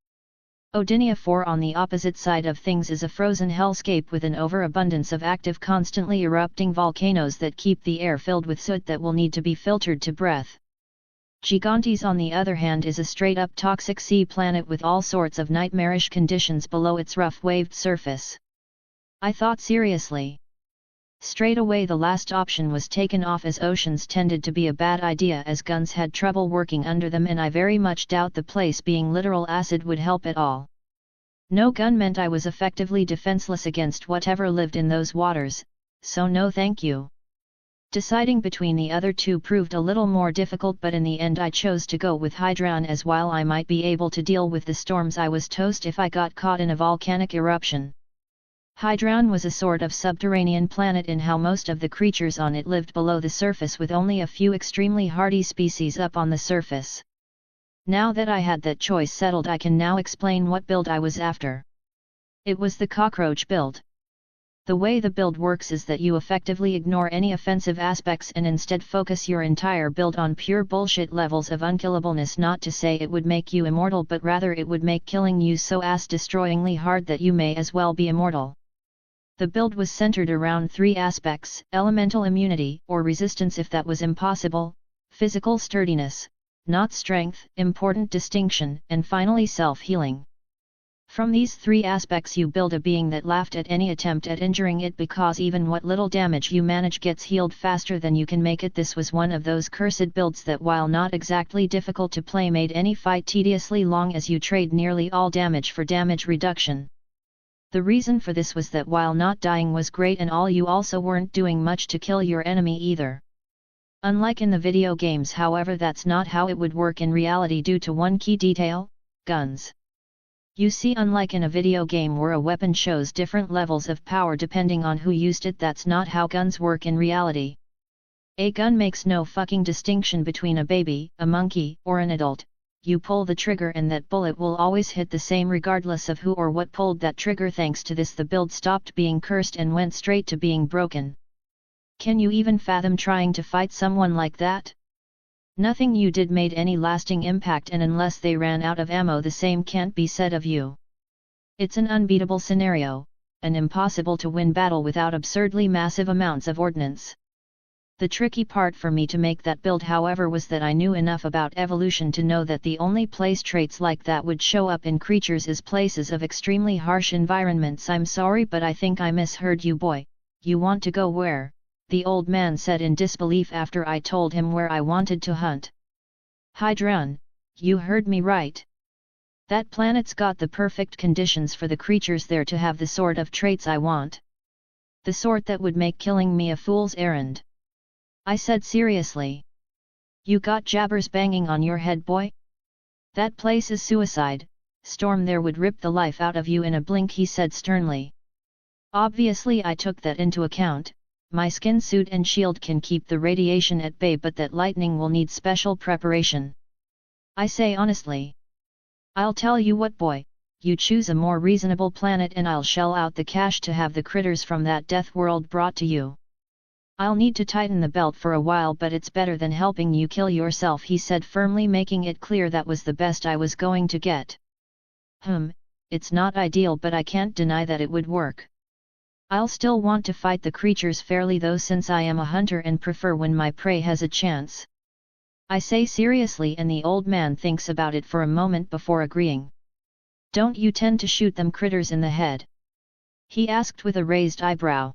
Odinia 4, on the opposite side of things, is a frozen hellscape with an overabundance of active, constantly erupting volcanoes that keep the air filled with soot that will need to be filtered to breath. Gigantes, on the other hand, is a straight-up toxic sea planet with all sorts of nightmarish conditions below its rough-waved surface. I thought seriously. Straight away the last option was taken off, as oceans tended to be a bad idea as guns had trouble working under them, and I very much doubt the place being literal acid would help at all. No gun meant I was effectively defenseless against whatever lived in those waters, so no thank you. Deciding between the other two proved a little more difficult, but in the end I chose to go with Hydron, as while I might be able to deal with the storms, I was toast if I got caught in a volcanic eruption. Hydron was a sort of subterranean planet in how most of the creatures on it lived below the surface, with only a few extremely hardy species up on the surface. Now that I had that choice settled, I can now explain what build I was after. It was the cockroach build. The way the build works is that you effectively ignore any offensive aspects and instead focus your entire build on pure bullshit levels of unkillableness. Not to say it would make you immortal, but rather it would make killing you so ass-destroyingly hard that you may as well be immortal. The build was centered around 3 aspects: elemental immunity, or resistance if that was impossible, physical sturdiness, not strength, important distinction, and finally self-healing. From these 3 aspects you build a being that laughed at any attempt at injuring it, because even what little damage you manage gets healed faster than you can make it. This was one of those cursed builds that, while not exactly difficult to play, made any fight tediously long, as you trade nearly all damage for damage reduction. The reason for this was that while not dying was great and all, you also weren't doing much to kill your enemy either. Unlike in the video games, however, that's not how it would work in reality due to one key detail: guns. You see, unlike in a video game where a weapon shows different levels of power depending on who used it, that's not how guns work in reality. A gun makes no fucking distinction between a baby, a monkey, or an adult. You pull the trigger and that bullet will always hit the same regardless of who or what pulled that trigger. Thanks to this, the build stopped being cursed and went straight to being broken. Can you even fathom trying to fight someone like that? Nothing you did made any lasting impact, and unless they ran out of ammo, the same can't be said of you. It's an unbeatable scenario, an impossible to win battle without absurdly massive amounts of ordnance. The tricky part for me to make that build, however, was that I knew enough about evolution to know that the only place traits like that would show up in creatures is places of extremely harsh environments. "I'm sorry, but I think I misheard you, boy. You want to go where?" the old man said in disbelief after I told him where I wanted to hunt. "Hydron, you heard me right. That planet's got the perfect conditions for the creatures there to have the sort of traits I want. The sort that would make killing me a fool's errand," I said seriously. "You got jabbers banging on your head, boy? That place is suicide. Storm there would rip the life out of you in a blink," he said sternly. Obviously I took that into account. My skin suit and shield can keep the radiation at bay, but that lightning will need special preparation. I say honestly. "I'll tell you what, boy, you choose a more reasonable planet and I'll shell out the cash to have the critters from that death world brought to you. I'll need to tighten the belt for a while, but it's better than helping you kill yourself," he said firmly, making it clear that was the best I was going to get. It's not ideal, but I can't deny that it would work. I'll still want to fight the creatures fairly though, since I am a hunter and prefer when my prey has a chance. I say seriously, and the old man thinks about it for a moment before agreeing. "Don't you tend to shoot them critters in the head?" he asked with a raised eyebrow.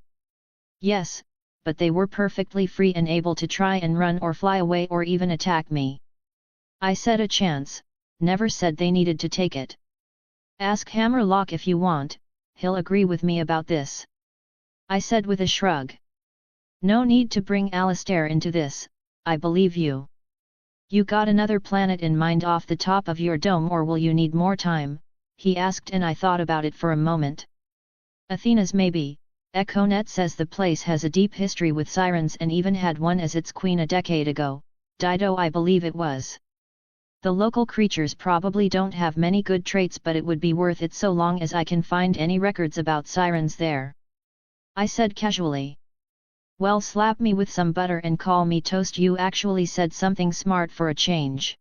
"Yes, but they were perfectly free and able to try and run or fly away or even attack me." I said. "A chance, never said they needed to take it. Ask Hammerlock if you want, he'll agree with me about this," I said with a shrug. "No need to bring Alistair into this, I believe you. You got another planet in mind off the top of your dome, or will you need more time?" he asked, and I thought about it for a moment. "Athena's maybe. Echonet says the place has a deep history with sirens and even had one as its queen a decade ago, Dido I believe it was. The local creatures probably don't have many good traits, but it would be worth it so long as I can find any records about sirens there," I said casually. "Well, slap me with some butter and call me toast. You actually said something smart for a change.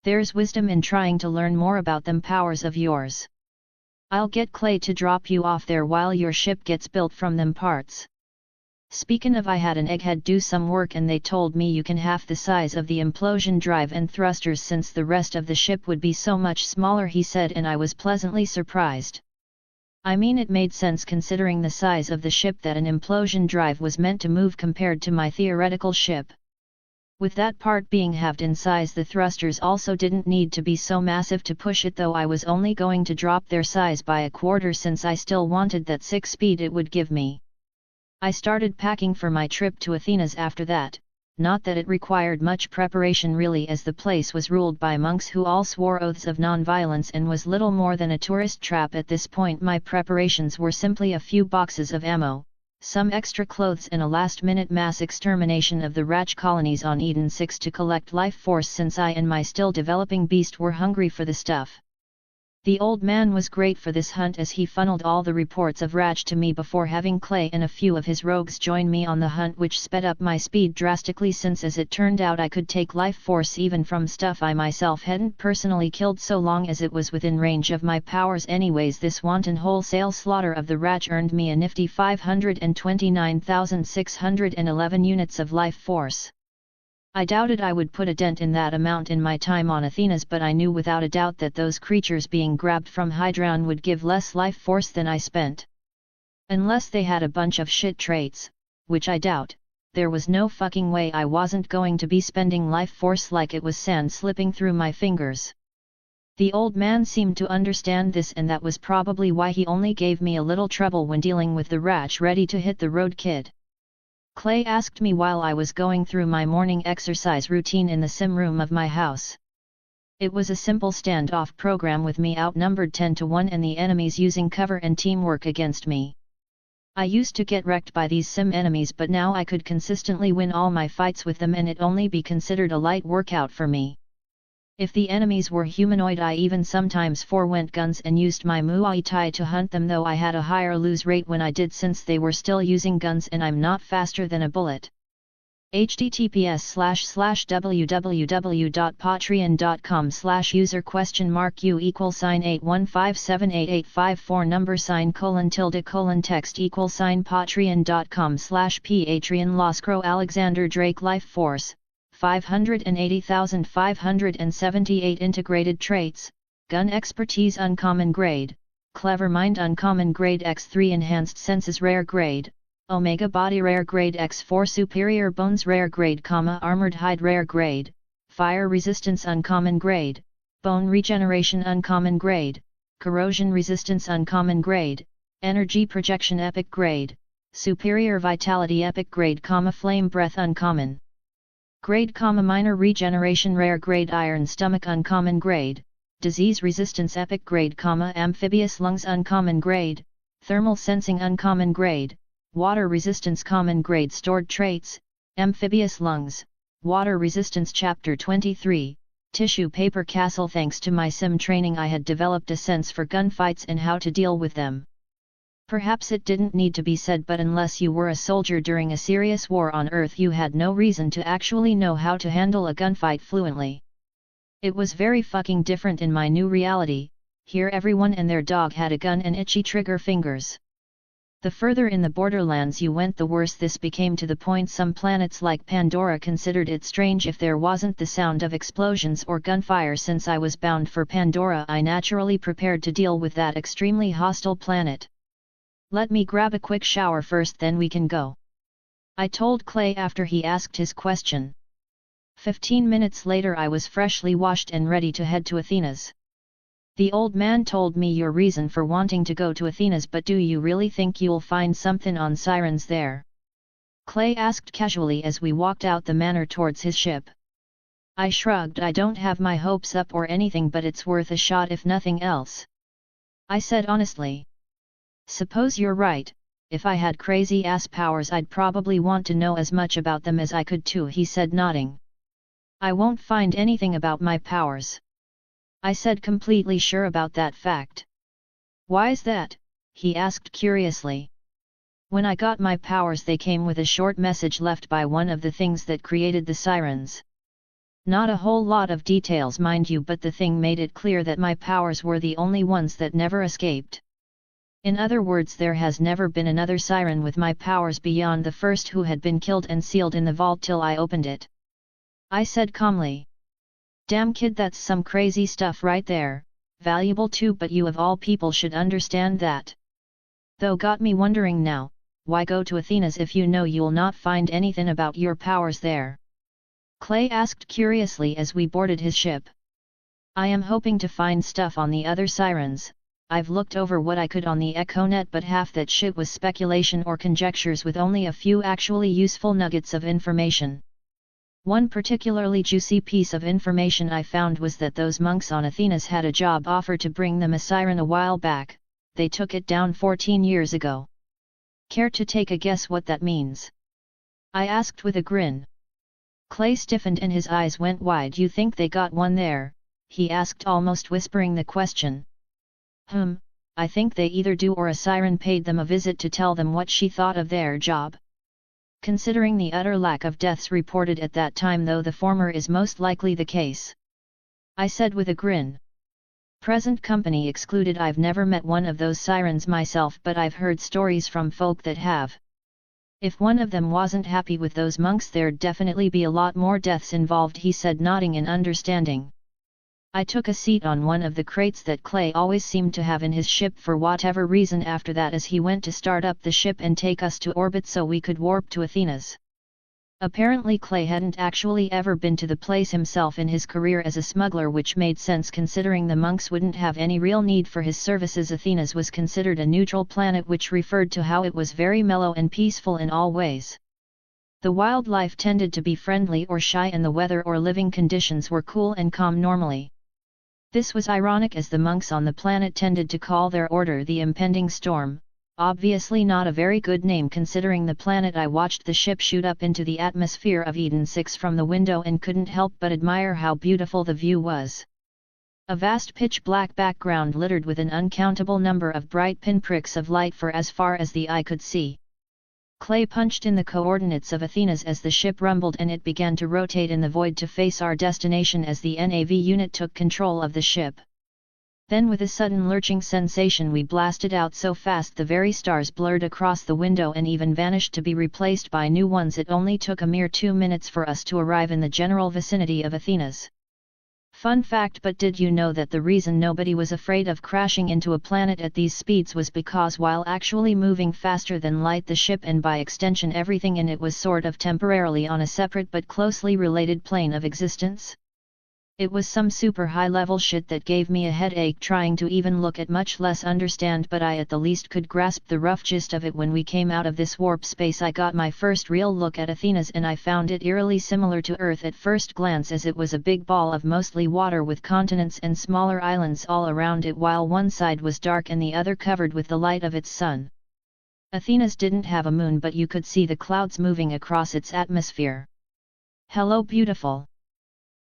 There's wisdom in trying to learn more about them powers of yours. I'll get Clay to drop you off there while your ship gets built from them parts. Speakin' of, I had an egghead do some work and they told me you can half the size of the implosion drive and thrusters since the rest of the ship would be so much smaller," he said, and I was pleasantly surprised. I mean, it made sense considering the size of the ship that an implosion drive was meant to move compared to my theoretical ship. With that part being halved in size, the thrusters also didn't need to be so massive to push it, though I was only going to drop their size by a quarter since I still wanted that 6 speed it would give me. I started packing for my trip to Athena's after that, not that it required much preparation really, as the place was ruled by monks who all swore oaths of non-violence and was little more than a tourist trap at this point. My preparations were simply a few boxes of ammo, some extra clothes and a last-minute mass extermination of the Ratch colonies on Eden 6 to collect life force, since I and my still-developing beast were hungry for the stuff. The old man was great for this hunt, as he funneled all the reports of Ratch to me before having Clay and a few of his rogues join me on the hunt, which sped up my speed drastically, since as it turned out I could take life force even from stuff I myself hadn't personally killed, so long as it was within range of my powers anyways. This wanton wholesale slaughter of the Ratch earned me a nifty 529,611 units of life force. I doubted I would put a dent in that amount in my time on Athena's, but I knew without a doubt that those creatures being grabbed from Hydron would give less life force than I spent. Unless they had a bunch of shit traits, which I doubt, there was no fucking way I wasn't going to be spending life force like it was sand slipping through my fingers. The old man seemed to understand this, and that was probably why he only gave me a little trouble when dealing with the Ratch ready to hit the road kid. Clay asked me while I was going through my morning exercise routine in the sim room of my house. It was a simple standoff program with me outnumbered 10-1 and the enemies using cover and teamwork against me. I used to get wrecked by these sim enemies, but now I could consistently win all my fights with them and it only be considered a light workout for me. If the enemies were humanoid, I even sometimes forwent guns and used my Muay Thai to hunt them, though I had a higher lose rate when I did, since they were still using guns and I'm not faster than a bullet. https://www.patreon.com/user?u =815788854 number ::text patreon.com/patreon Loscro Alexander Drake Life Force 580,578 Integrated Traits, Gun Expertise Uncommon Grade, Clever Mind Uncommon Grade X3 Enhanced Senses Rare Grade, Omega Body Rare Grade X4 Superior Bones Rare Grade, Armored Hide Rare Grade, Fire Resistance Uncommon Grade, Bone Regeneration Uncommon Grade, Corrosion Resistance Uncommon Grade, Energy Projection Epic Grade, Superior Vitality Epic Grade, Flame Breath Uncommon Grade, Minor Regeneration Rare Grade, Iron Stomach Uncommon Grade, Disease Resistance Epic Grade, Amphibious Lungs Uncommon Grade, Thermal Sensing Uncommon Grade, Water Resistance Common Grade. Stored Traits, Amphibious Lungs, Water Resistance. Chapter 23, Tissue Paper Castle. Thanks to my sim training I had developed a sense for gunfights and how to deal with them. Perhaps it didn't need to be said, but unless you were a soldier during a serious war on Earth you had no reason to actually know how to handle a gunfight fluently. It was very fucking different in my new reality. Here everyone and their dog had a gun and itchy trigger fingers. The further in the Borderlands you went the worse this became, to the point some planets like Pandora considered it strange if there wasn't the sound of explosions or gunfire. Since I was bound for Pandora I naturally prepared to deal with that extremely hostile planet. "Let me grab a quick shower first, then we can go," I told Clay after he asked his question. 15 minutes later I was freshly washed and ready to head to Athena's. "The old man told me your reason for wanting to go to Athena's, but do you really think you'll find something on Sirens there?" Clay asked casually as we walked out the manor towards his ship. I shrugged. "I don't have my hopes up or anything, but it's worth a shot if nothing else," I said honestly. "Suppose you're right. If I had crazy ass powers I'd probably want to know as much about them as I could too," he said, nodding. "I won't find anything about my powers," I said, completely sure about that fact. "Why's that?" he asked curiously. "When I got my powers they came with a short message left by one of the things that created the Sirens. Not a whole lot of details mind you, but the thing made it clear that my powers were the only ones that never escaped. In other words, there has never been another Siren with my powers beyond the first, who had been killed and sealed in the vault till I opened it," I said calmly. "Damn kid, that's some crazy stuff right there, valuable too, but you of all people should understand that. Though got me wondering now, why go to Athena's if you know you'll not find anything about your powers there?" Clay asked curiously as we boarded his ship. "I am hoping to find stuff on the other Sirens. I've looked over what I could on the Echonet, but half that shit was speculation or conjectures with only a few actually useful nuggets of information. One particularly juicy piece of information I found was that those monks on Athena's had a job offer to bring them a Siren a while back. They took it down 14 years ago. Care to take a guess what that means?" I asked with a grin. Clay stiffened and his eyes went wide. "You think they got one there?" he asked, almost whispering the question. I think they either do, or a Siren paid them a visit to tell them what she thought of their job. Considering the utter lack of deaths reported at that time, though, the former is most likely the case," I said with a grin. "Present company excluded. I've never met one of those Sirens myself, but I've heard stories from folk that have. If one of them wasn't happy with those monks, there'd definitely be a lot more deaths involved," he said, nodding in understanding. I took a seat on one of the crates that Clay always seemed to have in his ship for whatever reason after that, as he went to start up the ship and take us to orbit so we could warp to Athena's. Apparently Clay hadn't actually ever been to the place himself in his career as a smuggler, which made sense considering the monks wouldn't have any real need for his services. Athena's was considered a neutral planet, which referred to how it was very mellow and peaceful in all ways. The wildlife tended to be friendly or shy, and the weather or living conditions were cool and calm normally. This was ironic, as the monks on the planet tended to call their order the impending storm, obviously not a very good name considering the planet. I watched the ship shoot up into the atmosphere of Eden 6 from the window and couldn't help but admire how beautiful the view was. A vast pitch-black background littered with an uncountable number of bright pinpricks of light for as far as the eye could see. Clay punched in the coordinates of Athena's as the ship rumbled and it began to rotate in the void to face our destination as the NAV unit took control of the ship. Then with a sudden lurching sensation we blasted out so fast the very stars blurred across the window and even vanished to be replaced by new ones. It only took a mere 2 minutes for us to arrive in the general vicinity of Athena's. Fun fact, but did you know that the reason nobody was afraid of crashing into a planet at these speeds was because while actually moving faster than light, the ship and by extension everything in it was sort of temporarily on a separate but closely related plane of existence? It was some super high level shit that gave me a headache trying to even look at, much less understand, but I at the least could grasp the rough gist of it. When we came out of this warp space I got my first real look at Athena's and I found it eerily similar to Earth at first glance, as it was a big ball of mostly water with continents and smaller islands all around it, while one side was dark and the other covered with the light of its sun. Athena's didn't have a moon, but you could see the clouds moving across its atmosphere. Hello beautiful,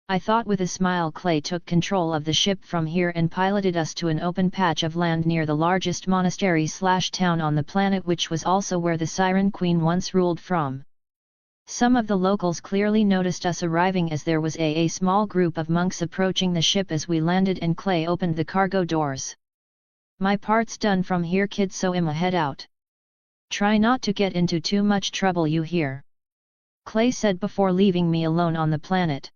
I thought with a smile. Clay took control of the ship from here and piloted us to an open patch of land near the largest monastery/town on the planet, which was also where the Siren Queen once ruled from. Some of the locals clearly noticed us arriving, as there was a small group of monks approaching the ship as we landed, and Clay opened the cargo doors. My part's done from here, kid, so I'ma head out. Try not to get into too much trouble, you hear? Clay said before leaving me alone on the planet.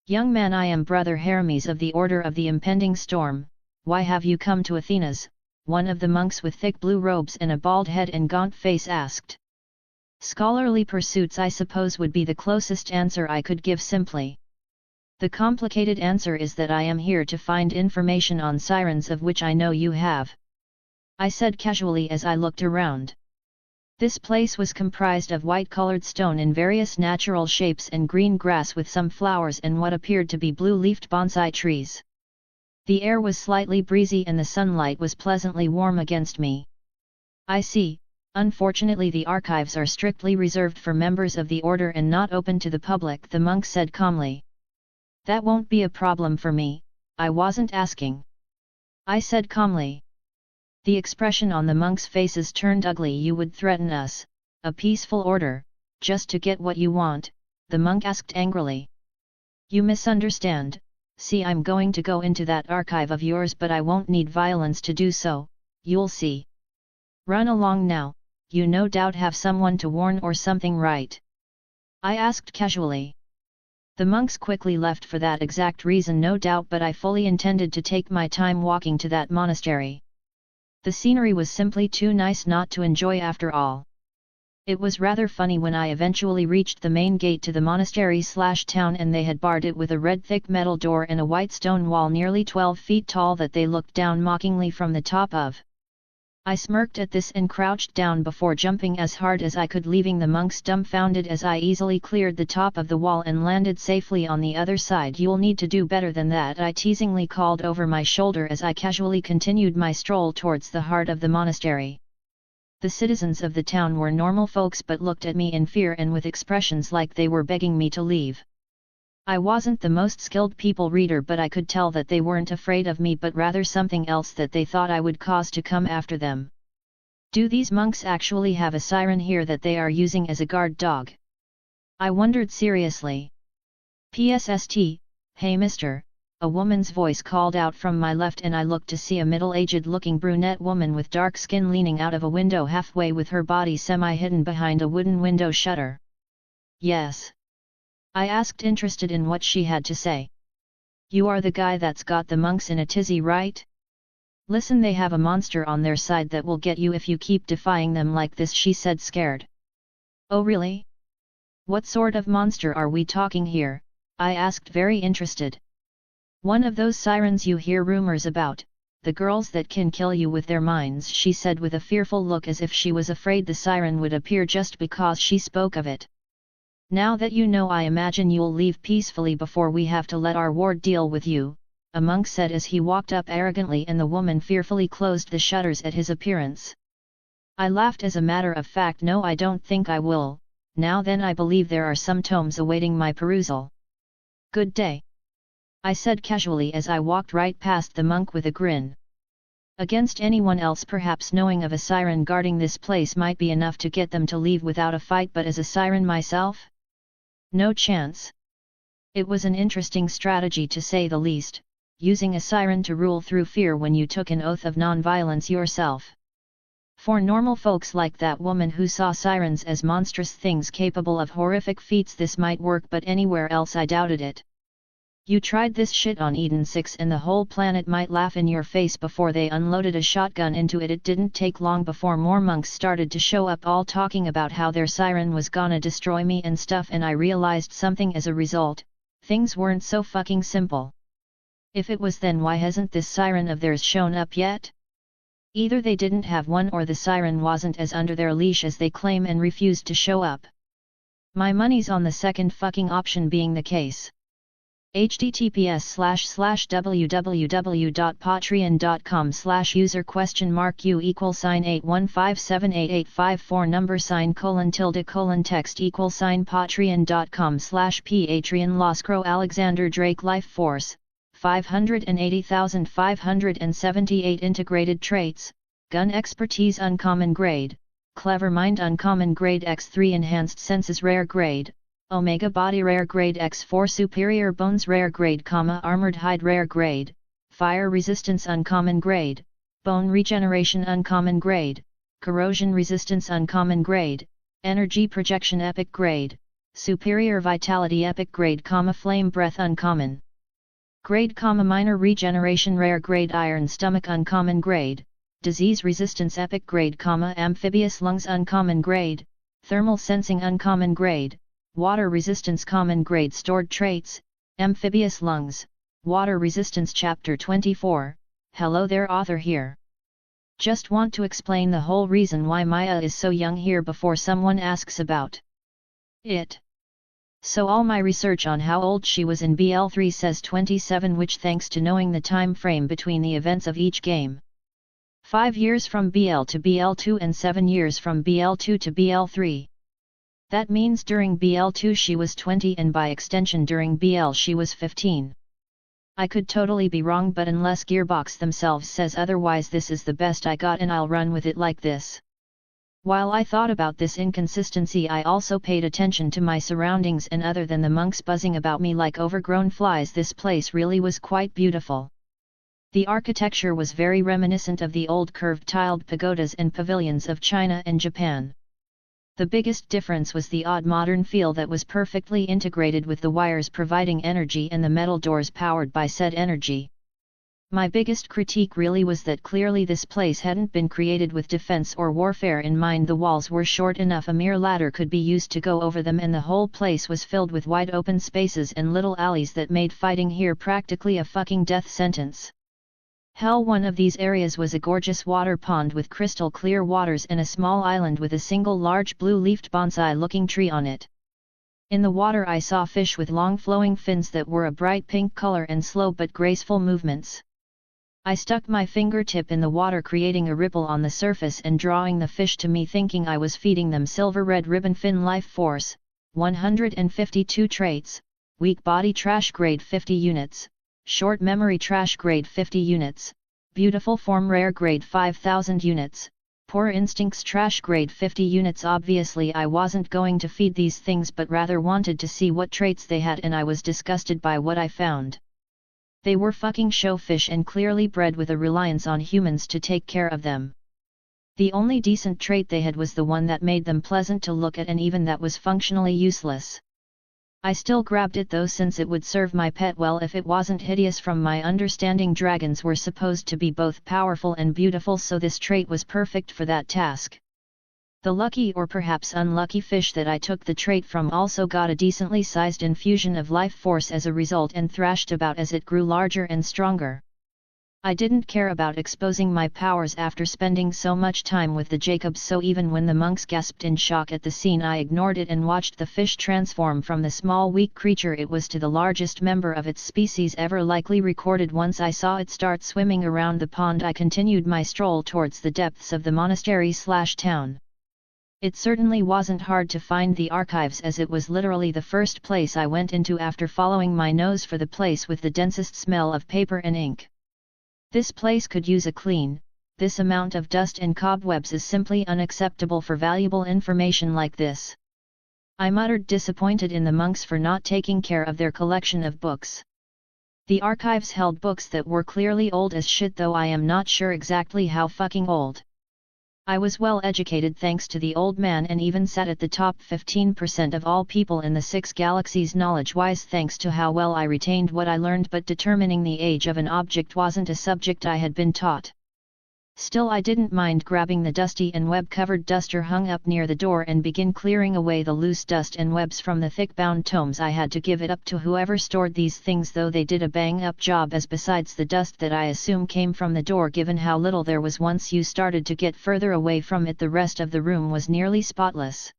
Young man, I am Brother Hermes of the Order of the Impending Storm. Why have you come to Athena's? One of the monks with thick blue robes and a bald head and gaunt face asked. Scholarly pursuits, I suppose, would be the closest answer I could give simply. The complicated answer is that I am here to find information on sirens, of which I know you have, I said casually as I looked around. This place was comprised of white-colored stone in various natural shapes and green grass with some flowers and what appeared to be blue-leafed bonsai trees. The air was slightly breezy and the sunlight was pleasantly warm against me. I see. Unfortunately the archives are strictly reserved for members of the order and not open to the public, the monk said calmly. That won't be a problem for me, I wasn't asking, I said calmly. The expression on the monks' faces turned ugly. You would threaten us, a peaceful order, just to get what you want? The monk asked angrily. You misunderstand. See, I'm going to go into that archive of yours, but I won't need violence to do so, you'll see. Run along now, you no doubt have someone to warn or something, right? I asked casually. The monks quickly left for that exact reason, no doubt, but I fully intended to take my time walking to that monastery. The scenery was simply too nice not to enjoy after all. It was rather funny when I eventually reached the main gate to the monastery/town and they had barred it with a red thick metal door and a white stone wall nearly 12 feet tall that they looked down mockingly from the top of. I smirked at this and crouched down before jumping as hard as I could, leaving the monks dumbfounded as I easily cleared the top of the wall and landed safely on the other side. You'll need to do better than that, I teasingly called over my shoulder as I casually continued my stroll towards the heart of the monastery. The citizens of the town were normal folks but looked at me in fear and with expressions like they were begging me to leave. I wasn't the most skilled people reader, but I could tell that they weren't afraid of me but rather something else that they thought I would cause to come after them. Do these monks actually have a siren here that they are using as a guard dog? I wondered seriously. PSST, hey mister, a woman's voice called out from my left and I looked to see a middle-aged looking brunette woman with dark skin leaning out of a window halfway with her body semi-hidden behind a wooden window shutter. Yes, I asked, interested in what she had to say. You are the guy that's got the monks in a tizzy, right? Listen, they have a monster on their side that will get you if you keep defying them like this, she said, scared. Oh really? What sort of monster are we talking here? I asked, very interested. One of those sirens you hear rumors about, the girls that can kill you with their minds, she said with a fearful look as if she was afraid the siren would appear just because she spoke of it. Now that you know, I imagine you'll leave peacefully before we have to let our ward deal with you, a monk said as he walked up arrogantly, and the woman fearfully closed the shutters at his appearance. I laughed. As a matter of fact, no, I don't think I will. Now then, I believe there are some tomes awaiting my perusal. Good day, I said casually as I walked right past the monk with a grin. Against anyone else perhaps knowing of a siren guarding this place might be enough to get them to leave without a fight, but as a siren myself? No chance. It was an interesting strategy to say the least, using a siren to rule through fear when you took an oath of non-violence yourself. For normal folks like that woman who saw sirens as monstrous things capable of horrific feats, this might work, but anywhere else I doubted it. You tried this shit on Eden 6 and the whole planet might laugh in your face before they unloaded a shotgun into it. It didn't take long before more monks started to show up, all talking about how their siren was gonna destroy me and stuff, and I realized something as a result: things weren't so fucking simple. If it was, then why hasn't this siren of theirs shown up yet? Either they didn't have one or the siren wasn't as under their leash as they claim and refused to show up. My money's on the second fucking option being the case. https://www.patreon.com/user?u =815788854 number ::text $patreon.com/patreon Loscro Alexander Drake Life Force 580,578 Integrated Traits, Gun Expertise Uncommon Grade, Clever Mind Uncommon Grade X3 Enhanced Senses Rare Grade, Omega Body Rare Grade X4 Superior Bones Rare Grade, Armored Hide Rare Grade, Fire Resistance Uncommon Grade, Bone Regeneration Uncommon Grade, Corrosion Resistance Uncommon Grade, Energy Projection Epic Grade, Superior Vitality Epic Grade, Flame Breath Uncommon Grade, Minor Regeneration Rare Grade, Iron Stomach Uncommon Grade, Disease Resistance Epic Grade, Amphibious Lungs Uncommon Grade, Thermal Sensing Uncommon Grade, Water Resistance Common Grade. Stored Traits, Amphibious Lungs, Water Resistance. Chapter 24, Hello there, author here. Just want to explain the whole reason why Maya is so young here before someone asks about it. So all my research on how old she was in BL3 says 27, which thanks to knowing the time frame between the events of each game. 5 years from BL to BL2 and 7 years from BL2 to BL3. That means during BL2 she was 20 and by extension during BL she was 15. I could totally be wrong, but unless Gearbox themselves says otherwise, this is the best I got and I'll run with it like this. While I thought about this inconsistency, I also paid attention to my surroundings, and other than the monks buzzing about me like overgrown flies, this place really was quite beautiful. The architecture was very reminiscent of the old curved tiled pagodas and pavilions of China and Japan. The biggest difference was the odd modern feel that was perfectly integrated with the wires providing energy and the metal doors powered by said energy. My biggest critique really was that clearly this place hadn't been created with defense or warfare in mind. The walls were short enough a mere ladder could be used to go over them, and the whole place was filled with wide open spaces and little alleys that made fighting here practically a fucking death sentence. Hell, one of these areas was a gorgeous water pond with crystal clear waters and a small island with a single large blue-leafed bonsai-looking tree on it. In the water I saw fish with long flowing fins that were a bright pink color and slow but graceful movements. I stuck my fingertip in the water, creating a ripple on the surface and drawing the fish to me, thinking I was feeding them. Silver Red Ribbon Fin Life Force, 152 traits, Weak Body Trash Grade 50 units, Short Memory Trash Grade 50 units, Beautiful Form Rare Grade 5000 units, Poor Instincts Trash Grade 50 units. Obviously I wasn't going to feed these things, but rather wanted to see what traits they had, and I was disgusted by what I found. They were fucking showfish and clearly bred with a reliance on humans to take care of them. The only decent trait they had was the one that made them pleasant to look at, and even that was functionally useless. I still grabbed it though, since it would serve my pet well if it wasn't hideous. From my understanding, dragons were supposed to be both powerful and beautiful, so this trait was perfect for that task. The lucky or perhaps unlucky fish that I took the trait from also got a decently sized infusion of life force as a result and thrashed about as it grew larger and stronger. I didn't care about exposing my powers after spending so much time with the Jacobs, so even when the monks gasped in shock at the scene, I ignored it and watched the fish transform from the small weak creature it was to the largest member of its species ever likely recorded. Once I saw it start swimming around the pond, I continued my stroll towards the depths of the monastery/town. It certainly wasn't hard to find the archives, as it was literally the first place I went into after following my nose for the place with the densest smell of paper and ink. This place could use a clean, this amount of dust and cobwebs is simply unacceptable for valuable information like this. I muttered, disappointed in the monks for not taking care of their collection of books. The archives held books that were clearly old as shit, though I am not sure exactly how fucking old. I was well educated thanks to the old man, and even sat at the top 15% of all people in the 6 galaxies knowledge-wise thanks to how well I retained what I learned, but determining the age of an object wasn't a subject I had been taught. Still, I didn't mind grabbing the dusty and web-covered duster hung up near the door and begin clearing away the loose dust and webs from the thick-bound tomes. I had to give it up to whoever stored these things, though they did a bang-up job, as besides the dust that I assume came from the door, given how little there was once you started to get further away from it, the rest of the room was nearly spotless.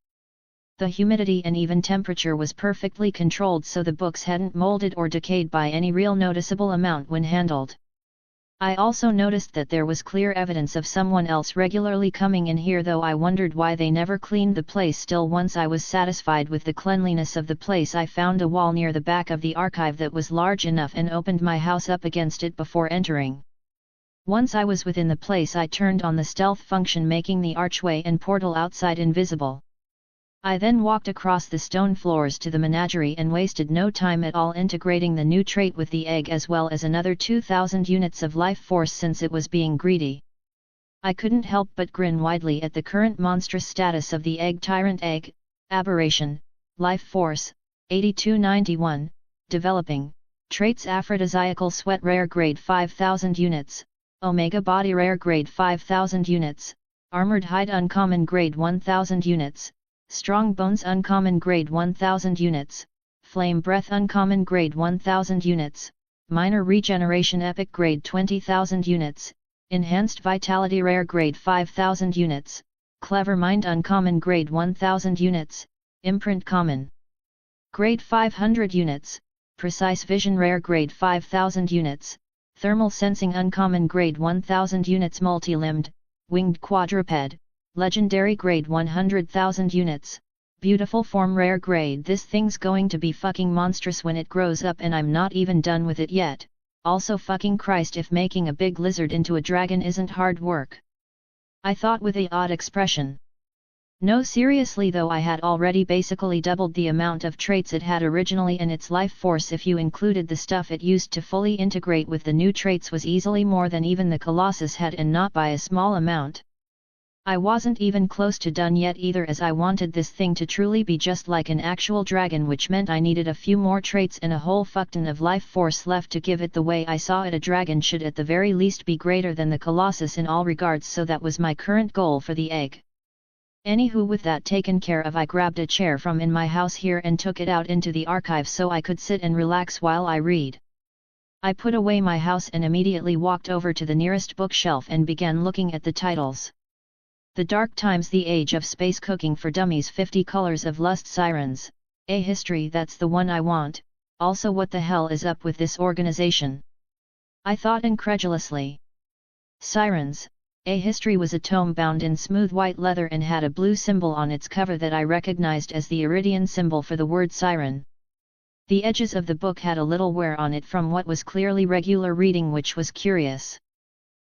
The humidity and even temperature was perfectly controlled, so the books hadn't molded or decayed by any real noticeable amount when handled. I also noticed that there was clear evidence of someone else regularly coming in here, though I wondered why they never cleaned the place. Still, once I was satisfied with the cleanliness of the place, I found a wall near the back of the archive that was large enough and opened my house up against it before entering. Once I was within the place, I turned on the stealth function, making the archway and portal outside invisible. I then walked across the stone floors to the menagerie and wasted no time at all integrating the new trait with the egg, as well as another 2,000 units of life force since it was being greedy. I couldn't help but grin widely at the current monstrous status of the egg. Tyrant egg, aberration, life force, 8291, developing, traits aphrodisiacal sweat rare grade 5,000 units, omega body rare grade 5,000 units, armored hide uncommon grade 1,000 units, strong bones uncommon grade 1000 units, flame breath uncommon grade 1000 units, minor regeneration epic grade 20,000 units, enhanced vitality rare grade 5000 units, clever mind uncommon grade 1000 units, imprint common grade 500 units, precise vision rare grade 5000 units, thermal sensing uncommon grade 1000 units, multi-limbed, winged quadruped, legendary grade 100,000 units, beautiful form rare grade. This thing's going to be fucking monstrous when it grows up, and I'm not even done with it yet. Also, fucking Christ, if making a big lizard into a dragon isn't hard work, I thought with a odd expression. No, seriously though, I had already basically doubled the amount of traits it had originally, and its life force, if you included the stuff it used to fully integrate with the new traits, was easily more than even the Colossus had, and not by a small amount. I wasn't even close to done yet either, as I wanted this thing to truly be just like an actual dragon, which meant I needed a few more traits and a whole fuckton of life force left to give it the way I saw it. A dragon should at the very least be greater than the Colossus in all regards, so that was my current goal for the egg. Anywho, with that taken care of, I grabbed a chair from in my house here and took it out into the archive so I could sit and relax while I read. I put away my house and immediately walked over to the nearest bookshelf and began looking at the titles. The Dark Times, The Age of Space Cooking for Dummies, 50 Colors of Lust, Sirens, A History. That's the one I want. Also, what the hell is up with this organization? I thought incredulously. Sirens, A History was a tome bound in smooth white leather and had a blue symbol on its cover that I recognized as the Iridian symbol for the word siren. The edges of the book had a little wear on it from what was clearly regular reading, which was curious.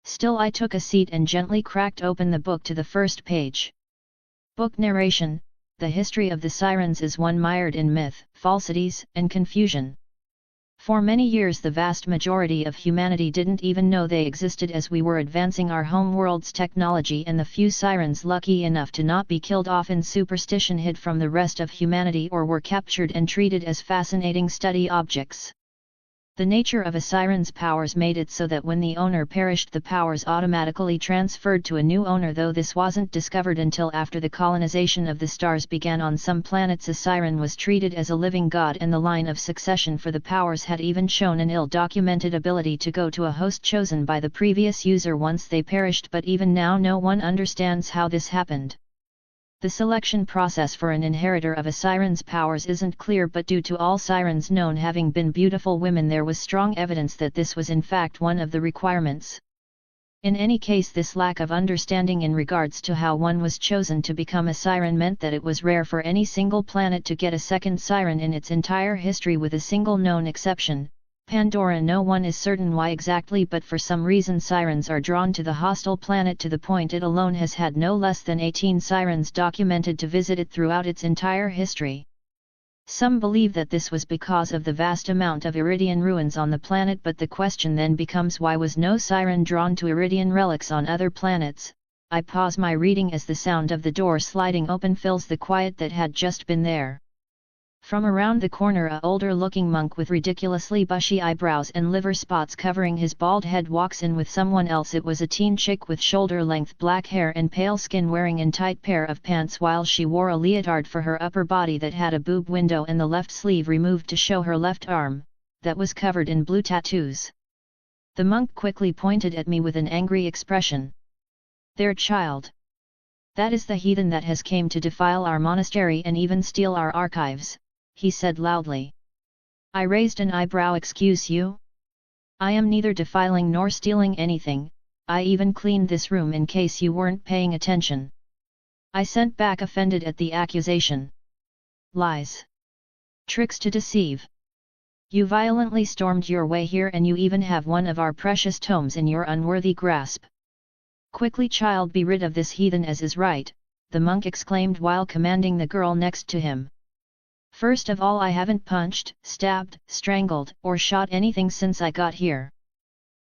Still, I took a seat and gently cracked open the book to the first page. Book narration: the history of the Sirens is one mired in myth, falsities, and confusion. For many years the vast majority of humanity didn't even know they existed, as we were advancing our home world's technology, and the few Sirens lucky enough to not be killed off in superstition hid from the rest of humanity or were captured and treated as fascinating study objects. The nature of a siren's powers made it so that when the owner perished, the powers automatically transferred to a new owner, though this wasn't discovered until after the colonization of the stars began on some planets. A siren was treated as a living god, and the line of succession for the powers had even shown an ill-documented ability to go to a host chosen by the previous user once they perished, but even now no one understands how this happened. The selection process for an inheritor of a siren's powers isn't clear, but due to all sirens known having been beautiful women, there was strong evidence that this was in fact one of the requirements. In any case, this lack of understanding in regards to how one was chosen to become a siren meant that it was rare for any single planet to get a second siren in its entire history, with a single known exception, Pandora. No one is certain why exactly, but for some reason sirens are drawn to the hostile planet to the point it alone has had no less than 18 sirens documented to visit it throughout its entire history. Some believe that this was because of the vast amount of Iridian ruins on the planet, but the question then becomes, why was no siren drawn to Iridian relics on other planets? I pause my reading as the sound of the door sliding open fills the quiet that had just been there. From around the corner, a older-looking monk with ridiculously bushy eyebrows and liver spots covering his bald head walks in with someone else. It was a teen chick with shoulder-length black hair and pale skin, wearing a tight pair of pants while she wore a leotard for her upper body that had a boob window and the left sleeve removed to show her left arm, that was covered in blue tattoos. The monk quickly pointed at me with an angry expression. "Their child. That is the heathen that has came to defile our monastery and even steal our archives," he said loudly. I raised an eyebrow. "Excuse you? I am neither defiling nor stealing anything, I even cleaned this room in case you weren't paying attention," I sent back, offended at the accusation. "Lies. Tricks to deceive. You violently stormed your way here and you even have one of our precious tomes in your unworthy grasp. Quickly, child, be rid of this heathen as is right," the monk exclaimed while commanding the girl next to him. "First of all, I haven't punched, stabbed, strangled, or shot anything since I got here.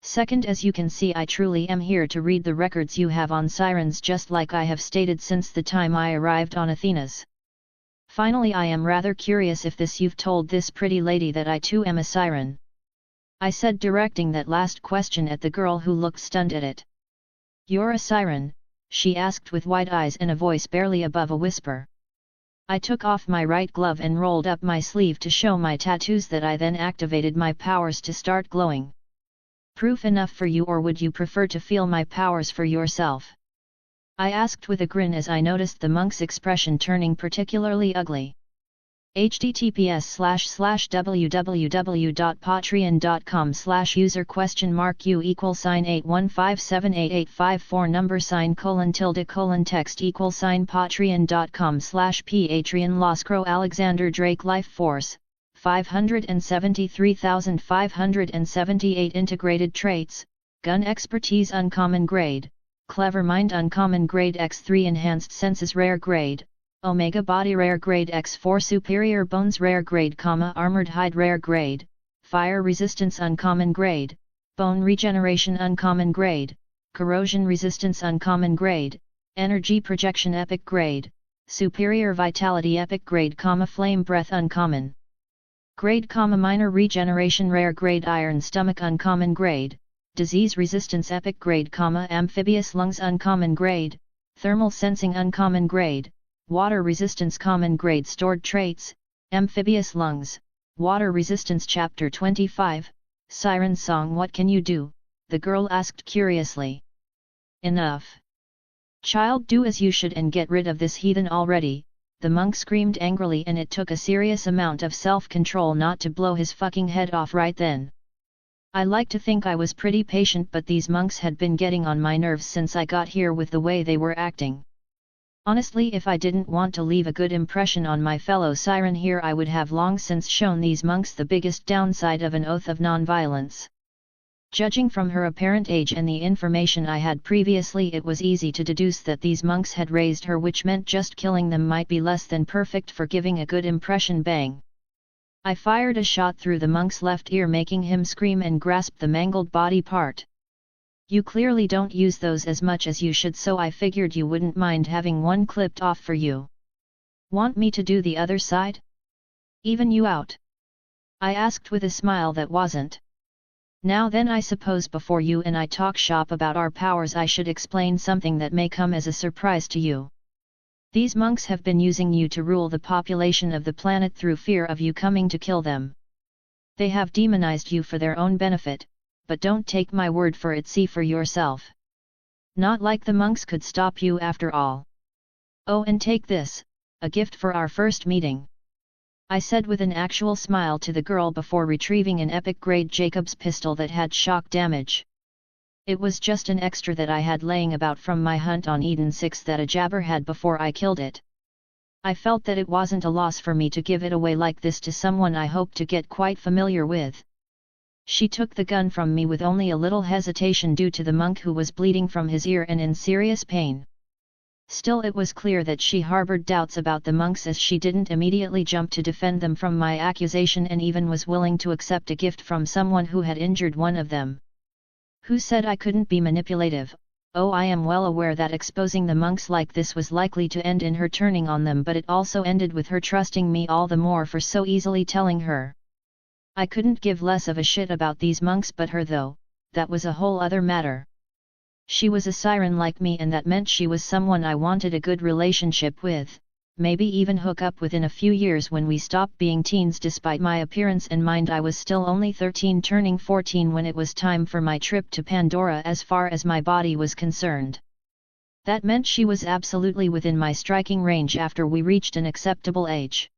Second, as you can see, I truly am here to read the records you have on sirens, just like I have stated since the time I arrived on Athena's. Finally, I am rather curious if you've told this pretty lady that I too am a siren," I said, directing that last question at the girl, who looked stunned at it. "You're a siren?" she asked with wide eyes and a voice barely above a whisper. I took off my right glove and rolled up my sleeve to show my tattoos that I then activated my powers to start glowing. "Proof enough for you, or would you prefer to feel my powers for yourself?" I asked with a grin as I noticed the monk's expression turning particularly ugly. https://www.patreon.com/user?u =$815788854 number $:text $patreon.com/patreon Loscro Alexander Drake Life Force 573,578 Integrated Traits, Gun Expertise Uncommon Grade, Clever Mind Uncommon Grade X3 Enhanced Senses Rare Grade, Omega Body Rare Grade X4 Superior Bones Rare Grade, Armored Hide Rare Grade, Fire Resistance Uncommon Grade, Bone Regeneration Uncommon Grade, Corrosion Resistance Uncommon Grade, Energy Projection Epic Grade, Superior Vitality Epic Grade, Flame Breath Uncommon Grade, Minor Regeneration Rare Grade, Iron Stomach Uncommon Grade, Disease Resistance Epic Grade, Amphibious Lungs Uncommon Grade, Thermal Sensing Uncommon Grade, Water Resistance Common Grade. Stored Traits, Amphibious Lungs, Water Resistance. Chapter 25, Siren Song. "What can you do?" the girl asked curiously. "Enough. Child, do as you should and get rid of this heathen already," the monk screamed angrily, and it took a serious amount of self-control not to blow his fucking head off right then. I like to think I was pretty patient, but these monks had been getting on my nerves since I got here with the way they were acting. Honestly, if I didn't want to leave a good impression on my fellow siren here, I would have long since shown these monks the biggest downside of an oath of non-violence. Judging from her apparent age and the information I had previously, it was easy to deduce that these monks had raised her, which meant just killing them might be less than perfect for giving a good impression. Bang! I fired a shot through the monk's left ear, making him scream and grasp the mangled body part. "You clearly don't use those as much as you should, so I figured you wouldn't mind having one clipped off for you. Want me to do the other side? Even you out?" I asked with a smile that wasn't. "Now then, I suppose before you and I talk shop about our powers, I should explain something that may come as a surprise to you. These monks have been using you to rule the population of the planet through fear of you coming to kill them. They have demonized you for their own benefit, but don't take my word for it, see for yourself. Not like the monks could stop you after all. Oh, and take this, a gift for our first meeting," I said with an actual smile to the girl before retrieving an epic grade Jacob's pistol that had shock damage. It was just an extra that I had laying about from my hunt on Eden 6 that a jabber had before I killed it. I felt that it wasn't a loss for me to give it away like this to someone I hoped to get quite familiar with. She took the gun from me with only a little hesitation due to the monk who was bleeding from his ear and in serious pain. Still, it was clear that she harbored doubts about the monks, as she didn't immediately jump to defend them from my accusation and even was willing to accept a gift from someone who had injured one of them. Who said I couldn't be manipulative? Oh, I am well aware that exposing the monks like this was likely to end in her turning on them, but it also ended with her trusting me all the more for so easily telling her. I couldn't give less of a shit about these monks, but her though, that was a whole other matter. She was a siren like me, and that meant she was someone I wanted a good relationship with, maybe even hook up with in a few years when we stopped being teens. Despite my appearance and mind, I was still only 13, turning 14 when it was time for my trip to Pandora as far as my body was concerned. That meant she was absolutely within my striking range after we reached an acceptable age.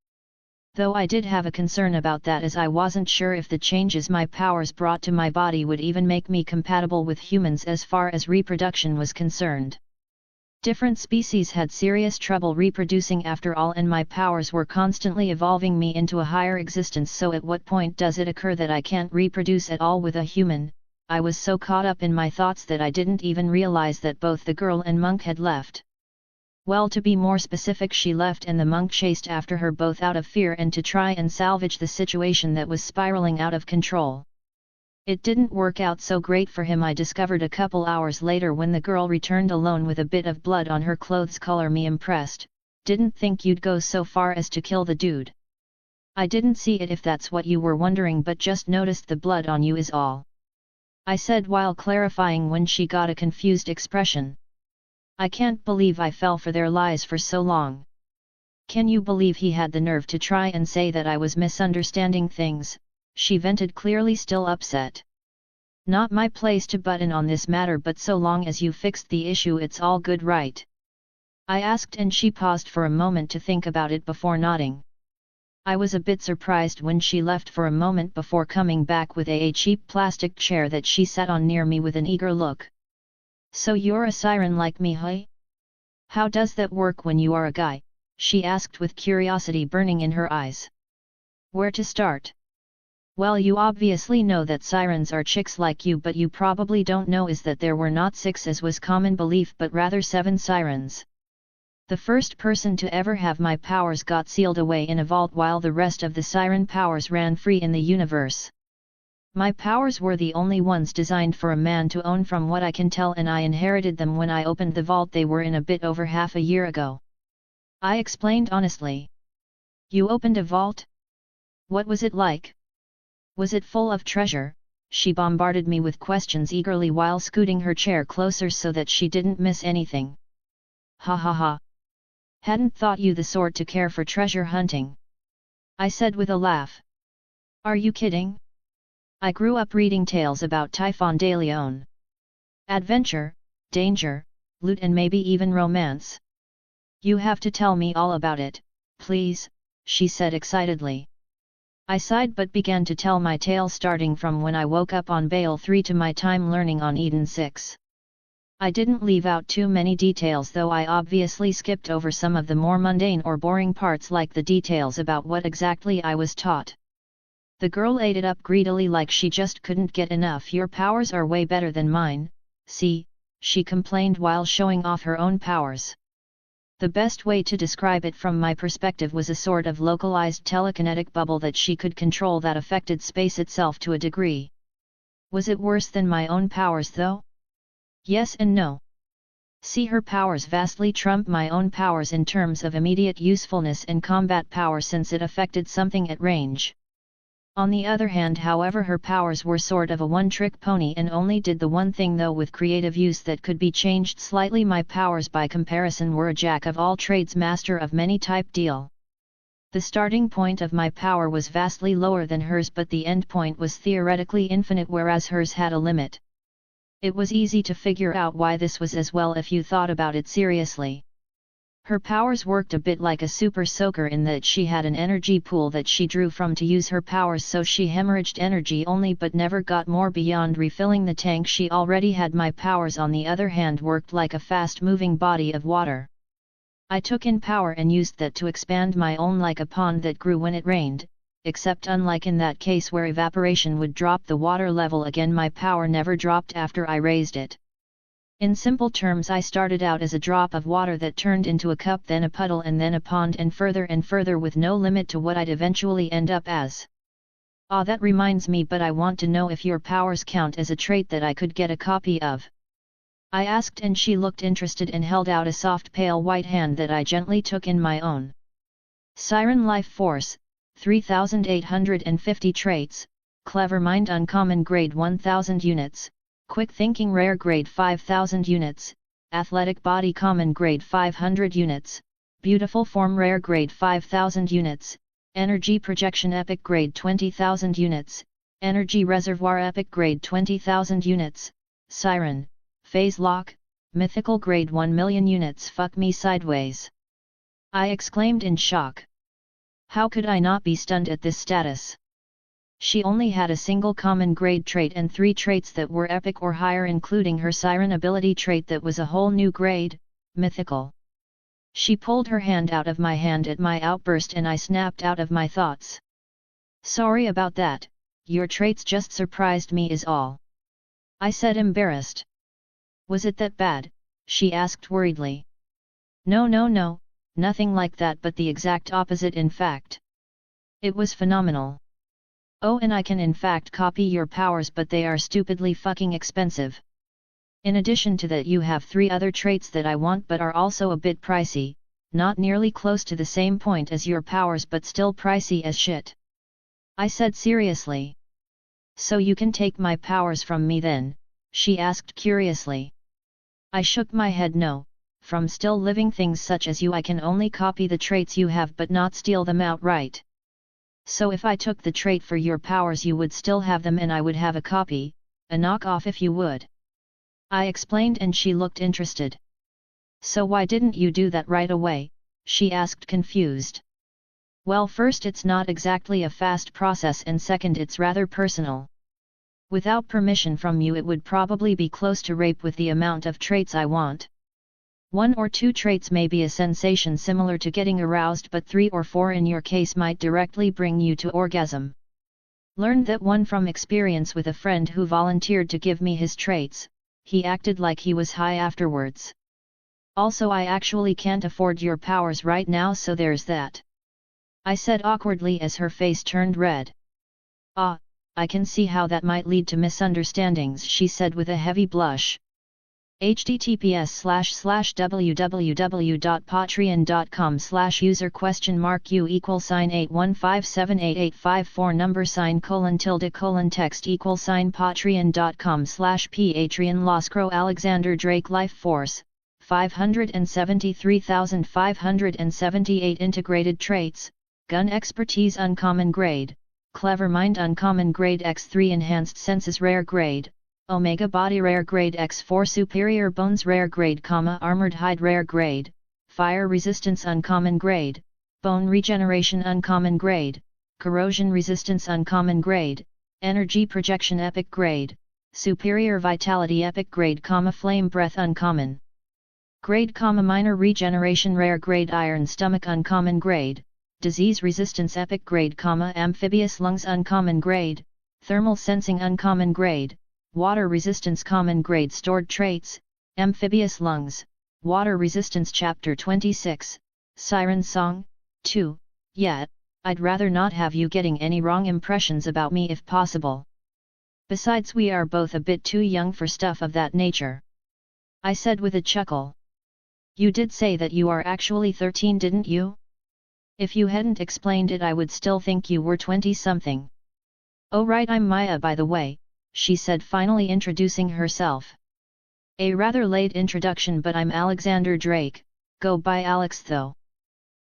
Though I did have a concern about that, as I wasn't sure if the changes my powers brought to my body would even make me compatible with humans as far as reproduction was concerned. Different species had serious trouble reproducing after all, and my powers were constantly evolving me into a higher existence, so at what point does it occur that I can't reproduce at all with a human? I was so caught up in my thoughts that I didn't even realize that both the girl and monk had left. Well, to be more specific, she left and the monk chased after her, both out of fear and to try and salvage the situation that was spiraling out of control. It didn't work out so great for him, I discovered a couple hours later when the girl returned alone with a bit of blood on her clothes. Color me impressed. Didn't think you'd go so far as to kill the dude. I didn't see it, if that's what you were wondering, but just noticed the blood on you is all, I said while clarifying when she got a confused expression. I can't believe I fell for their lies for so long. Can you believe he had the nerve to try and say that I was misunderstanding things? She vented, clearly still upset. Not my place to butt in on this matter, but so long as you fixed the issue, it's all good, right? I asked, and she paused for a moment to think about it before nodding. I was a bit surprised when she left for a moment before coming back with a cheap plastic chair that she sat on near me with an eager look. So you're a siren like me, huh? How does that work when you are a guy? She asked with curiosity burning in her eyes. Where to start? Well, you obviously know that sirens are chicks like you, but you probably don't know is that there were not 6 as was common belief, but rather 7 sirens. The first person to ever have my powers got sealed away in a vault, while the rest of the siren powers ran free in the universe. My powers were the only ones designed for a man to own from what I can tell, and I inherited them when I opened the vault they were in a bit over half a year ago. I explained honestly. You opened a vault? What was it like? Was it full of treasure? She bombarded me with questions eagerly while scooting her chair closer so that she didn't miss anything. Ha ha ha. Hadn't thought you the sort to care for treasure hunting, I said with a laugh. Are you kidding? I grew up reading tales about Typhon de Leon. Adventure, danger, loot, and maybe even romance. You have to tell me all about it, please, she said excitedly. I sighed but began to tell my tale, starting from when I woke up on Baal 3 to my time learning on Eden 6. I didn't leave out too many details, though I obviously skipped over some of the more mundane or boring parts, like the details about what exactly I was taught. The girl ate it up greedily like she just couldn't get enough. Your powers are way better than mine, see, she complained while showing off her own powers. The best way to describe it from my perspective was a sort of localized telekinetic bubble that she could control that affected space itself to a degree. Was it worse than my own powers though? Yes and no. See, her powers vastly trump my own powers in terms of immediate usefulness and combat power, since it affected something at range. On the other hand, however, her powers were sort of a one-trick pony and only did the one thing, though with creative use that could be changed slightly. My powers by comparison were a jack of all trades, master of many type deal. The starting point of my power was vastly lower than hers, but the end point was theoretically infinite, whereas hers had a limit. It was easy to figure out why this was as well if you thought about it seriously. Her powers worked a bit like a super soaker in that she had an energy pool that she drew from to use her powers, so she hemorrhaged energy only but never got more beyond refilling the tank she already had. My powers, on the other hand, worked like a fast-moving body of water. I took in power and used that to expand my own like a pond that grew when it rained, except unlike in that case where evaporation would drop the water level again, my power never dropped after I raised it. In simple terms, I started out as a drop of water that turned into a cup, then a puddle, and then a pond, and further with no limit to what I'd eventually end up as. Ah, that reminds me, but I want to know if your powers count as a trait that I could get a copy of. I asked, and she looked interested and held out a soft pale white hand that I gently took in my own. Siren Life Force, 3850 traits, Clever Mind Uncommon Grade 1000 units, Quick Thinking Rare Grade 5000 units, Athletic Body Common Grade 500 units, Beautiful Form Rare Grade 5000 units, Energy Projection Epic Grade 20,000 units, Energy Reservoir Epic Grade 20,000 units, Siren, Phase Lock, Mythical Grade 1,000,000 units. Fuck me sideways! I exclaimed in shock. How could I not be stunned at this status? She only had a single common grade trait and 3 traits that were epic or higher, including her Siren ability trait that was a whole new grade, mythical. She pulled her hand out of my hand at my outburst, and I snapped out of my thoughts. Sorry about that, your traits just surprised me is all. I said, embarrassed. Was it that bad? She asked worriedly. No, nothing like that, but the exact opposite in fact. It was phenomenal. Oh, and I can in fact copy your powers, but they are stupidly fucking expensive. In addition to that, you have 3 other traits that I want but are also a bit pricey, not nearly close to the same point as your powers but still pricey as shit. I said seriously. So you can take my powers from me then? She asked curiously. I shook my head no. From still living things such as you I can only copy the traits you have but not steal them outright. So if I took the trait for your powers you would still have them and I would have a copy, a knockoff if you would. I explained, and she looked interested. So why didn't you do that right away? She asked confused. Well, first it's not exactly a fast process, and second it's rather personal. Without permission from you it would probably be close to rape with the amount of traits I want. 1 or 2 traits may be a sensation similar to getting aroused, but 3 or 4 in your case might directly bring you to orgasm. Learned that one from experience with a friend who volunteered to give me his traits. He acted like he was high afterwards. Also, I actually can't afford your powers right now, so there's that. I said awkwardly as her face turned red. Ah, I can see how that might lead to misunderstandings, she said with a heavy blush. https://www.patreon.com/user?u =815788854 number $:text $patreon.com/patreon Loscro Alexander Drake Life Force 573,578 integrated traits, Gun Expertise Uncommon Grade, Clever Mind Uncommon Grade X3 Enhanced Senses Rare Grade, Omega Body Rare Grade X4 Superior Bones Rare Grade, Armored Hide Rare Grade, Fire Resistance Uncommon Grade, Bone Regeneration Uncommon Grade, Corrosion Resistance Uncommon Grade, Energy Projection Epic Grade, Superior Vitality Epic Grade, Flame Breath Uncommon Grade, Minor Regeneration Rare Grade, Iron Stomach Uncommon Grade, Disease Resistance Epic Grade, Amphibious Lungs Uncommon Grade, Thermal Sensing Uncommon Grade, Water Resistance Common Grade. Stored Traits, Amphibious Lungs, Water Resistance. Chapter 26, Siren Song, 2, Yet, I'd rather not have you getting any wrong impressions about me if possible. Besides, we are both a bit too young for stuff of that nature. I said with a chuckle. You did say that you are actually 13, didn't you? If you hadn't explained it I would still think you were 20-something. Oh right, I'm Maya by the way, she said, finally introducing herself. A rather late introduction, but I'm Alexander Drake, go by Alex though.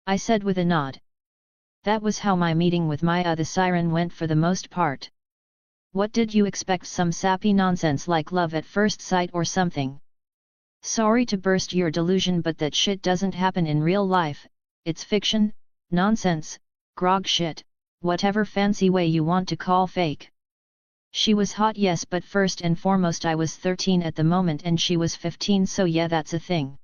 I said with a nod. That was how my meeting with Maya the Siren went for the most part. What did you expect, some sappy nonsense like love at first sight or something? Sorry to burst your delusion, but that shit doesn't happen in real life, it's fiction, nonsense, grog shit, whatever fancy way you want to call fake. She was hot, yes, but first and foremost I was 13 at the moment and she was 15, so yeah, that's a thing.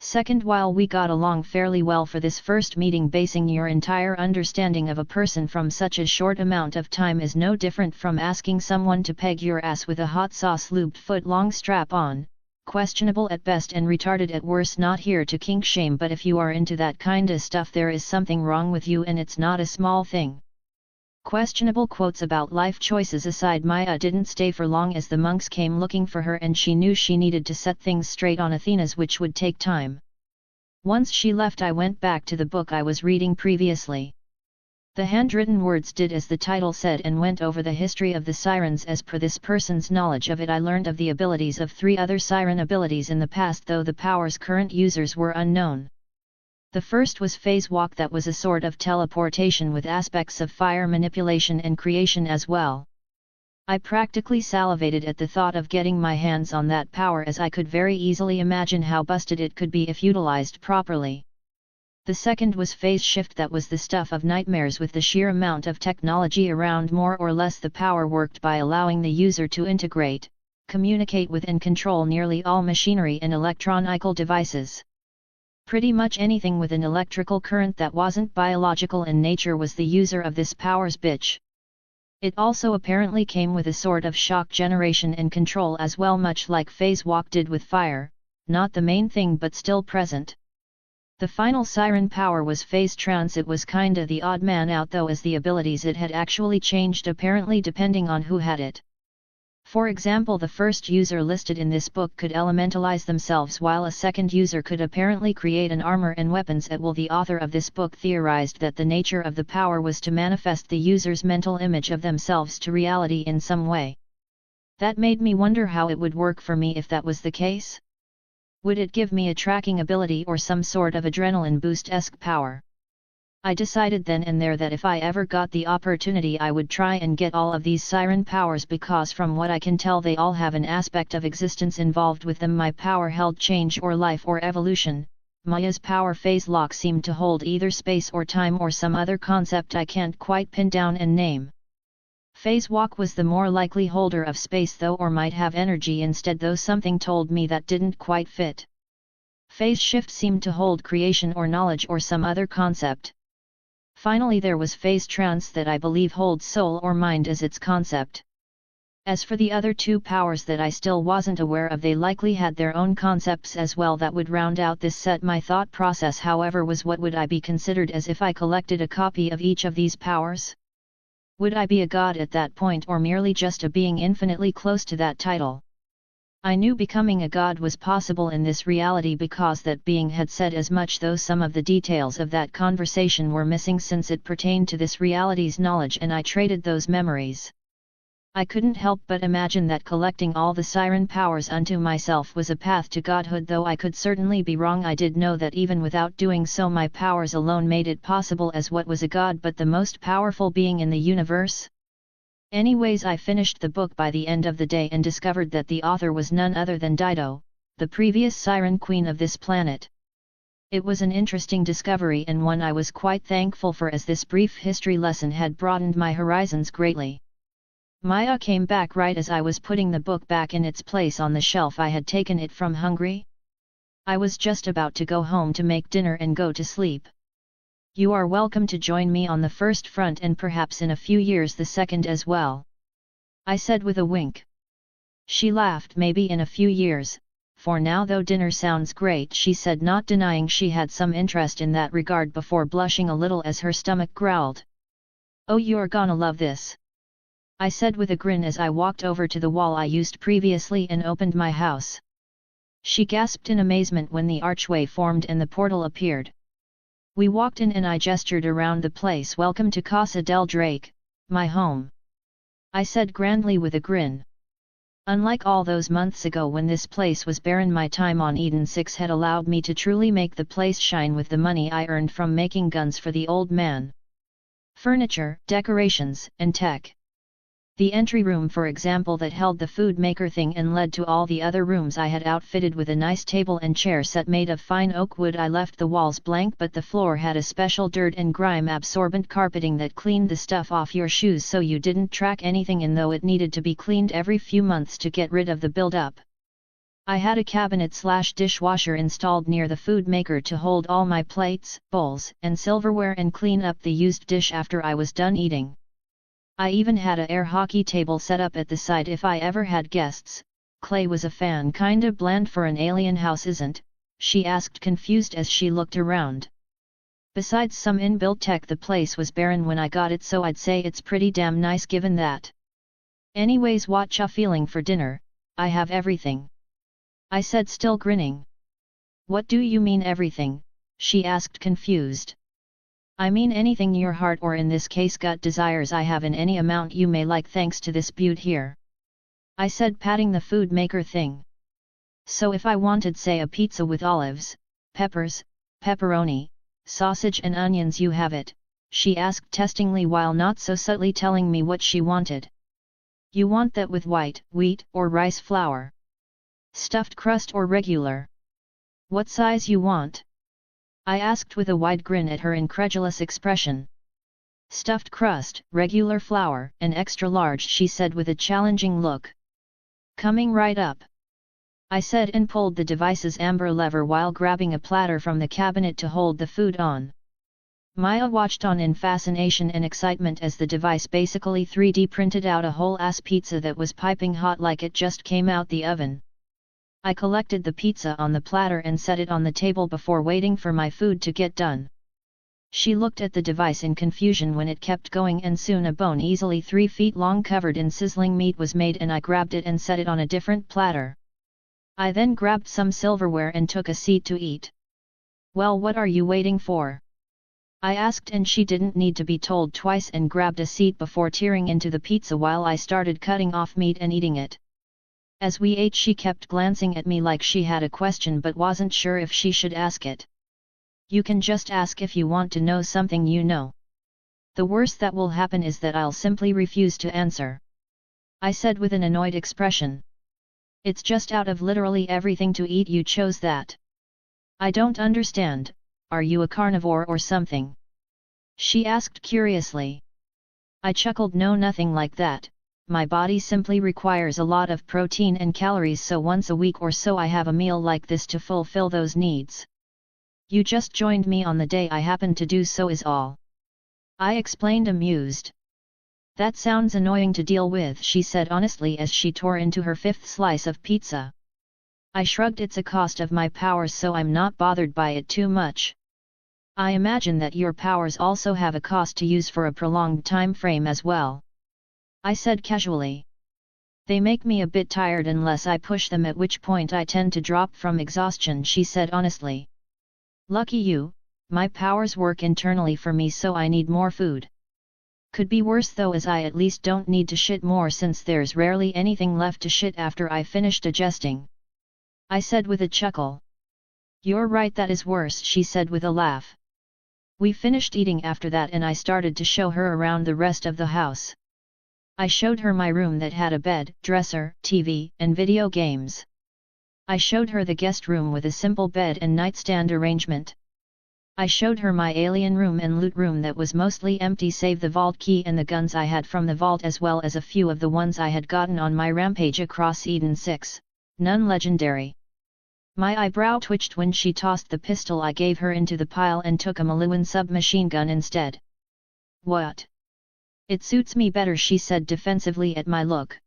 Second, while we got along fairly well for this first meeting, basing your entire understanding of a person from such a short amount of time is no different from asking someone to peg your ass with a hot sauce lubed foot-long strap on, questionable at best and retarded at worst. Not here to kink shame, but if you are into that kinda stuff there is something wrong with you, and it's not a small thing. Questionable quotes about life choices aside, Maya didn't stay for long as the monks came looking for her, and she knew she needed to set things straight on Athena's, which would take time. Once she left, I went back to the book I was reading previously. The handwritten words did as the title said and went over the history of the Sirens. As per this person's knowledge of it, I learned of the abilities of 3 other Siren abilities in the past, though the power's current users were unknown. The first was phase walk, that was a sort of teleportation with aspects of fire manipulation and creation as well. I practically salivated at the thought of getting my hands on that power, as I could very easily imagine how busted it could be if utilized properly. The second was phase shift, that was the stuff of nightmares with the sheer amount of technology around. More or less the power worked by allowing the user to integrate, communicate with and control nearly all machinery and electronical devices. Pretty much anything with an electrical current that wasn't biological in nature was the user of this power's bitch. It also apparently came with a sort of shock generation and control as well, much like phase walk did with fire, not the main thing but still present. The final Siren power was phase trance. It was kinda the odd man out though, as the abilities it had actually changed apparently depending on who had it. For example, the first user listed in this book could elementalize themselves, while a second user could apparently create an armor and weapons at will. The author of this book theorized that the nature of the power was to manifest the user's mental image of themselves to reality in some way. That made me wonder how it would work for me if that was the case. Would it give me a tracking ability or some sort of adrenaline boost-esque power? I decided then and there that if I ever got the opportunity I would try and get all of these Siren powers, because from what I can tell they all have an aspect of existence involved with them. My power held change or life or evolution. Maya's power phase lock seemed to hold either space or time or some other concept I can't quite pin down and name. Phase walk was the more likely holder of space though, or might have energy instead, though something told me that didn't quite fit. Phase shift seemed to hold creation or knowledge or some other concept. Finally there was phase trance, that I believe holds soul or mind as its concept. As for the other 2 powers that I still wasn't aware of, they likely had their own concepts as well that would round out this set. My thought process, however, was what would I be considered as if I collected a copy of each of these powers? Would I be a god at that point, or merely just a being infinitely close to that title? I knew becoming a god was possible in this reality because that being had said as much, though some of the details of that conversation were missing since it pertained to this reality's knowledge and I traded those memories. I couldn't help but imagine that collecting all the Siren powers unto myself was a path to godhood, though I could certainly be wrong. I did know that even without doing so my powers alone made it possible as what was a god but the most powerful being in the universe. Anyways, I finished the book by the end of the day and discovered that the author was none other than Dido, the previous Siren queen of this planet. It was an interesting discovery and one I was quite thankful for, as this brief history lesson had broadened my horizons greatly. Maya came back right as I was putting the book back in its place on the shelf I had taken it from. Hungry? I was just about to go home to make dinner and go to sleep. You are welcome to join me on the first front and perhaps in a few years the second as well, I said with a wink. She laughed. Maybe in a few years, for now though dinner sounds great, she said, not denying she had some interest in that regard before blushing a little as her stomach growled. Oh, you're gonna love this, I said with a grin as I walked over to the wall I used previously and opened my house. She gasped in amazement when the archway formed and the portal appeared. We walked in and I gestured around the place. Welcome to Casa del Drake, my home, I said grandly with a grin. Unlike all those months ago when this place was barren, my time on Eden 6 had allowed me to truly make the place shine with the money I earned from making guns for the old man. Furniture, decorations, and tech. The entry room, for example, that held the food maker thing and led to all the other rooms I had outfitted with a nice table and chair set made of fine oak wood. I left the walls blank, but the floor had a special dirt and grime absorbent carpeting that cleaned the stuff off your shoes so you didn't track anything in, though it needed to be cleaned every few months to get rid of the build-up. I had a cabinet/dishwasher installed near the food maker to hold all my plates, bowls, and silverware and clean up the used dish after I was done eating. I even had a air hockey table set up at the side if I ever had guests. Clay was a fan. Kinda bland for an alien house, isn't? She asked, confused as she looked around. Besides some inbuilt tech, the place was barren when I got it, so I'd say it's pretty damn nice given that. Anyways, what ya feeling for dinner? I have everything, I said, still grinning. What do you mean everything? She asked, confused. I mean anything your heart, or in this case gut, desires. I have in any amount you may like, thanks to this beaut here, I said, patting the food maker thing. So if I wanted, say, a pizza with olives, peppers, pepperoni, sausage and onions, you have it? She asked testingly, while not so subtly telling me what she wanted. You want that with white wheat or rice flour? Stuffed crust or regular? What size you want? I asked with a wide grin at her incredulous expression. Stuffed crust, regular flour, and extra large, she said with a challenging look. Coming right up, I said, and pulled the device's amber lever while grabbing a platter from the cabinet to hold the food on. Maya watched on in fascination and excitement as the device basically 3D printed out a whole-ass pizza that was piping hot like it just came out the oven. I collected the pizza on the platter and set it on the table before waiting for my food to get done. She looked at the device in confusion when it kept going, and soon a bone easily 3 feet long covered in sizzling meat was made, and I grabbed it and set it on a different platter. I then grabbed some silverware and took a seat to eat. Well, what are you waiting for? I asked, and she didn't need to be told twice and grabbed a seat before tearing into the pizza while I started cutting off meat and eating it. As we ate, she kept glancing at me like she had a question but wasn't sure if she should ask it. You can just ask if you want to know something you know. The worst that will happen is that I'll simply refuse to answer, I said with an annoyed expression. It's just out of literally everything to eat you chose that. I don't understand, are you a carnivore or something? She asked curiously. I chuckled, no, nothing like that. My body simply requires a lot of protein and calories, so once a week or so I have a meal like this to fulfill those needs. You just joined me on the day I happened to do so is all, I explained, amused. That sounds annoying to deal with, she said honestly as she tore into her 5th slice of pizza. I shrugged. It's a cost of my powers, so I'm not bothered by it too much. I imagine that your powers also have a cost to use for a prolonged time frame as well, I said casually. They make me a bit tired unless I push them, at which point I tend to drop from exhaustion, she said honestly. Lucky you, my powers work internally for me, so I need more food. Could be worse though, as I at least don't need to shit more since there's rarely anything left to shit after I finish digesting, I said with a chuckle. You're right, that is worse, she said with a laugh. We finished eating after that and I started to show her around the rest of the house. I showed her my room that had a bed, dresser, TV, and video games. I showed her the guest room with a simple bed and nightstand arrangement. I showed her my alien room and loot room that was mostly empty save the vault key and the guns I had from the vault, as well as a few of the ones I had gotten on my rampage across Eden 6, none legendary. My eyebrow twitched when she tossed the pistol I gave her into the pile and took a Maluan submachine gun instead. What? It suits me better, she said defensively at my look.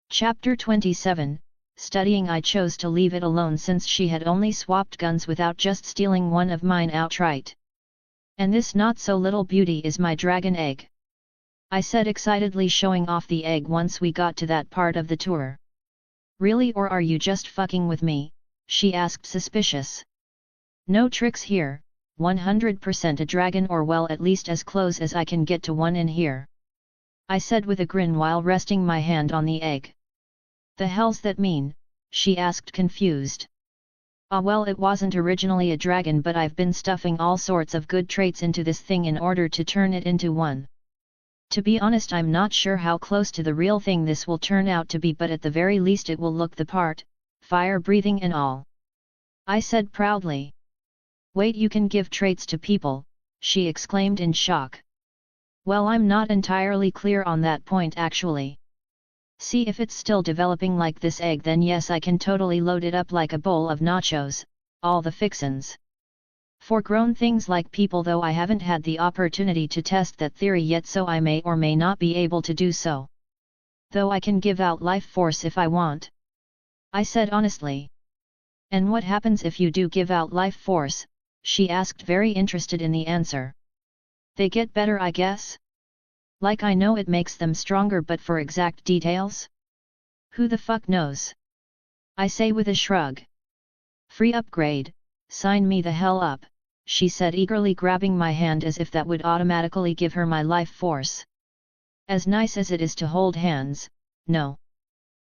Chapter 27, Studying. I chose to leave it alone since she had only swapped guns without just stealing one of mine outright. And this not so little beauty is my dragon egg, I said excitedly, showing off the egg once we got to that part of the tour. Really, or are you just fucking with me? She asked, suspicious. No tricks here, 100% a dragon, or well, at least as close as I can get to one in here, I said with a grin while resting my hand on the egg. The hell's that mean? She asked, confused. Well, it wasn't originally a dragon, but I've been stuffing all sorts of good traits into this thing in order to turn it into one. To be honest, I'm not sure how close to the real thing this will turn out to be, but at the very least it will look the part, fire breathing and all, I said proudly. Wait, you can give traits to people? She exclaimed in shock. Well, I'm not entirely clear on that point actually. See if it's still developing like this egg, then yes, I can totally load it up like a bowl of nachos, all the fixins. For grown things like people though, I haven't had the opportunity to test that theory yet, so I may or may not be able to do so. Though I can give out life force if I want. I said honestly. And what happens if you do give out life force? She asked, very interested in the answer. They get better, I guess? Like I know it makes them stronger, but for exact details? Who the fuck knows? I say with a shrug. Free upgrade, sign me the hell up, she said, eagerly grabbing my hand as if that would automatically give her my life force. As nice as it is to hold hands, no.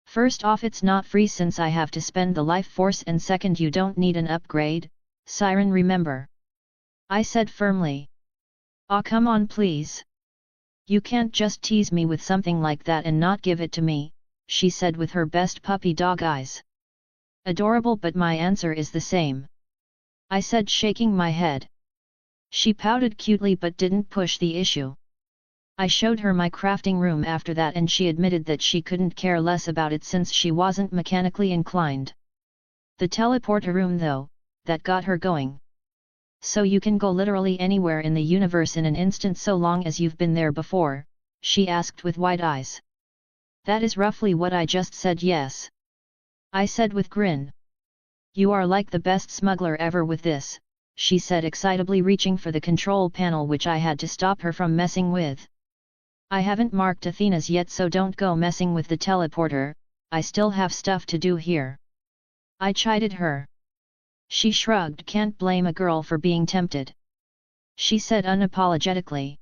First off, it's not free since I have to spend the life force, and second, you don't need an upgrade, Siren, remember? I said firmly. Aw, come on please. You can't just tease me with something like that and not give it to me, she said with her best puppy dog eyes. Adorable, but my answer is the same. I said, shaking my head. She pouted cutely but didn't push the issue. I showed her my crafting room after that, and she admitted that she couldn't care less about it since she wasn't mechanically inclined. The teleporter room though, that got her going. So you can go literally anywhere in the universe in an instant so long as you've been there before? She asked with wide eyes. That is roughly what I just said, yes. I said with grin. You are like the best smuggler ever with this, she said excitably, reaching for the control panel which I had to stop her from messing with. I haven't marked Athena's yet, so don't go messing with the teleporter, I still have stuff to do here. I chided her. She shrugged. Can't blame a girl for being tempted. She said unapologetically.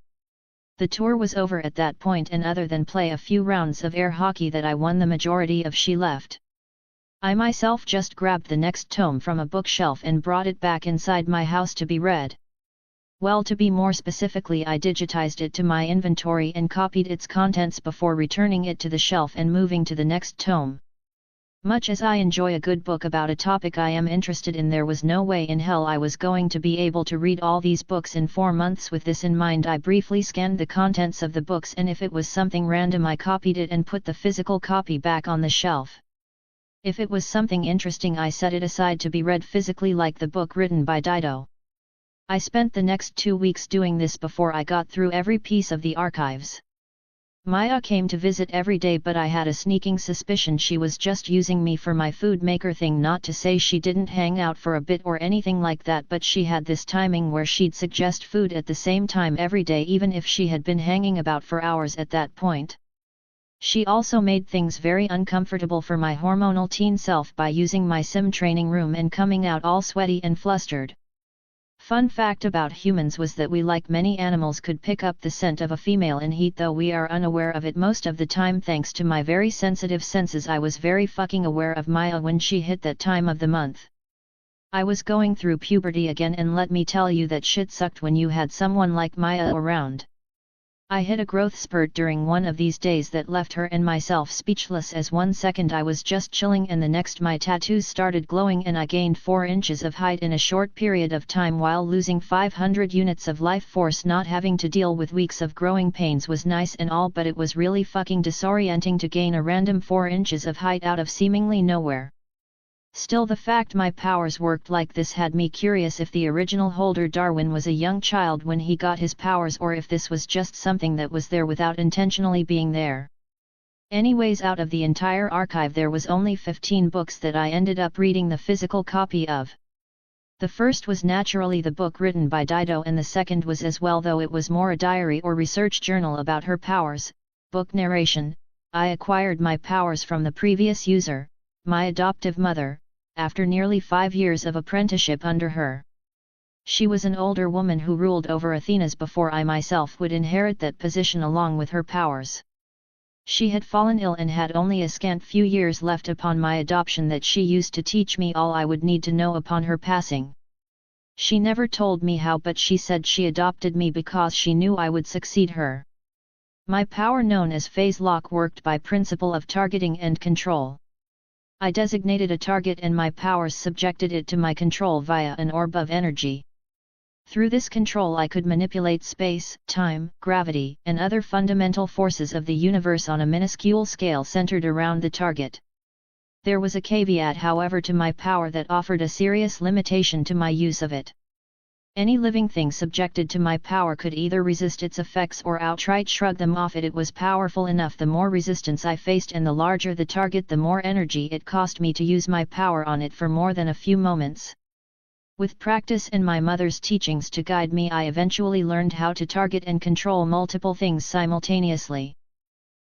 The tour was over at that point, and other than play a few rounds of air hockey that I won the majority of, she left. I myself just grabbed the next tome from a bookshelf and brought it back inside my house to be read. Well, to be more specifically, I digitized it to my inventory and copied its contents before returning it to the shelf and moving to the next tome. Much as I enjoy a good book about a topic I am interested in, there was no way in hell I was going to be able to read all these books in 4 months. With this in mind, I briefly scanned the contents of the books, and if it was something random, I copied it and put the physical copy back on the shelf. If it was something interesting, I set it aside to be read physically, like the book written by Dido. I spent the next 2 weeks doing this before I got through every piece of the archives. Maya came to visit every day, but I had a sneaking suspicion she was just using me for my food maker thing. Not to say she didn't hang out for a bit or anything like that, but she had this timing where she'd suggest food at the same time every day, even if she had been hanging about for hours at that point. She also made things very uncomfortable for my hormonal teen self by using my sim training room and coming out all sweaty and flustered. Fun fact about humans was that we, like many animals, could pick up the scent of a female in heat, though we are unaware of it most of the time. Thanks to my very sensitive senses, I was very fucking aware of Maya when she hit that time of the month. I was going through puberty again, and let me tell you that shit sucked when you had someone like Maya around. I hit a growth spurt during one of these days that left her and myself speechless, as 1 second I was just chilling and the next my tattoos started glowing and I gained 4 inches of height in a short period of time while losing 500 units of life force. Not having to deal with weeks of growing pains was nice and all, but it was really fucking disorienting to gain a random 4 inches of height out of seemingly nowhere. Still, the fact my powers worked like this had me curious if the original holder Darwin was a young child when he got his powers, or if this was just something that was there without intentionally being there. Anyways, out of the entire archive there was only 15 books that I ended up reading the physical copy of. The first was naturally the book written by Dido, and the second was as well, though it was more a diary or research journal about her powers, book Narration. I acquired my powers from the previous user, my adoptive mother, after nearly 5 years of apprenticeship under her. She was an older woman who ruled over Athena's before I myself would inherit that position along with her powers. She had fallen ill and had only a scant few years left upon my adoption that she used to teach me all I would need to know upon her passing. She never told me how, but she said she adopted me because she knew I would succeed her. My power, known as phase lock, worked by principle of targeting and control. I designated a target and my powers subjected it to my control via an orb of energy. Through this control I could manipulate space, time, gravity, and other fundamental forces of the universe on a minuscule scale centered around the target. There was a caveat, however, to my power that offered a serious limitation to my use of it. Any living thing subjected to my power could either resist its effects or outright shrug them off. It was powerful enough. The more resistance I faced and the larger the target, the more energy it cost me to use my power on it for more than a few moments. With practice and my mother's teachings to guide me, I eventually learned how to target and control multiple things simultaneously.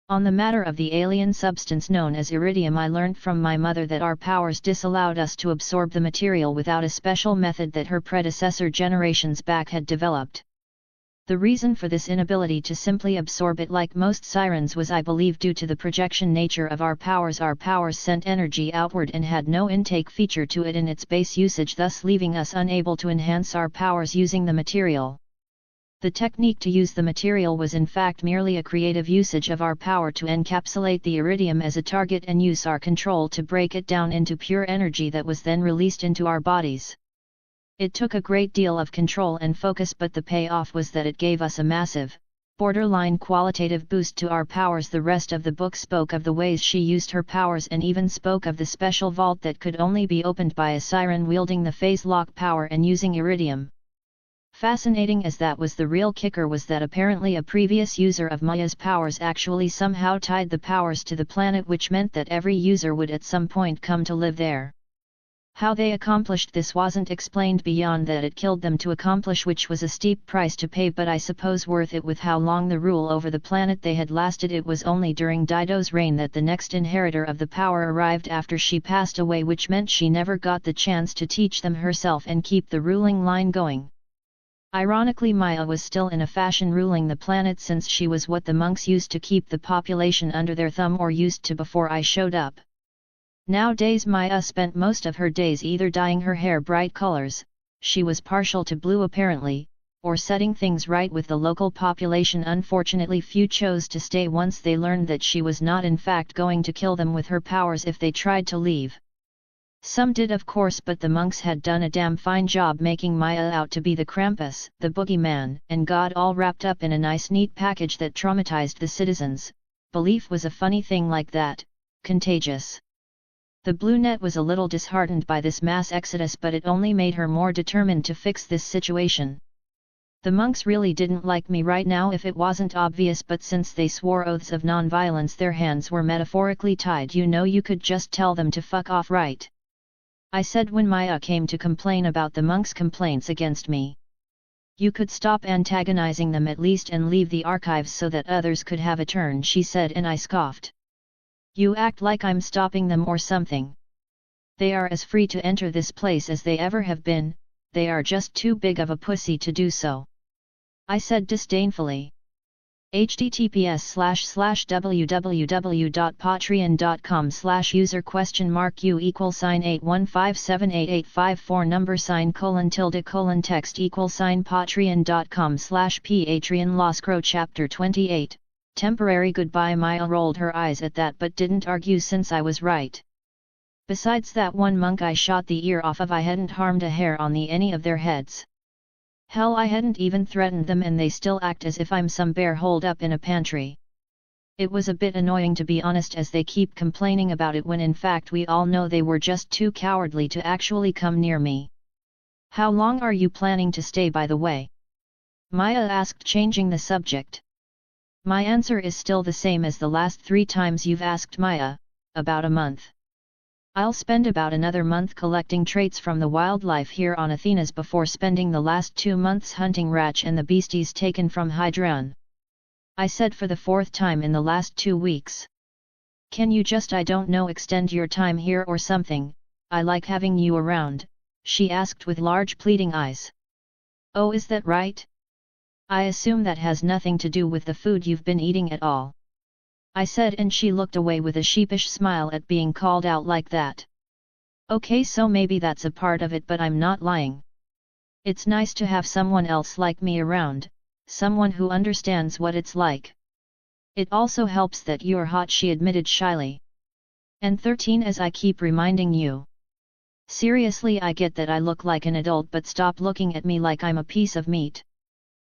On the matter of the alien substance known as iridium, I learned from my mother that our powers disallowed us to absorb the material without a special method that her predecessor generations back had developed. The reason for this inability to simply absorb it like most sirens was, I believe, due to the projection nature of our powers. Our powers sent energy outward and had no intake feature to it in its base usage, thus leaving us unable to enhance our powers using the material. The technique to use the material was in fact merely a creative usage of our power to encapsulate the iridium as a target and use our control to break it down into pure energy that was then released into our bodies. It took a great deal of control and focus, but the payoff was that it gave us a massive, borderline qualitative boost to our powers. The rest of the book spoke of the ways she used her powers and even spoke of the special vault that could only be opened by a siren wielding the phase lock power and using iridium. Fascinating as that was, the real kicker was that apparently a previous user of Maya's powers actually somehow tied the powers to the planet, which meant that every user would at some point come to live there. How they accomplished this wasn't explained beyond that it killed them to accomplish, which was a steep price to pay, but I suppose worth it with how long the rule over the planet they had lasted. It was only during Dido's reign that the next inheritor of the power arrived after she passed away, which meant she never got the chance to teach them herself and keep the ruling line going. Ironically, Maya was still in a fashion ruling the planet, since she was what the monks used to keep the population under their thumb, or used to before I showed up. Nowadays Maya spent most of her days either dyeing her hair bright colors, she was partial to blue apparently, or setting things right with the local population. Unfortunately, few chose to stay once they learned that she was not in fact going to kill them with her powers if they tried to leave. Some did, of course, but the monks had done a damn fine job making Maya out to be the Krampus, the boogeyman, and God, all wrapped up in a nice neat package that traumatized the citizens. Belief was a funny thing like that, contagious. The Blue Net was a little disheartened by this mass exodus, but it only made her more determined to fix this situation. The monks really didn't like me right now if it wasn't obvious, but since they swore oaths of non-violence, their hands were metaphorically tied. You know, you could just tell them to fuck off, right? I said when Maya came to complain about the monks' complaints against me. You could stop antagonizing them at least and leave the archives so that others could have a turn, she said, and I scoffed. You act like I'm stopping them or something. They are as free to enter this place as they ever have been, they are just too big of a pussy to do so, I said disdainfully. https://www.patreon.com/user?u=815788544 number text patreon.com/patreon Loscro Chapter 28 Temporary Goodbye. Maya rolled her eyes at that but didn't argue, since I was right. Besides that one monk I shot the ear off of, I hadn't harmed a hair on any of their heads. Hell, I hadn't even threatened them, and they still act as if I'm some bear holed up in a pantry. It was a bit annoying, to be honest, as they keep complaining about it when in fact we all know they were just too cowardly to actually come near me. How long are you planning to stay, by the way? Maya asked, changing the subject. My answer is still the same as the last 3 times you've asked, Maya, about a month. I'll spend about another month collecting traits from the wildlife here on Athenas before spending the last 2 months hunting Ratch and the beasties taken from Hydron. I said for the 4th time in the last 2 weeks. Can you just, I don't know, extend your time here or something? I like having you around, she asked with large pleading eyes. Oh, is that right? I assume that has nothing to do with the food you've been eating at all, I said, and she looked away with a sheepish smile at being called out like that. Okay, so maybe that's a part of it, but I'm not lying. It's nice to have someone else like me around, someone who understands what it's like. It also helps that you're hot, she admitted shyly. And 13, as I keep reminding you. Seriously, I get that I look like an adult, but stop looking at me like I'm a piece of meat.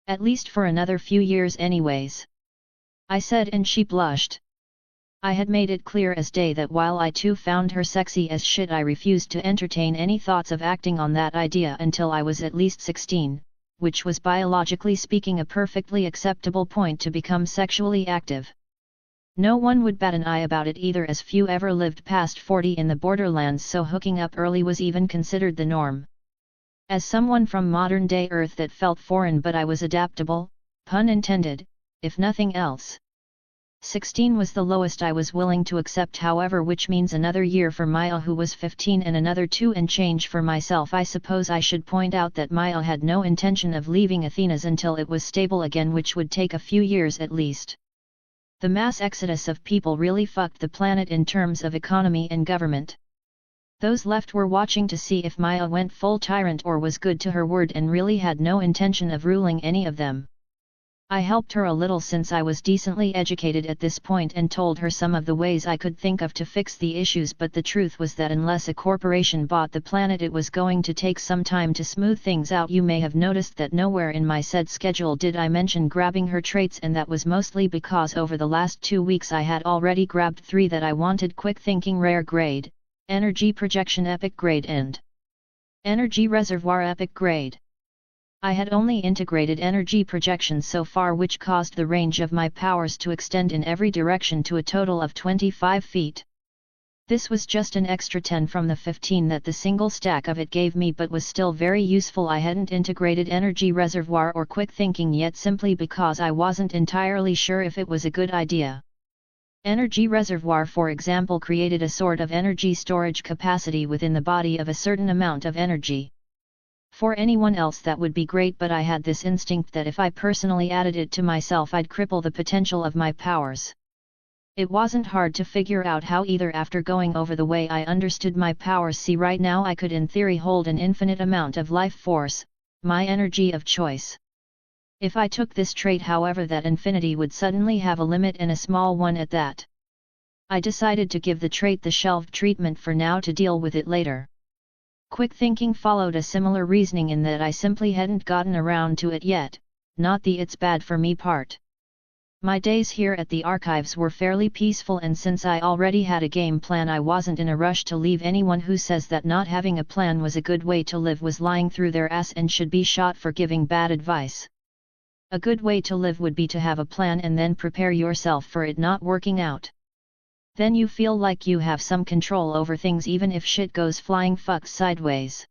At least for another few years anyways. I said, and she blushed. I had made it clear as day that while I too found her sexy as shit, I refused to entertain any thoughts of acting on that idea until I was at least 16, which was biologically speaking a perfectly acceptable point to become sexually active. No one would bat an eye about it either, as few ever lived past 40 in the Borderlands, so hooking up early was even considered the norm. As someone from modern-day Earth, that felt foreign, but I was adaptable, pun intended, if nothing else. 16 was the lowest I was willing to accept, however, which means another year for Maya, who was 15, and another 2 and change for myself. I suppose I should point out that Maya had no intention of leaving Athena's until it was stable again, which would take a few years at least. The mass exodus of people really fucked the planet in terms of economy and government. Those left were watching to see if Maya went full tyrant or was good to her word and really had no intention of ruling any of them. I helped her a little, since I was decently educated at this point, and told her some of the ways I could think of to fix the issues, but the truth was that unless a corporation bought the planet, it was going to take some time to smooth things out. You may have noticed that nowhere in my said schedule did I mention grabbing her traits, and that was mostly because over the last 2 weeks I had already grabbed 3 that I wanted: quick thinking rare grade, energy projection epic grade, and energy reservoir epic grade. I had only integrated energy projection so far, which caused the range of my powers to extend in every direction to a total of 25 feet. This was just an extra 10 from the 15 that the single stack of it gave me, but was still very useful. I hadn't integrated energy reservoir or quick thinking yet, simply because I wasn't entirely sure if it was a good idea. Energy reservoir, for example, created a sort of energy storage capacity within the body of a certain amount of energy. For anyone else that would be great, but I had this instinct that if I personally added it to myself, I'd cripple the potential of my powers. It wasn't hard to figure out how either, after going over the way I understood my powers. See, right now I could in theory hold an infinite amount of life force, my energy of choice. If I took this trait, however, that infinity would suddenly have a limit, and a small one at that. I decided to give the trait the shelved treatment for now, to deal with it later. Quick thinking followed a similar reasoning in that I simply hadn't gotten around to it yet, not the "it's bad for me" part. My days here at the archives were fairly peaceful, and since I already had a game plan, I wasn't in a rush to leave. Anyone who says that not having a plan was a good way to live was lying through their ass and should be shot for giving bad advice. A good way to live would be to have a plan and then prepare yourself for it not working out. Then you feel like you have some control over things, even if shit goes flying fucks sideways.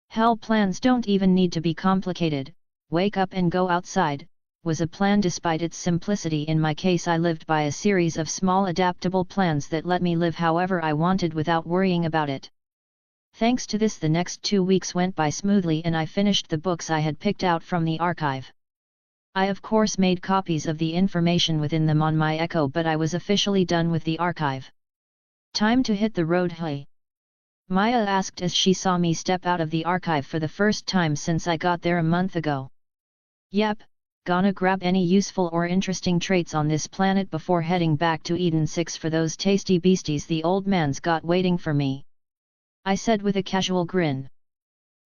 Hell, plans don't even need to be complicated. Wake up and go outside was a plan. Despite its simplicity, in my case I lived by a series of small adaptable plans that let me live however I wanted without worrying about it. Thanks to this, the next 2 weeks went by smoothly, and I finished the books I had picked out from the archive. I of course made copies of the information within them on my Echo, but I was officially done with the archive. Time to hit the road, hey? Maya asked as she saw me step out of the archive for the first time since I got there a month ago. Yep, gonna grab any useful or interesting traits on this planet before heading back to Eden 6 for those tasty beasties the old man's got waiting for me, I said with a casual grin.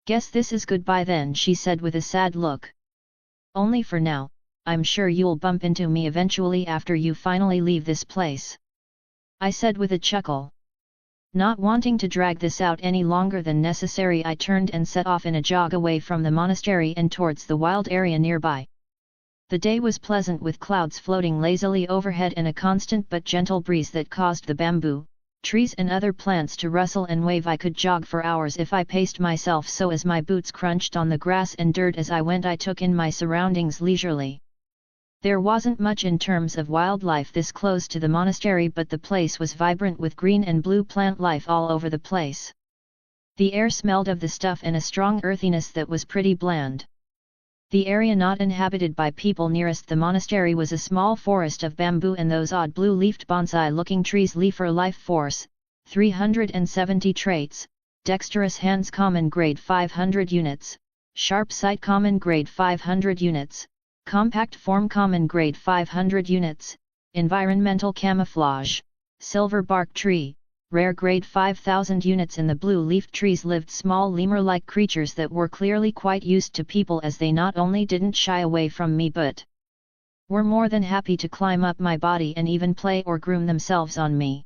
Guess this is goodbye then, she said with a sad look. Only for now. I'm sure you'll bump into me eventually after you finally leave this place, I said with a chuckle. Not wanting to drag this out any longer than necessary, I turned and set off in a jog away from the monastery and towards the wild area nearby. The day was pleasant, with clouds floating lazily overhead and a constant but gentle breeze that caused the bamboo, trees and other plants to rustle and wave. I could jog for hours if I paced myself so as my boots crunched on the grass and dirt. As I went, I took in my surroundings leisurely. There wasn't much in terms of wildlife this close to the monastery, but the place was vibrant with green and blue plant life all over the place. The air smelled of the stuff and a strong earthiness that was pretty bland. The area not inhabited by people nearest the monastery was a small forest of bamboo and those odd blue-leafed bonsai-looking trees. Leafer life force, 370 traits, dexterous hands common grade 500 units, sharp sight common grade 500 units, compact form common grade 500 units, environmental camouflage, silver bark tree, rare grade 5000 units. In the blue-leafed trees lived small lemur-like creatures that were clearly quite used to people, as they not only didn't shy away from me but were more than happy to climb up my body and even play or groom themselves on me.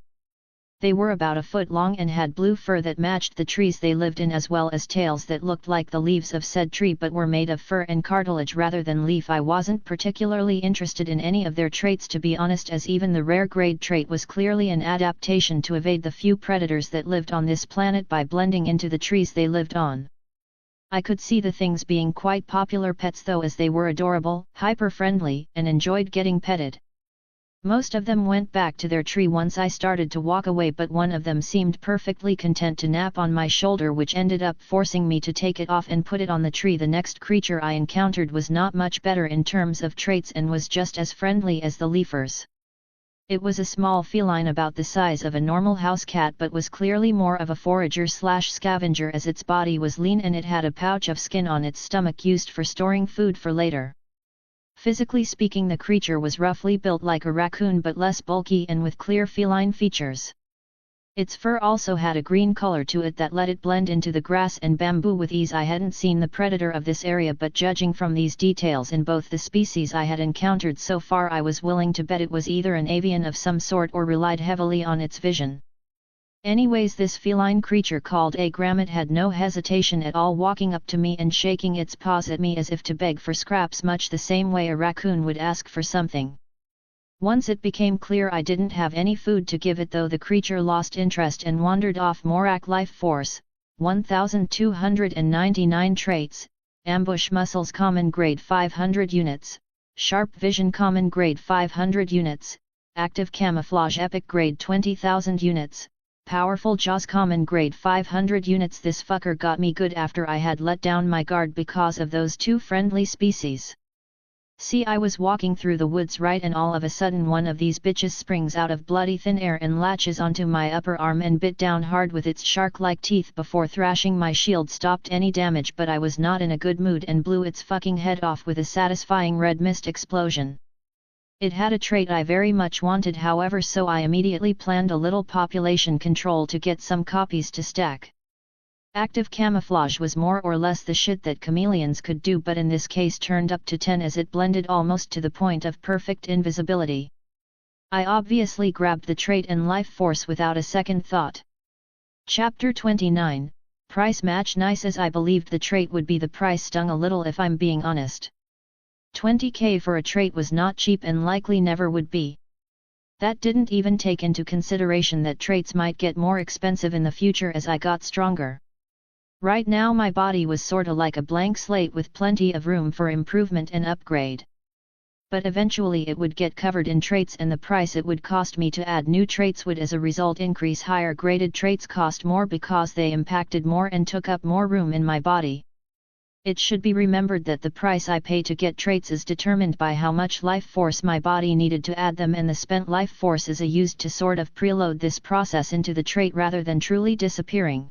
They were about a foot long and had blue fur that matched the trees they lived in, as well as tails that looked like the leaves of said tree but were made of fur and cartilage rather than leaf. I wasn't particularly interested in any of their traits, to be honest, as even the rare grade trait was clearly an adaptation to evade the few predators that lived on this planet by blending into the trees they lived on. I could see the things being quite popular pets though, as they were adorable, hyper-friendly, and enjoyed getting petted. Most of them went back to their tree once I started to walk away, but one of them seemed perfectly content to nap on my shoulder, which ended up forcing me to take it off and put it on the tree. The next creature I encountered was not much better in terms of traits and was just as friendly as the leafers. It was a small feline about the size of a normal house cat, but was clearly more of a forager/scavenger, as its body was lean and it had a pouch of skin on its stomach used for storing food for later. Physically speaking, the creature was roughly built like a raccoon but less bulky and with clear feline features. Its fur also had a green color to it that let it blend into the grass and bamboo with ease. I hadn't seen the predator of this area, but judging from these details in both the species I had encountered so far, I was willing to bet it was either an avian of some sort or relied heavily on its vision. Anyways, this feline creature called a grammet had no hesitation at all, walking up to me and shaking its paws at me as if to beg for scraps, much the same way a raccoon would ask for something. Once it became clear I didn't have any food to give it though, the creature lost interest and wandered off. Morak Life Force, 1299 traits, Ambush Muscles Common Grade 500 units, Sharp Vision Common Grade 500 units, Active Camouflage Epic Grade 20,000 units, Powerful Jaws Common Grade 500 units. This fucker got me good after I had let down my guard because of those two friendly species. See, I was walking through the woods right, and all of a sudden one of these bitches springs out of bloody thin air and latches onto my upper arm and bit down hard with its shark-like teeth before thrashing my shield. Stopped any damage, but I was not in a good mood and blew its fucking head off with a satisfying red mist explosion. It had a trait I very much wanted, however, so I immediately planned a little population control to get some copies to stack. Active camouflage was more or less the shit that chameleons could do, but in this case turned up to 10 as it blended almost to the point of perfect invisibility. I obviously grabbed the trait and life force without a second thought. Chapter 29, Price Match. Nice as I believed the trait would be, the price stung a little if I'm being honest. 20k for a trait was not cheap and likely never would be. That didn't even take into consideration that traits might get more expensive in the future as I got stronger. Right now my body was sorta like a blank slate with plenty of room for improvement and upgrade. But eventually it would get covered in traits, and the price it would cost me to add new traits would as a result increase. Higher graded traits cost more because they impacted more and took up more room in my body. It should be remembered that the price I pay to get traits is determined by how much life force my body needed to add them, and the spent life force is used to sort of preload this process into the trait rather than truly disappearing.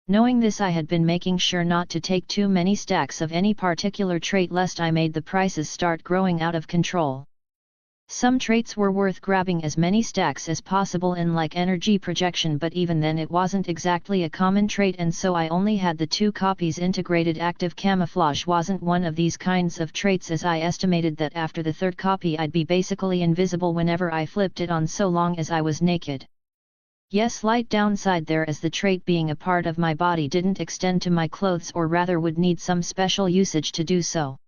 Knowing this, I had been making sure not to take too many stacks of any particular trait lest I made the prices start growing out of control. Some traits were worth grabbing as many stacks as possible in, like energy projection, but even then it wasn't exactly a common trait, and so I only had the 2 copies integrated. Active camouflage wasn't one of these kinds of traits, as I estimated that after the 3rd copy I'd be basically invisible whenever I flipped it on, so long as I was naked. Yes, slight downside there, as the trait being a part of my body didn't extend to my clothes, or rather would need some special usage to do so.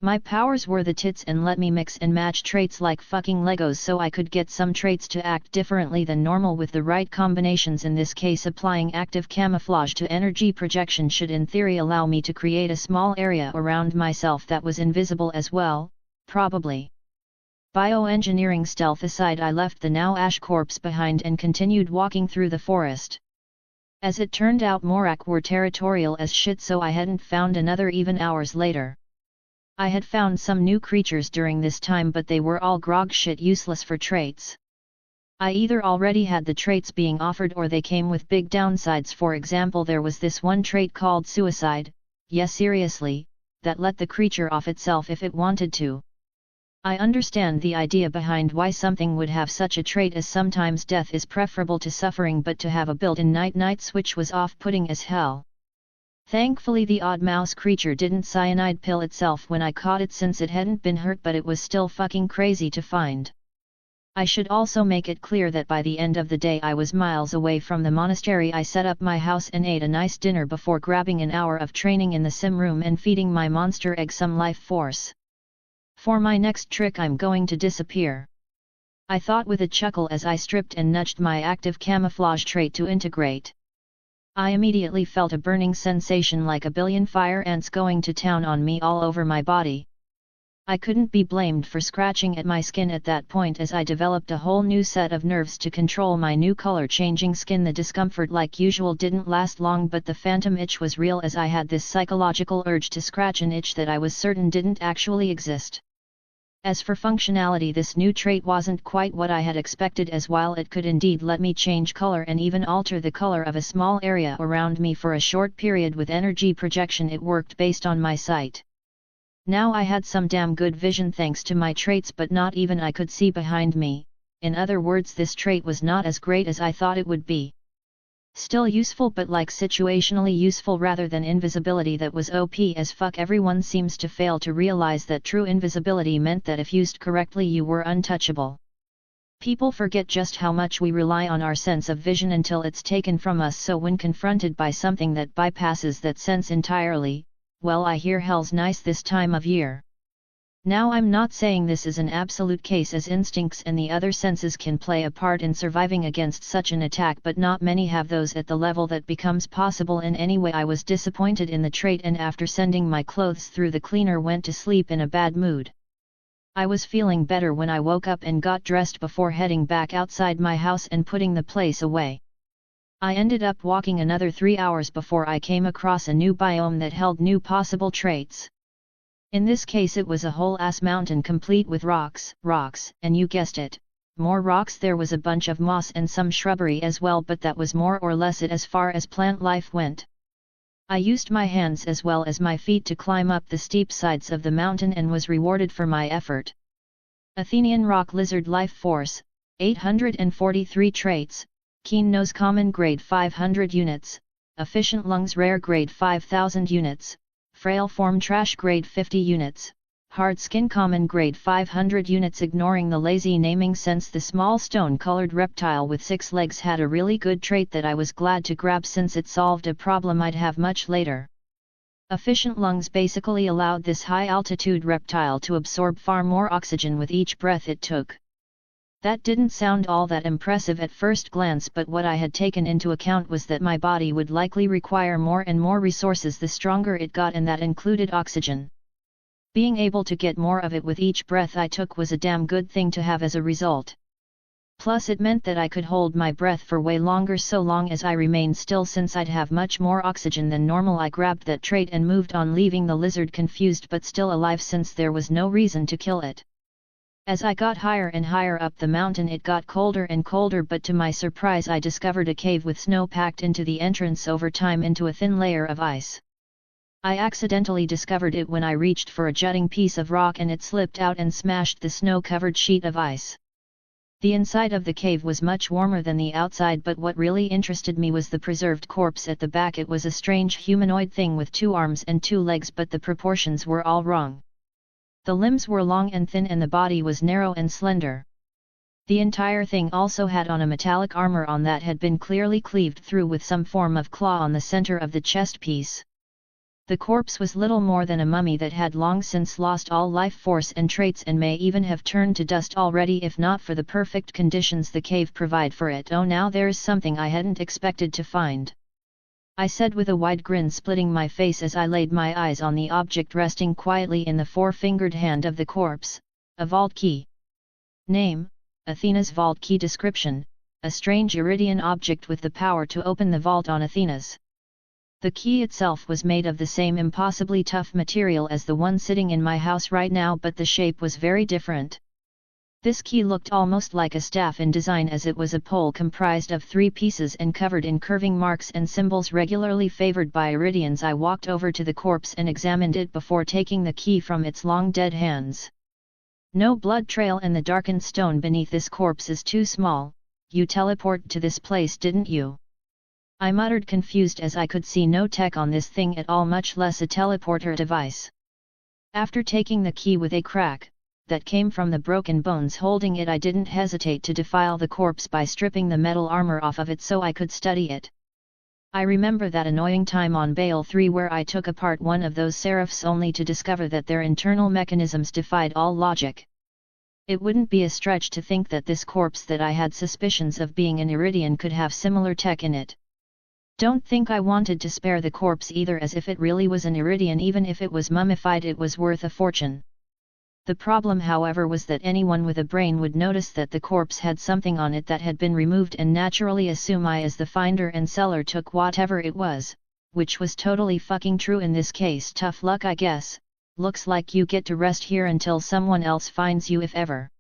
My powers were the tits and let me mix and match traits like fucking Legos, so I could get some traits to act differently than normal with the right combinations. In this case, applying active camouflage to energy projection should in theory allow me to create a small area around myself that was invisible as well, probably. Bioengineering stealth aside, I left the now ash corpse behind and continued walking through the forest. As it turned out, Morak were territorial as shit, so I hadn't found another even hours later. I had found some new creatures during this time, but they were all grog shit, useless for traits. I either already had the traits being offered or they came with big downsides. For example, there was this one trait called suicide, yes seriously, that let the creature off itself if it wanted to. I understand the idea behind why something would have such a trait, as sometimes death is preferable to suffering, but to have a built-in night-night switch was off-putting as hell. Thankfully the odd mouse creature didn't cyanide pill itself when I caught it, since it hadn't been hurt, but it was still fucking crazy to find. I should also make it clear that by the end of the day I was miles away from the monastery. I set up my house and ate a nice dinner before grabbing an hour of training in the sim room and feeding my monster egg some life force. For my next trick I'm going to disappear, I thought with a chuckle as I stripped and nudged my active camouflage trait to integrate. I immediately felt a burning sensation like a billion fire ants going to town on me all over my body. I couldn't be blamed for scratching at my skin at that point, as I developed a whole new set of nerves to control my new color-changing skin. The discomfort, like usual, didn't last long, but the phantom itch was real, as I had this psychological urge to scratch an itch that I was certain didn't actually exist. As for functionality, this new trait wasn't quite what I had expected, as while it could indeed let me change color and even alter the color of a small area around me for a short period with energy projection, it worked based on my sight. Now I had some damn good vision thanks to my traits, but not even I could see behind me. In other words, this trait was not as great as I thought it would be. Still useful, but like situationally useful rather than invisibility that was OP as fuck. Everyone seems to fail to realize that true invisibility meant that if used correctly you were untouchable. People forget just how much we rely on our sense of vision until it's taken from us, so when confronted by something that bypasses that sense entirely, well, I hear hell's nice this time of year. Now I'm not saying this is an absolute case, as instincts and the other senses can play a part in surviving against such an attack, but not many have those at the level that becomes possible in any way. I was disappointed in the trait, and after sending my clothes through the cleaner went to sleep in a bad mood. I was feeling better when I woke up and got dressed before heading back outside my house and putting the place away. I ended up walking another 3 hours before I came across a new biome that held new possible traits. In this case it was a whole-ass mountain complete with rocks, and you guessed it, more rocks. There was a bunch of moss and some shrubbery as well, but that was more or less it as far as plant life went. I used my hands as well as my feet to climb up the steep sides of the mountain and was rewarded for my effort. Athenian rock lizard life force, 843 traits, keen nose common grade 500 units, efficient lungs rare grade 5000 units, frail form trash grade 50 units, hard skin common grade 500 units. Ignoring the lazy naming sense, the small stone-colored reptile with 6 legs had a really good trait that I was glad to grab, since it solved a problem I'd have much later. Efficient lungs basically allowed this high-altitude reptile to absorb far more oxygen with each breath it took. That didn't sound all that impressive at first glance, but what I had taken into account was that my body would likely require more and more resources the stronger it got, and that included oxygen. Being able to get more of it with each breath I took was a damn good thing to have as a result. Plus it meant that I could hold my breath for way longer so long as I remained still, since I'd have much more oxygen than normal. I grabbed that trait and moved on, leaving the lizard confused but still alive, since there was no reason to kill it. As I got higher and higher up the mountain it got colder and colder, but to my surprise I discovered a cave with snow packed into the entrance over time into a thin layer of ice. I accidentally discovered it when I reached for a jutting piece of rock and it slipped out and smashed the snow-covered sheet of ice. The inside of the cave was much warmer than the outside, but what really interested me was the preserved corpse at the back. It was a strange humanoid thing with 2 arms and 2 legs, but the proportions were all wrong. The limbs were long and thin and the body was narrow and slender. The entire thing also had on a metallic armor on that had been clearly cleaved through with some form of claw on the center of the chest piece. The corpse was little more than a mummy that had long since lost all life force and traits, and may even have turned to dust already if not for the perfect conditions the cave provided for it. Oh, now there's something I hadn't expected to find, I said with a wide grin splitting my face as I laid my eyes on the object resting quietly in the 4-fingered hand of the corpse, a vault key. Name, Athena's vault key. Description, a strange Iridian object with the power to open the vault on Athena's. The key itself was made of the same impossibly tough material as the one sitting in my house right now, but the shape was very different. This key looked almost like a staff in design, as it was a pole comprised of 3 pieces and covered in curving marks and symbols regularly favored by Iridians. I walked over to the corpse and examined it before taking the key from its long dead hands. No blood trail and the darkened stone beneath this corpse is too small. You teleported to this place, didn't you? I muttered, confused, as I could see no tech on this thing at all, much less a teleporter device. After taking the key with a crack that came from the broken bones holding it, I didn't hesitate to defile the corpse by stripping the metal armor off of it so I could study it. I remember that annoying time on Bale 3 where I took apart one of those seraphs only to discover that their internal mechanisms defied all logic. It wouldn't be a stretch to think that this corpse that I had suspicions of being an Iridian could have similar tech in it. Don't think I wanted to spare the corpse either, as if it really was an Iridian. Even if it was mummified, it was worth a fortune. The problem, however, was that anyone with a brain would notice that the corpse had something on it that had been removed and naturally assume I, as the finder and seller, took whatever it was, which was totally fucking true in this case. Tough luck, I guess. Looks like you get to rest here until someone else finds you, if ever,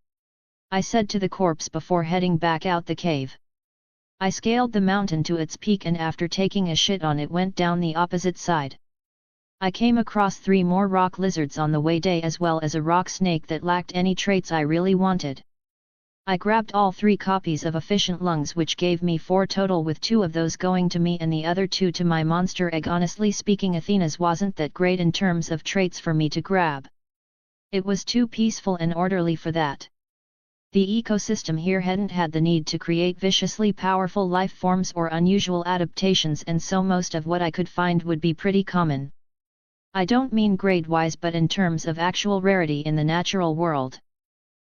I said to the corpse before heading back out the cave. I scaled the mountain to its peak and after taking a shit on it went down the opposite side. I came across 3 more rock lizards on the way day, as well as a rock snake that lacked any traits I really wanted. I grabbed all 3 copies of efficient lungs, which gave me 4 total, with 2 of those going to me and the other 2 to my monster egg. Honestly speaking, Athena's wasn't that great in terms of traits for me to grab. It was too peaceful and orderly for that. The ecosystem here hadn't had the need to create viciously powerful life forms or unusual adaptations, and so most of what I could find would be pretty common. I don't mean grade-wise, but in terms of actual rarity in the natural world.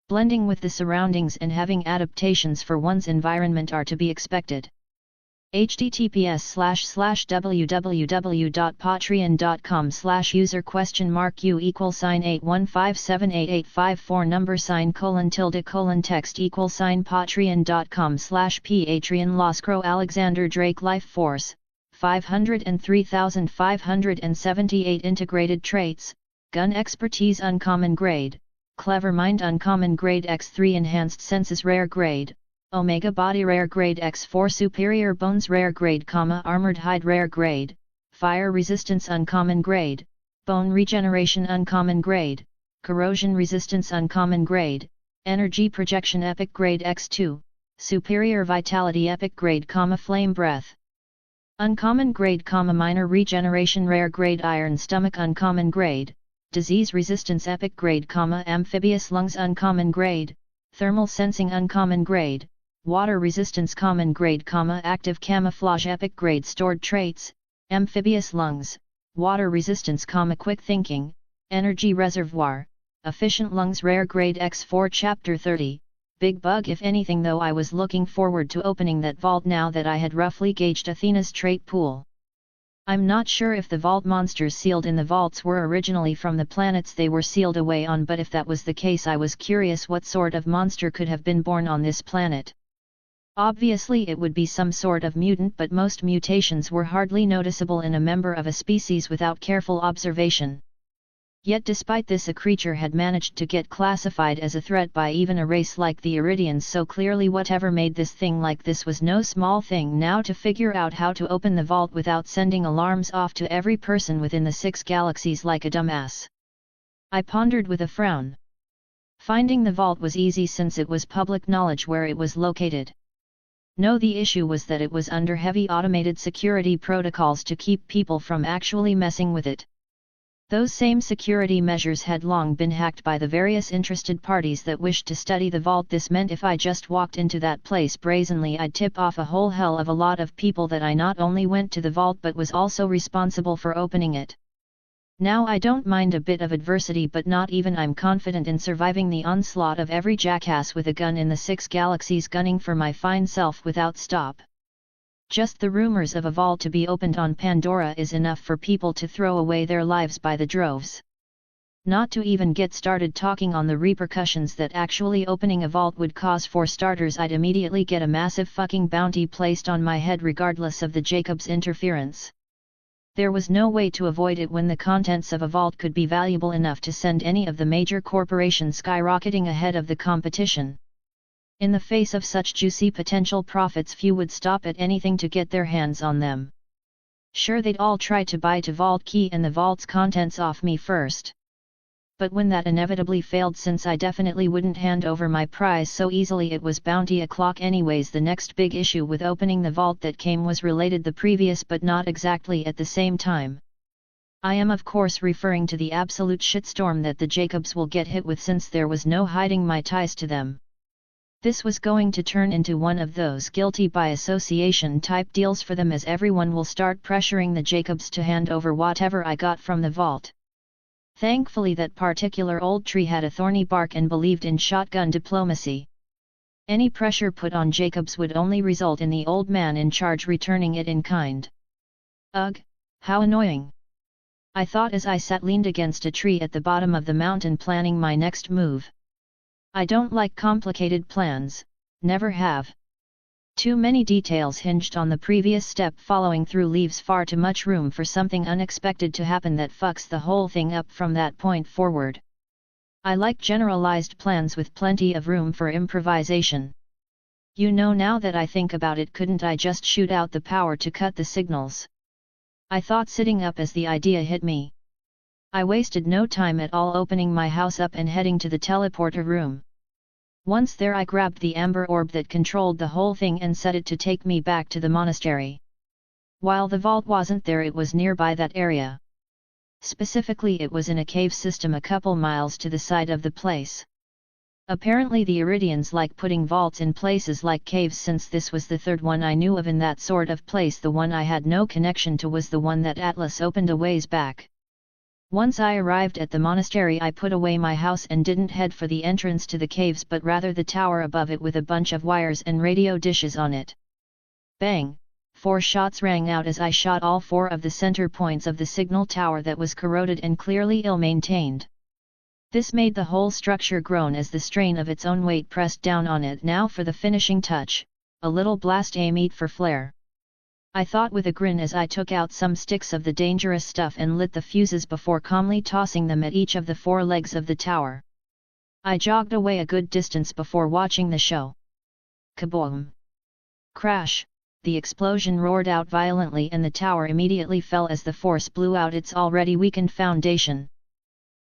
Blending with the surroundings and having adaptations for one's environment are to be expected. https://www.patreon.com/user?u =815788854 number $:text $patreon.com/patreon Loscrow Alexander Drake Life Force 503,578 Integrated Traits, Gun Expertise Uncommon Grade, Clever Mind Uncommon Grade X3 Enhanced Senses Rare Grade, Omega Body Rare Grade X4 Superior Bones Rare Grade, Armored Hide Rare Grade, Fire Resistance Uncommon Grade, Bone Regeneration Uncommon Grade, Corrosion Resistance Uncommon Grade, Energy Projection Epic Grade X2, Superior Vitality Epic Grade, Flame Breath Uncommon Grade, Minor Regeneration Rare Grade, Iron Stomach Uncommon Grade, Disease Resistance Epic Grade, Amphibious Lungs Uncommon Grade, Thermal Sensing Uncommon Grade, Water Resistance Common Grade, Active Camouflage Epic Grade. Stored Traits, Amphibious Lungs, Water Resistance, Quick Thinking, Energy Reservoir, Efficient Lungs Rare Grade X4 Chapter 30, Big Bug. If anything, though, I was looking forward to opening that vault now that I had roughly gauged Athena's trait pool. I'm not sure if the vault monsters sealed in the vaults were originally from the planets they were sealed away on, but if that was the case, I was curious what sort of monster could have been born on this planet. Obviously it would be some sort of mutant, but most mutations were hardly noticeable in a member of a species without careful observation. Yet despite this, a creature had managed to get classified as a threat by even a race like the Iridians, so clearly whatever made this thing like this was no small thing. Now to figure out how to open the vault without sending alarms off to every person within the 6 galaxies like a dumbass, I pondered with a frown. Finding the vault was easy since it was public knowledge where it was located. No, the issue was that it was under heavy automated security protocols to keep people from actually messing with it. Those same security measures had long been hacked by the various interested parties that wished to study the vault. This meant if I just walked into that place brazenly, I'd tip off a whole hell of a lot of people that I not only went to the vault but was also responsible for opening it. Now I don't mind a bit of adversity, but not even I'm confident in surviving the onslaught of every jackass with a gun in the 6 galaxies gunning for my fine self without stop. Just the rumors of a vault to be opened on Pandora is enough for people to throw away their lives by the droves. Not to even get started talking on the repercussions that actually opening a vault would cause. For starters, I'd immediately get a massive fucking bounty placed on my head regardless of the Jacob's interference. There was no way to avoid it when the contents of a vault could be valuable enough to send any of the major corporations skyrocketing ahead of the competition. In the face of such juicy potential profits, few would stop at anything to get their hands on them. Sure, they'd all try to buy the vault key and the vault's contents off me first. but when that inevitably failed, since I definitely wouldn't hand over my prize so easily, it was bounty o'clock anyways. The next big issue with opening the vault that came was related the previous, but not exactly at the same time. I am of course referring to the absolute shitstorm that the Jacobs will get hit with, since there was no hiding my ties to them. This was going to turn into one of those guilty by association type deals for them, as everyone will start pressuring the Jacobs to hand over whatever I got from the vault. Thankfully that particular old tree had a thorny bark and believed in shotgun diplomacy. Any pressure put on Jacobs would only result in the old man in charge returning it in kind. Ugh, how annoying! I thought as I sat leaned against a tree at the bottom of the mountain planning my next move. I don't like complicated plans, never have. Too many details hinged on the previous step following through leaves far too much room for something unexpected to happen that fucks the whole thing up from that point forward. I like generalized plans with plenty of room for improvisation. You know, now that I think about it, couldn't I just shoot out the power to cut the signals? I thought, sitting up as the idea hit me. I wasted no time at all opening my house up and heading to the teleporter room. Once there, I grabbed the amber orb that controlled the whole thing and set it to take me back to the monastery. While the vault wasn't there, it was nearby that area. Specifically, it was in a cave system a couple miles to the side of the place. Apparently the Iridians like putting vaults in places like caves, since this was the third one I knew of in that sort of place. The one I had no connection to was the one that Atlas opened a ways back. Once I arrived at the monastery, I put away my house and didn't head for the entrance to the caves, but rather the tower above it with a bunch of wires and radio dishes on it. Bang! 4 shots rang out as I shot all 4 of the center points of the signal tower that was corroded and clearly ill-maintained. This made the whole structure groan as the strain of its own weight pressed down on it. Now for the finishing touch, a little blast amite for flair. I thought with a grin as I took out some sticks of the dangerous stuff and lit the fuses before calmly tossing them at each of the 4 legs of the tower. I jogged away a good distance before watching the show. Kaboom! Crash! The explosion roared out violently and the tower immediately fell as the force blew out its already weakened foundation.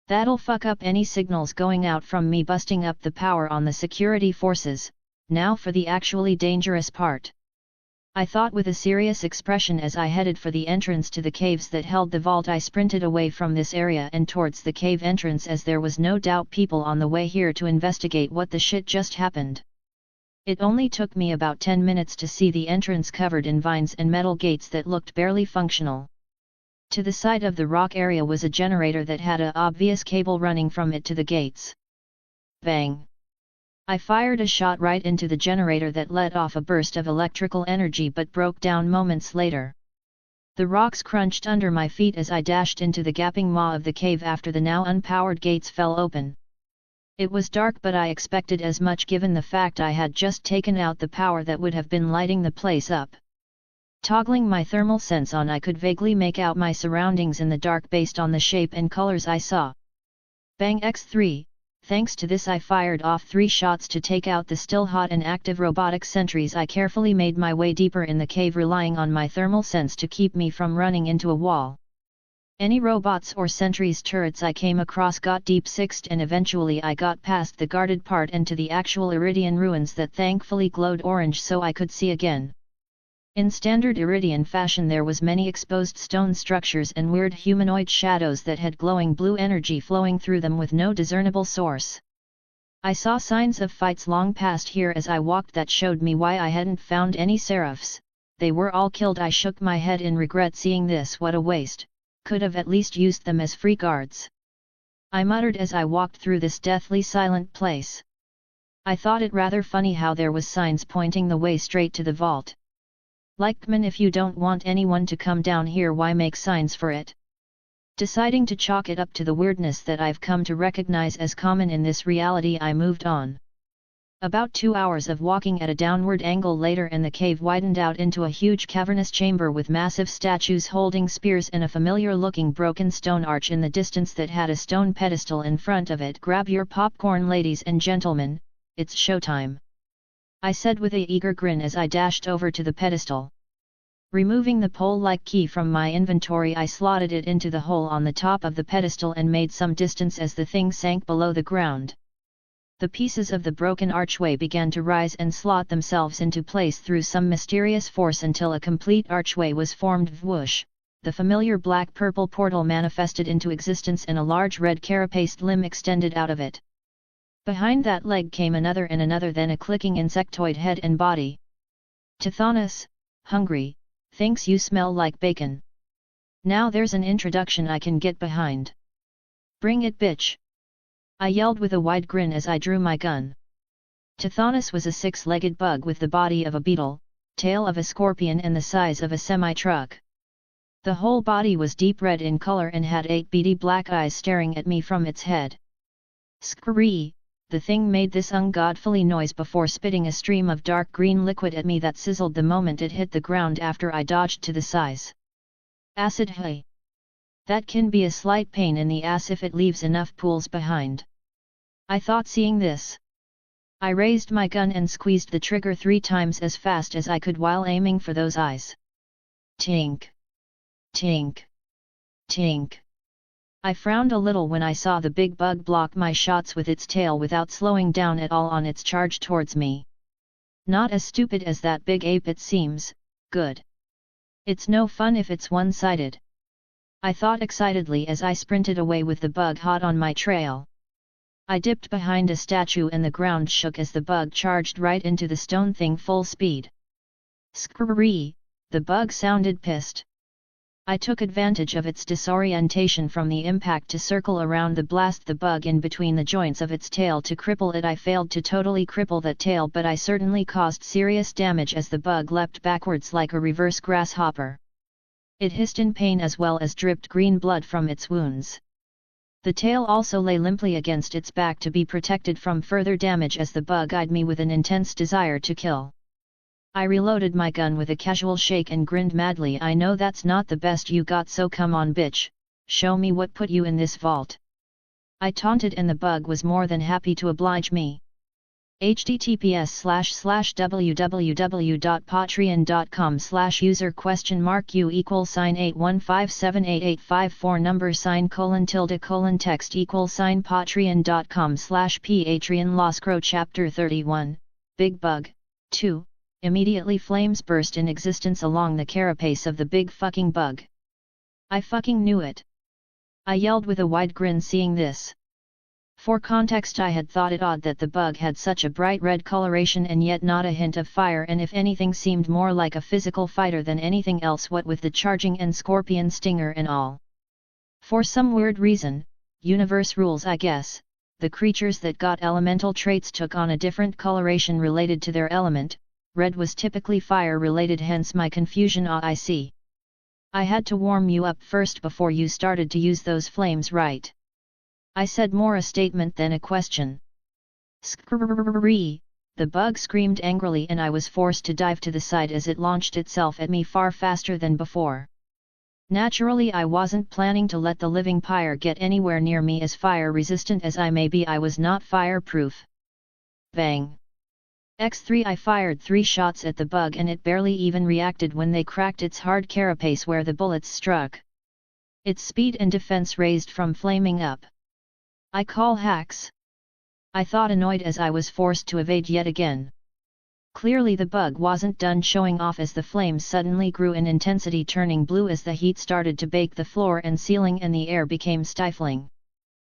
That'll fuck up any signals going out from me busting up the power on the security forces. Now for the actually dangerous part. I thought with a serious expression as I headed for the entrance to the caves that held the vault. I sprinted away from this area and towards the cave entrance, as there was no doubt people on the way here to investigate what the shit just happened. It only took me about 10 minutes to see the entrance covered in vines and metal gates that looked barely functional. To the side of the rock area was a generator that had a obvious cable running from it to the gates. Bang! I fired a shot right into the generator that let off a burst of electrical energy but broke down moments later. The rocks crunched under my feet as I dashed into the gaping maw of the cave after the now unpowered gates fell open. It was dark, but I expected as much given the fact I had just taken out the power that would have been lighting the place up. Toggling my thermal sense on, I could vaguely make out my surroundings in the dark based on the shape and colors I saw. Bang X3! Thanks to this I fired off 3 shots to take out the still hot and active robotic sentries. I carefully made my way deeper in the cave, relying on my thermal sense to keep me from running into a wall. Any robots or sentries turrets I came across got deep-sixed, and eventually I got past the guarded part and to the actual Iridian ruins that thankfully glowed orange so I could see again. In standard Iridian fashion, there was many exposed stone structures and weird humanoid shadows that had glowing blue energy flowing through them with no discernible source. I saw signs of fights long past here as I walked that showed me why I hadn't found any seraphs. They were all killed. I shook my head in regret seeing this. What a waste, could have at least used them as free guards. I muttered as I walked through this deathly silent place. I thought it rather funny how there was signs pointing the way straight to the vault. Like, man, if you don't want anyone to come down here, why make signs for it? Deciding to chalk it up to the weirdness that I've come to recognize as common in this reality, I moved on. About 2 hours of walking at a downward angle later, and the cave widened out into a huge cavernous chamber with massive statues holding spears and a familiar-looking broken stone arch in the distance that had a stone pedestal in front of it. Grab your popcorn, ladies and gentlemen, it's showtime, I said with an eager grin as I dashed over to the pedestal. Removing the pole-like key from my inventory, I slotted it into the hole on the top of the pedestal and made some distance as the thing sank below the ground. The pieces of the broken archway began to rise and slot themselves into place through some mysterious force until a complete archway was formed. Whoosh! The familiar black-purple portal manifested into existence and a large red carapaced limb extended out of it. Behind that leg came another and another, then a clicking insectoid head and body. Tithonus, hungry, thinks you smell like bacon. Now there's an introduction I can get behind. Bring it, bitch! I yelled with a wide grin as I drew my gun. Tithonus was a six-legged bug with the body of a beetle, tail of a scorpion and the size of a semi-truck. The whole body was deep red in color and had 8 beady black eyes staring at me from its head. Scree! The thing made this ungodly noise before spitting a stream of dark green liquid at me that sizzled the moment it hit the ground after I dodged to the sides. Acid, hey! That can be a slight pain in the ass if it leaves enough pools behind. I thought, seeing this. I raised my gun and squeezed the trigger 3 times as fast as I could while aiming for those eyes. Tink! Tink! Tink! I frowned a little when I saw the big bug block my shots with its tail without slowing down at all on its charge towards me. Not as stupid as that big ape, it seems. Good. It's no fun if it's one-sided. I thought excitedly as I sprinted away with the bug hot on my trail. I dipped behind a statue and the ground shook as the bug charged right into the stone thing full speed. Scree! The bug sounded pissed. I took advantage of its disorientation from the impact to circle around the blast the bug in between the joints of its tail to cripple it. I failed to totally cripple that tail, but I certainly caused serious damage as the bug leapt backwards like a reverse grasshopper. It hissed in pain as well as dripped green blood from its wounds. The tail also lay limply against its back to be protected from further damage as the bug eyed me with an intense desire to kill. I reloaded my gun with a casual shake and grinned madly. I know that's not the best you got, so come on, bitch, show me what put you in this vault. I taunted and the bug was more than happy to oblige me. https://www.patreon.com/user?u =815788854 number :text patreon.com/patreon Lost Crow Chapter 31, Big Bug, 2. Immediately flames burst in existence along the carapace of the big fucking bug. I fucking knew it! I yelled with a wide grin seeing this. For context, I had thought it odd that the bug had such a bright red coloration and yet not a hint of fire, and if anything seemed more like a physical fighter than anything else, what with the charging and scorpion stinger and all. For some weird reason, universe rules I guess, the creatures that got elemental traits took on a different coloration related to their element. Red was typically fire related, hence my confusion. I see. I had to warm you up first before you started to use those flames, right? I said, more a statement than a question. Scree! The bug screamed angrily and I was forced to dive to the side as it launched itself at me far faster than before. Naturally, I wasn't planning to let the living pyre get anywhere near me, as fire resistant as I may be, I was not fireproof. Bang! X3! I fired 3 shots at the bug and it barely even reacted when they cracked its hard carapace where the bullets struck. Its speed and defense raised from flaming up. I call hacks. I thought, annoyed as I was forced to evade yet again. Clearly the bug wasn't done showing off as the flames suddenly grew in intensity, turning blue as the heat started to bake the floor and ceiling and the air became stifling.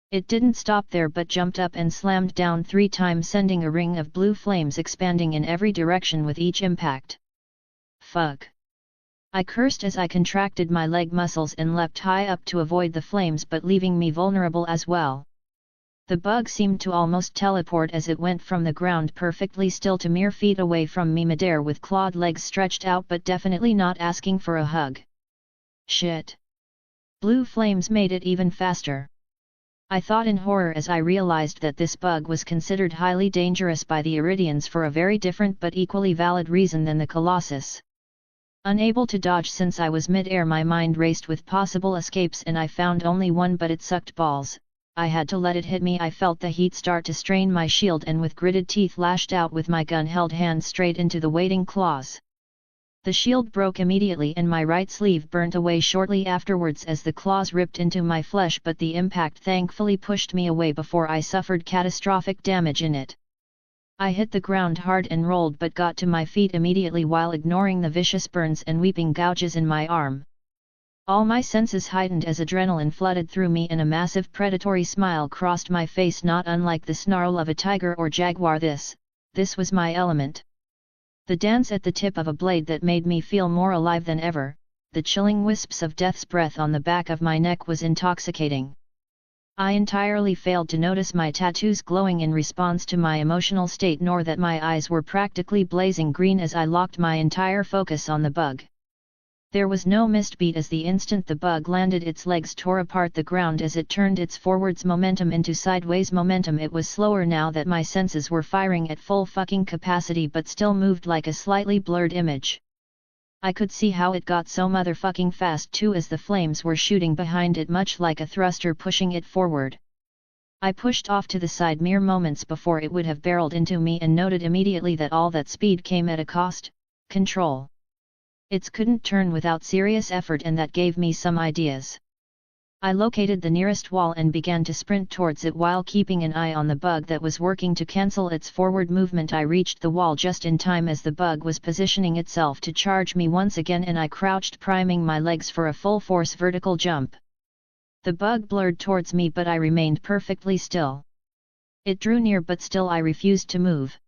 It didn't stop there but jumped up and slammed down 3 times, sending a ring of blue flames expanding in every direction with each impact. Fuck! I cursed as I contracted my leg muscles and leapt high up to avoid the flames, but leaving me vulnerable as well. The bug seemed to almost teleport as it went from the ground perfectly still to mere feet away from me midair with clawed legs stretched out, but definitely not asking for a hug. Shit! Blue flames made it even faster. I thought in horror as I realized that this bug was considered highly dangerous by the Iridians for a very different but equally valid reason than the Colossus. Unable to dodge since I was mid-air, my mind raced with possible escapes and I found only one, but it sucked balls. I had to let it hit me. I felt the heat start to strain my shield and with gritted teeth lashed out with my gun held hand straight into the waiting claws. The shield broke immediately and my right sleeve burnt away shortly afterwards as the claws ripped into my flesh, but the impact thankfully pushed me away before I suffered catastrophic damage in it. I hit the ground hard and rolled but got to my feet immediately while ignoring the vicious burns and weeping gouges in my arm. All my senses heightened as adrenaline flooded through me and a massive predatory smile crossed my face, not unlike the snarl of a tiger or jaguar. This was my element. The dance at the tip of a blade that made me feel more alive than ever, the chilling wisps of death's breath on the back of my neck was intoxicating. I entirely failed to notice my tattoos glowing in response to my emotional state, nor that my eyes were practically blazing green as I locked my entire focus on the bug. There was no missed beat as the instant the bug landed, its legs tore apart the ground as it turned its forwards momentum into sideways momentum. It was slower now that my senses were firing at full fucking capacity, but still moved like a slightly blurred image. I could see how it got so motherfucking fast too, as the flames were shooting behind it much like a thruster pushing it forward. I pushed off to the side mere moments before it would have barreled into me and noted immediately that all that speed came at a cost: control. It couldn't turn without serious effort, and that gave me some ideas. I located the nearest wall and began to sprint towards it while keeping an eye on the bug that was working to cancel its forward movement. I reached the wall just in time as the bug was positioning itself to charge me once again, and I crouched, priming my legs for a full force vertical jump. The bug blurred towards me, but I remained perfectly still. It drew near, but still I refused to move.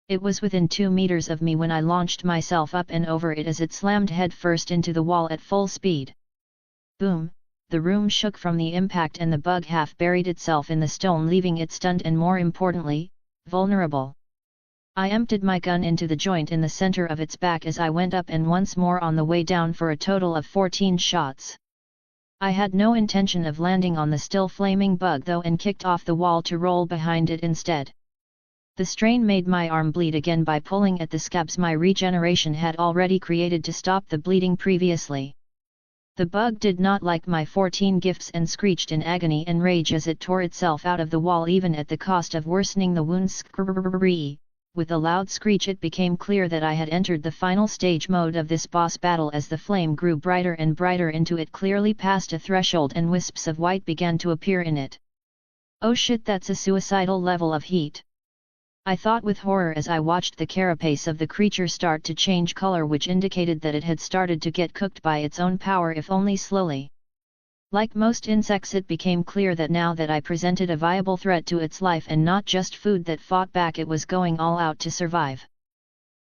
It was within 2 meters of me when I launched myself up and over it as it slammed head first into the wall at full speed. Boom! The room shook from the impact and the bug half buried itself in the stone, leaving it stunned and, more importantly, vulnerable. I emptied my gun into the joint in the center of its back as I went up and once more on the way down for a total of 14 shots. I had no intention of landing on the still flaming bug though, and kicked off the wall to roll behind it instead. The strain made my arm bleed again by pulling at the scabs my regeneration had already created to stop the bleeding previously. The bug did not like my 14 gifts and screeched in agony and rage as it tore itself out of the wall, even at the cost of worsening the wounds. With a loud screech, it became clear that I had entered the final stage mode of this boss battle as the flame grew brighter and brighter into it, clearly past a threshold, and wisps of white began to appear in it. Oh shit, that's a suicidal level of heat! I thought with horror as I watched the carapace of the creature start to change color, which indicated that it had started to get cooked by its own power, if only slowly. Like most insects, it became clear that now that I presented a viable threat to its life and not just food that fought back, it was going all out to survive.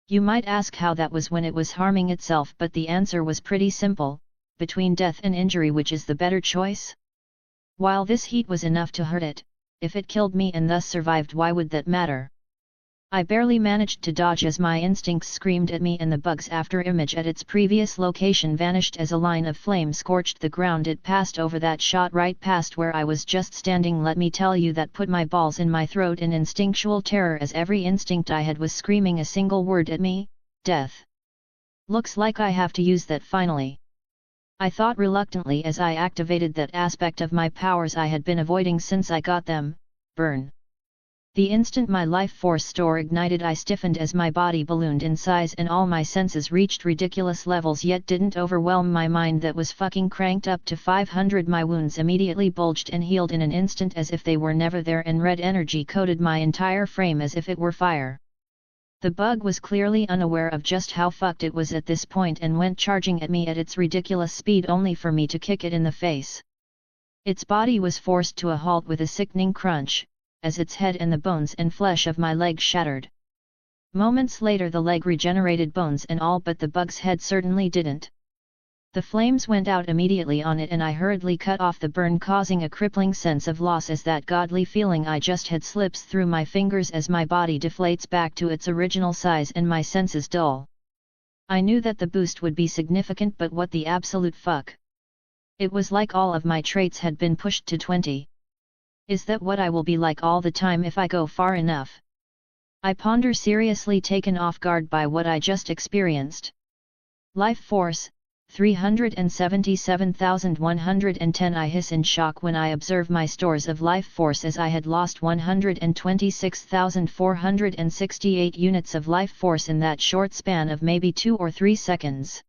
You might ask how that was when it was harming itself, but the answer was pretty simple: between death and injury, which is the better choice? While this heat was enough to hurt it, if it killed me and thus survived, why would that matter? I barely managed to dodge as my instincts screamed at me, and the bug's after image at its previous location vanished as a line of flame scorched the ground. It passed over that, shot right past where I was just standing. Let me tell you, that put my balls in my throat in instinctual terror, as every instinct I had was screaming a single word at me: death. Looks like I have to use that finally, I thought reluctantly as I activated that aspect of my powers I had been avoiding since I got them: burn. The instant my life force store ignited, I stiffened as my body ballooned in size and all my senses reached ridiculous levels, yet didn't overwhelm my mind that was fucking cranked up to 500. My wounds immediately bulged and healed in an instant as if they were never there, and red energy coated my entire frame as if it were fire. The bug was clearly unaware of just how fucked it was at this point and went charging at me at its ridiculous speed, only for me to kick it in the face. Its body was forced to a halt with a sickening crunch, as its head and the bones and flesh of my leg shattered. Moments later the leg regenerated, bones and all, but the bug's head certainly didn't. The flames went out immediately on it and I hurriedly cut off the burn, causing a crippling sense of loss as that godly feeling I just had slips through my fingers as my body deflates back to its original size and my senses dull. I knew that the boost would be significant, but what the absolute fuck? It was like all of my traits had been pushed to 20. Is that what I will be like all the time if I go far enough? I ponder, seriously taken off guard by what I just experienced. Life force, 377,110. I hiss in shock when I observe my stores of life force, as I had lost 126,468 units of life force in that short span of maybe 2 or 3 seconds.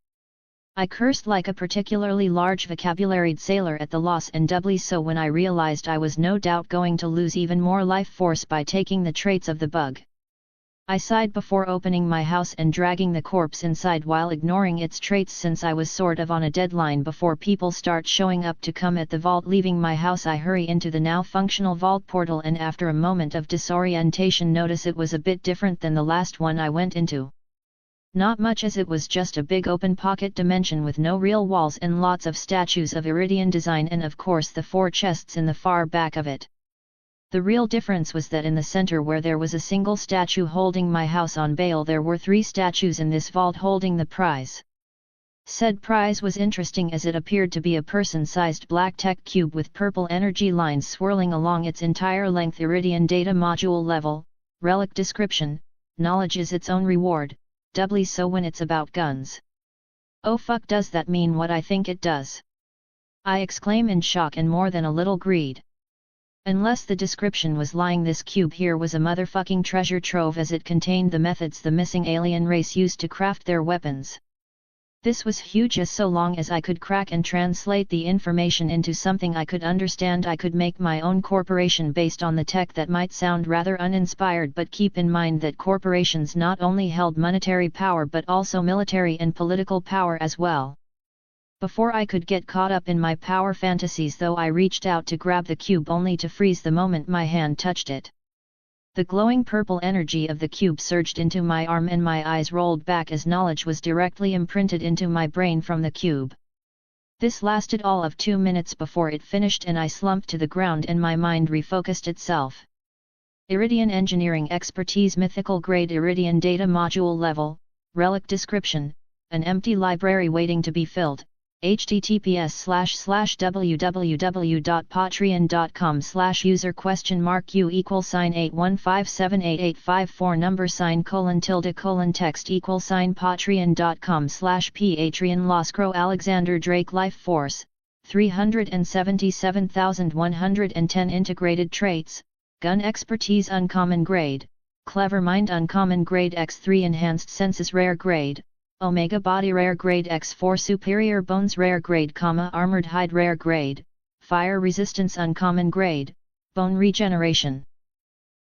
I cursed like a particularly large vocabularied sailor at the loss, and doubly so when I realized I was no doubt going to lose even more life force by taking the traits of the bug. I sighed before opening my house and dragging the corpse inside while ignoring its traits, since I was sort of on a deadline before people start showing up to come at the vault. Leaving my house, I hurry into the now functional vault portal, and after a moment of disorientation notice it was a bit different than the last one I went into. Not much, as it was just a big open pocket dimension with no real walls and lots of statues of Iridian design, and of course the 4 chests in the far back of it. The real difference was that in the center, where there was a single statue holding my house on bail, there were 3 statues in this vault holding the prize. Said prize was interesting, as it appeared to be a person-sized black tech cube with purple energy lines swirling along its entire length. Iridian data module level, relic description: knowledge is its own reward, doubly so when it's about guns. Oh fuck, does that mean what I think it does? I exclaim in shock and more than a little greed. Unless the description was lying, this cube here was a motherfucking treasure trove, as it contained the methods the missing alien race used to craft their weapons. This was huge, as so long as I could crack and translate the information into something I could understand, I could make my own corporation based on the tech. That might sound rather uninspired, but keep in mind that corporations not only held monetary power but also military and political power as well. Before I could get caught up in my power fantasies, though, I reached out to grab the cube, only to freeze the moment my hand touched it. The glowing purple energy of the cube surged into my arm and my eyes rolled back as knowledge was directly imprinted into my brain from the cube. This lasted all of 2 minutes before it finished, and I slumped to the ground and my mind refocused itself. Iridian engineering expertise, mythical grade, Iridian data module level, relic description: an empty library waiting to be filled. https://www.patreon.com/user?u =$815788854 number $:text $patreon.com/patreon Loscro Alexander Drake Life Force 377,110 Integrated traits: gun expertise uncommon grade, clever mind uncommon grade x3, enhanced senses rare grade, Omega body rare grade x4, superior bones rare grade, armored hide rare grade, fire resistance uncommon grade, bone regeneration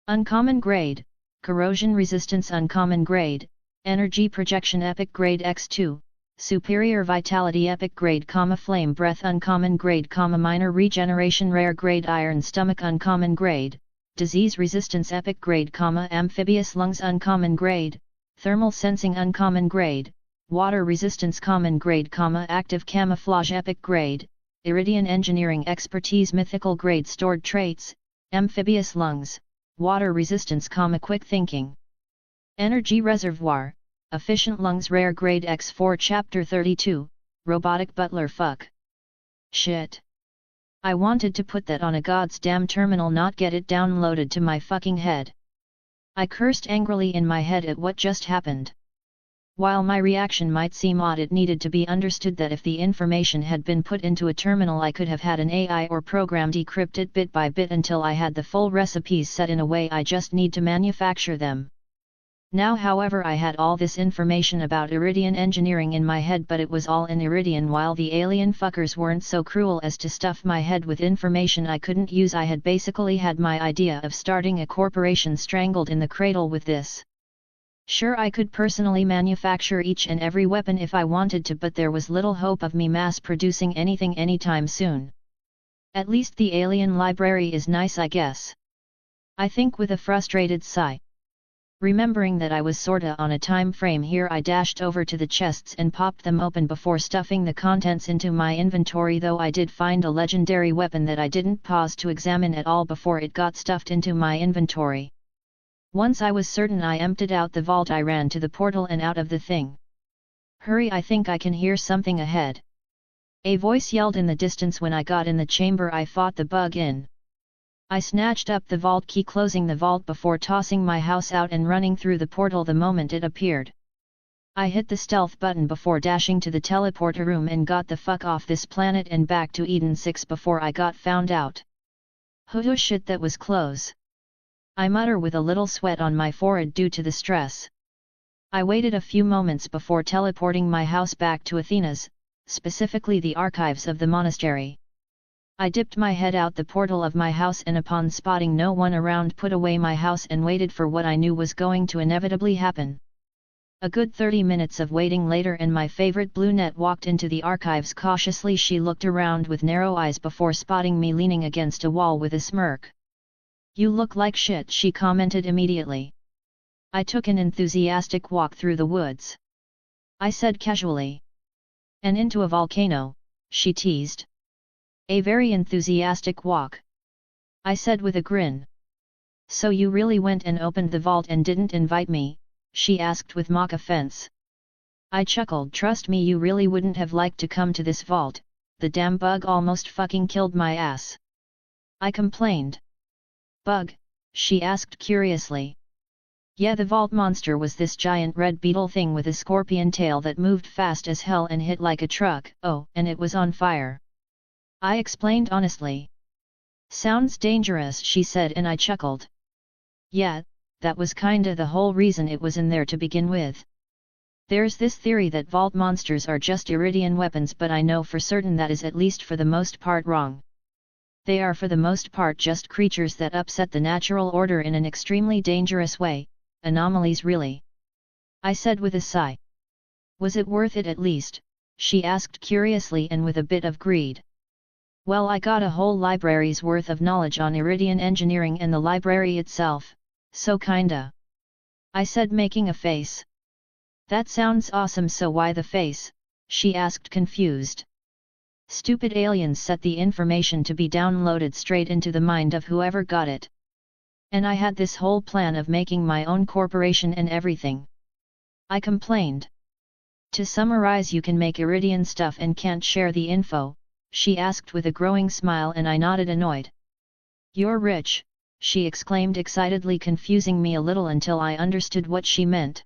uncommon grade, corrosion resistance uncommon grade, energy projection epic grade x2, superior vitality epic grade, flame breath uncommon grade, minor regeneration rare grade, iron stomach uncommon grade, disease resistance epic grade, amphibious lungs uncommon grade, thermal sensing uncommon grade, water resistance common grade, active camouflage epic grade, Iridian engineering expertise mythical grade, stored traits: amphibious lungs, water resistance, quick thinking, energy reservoir, efficient lungs rare grade x4. Chapter 32, robotic butler. Fuck. Shit. I wanted to put that on a goddamn terminal, not get it downloaded to my fucking head. I cursed angrily in my head at what just happened. While my reaction might seem odd, it needed to be understood that if the information had been put into a terminal, I could have had an AI or program decrypt it bit by bit until I had the full recipes set in a way I just need to manufacture them. Now, however, I had all this information about Iridian engineering in my head, but it was all in Iridian. While the alien fuckers weren't so cruel as to stuff my head with information I couldn't use, I had basically had my idea of starting a corporation strangled in the cradle with this. Sure, I could personally manufacture each and every weapon if I wanted to, but there was little hope of me mass-producing anything anytime soon. At least the alien library is nice, I guess. I think with a frustrated sigh. Remembering that I was sorta on a time frame here, I dashed over to the chests and popped them open before stuffing the contents into my inventory, though I did find a legendary weapon that I didn't pause to examine at all before it got stuffed into my inventory. Once I was certain I emptied out the vault, I ran to the portal and out of the thing. Hurry, I think I can hear something ahead. A voice yelled in the distance. When I got in the chamber, I fought the bug in. I snatched up the vault key, closing the vault before tossing my house out and running through the portal the moment it appeared. I hit the stealth button before dashing to the teleporter room and got the fuck off this planet and back to Eden 6 before I got found out. Hoodoo shit, that was close. I mutter with a little sweat on my forehead due to the stress. I waited a few moments before teleporting my house back to Athena's, specifically the archives of the monastery. I dipped my head out the portal of my house and upon spotting no one around put away my house and waited for what I knew was going to inevitably happen. A good 30 minutes of waiting later and my favorite brunette walked into the archives cautiously. She looked around with narrow eyes before spotting me leaning against a wall with a smirk. "You look like shit," she commented immediately. "I took an enthusiastic walk through the woods," I said casually. "And into a volcano," she teased. "A very enthusiastic walk," I said with a grin. "So you really went and opened the vault and didn't invite me?" she asked with mock offense. I chuckled. "Trust me, you really wouldn't have liked to come to this vault, the damn bug almost fucking killed my ass," I complained. "Bug?" she asked curiously. "Yeah, the vault monster was this giant red beetle thing with a scorpion tail that moved fast as hell and hit like a truck. Oh, and it was on fire," I explained honestly. "Sounds dangerous," she said, and I chuckled. "Yeah, that was kinda the whole reason it was in there to begin with. There's this theory that vault monsters are just Iridian weapons, but I know for certain that is at least for the most part wrong. They are for the most part just creatures that upset the natural order in an extremely dangerous way, anomalies really," I said with a sigh. "Was it worth it at least?" she asked curiously and with a bit of greed. "Well, I got a whole library's worth of knowledge on Iridian engineering and the library itself, so kinda," I said making a face. "That sounds awesome, so why the face?" she asked confused. "Stupid aliens set the information to be downloaded straight into the mind of whoever got it. And I had this whole plan of making my own corporation and everything," I complained. "To summarize, you can make Iridian stuff and can't share the info?" she asked with a growing smile, and I nodded annoyed. "You're rich," she exclaimed excitedly, confusing me a little until I understood what she meant.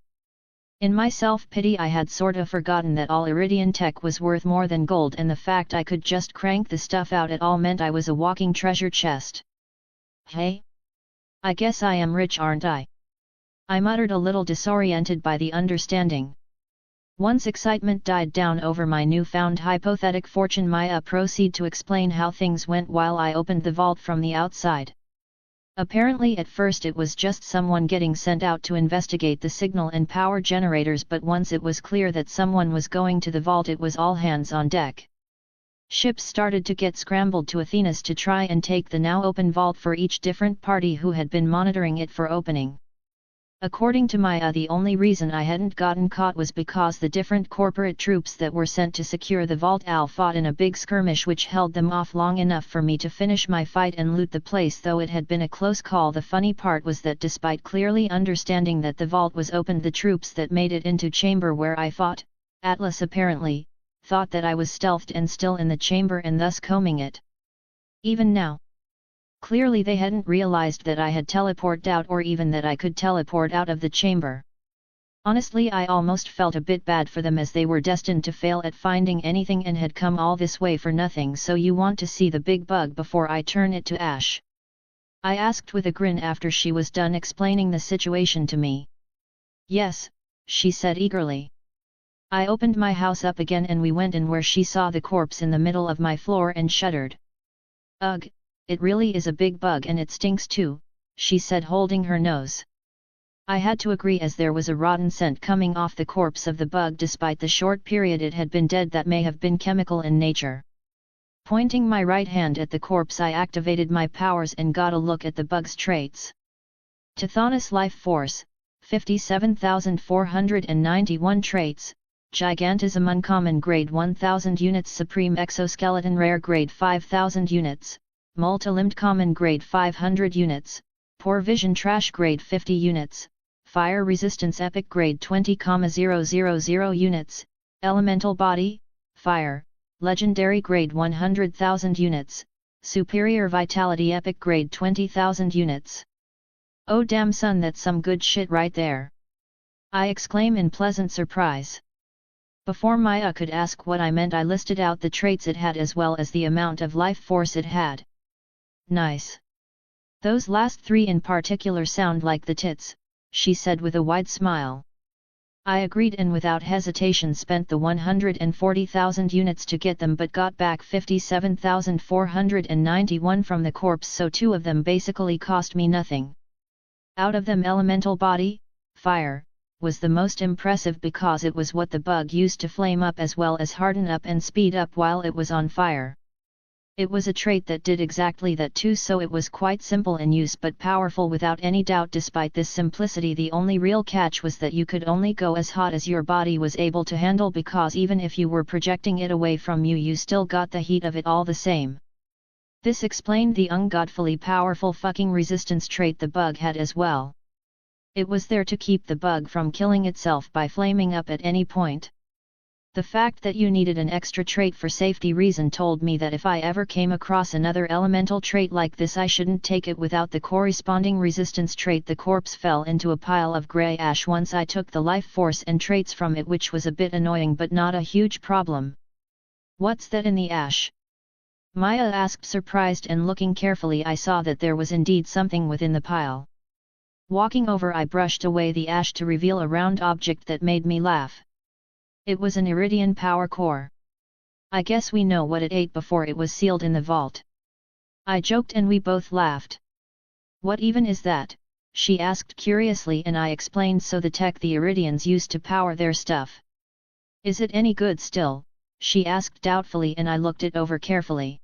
In my self-pity I had sorta forgotten that all Iridian tech was worth more than gold, and the fact I could just crank the stuff out at all meant I was a walking treasure chest. "Hey? I guess I am rich, aren't I?" I muttered, a little disoriented by the understanding. Once excitement died down over my newfound hypothetic fortune, Maya proceeded to explain how things went while I opened the vault from the outside. Apparently at first it was just someone getting sent out to investigate the signal and power generators, but once it was clear that someone was going to the vault, it was all hands on deck. Ships started to get scrambled to Athena's to try and take the now open vault for each different party who had been monitoring it for opening. According to Maya, the only reason I hadn't gotten caught was because the different corporate troops that were sent to secure the vault fought in a big skirmish which held them off long enough for me to finish my fight and loot the place, though it had been a close call. The funny part was that despite clearly understanding that the vault was opened, the troops that made it into chamber where I fought, Atlas apparently, thought that I was stealthed and still in the chamber and thus combing it. Even now, clearly they hadn't realized that I had teleported out, or even that I could teleport out of the chamber. Honestly, I almost felt a bit bad for them, as they were destined to fail at finding anything and had come all this way for nothing. "So you want to see the big bug before I turn it to ash?" I asked with a grin after she was done explaining the situation to me. "Yes," she said eagerly. I opened my house up again and we went in, where she saw the corpse in the middle of my floor and shuddered. "Ugh, it really is a big bug, and it stinks too," she said, holding her nose. I had to agree, as there was a rotten scent coming off the corpse of the bug despite the short period it had been dead that may have been chemical in nature. Pointing my right hand at the corpse, I activated my powers and got a look at the bug's traits. Tithonus life force, 57,491 traits, Gigantism uncommon grade 1000 units, Supreme exoskeleton rare grade 5000 units, Multilimbed common grade 500 units, Poor vision trash grade 50 units, Fire resistance epic grade 20,000 units, Elemental body, fire, legendary grade 100,000 units, Superior vitality epic grade 20,000 units. Oh damn son, that's some good shit right there. I exclaim in pleasant surprise. Before Maya could ask what I meant, I listed out the traits it had as well as the amount of life force it had. Nice. Those last three in particular sound like the tits, she said with a wide smile. I agreed and without hesitation spent the 140,000 units to get them, but got back 57,491 from the corpse, so two of them basically cost me nothing. Out of them, elemental body, fire, was the most impressive because it was what the bug used to flame up as well as harden up and speed up while it was on fire. It was a trait that did exactly that too, so it was quite simple in use but powerful without any doubt. Despite this simplicity, the only real catch was that you could only go as hot as your body was able to handle, because even if you were projecting it away from you, you still got the heat of it all the same. This explained the ungodfully powerful fucking resistance trait the bug had as well. It was there to keep the bug from killing itself by flaming up at any point. The fact that you needed an extra trait for safety reason told me that if I ever came across another elemental trait like this, I shouldn't take it without the corresponding resistance trait. The corpse fell into a pile of grey ash once I took the life force and traits from it, which was a bit annoying but not a huge problem. What's that in the ash? Maya asked, surprised, and looking carefully I saw that there was indeed something within the pile. Walking over, I brushed away the ash to reveal a round object that made me laugh. It was an Iridian power core. I guess we know what it ate before it was sealed in the vault. I joked and we both laughed. What even is that? She asked curiously, and I explained. So the tech the Iridians used to power their stuff. Is it any good still? She asked doubtfully, and I looked it over carefully.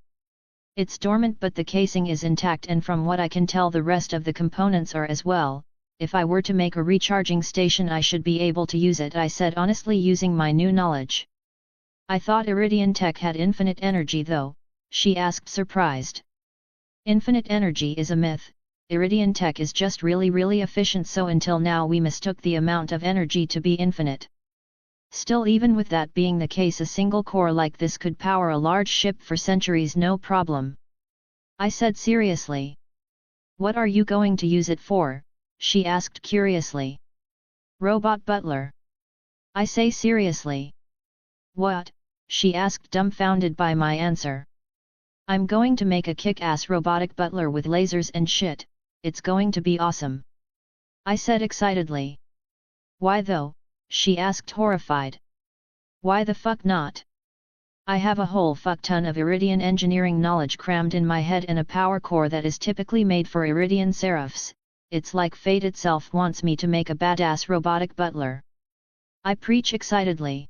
It's dormant but the casing is intact, and from what I can tell the rest of the components are as well. If I were to make a recharging station, I should be able to use it, I said honestly, using my new knowledge. I thought Iridian tech had infinite energy though, she asked surprised. Infinite energy is a myth. Iridian tech is just really efficient, so until now we mistook the amount of energy to be infinite. Still, even with that being the case, a single core like this could power a large ship for centuries no problem. I said seriously. What are you going to use it for? She asked curiously. Robot butler. I say seriously. What? She asked, dumbfounded by my answer. I'm going to make a kick-ass robotic butler with lasers and shit. It's going to be awesome. I said excitedly. Why though? She asked horrified. Why the fuck not? I have a whole fuck ton of Iridian engineering knowledge crammed in my head and a power core that is typically made for Iridian seraphs. It's like fate itself wants me to make a badass robotic butler. I preach excitedly.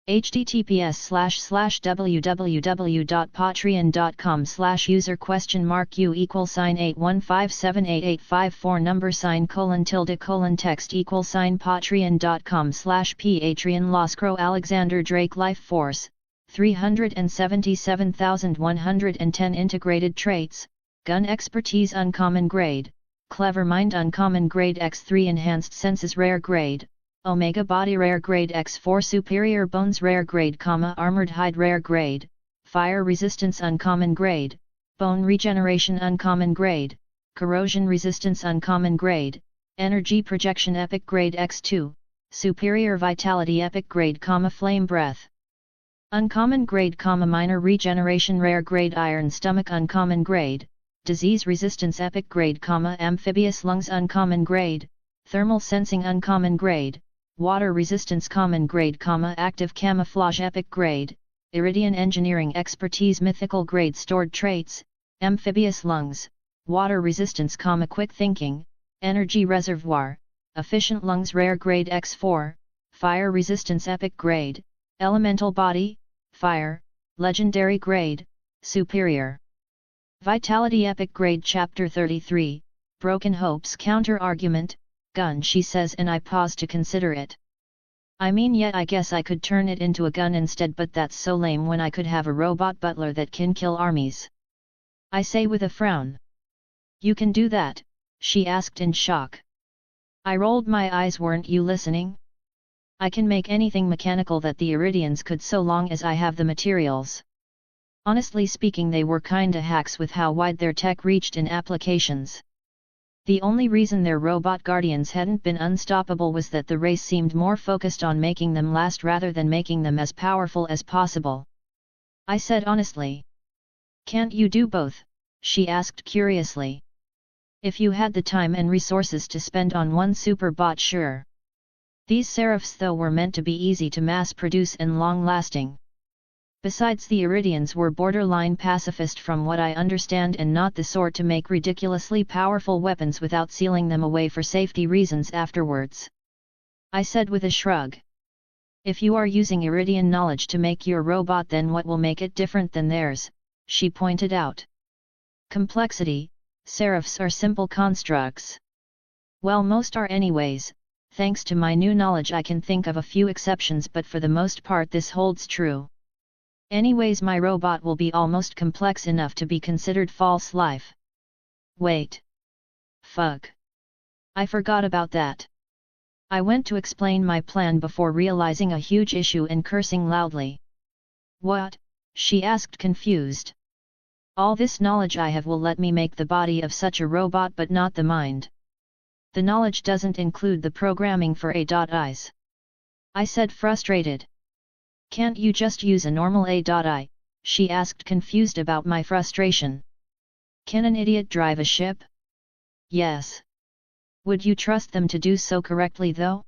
https://www.patreon.com/user?u =815788584 $text $patreon.com/patreon Loscro Alexander Drake Life Force 377,110 Integrated Traits, Gun Expertise Uncommon Grade, Clever Mind Uncommon Grade X3 Enhanced Senses Rare Grade, Omega Body Rare Grade X4 Superior Bones Rare Grade, Armored Hide Rare Grade, Fire Resistance Uncommon Grade, Bone Regeneration Uncommon Grade, Corrosion Resistance Uncommon Grade, Energy Projection Epic Grade X2, Superior Vitality Epic Grade, Flame Breath Uncommon Grade, Minor Regeneration Rare Grade, Iron Stomach Uncommon Grade, Disease Resistance Epic Grade, Amphibious Lungs Uncommon Grade, Thermal Sensing Uncommon Grade, Water Resistance Common Grade, Active Camouflage Epic Grade, Iridian Engineering Expertise Mythical Grade. Stored Traits, Amphibious Lungs, Water Resistance, Quick Thinking, Energy Reservoir, Efficient Lungs Rare Grade X4, Fire Resistance Epic Grade, Elemental Body, Fire, Legendary Grade, Superior Vitality Epic Grade. Chapter 33, Broken Hopes Counter-Argument, Gun, she says, and I pause to consider it. I mean, yet I guess I could turn it into a gun instead, but that's so lame when I could have a robot butler that can kill armies. I say with a frown. You can do that? She asked in shock. I rolled my eyes. Weren't you listening? I can make anything mechanical that the Iridians could, so long as I have the materials. Honestly speaking, they were kinda hacks with how wide their tech reached in applications. The only reason their robot guardians hadn't been unstoppable was that the race seemed more focused on making them last rather than making them as powerful as possible. I said honestly. Can't you do both? She asked curiously. If you had the time and resources to spend on one super bot, sure. These seraphs though were meant to be easy to mass produce and long-lasting. Besides, the Iridians were borderline pacifist from what I understand, and not the sort to make ridiculously powerful weapons without sealing them away for safety reasons afterwards. I said with a shrug. If you are using Iridian knowledge to make your robot, then what will make it different than theirs? She pointed out. Complexity. Seraphs are simple constructs. Well, most are anyways. Thanks to my new knowledge I can think of a few exceptions, but for the most part this holds true. Anyways, my robot will be almost complex enough to be considered false life. Wait. Fuck. I forgot about that. I went to explain my plan before realizing a huge issue and cursing loudly. What? She asked, confused. All this knowledge I have will let me make the body of such a robot, but not the mind. The knowledge doesn't include the programming for A.Is. I said, frustrated. Can't you just use a normal A.I? She asked, confused about my frustration. Can an idiot drive a ship? Yes. Would you trust them to do so correctly though?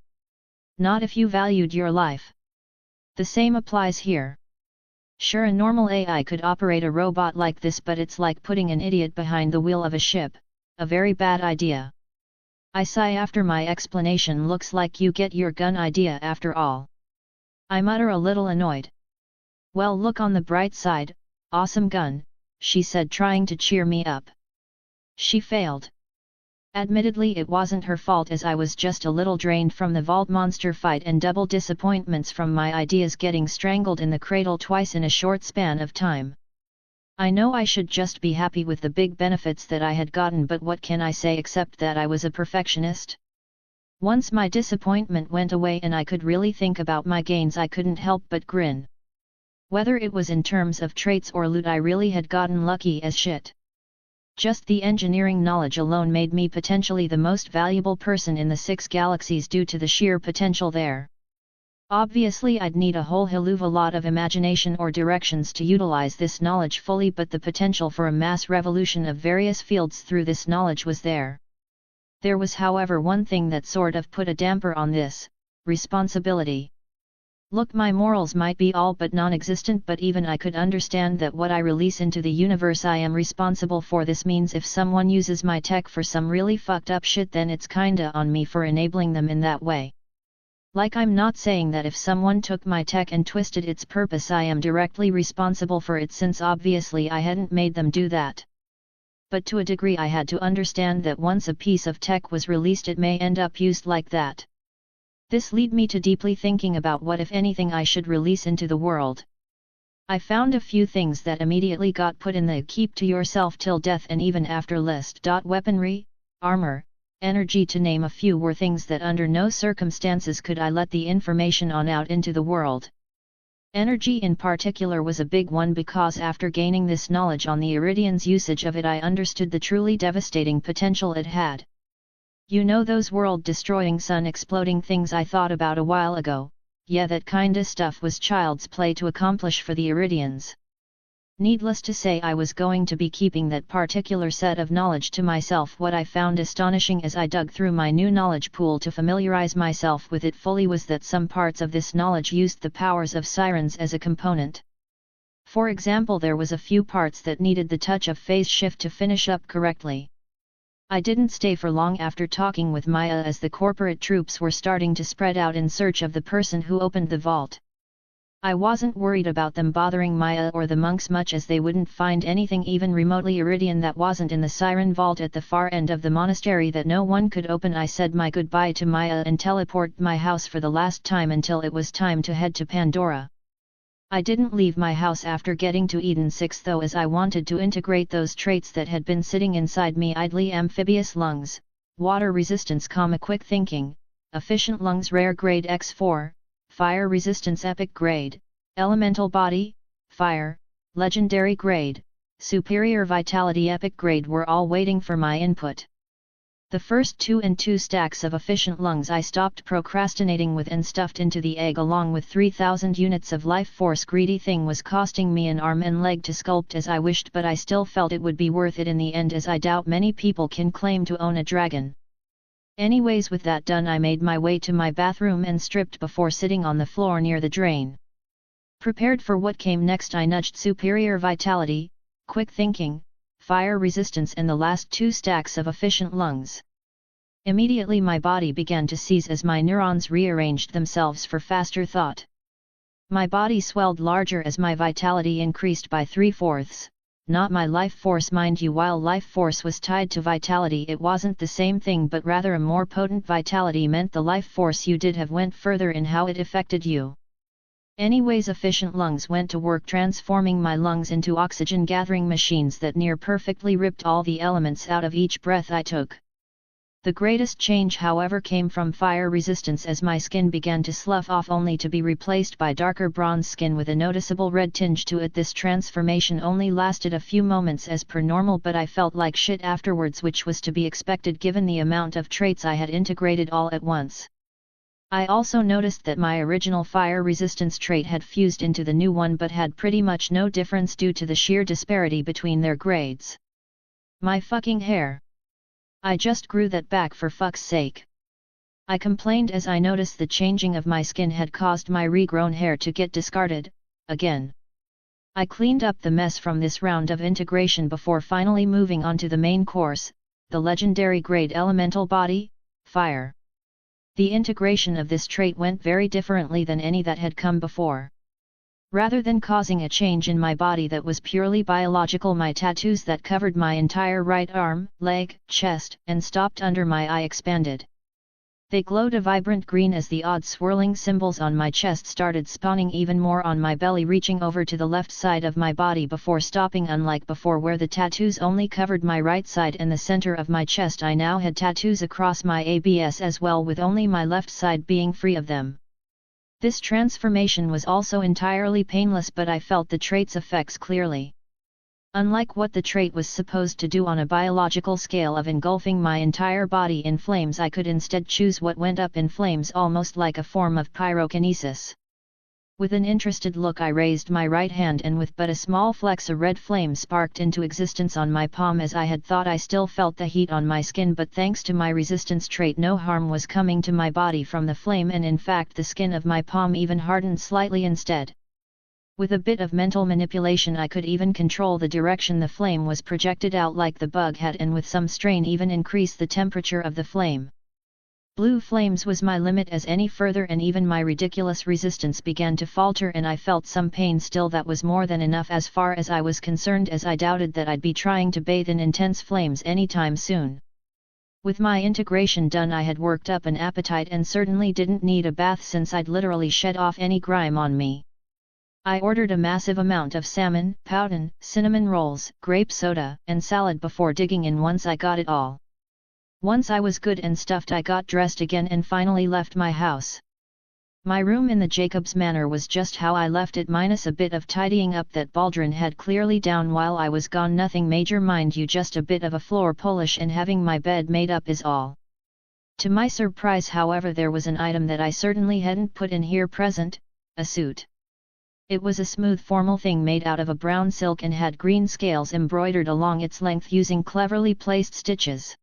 Not if you valued your life. The same applies here. Sure, a normal AI could operate a robot like this, but it's like putting an idiot behind the wheel of a ship, a very bad idea. I sigh after my explanation. Looks like you get your gun idea after all. I mutter, a little annoyed. Well, look on the bright side, awesome gun, she said, trying to cheer me up. She failed. Admittedly, it wasn't her fault, as I was just a little drained from the vault monster fight and double disappointments from my ideas getting strangled in the cradle twice in a short span of time. I know I should just be happy with the big benefits that I had gotten, but what can I say except that I was a perfectionist? Once my disappointment went away and I could really think about my gains, I couldn't help but grin. Whether it was in terms of traits or loot, I really had gotten lucky as shit. Just the engineering knowledge alone made me potentially the most valuable person in the 6 galaxies due to the sheer potential there. Obviously I'd need a whole hell of a lot of imagination or directions to utilize this knowledge fully, but the potential for a mass revolution of various fields through this knowledge was there. There was, however, one thing that sort of put a damper on this: responsibility. Look, my morals might be all but non-existent, but even I could understand that what I release into the universe I am responsible for. This means if someone uses my tech for some really fucked up shit, then it's kinda on me for enabling them in that way. Like, I'm not saying that if someone took my tech and twisted its purpose I am directly responsible for it, since obviously I hadn't made them do that. But to a degree I had to understand that once a piece of tech was released it may end up used like that. This led me to deeply thinking about what, if anything, I should release into the world. I found a few things that immediately got put in the keep to yourself till death and even after list. Weaponry, armor, energy, to name a few, were things that under no circumstances could I let the information on out into the world. Energy in particular was a big one, because after gaining this knowledge on the Iridians' usage of it I understood the truly devastating potential it had. You know those world-destroying, sun-exploding things I thought about a while ago? Yeah, that kinda stuff was child's play to accomplish for the Iridians. Needless to say, I was going to be keeping that particular set of knowledge to myself. What I found astonishing as I dug through my new knowledge pool to familiarize myself with it fully was that some parts of this knowledge used the powers of sirens as a component. For example, there was a few parts that needed the touch of phase shift to finish up correctly. I didn't stay for long after talking with Maya, as the corporate troops were starting to spread out in search of the person who opened the vault. I wasn't worried about them bothering Maya or the monks much, as they wouldn't find anything even remotely Iridian that wasn't in the Siren vault at the far end of the monastery that no one could open. I said my goodbye to Maya and teleported my house for the last time until it was time to head to Pandora. I didn't leave my house after getting to Eden 6 though, as I wanted to integrate those traits that had been sitting inside me idly: amphibious lungs, water resistance, quick thinking, efficient lungs rare grade X4, fire resistance epic grade, elemental body, fire, legendary grade, superior vitality epic grade were all waiting for my input. The first 2 and 2 stacks of efficient lungs I stopped procrastinating with and stuffed into the egg along with 3,000 units of life force. Greedy thing was costing me an arm and leg to sculpt as I wished, but I still felt it would be worth it in the end, as I doubt many people can claim to own a dragon. Anyways, with that done, I made my way to my bathroom and stripped before sitting on the floor near the drain. Prepared for what came next, I nudged superior vitality, quick thinking, fire resistance and the last 2 stacks of efficient lungs. Immediately my body began to seize as my neurons rearranged themselves for faster thought. My body swelled larger as my vitality increased by 3/4, not my life force mind you. While life force was tied to vitality, it wasn't the same thing, but rather a more potent vitality meant the life force you did have went further in how it affected you. Anyways, efficient lungs went to work transforming my lungs into oxygen gathering machines that near perfectly ripped all the elements out of each breath I took. The greatest change, however, came from fire resistance, as my skin began to slough off only to be replaced by darker bronze skin with a noticeable red tinge to it. This transformation only lasted a few moments as per normal, but I felt like shit afterwards, which was to be expected given the amount of traits I had integrated all at once. I also noticed that my original fire resistance trait had fused into the new one, but had pretty much no difference due to the sheer disparity between their grades. My fucking hair. I just grew that back for fuck's sake. I complained as I noticed the changing of my skin had caused my regrown hair to get discarded, again. I cleaned up the mess from this round of integration before finally moving on to the main course, the legendary grade elemental body, fire. The integration of this trait went very differently than any that had come before. Rather than causing a change in my body that was purely biological, my tattoos that covered my entire right arm, leg, chest, and stopped under my eye expanded. They glowed a vibrant green as the odd swirling symbols on my chest started spawning even more on my belly, reaching over to the left side of my body before stopping. Unlike before, where the tattoos only covered my right side and the center of my chest, I now had tattoos across my abs as well, with only my left side being free of them. This transformation was also entirely painless, but I felt the trait's effects clearly. Unlike what the trait was supposed to do on a biological scale of engulfing my entire body in flames, I could instead choose what went up in flames, almost like a form of pyrokinesis. With an interested look, I raised my right hand, and with but a small flex a red flame sparked into existence on my palm. As I had thought, I still felt the heat on my skin, but thanks to my resistance trait, no harm was coming to my body from the flame, and in fact the skin of my palm even hardened slightly instead. With a bit of mental manipulation, I could even control the direction the flame was projected out like the bug had, and with some strain even increase the temperature of the flame. Blue flames was my limit, as any further and even my ridiculous resistance began to falter, and I felt some pain. Still, that was more than enough as far as I was concerned, as I doubted that I'd be trying to bathe in intense flames anytime soon. With my integration done, I had worked up an appetite and certainly didn't need a bath, since I'd literally shed off any grime on me. I ordered a massive amount of salmon, poutine, cinnamon rolls, grape soda, and salad before digging in once I got it all. Once I was good and stuffed, I got dressed again and finally left my house. My room in the Jacobs Manor was just how I left it, minus a bit of tidying up that Baldrin had clearly done while I was gone. Nothing major, mind you, just a bit of a floor polish and having my bed made up is all. To my surprise, however, there was an item that I certainly hadn't put in here present: a suit. It was a smooth formal thing made out of a brown silk and had green scales embroidered along its length using cleverly placed stitches.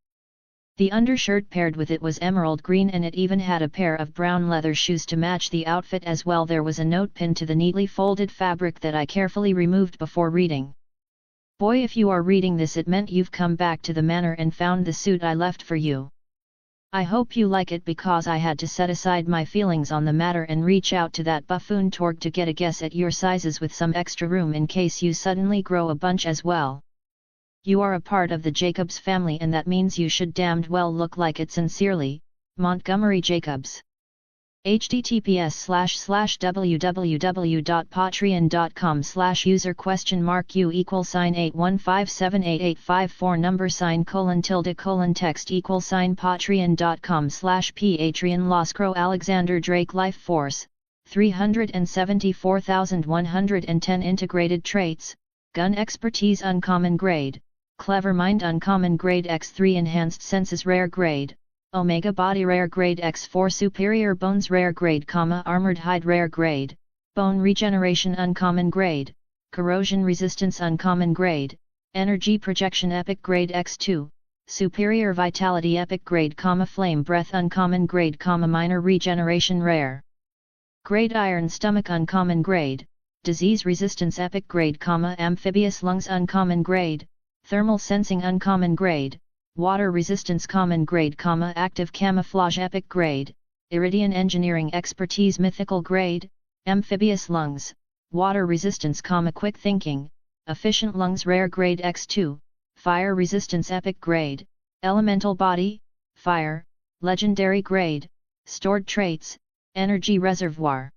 The undershirt paired with it was emerald green, and it even had a pair of brown leather shoes to match the outfit as well. There was a note pinned to the neatly folded fabric that I carefully removed before reading. Boy, if you are reading this, it meant you've come back to the manor and found the suit I left for you. I hope you like it, because I had to set aside my feelings on the matter and reach out to that buffoon Torg to get a guess at your sizes with some extra room in case you suddenly grow a bunch as well. You are a part of the Jacobs family, and that means you should damned well look like it. Sincerely, Montgomery Jacobs. https://www.patreon.com/user?u=815788554 number sign : text patreon.com/patreon Loscrow Alexander Drake Life Force 374,110 integrated traits, gun expertise uncommon grade, Clever Mind Uncommon Grade X3 Enhanced Senses Rare Grade, Omega Body Rare Grade X4 Superior Bones Rare Grade, Armored Hide Rare Grade, Bone Regeneration Uncommon Grade, Corrosion Resistance Uncommon Grade, Energy Projection Epic Grade X2, Superior Vitality Epic Grade, Flame Breath Uncommon Grade, Minor Regeneration Rare Grade, Iron Stomach Uncommon Grade, Disease Resistance Epic Grade, Amphibious Lungs Uncommon Grade, Thermal Sensing Uncommon Grade, Water Resistance Common Grade, Active Camouflage Epic Grade, Iridian Engineering Expertise Mythical Grade, Amphibious Lungs, Water Resistance, Quick Thinking, Efficient Lungs Rare Grade X2, Fire Resistance Epic Grade, Elemental Body, Fire, Legendary Grade, Stored Traits, Energy Reservoir.